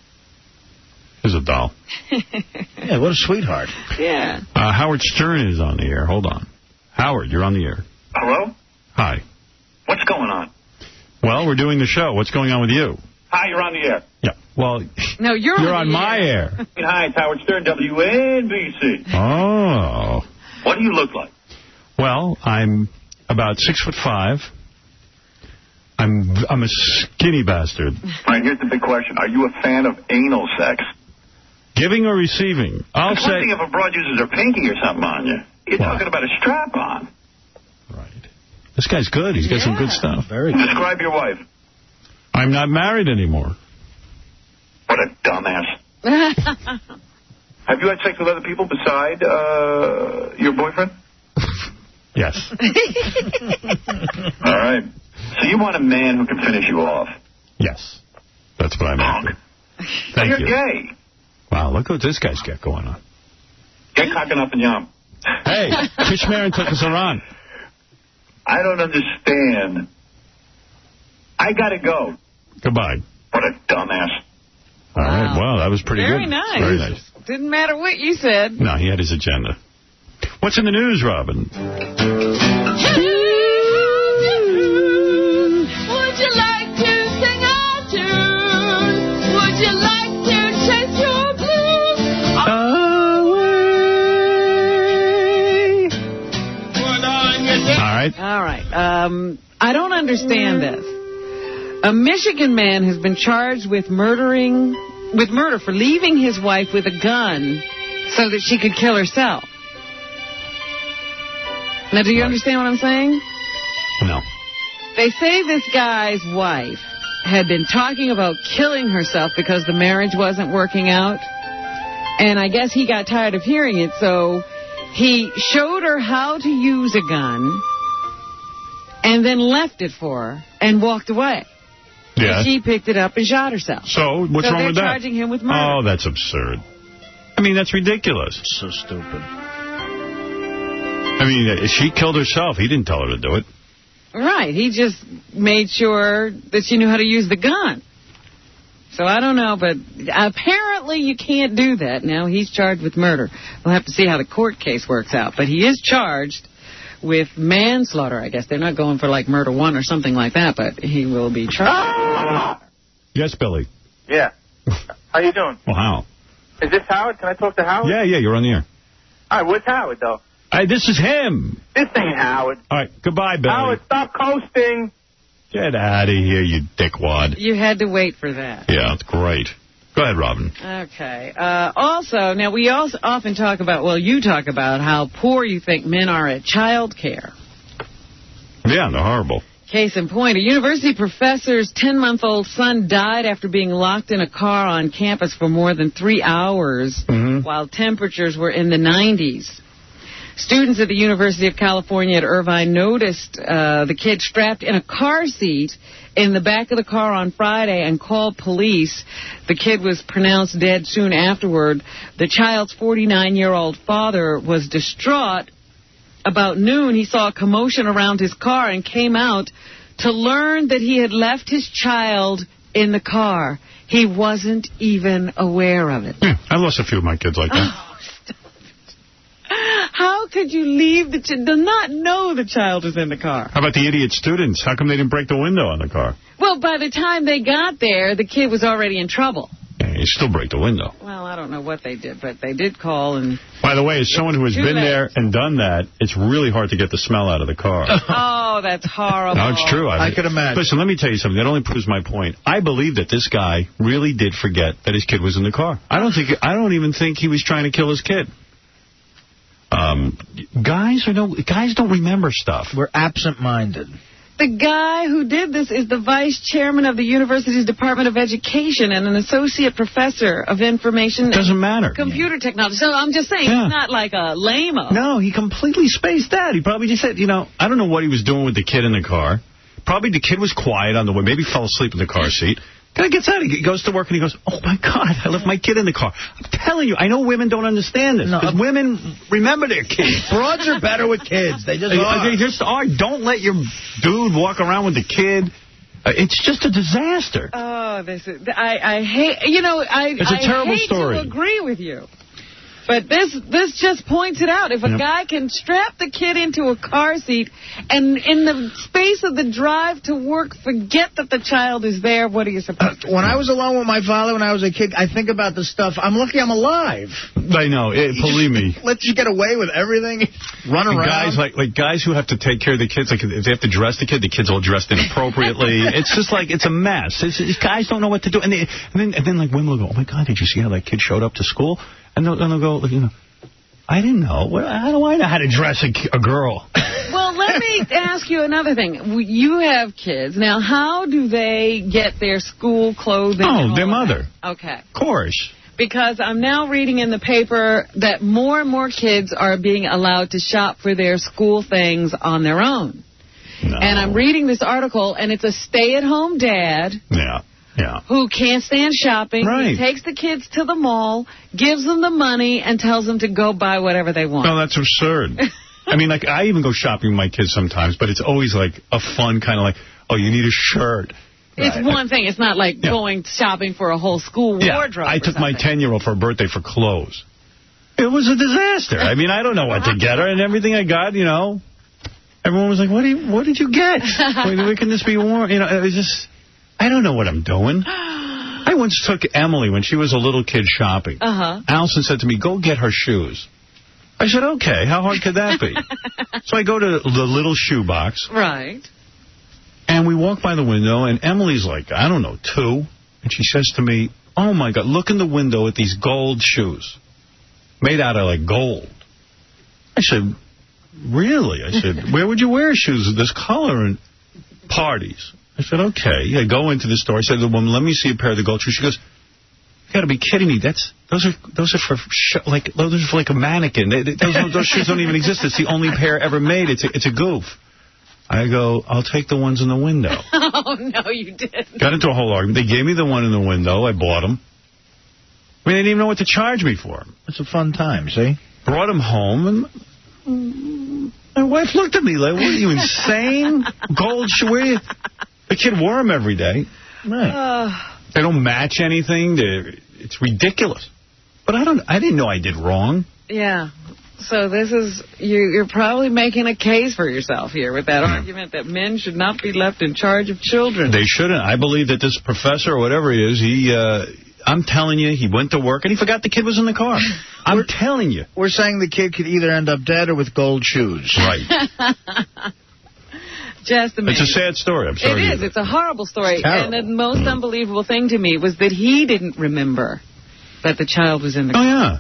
Speaker 1: Here's a doll.
Speaker 3: Yeah, what a sweetheart.
Speaker 2: Yeah.
Speaker 1: Howard Stern is on the air. Hold on. Howard, you're on the air.
Speaker 10: Hello?
Speaker 1: Hi.
Speaker 10: What's going on?
Speaker 1: Well, we're doing the show. What's going on with you?
Speaker 10: Hi, you're on the air.
Speaker 1: Yeah. Well,
Speaker 2: no, you're
Speaker 1: on my air.
Speaker 10: Hi, it's Howard Stern, WNBC.
Speaker 1: Oh.
Speaker 10: What do you look like?
Speaker 1: Well, I'm about 6'5". I'm a skinny bastard.
Speaker 10: All right, here's the big question. Are you a fan of anal sex?
Speaker 1: Giving or receiving? I'll
Speaker 10: It's
Speaker 1: say...
Speaker 10: one thing if a broad uses her pinky or something on you. You're talking about a strap-on.
Speaker 1: This guy's good. He's got some good stuff.
Speaker 5: Very good.
Speaker 10: Describe your wife.
Speaker 1: I'm not married anymore.
Speaker 10: What a dumbass. Have you had sex with other people beside your boyfriend?
Speaker 1: Yes.
Speaker 10: All right. So you want a man who can finish you off?
Speaker 1: Yes. That's what I'm after. Thank
Speaker 10: You're
Speaker 1: you.
Speaker 10: gay.
Speaker 1: Wow, look what this guy's got going on.
Speaker 10: Get cocking up and yum.
Speaker 1: Hey, Kishmir and took us around.
Speaker 10: I don't understand. I gotta go.
Speaker 1: Goodbye.
Speaker 10: What a dumbass.
Speaker 1: All right, well, that was pretty
Speaker 2: Very
Speaker 1: good.
Speaker 2: nice.
Speaker 1: Very nice.
Speaker 2: Didn't matter what you said.
Speaker 1: No, he had his agenda. What's in the news, Robin?
Speaker 8: Would you like to sing a tune? Would you like to chase your blues away?
Speaker 2: All right. I don't understand this. A Michigan man has been charged with murder for leaving his wife with a gun so that she could kill herself. Now, do you understand what I'm saying?
Speaker 1: No.
Speaker 2: They say this guy's wife had been talking about killing herself because the marriage wasn't working out. And I guess he got tired of hearing it, so he showed her how to use a gun and then left it for her and walked away.
Speaker 1: Yeah.
Speaker 2: And she picked it up and shot herself.
Speaker 1: So, what's wrong with that?
Speaker 2: They're charging him with murder.
Speaker 1: Oh, that's absurd. I mean, that's ridiculous.
Speaker 6: So stupid.
Speaker 1: I mean, she killed herself. He didn't tell her to do it.
Speaker 2: Right. He just made sure that she knew how to use the gun. So I don't know, but apparently you can't do that. Now he's charged with murder. We'll have to see how the court case works out. But he is charged with manslaughter, I guess. They're not going for, like, murder one or something like that, but he will be charged.
Speaker 1: Yes, Billy.
Speaker 19: Yeah. How you doing?
Speaker 1: Wow.
Speaker 19: Is this Howard? Can I talk to Howard?
Speaker 1: Yeah, you're on the air.
Speaker 19: All right, where's Howard, though?
Speaker 1: This is him.
Speaker 19: This ain't Howard.
Speaker 1: All right, goodbye, Billy.
Speaker 19: Howard, stop coasting.
Speaker 1: Get out of here, you dickwad.
Speaker 2: You had to wait for that.
Speaker 1: Yeah, it's great. Go ahead, Robin.
Speaker 2: Okay. Also, now we also often talk about, well, you talk about how poor you think men are at child care.
Speaker 1: Yeah, they're horrible.
Speaker 2: Case in point, a university professor's 10-month-old son died after being locked in a car on campus for more than 3 hours while temperatures were in the 90s. Students at the University of California at Irvine noticed the kid strapped in a car seat in the back of the car on Friday and called police. The kid was pronounced dead soon afterward. The child's 49-year-old father was distraught. About noon, he saw a commotion around his car and came out to learn that he had left his child in the car. He wasn't even aware of it.
Speaker 1: I lost a few of my kids like that.
Speaker 2: How could you leave the child, not know the child is in the car?
Speaker 1: How about the idiot students? How come they didn't break the window on the car?
Speaker 2: Well, by the time they got there, the kid was already in trouble.
Speaker 1: Yeah, you still break the window.
Speaker 2: Well, I don't know what they did, but they did call and...
Speaker 1: By the way, as someone who has been there and done that, it's really hard to get the smell out of the car.
Speaker 2: Oh, that's horrible.
Speaker 1: No, it's true.
Speaker 3: I could imagine.
Speaker 1: Listen, let me tell you something. That only proves my point. I believe that this guy really did forget that his kid was in the car. I don't even think he was trying to kill his kid. Guys don't remember stuff.
Speaker 6: We're absent-minded.
Speaker 2: The guy who did this is the vice chairman of the university's Department of Education and an associate professor of information.
Speaker 1: Doesn't matter.
Speaker 2: Computer technology. So I'm just saying, he's not like a lame-o.
Speaker 1: No, he completely spaced out. He probably just said, I don't know what he was doing with the kid in the car. Probably the kid was quiet on the way. Maybe fell asleep in the car seat. Guy gets out. He goes to work and he goes, oh, my God, I left my kid in the car. I'm telling you, I know women don't understand this. Because women remember their kids.
Speaker 3: Broads are better with kids. They just are.
Speaker 1: They just are. Don't let your dude walk around with the kid. It's just a disaster.
Speaker 2: Oh, this is... I hate... it's a terrible story. I hate to agree with you. But this just points it out. If a guy can strap the kid into a car seat and in the space of the drive to work, forget that the child is there, what are you supposed to do?
Speaker 3: When I was alone with my father when I was a kid, I think about the stuff. I'm lucky I'm alive.
Speaker 1: I know. Believe me.
Speaker 3: Let you get away with everything. Run around.
Speaker 1: Guys like guys who have to take care of the kids, like if they have to dress the kid's all dressed inappropriately. It's just like, it's a mess. Guys don't know what to do. And then like women will go, oh my God, did you see how that kid showed up to school? And they'll go, I didn't know. How do I know how to dress a girl?
Speaker 2: Well, let me ask you another thing. You have kids. Now, how do they get their school clothing?
Speaker 1: Oh, their mother.
Speaker 2: Okay.
Speaker 1: Of course.
Speaker 2: Because I'm now reading in the paper that more and more kids are being allowed to shop for their school things on their own. No. And I'm reading this article, and it's a stay-at-home dad.
Speaker 1: Yeah.
Speaker 2: Who can't stand shopping.
Speaker 1: Right.
Speaker 2: He takes the kids to the mall, gives them the money, and tells them to go buy whatever they want.
Speaker 1: No, that's absurd. I mean, like, I even go shopping with my kids sometimes, but it's always like a fun kind of like, oh, you need a shirt.
Speaker 2: It's one thing. It's not like going shopping for a whole school wardrobe.
Speaker 1: I took my 10-year-old for her birthday for clothes. It was a disaster. I mean, I don't know what to get her, and everything I got, everyone was like, what did you get? Where can this be worn? It was just... I don't know what I'm doing. I once took Emily when she was a little kid shopping. Allison said to me, go get her shoes. I said, okay, how hard could that be? So I go to the little shoe box.
Speaker 2: Right.
Speaker 1: And we walk by the window, and Emily's like, I don't know, 2. And she says to me, oh, my God, look in the window at these gold shoes. Made out of, like, gold. I said, really? I said, where would you wear shoes of this color in parties? I said, okay. I go into the store. I said to the woman, let me see a pair of the gold shoes. She goes, you got to be kidding me. Those are for like a mannequin. Those shoes don't even exist. It's the only pair ever made. It's a goof. I go, I'll take the ones in the window.
Speaker 2: Oh, no, you didn't.
Speaker 1: Got into a whole argument. They gave me the one in the window. I bought them. I mean, they didn't even know what to charge me for them.
Speaker 3: It's a fun time, see?
Speaker 1: Brought them home, and my wife looked at me like, what are you, insane? Gold shoes? The kid wore them every day. Right. They don't match anything. It's ridiculous. But I didn't know I did wrong.
Speaker 2: Yeah. So this is, you're probably making a case for yourself here with that argument that men should not be left in charge of children.
Speaker 1: They shouldn't. I believe that this professor or whatever he is, I'm telling you, he went to work and he forgot the kid was in the car. I'm telling you.
Speaker 3: We're saying the kid could either end up dead or with gold shoes.
Speaker 1: Right.
Speaker 2: Just amazing.
Speaker 1: It's a sad story. I'm sorry.
Speaker 2: It is. It's a horrible story. And the most unbelievable thing to me was that he didn't remember that the child was in the car.
Speaker 1: Oh, yeah.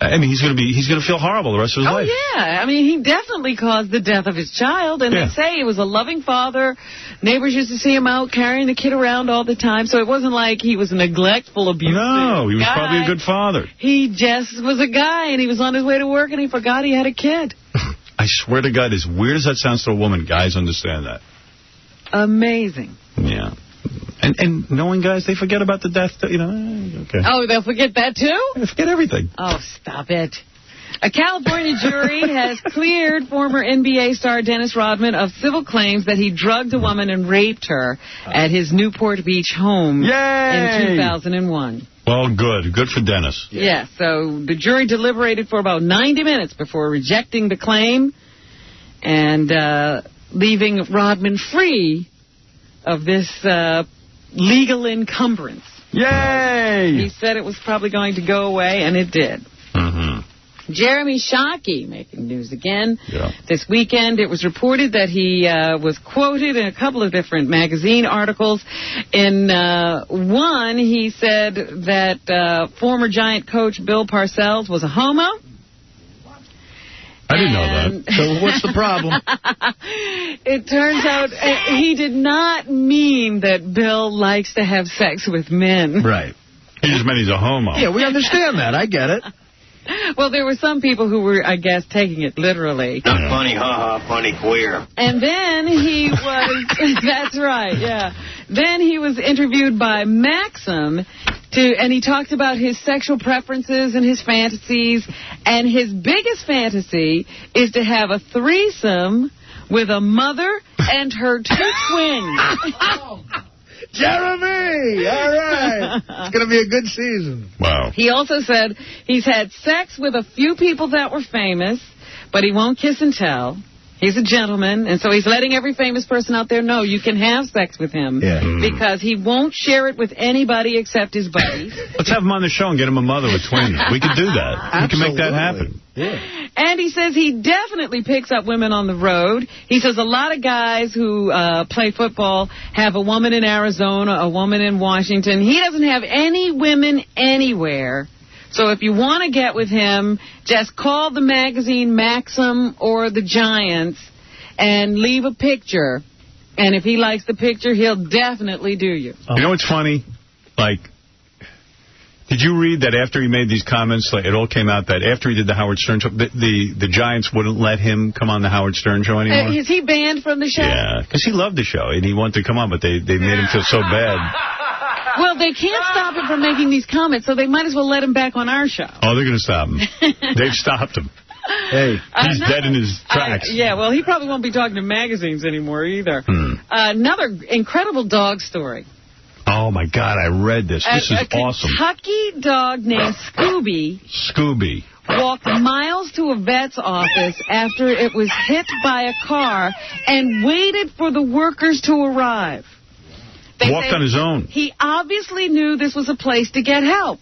Speaker 1: I mean, he's gonna feel horrible the rest of his life.
Speaker 2: Oh, yeah. I mean, he definitely caused the death of his child. And they say he was a loving father. Neighbors used to see him out carrying the kid around all the time. So it wasn't like he was a neglectful, abusive
Speaker 1: No, he was probably a good father.
Speaker 2: He just was a guy, and he was on his way to work, and he forgot he had a kid.
Speaker 1: I swear to God, as weird as that sounds to a woman, guys understand that.
Speaker 2: Amazing.
Speaker 1: Yeah. And knowing guys, they forget about the death, okay.
Speaker 2: Oh, they'll forget that, too?
Speaker 1: They forget everything.
Speaker 2: Oh, stop it. A California jury has cleared former NBA star Dennis Rodman of civil claims that he drugged a woman and raped her at his Newport Beach home in 2001.
Speaker 1: Well, good. Good for Dennis.
Speaker 2: Yeah, so the jury deliberated for about 90 minutes before rejecting the claim and leaving Rodman free of this legal encumbrance.
Speaker 1: Yay!
Speaker 2: He said it was probably going to go away, and it did.
Speaker 1: Mm-hmm.
Speaker 2: Jeremy Shockey making news again. This weekend. It was reported that he was quoted in a couple of different magazine articles. In one, he said that former Giant coach Bill Parcells was a homo.
Speaker 1: I didn't know that.
Speaker 3: So what's the problem?
Speaker 2: It turns out he did not mean that Bill likes to have sex with men.
Speaker 3: Right.
Speaker 1: He just meant he's a homo.
Speaker 3: Yeah, we understand that. I get it.
Speaker 2: Well, there were some people who were, I guess, taking it literally.
Speaker 7: Not funny, ha-ha, funny, queer.
Speaker 2: And then he was, that's right, yeah. Then he was interviewed by Maxim, and he talked about his sexual preferences and his fantasies. And his biggest fantasy is to have a threesome with a mother and her 2 twins.
Speaker 3: Jeremy! All right. It's going to be a good season.
Speaker 1: Wow.
Speaker 2: He also said he's had sex with a few people that were famous, but he won't kiss and tell. He's a gentleman, and so he's letting every famous person out there know you can have sex with him because he won't share it with anybody except his buddies.
Speaker 1: Let's have him on the show and get him a mother with twins. We could do that. Absolutely. We can make that happen.
Speaker 2: Yeah. And he says he definitely picks up women on the road. He says a lot of guys who play football have a woman in Arizona, a woman in Washington. He doesn't have any women anywhere. So if you want to get with him, just call the magazine Maxim or the Giants and leave a picture. And if he likes the picture, he'll definitely do you.
Speaker 1: You know what's funny? Like, did you read that after he made these comments, like, it all came out that after he did the Howard Stern show, the Giants wouldn't let him come on the Howard Stern show anymore?
Speaker 2: Is he banned from the show?
Speaker 1: Yeah, because he loved the show, and he wanted to come on, but they made him feel so bad.
Speaker 2: Well, they can't stop him from making these comments, so they might as well let him back on our show.
Speaker 1: Oh, they're going to stop him. They've stopped him. Hey, he's dead in his tracks.
Speaker 2: Yeah, well, he probably won't be talking to magazines anymore either. Another incredible dog story.
Speaker 1: Oh, my God, I read this. This is awesome.
Speaker 2: A Kentucky dog named Scooby walked miles to a vet's office after it was hit by a car and waited for the workers to arrive.
Speaker 1: Walked on his own.
Speaker 2: He obviously knew this was a place to get help.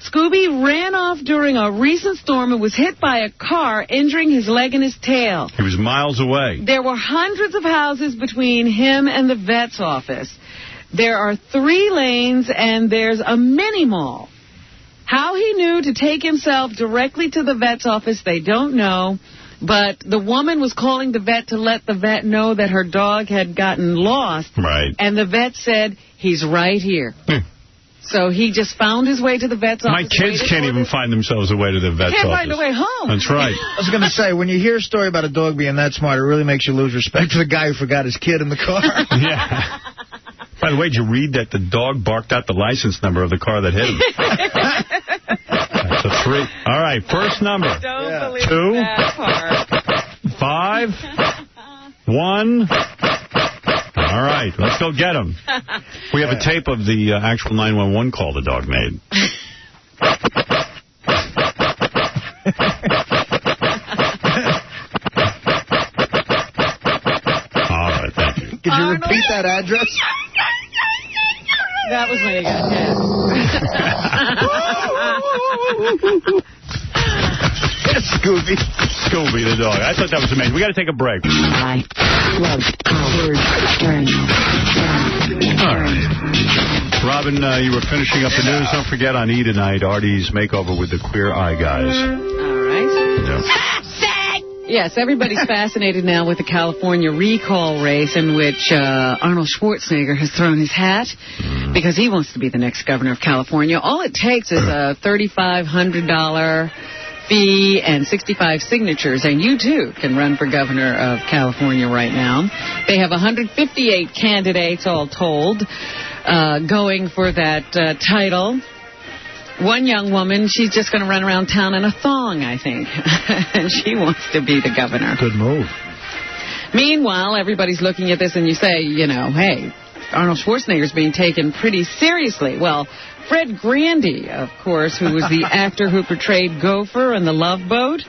Speaker 2: Scooby ran off during a recent storm and was hit by a car, injuring his leg and his tail.
Speaker 1: He was miles away.
Speaker 2: There were hundreds of houses between him and the vet's office. There are 3 lanes, and there's a mini-mall. How he knew to take himself directly to the vet's office, they don't know. But the woman was calling the vet to let the vet know that her dog had gotten lost.
Speaker 1: Right.
Speaker 2: And the vet said, he's right here. So he just found his way to the vet's office.
Speaker 1: My kids can't even find themselves a way to the vet's office.
Speaker 2: Can't find a way home.
Speaker 1: That's right.
Speaker 3: I was going to say, when you hear a story about a dog being that smart, it really makes you lose respect for the guy who forgot his kid in the car.
Speaker 1: Yeah. By the way, did you read that the dog barked out the license number of the car that hit him? That's a 3. All right, first number.
Speaker 2: Don't believe
Speaker 1: 2,
Speaker 2: that part.
Speaker 1: 5, 1. All right, let's go get him. We have a tape of the actual 911 call the dog made. All right, thank you.
Speaker 3: Could you repeat that address?
Speaker 2: That was when he got hit.
Speaker 1: Scooby. Scooby the dog. I thought that was amazing. We got to take a break.
Speaker 15: I love Howard Stern.
Speaker 1: All right. Robin, you were finishing up the news. Don't forget on E! tonight, Artie's makeover with the Queer Eye guys.
Speaker 2: All right. Yes, everybody's fascinated now with the California recall race in which Arnold Schwarzenegger has thrown his hat because he wants to be the next governor of California. All it takes is a $3,500 fee and 65 signatures, and you, too, can run for governor of California right now. They have 158 candidates, all told, going for that title. One young woman, she's just going to run around town in a thong, I think. And she wants to be the governor.
Speaker 5: Good move.
Speaker 2: Meanwhile, everybody's looking at this and you say, you know, hey, Arnold Schwarzenegger's being taken pretty seriously. Well, Fred Grandy, of course, who was the actor who portrayed Gopher in The Love Boat,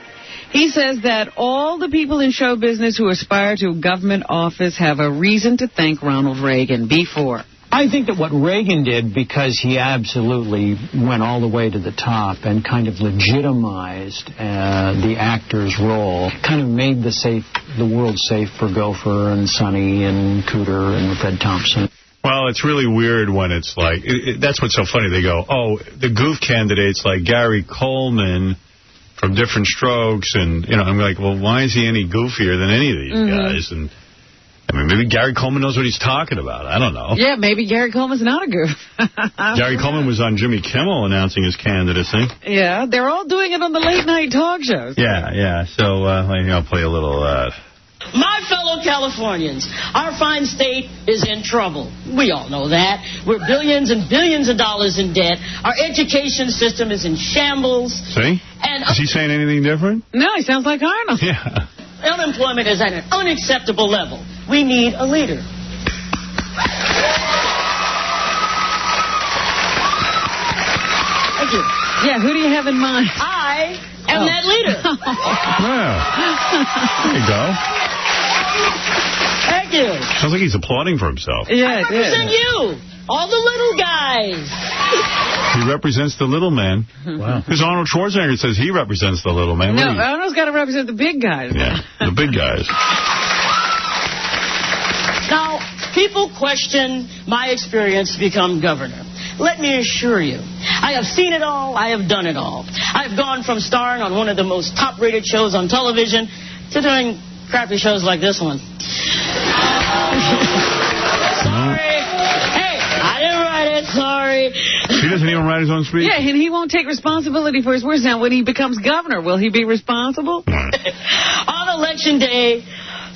Speaker 2: he says that all the people in show business who aspire to government office have a reason to thank Ronald Reagan before.
Speaker 6: I think that what Reagan did, because he absolutely went all the way to the top and kind of legitimized the actor's role, kind of made the world safe for Gopher and Sonny and Cooter and Fred Thompson.
Speaker 1: Well, it's really weird when it's like, that's what's so funny. They go, oh, the goof candidates like Gary Coleman from Different Strokes, and, you know, I'm like, well, why is he any goofier than any of these guys? And I mean, maybe Gary Coleman knows what he's talking about. I don't know.
Speaker 2: Yeah, maybe Gary Coleman's not a goof.
Speaker 1: Gary Coleman was on Jimmy Kimmel announcing his candidacy.
Speaker 2: Yeah, they're all doing it on the late-night talk shows.
Speaker 1: Yeah. So I'll play a little of that.
Speaker 21: My fellow Californians, our fine state is in trouble. We all know that. We're billions and billions of dollars in debt. Our education system is in shambles.
Speaker 1: See?
Speaker 21: And
Speaker 1: is he saying anything different?
Speaker 2: No, he sounds like Arnold.
Speaker 1: Yeah.
Speaker 21: Unemployment is at an unacceptable level. We need a leader. Thank you.
Speaker 2: Yeah, who do you have in mind?
Speaker 21: I am that leader.
Speaker 1: There you go.
Speaker 21: Thank you.
Speaker 1: Sounds like he's applauding for himself.
Speaker 2: Yeah,
Speaker 21: I represent you. All the little guys.
Speaker 1: He represents the little man.
Speaker 5: Wow.
Speaker 1: Because Arnold Schwarzenegger says he represents the little man.
Speaker 2: No, Arnold's got to represent the big guys.
Speaker 1: Yeah, the big guys.
Speaker 21: Now, people question my experience to become governor. Let me assure you, I have seen it all, I have done it all. I've gone from starring on one of the most top-rated shows on television to doing crappy shows like this one. Sorry. Hey, I didn't write it, sorry.
Speaker 1: He doesn't even write his own speech?
Speaker 2: Yeah, and he won't take responsibility for his words. Now, when he becomes governor, will he be responsible?
Speaker 21: On election day,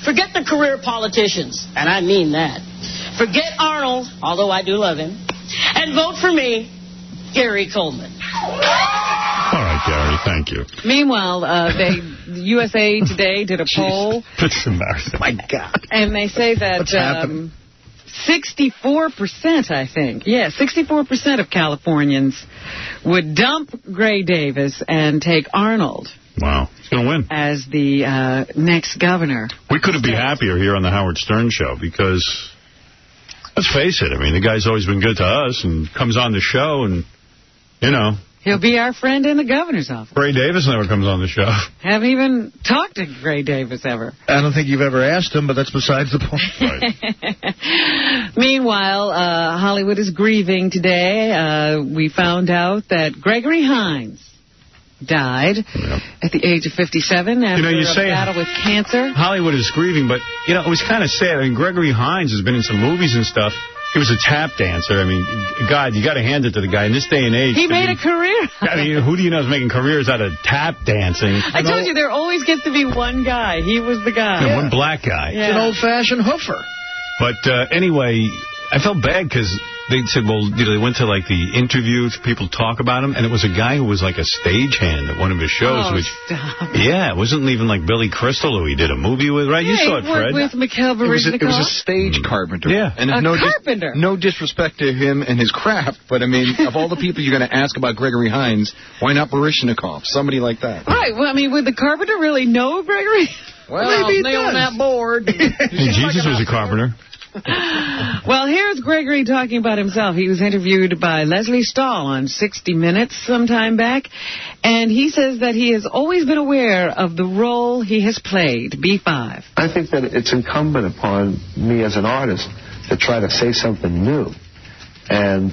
Speaker 21: forget the career politicians, and I mean that. Forget Arnold, although I do love him, and vote for me, Gary Coleman.
Speaker 1: All right, Gary, thank you.
Speaker 2: Meanwhile, USA Today did a poll.
Speaker 1: That's embarrassing.
Speaker 5: My God.
Speaker 2: And they say that 64%, I think. Yeah, 64% of Californians would dump Gray Davis and take Arnold.
Speaker 1: Wow. He's going to win.
Speaker 2: As the next governor.
Speaker 1: We couldn't be happier here on the Howard Stern Show because, let's face it, I mean, the guy's always been good to us and comes on the show and, you know.
Speaker 2: He'll be our friend in the governor's office.
Speaker 1: Gray Davis never comes on the show.
Speaker 2: Haven't even talked to Gray Davis ever.
Speaker 3: I don't think you've ever asked him, but that's besides the point.
Speaker 1: Right.
Speaker 2: Meanwhile, Hollywood is grieving today. We found out that Gregory Hines died at the age of 57 after a battle with cancer.
Speaker 1: Hollywood is grieving, but, you know, it was kind of sad. I mean, Gregory Hines has been in some movies and stuff. He was a tap dancer. I mean, God, you got to hand it to the guy. In this day and age...
Speaker 2: He made a career.
Speaker 1: I mean, who do you know is making careers out of tap dancing?
Speaker 2: I told you, there always gets to be one guy. He was the guy.
Speaker 1: Yeah, one black guy.
Speaker 2: Yeah.
Speaker 3: It's an old-fashioned hoofer.
Speaker 1: But anyway, I felt bad because they said, well, you know, they went to, like, the interview to people talk about him, and it was a guy who was, like, a stagehand at one of his shows.
Speaker 2: Stop.
Speaker 1: Yeah, it wasn't even like Billy Crystal, who he did a movie with, right? You saw it, Fred.
Speaker 2: With Mikhail Baryshnikov.
Speaker 12: It was a stage carpenter.
Speaker 1: Yeah.
Speaker 12: And
Speaker 2: carpenter.
Speaker 12: No disrespect to him and his craft, but, I mean, of all the people you're going to ask about Gregory Hines, why not Baryshnikov? Somebody like that.
Speaker 2: Right. Well, I mean, would the carpenter really know Gregory?
Speaker 12: Well,
Speaker 3: maybe
Speaker 12: nail on that board.
Speaker 1: Hey, Jesus was a carpenter.
Speaker 2: Well, here's Gregory talking about himself. He was interviewed by Leslie Stahl on 60 Minutes some time back, and he says that he has always been aware of the role he has played, B5.
Speaker 13: I think that it's incumbent upon me as an artist to try to say something new. And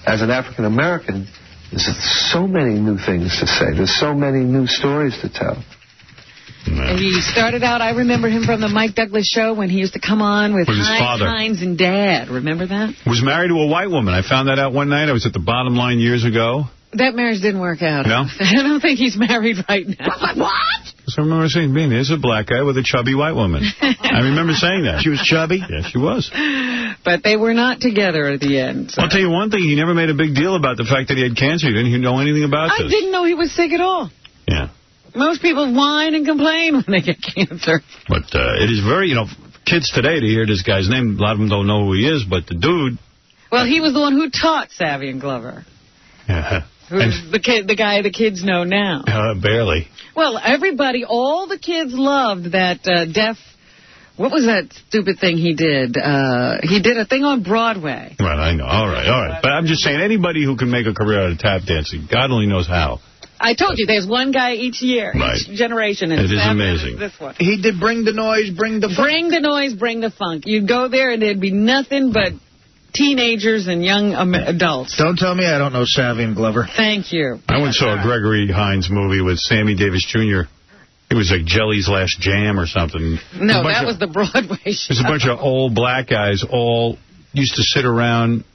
Speaker 13: as an African American, there's so many new things to say. There's so many new stories to tell.
Speaker 2: No. He started out, I remember him from the Mike Douglas show when he used to come on with
Speaker 1: his father.
Speaker 2: Hines and Dad. Remember that?
Speaker 1: Was married to a white woman. I found that out one night. I was at the Bottom Line years ago.
Speaker 2: That marriage didn't work out.
Speaker 1: No?
Speaker 2: I don't think he's married right now.
Speaker 13: What?
Speaker 1: So I remember saying, man, there's a black guy with a chubby white woman. I remember saying that.
Speaker 3: She was chubby?
Speaker 1: Yeah, she was.
Speaker 2: But they were not together at the end. So.
Speaker 1: I'll tell you one thing. He never made a big deal about the fact that he had cancer. He didn't know anything about this.
Speaker 2: I didn't know he was sick at all.
Speaker 1: Yeah.
Speaker 2: Most people whine and complain when they get cancer.
Speaker 1: But it is very, you know, kids today to hear this guy's name, a lot of them don't know who he is, but the dude...
Speaker 2: Well, he was the one who taught Savvy and Glover.
Speaker 1: Yeah.
Speaker 2: Who's the guy the kids know now.
Speaker 1: Barely.
Speaker 2: Well, everybody, all the kids loved that deaf... What was that stupid thing he did? He did a thing on Broadway.
Speaker 1: Right, I know. All right. But I'm just saying, anybody who can make a career out of tap dancing, God only knows how.
Speaker 2: I told you, there's one guy each year,
Speaker 1: right.
Speaker 2: Each generation. And
Speaker 1: it is amazing.
Speaker 2: This one.
Speaker 3: He did Bring the Noise, Bring the Funk.
Speaker 2: Bring the Noise, Bring the Funk. You'd go there and there'd be nothing but teenagers and young adults.
Speaker 3: Don't tell me I don't know Savvy and Glover.
Speaker 2: Thank you.
Speaker 1: I once saw a Gregory Hines movie with Sammy Davis Jr. It was like Jelly's Last Jam or something.
Speaker 2: No, that was the Broadway show.
Speaker 1: There's a bunch of old black guys all used to sit around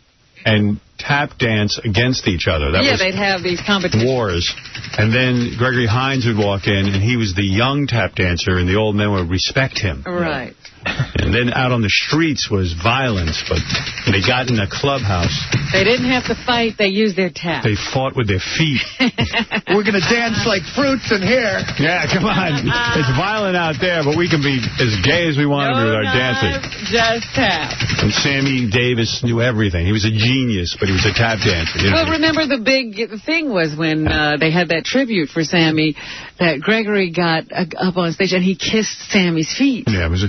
Speaker 1: and tap dance against each other. That was
Speaker 2: they'd have these competitions.
Speaker 1: Wars. And then Gregory Hines would walk in, and he was the young tap dancer, and the old men would respect him.
Speaker 2: Right.
Speaker 1: And then out on the streets was violence, but they got in a clubhouse.
Speaker 2: They didn't have to fight. They used their tap.
Speaker 1: They fought with their feet.
Speaker 3: We're going to dance like fruits in here.
Speaker 1: Yeah, come on. It's violent out there, but we can be as gay as we want to be with our dancing.
Speaker 2: Just tap.
Speaker 1: And Sammy Davis knew everything. He was a genius, but he was a tap dancer. You know?
Speaker 2: Well, remember the big thing was when they had that tribute for Sammy, that Gregory got up on stage and he kissed Sammy's feet.
Speaker 1: Yeah, it was.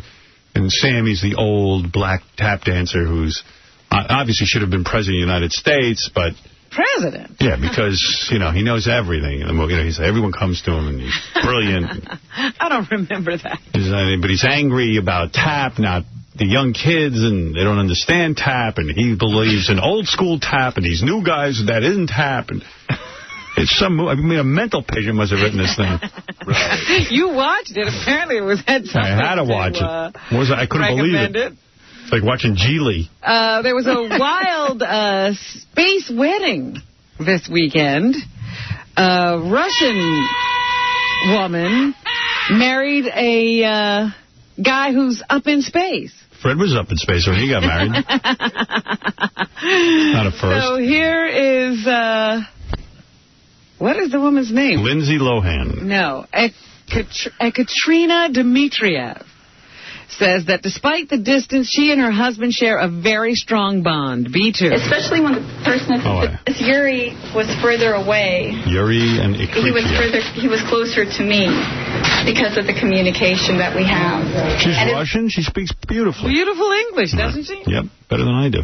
Speaker 1: And Sammy's the old black tap dancer who's obviously should have been president of the United States, but...
Speaker 2: President?
Speaker 1: Yeah, because, you know, he knows everything. You know, everyone comes to him, and he's brilliant.
Speaker 2: I don't remember that.
Speaker 1: But he's angry about tap, not the young kids, and they don't understand tap, and he believes in old-school tap, and these new guys that isn't tap, and... It's a mental patient must have written this thing.
Speaker 2: Right. You watched it. Apparently it had something.
Speaker 1: I had to watch it. I couldn't believe it. It's like watching Geely.
Speaker 2: There was a wild space wedding this weekend. A Russian woman married a guy who's up in space.
Speaker 1: Fred was up in space when he got married. Not a first.
Speaker 2: So here is... what is the woman's name?
Speaker 1: Lindsay Lohan.
Speaker 2: No. Ekaterina Dmitriev says that despite the distance, she and her husband share a very strong bond. B2.
Speaker 16: Especially when the person, Yuri, was further away.
Speaker 1: Yuri and Ekaterina.
Speaker 16: He was closer to me because of the communication that we have.
Speaker 1: She's Russian. She speaks beautifully.
Speaker 2: Beautiful English, doesn't she?
Speaker 1: Yep, better than I do.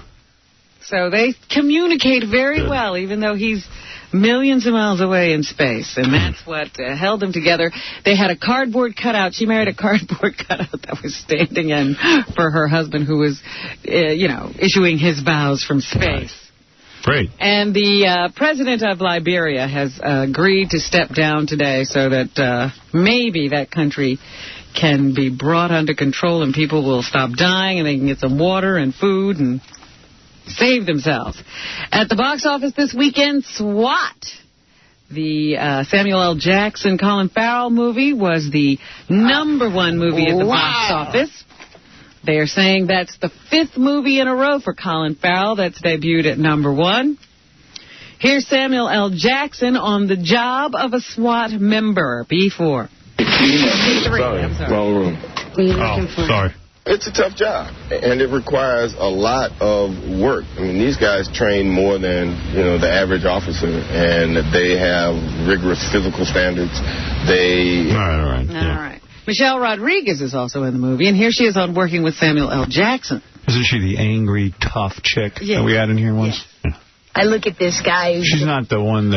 Speaker 2: So they communicate very well, even though he's millions of miles away in space, and that's what held them together. They had a cardboard cutout. She married a cardboard cutout that was standing in for her husband, who was, issuing his vows from space.
Speaker 1: Great.
Speaker 2: And the president of Liberia has agreed to step down today so that maybe that country can be brought under control and people will stop dying and they can get some water and food and save themselves. At the box office this weekend, SWAT, the Samuel L. Jackson, Colin Farrell movie, was the #1 movie at the box office. They are saying that's the 5th movie in a row for Colin Farrell that's debuted at #1. Here's Samuel L. Jackson on the job of a SWAT member. B4.
Speaker 17: Sorry, wrong room.
Speaker 2: What are you looking for?
Speaker 1: Sorry.
Speaker 17: It's a tough job, and it requires a lot of work. I mean, these guys train more than, the average officer, and they have rigorous physical standards.
Speaker 1: All
Speaker 2: right. Michelle Rodriguez is also in the movie, and here she is on Working with Samuel L. Jackson.
Speaker 1: Isn't she the angry, tough chick that we had in here once?
Speaker 23: Yeah. I look at this guy.
Speaker 1: She's not the one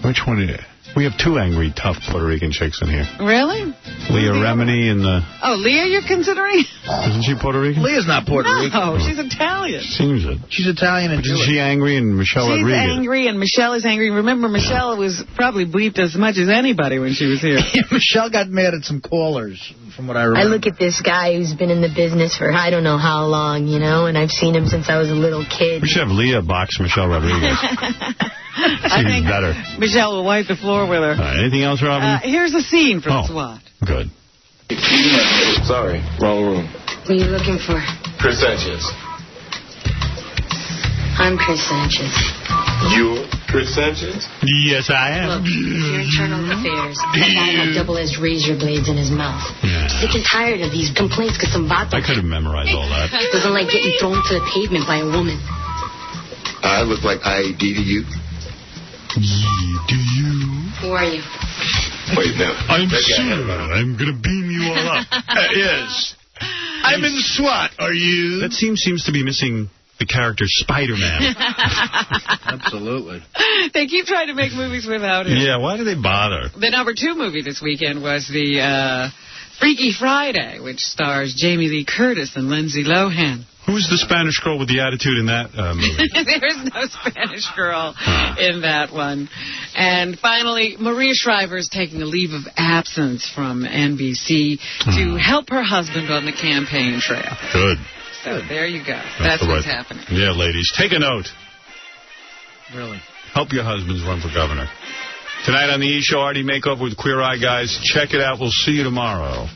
Speaker 1: Which one is it? We have 2 angry, tough Puerto Rican chicks in here.
Speaker 2: Really?
Speaker 1: Leah Remini and the...
Speaker 2: Oh, Leah you're considering?
Speaker 1: Isn't she Puerto Rican?
Speaker 3: Leah's not Puerto Rican.
Speaker 2: No, she's Italian.
Speaker 1: Seems it.
Speaker 3: She's Italian and
Speaker 1: Jewish. Isn't she angry and Michelle Rodriguez?
Speaker 2: She's angry and Michelle is angry. Remember, Michelle was probably bleeped as much as anybody when she was here.
Speaker 3: Michelle got mad at some callers, from what I remember.
Speaker 23: I look at this guy who's been in the business for I don't know how long, and I've seen him since I was a little kid.
Speaker 1: We should have Leah box Michelle Rodriguez.
Speaker 2: I think
Speaker 1: better.
Speaker 2: Michelle will wipe the floor with her.
Speaker 1: Anything else, Robin?
Speaker 2: Here's a scene from SWAT.
Speaker 1: Good.
Speaker 17: Sorry, wrong room.
Speaker 23: What are you looking for?
Speaker 17: Chris Sanchez.
Speaker 23: I'm Chris Sanchez.
Speaker 17: You're Chris Sanchez?
Speaker 1: Yes, I am.
Speaker 23: Look, your internal affairs. That guy had double-edged razor blades in his mouth.
Speaker 1: Yeah.
Speaker 23: Sick and tired of these complaints because some bot
Speaker 1: I could have memorized all that.
Speaker 23: doesn't like getting thrown to the pavement by a woman.
Speaker 17: I look like IED to you?
Speaker 1: Do you?
Speaker 23: Who are you?
Speaker 17: Wait, now.
Speaker 1: I'm Sue. I'm going to beam you all up. Yes.
Speaker 3: I'm in SWAT. Are you?
Speaker 1: That seems to be missing the character Spider-Man.
Speaker 3: Absolutely.
Speaker 2: They keep trying to make movies without him.
Speaker 1: Yeah, why do they bother?
Speaker 2: The #2 movie this weekend was the Freaky Friday, which stars Jamie Lee Curtis and Lindsay Lohan.
Speaker 1: Who's the Spanish girl with the attitude in that movie?
Speaker 2: There's no Spanish girl in that one. And finally, Maria Shriver is taking a leave of absence from NBC to help her husband on the campaign trail.
Speaker 1: Good.
Speaker 2: So there you go. That's what's happening.
Speaker 1: Yeah, ladies, take a note.
Speaker 3: Really?
Speaker 1: Help your husbands run for governor. Tonight on the E! Show, Artie Makeover with Queer Eye Guys. Check it out. We'll see you tomorrow.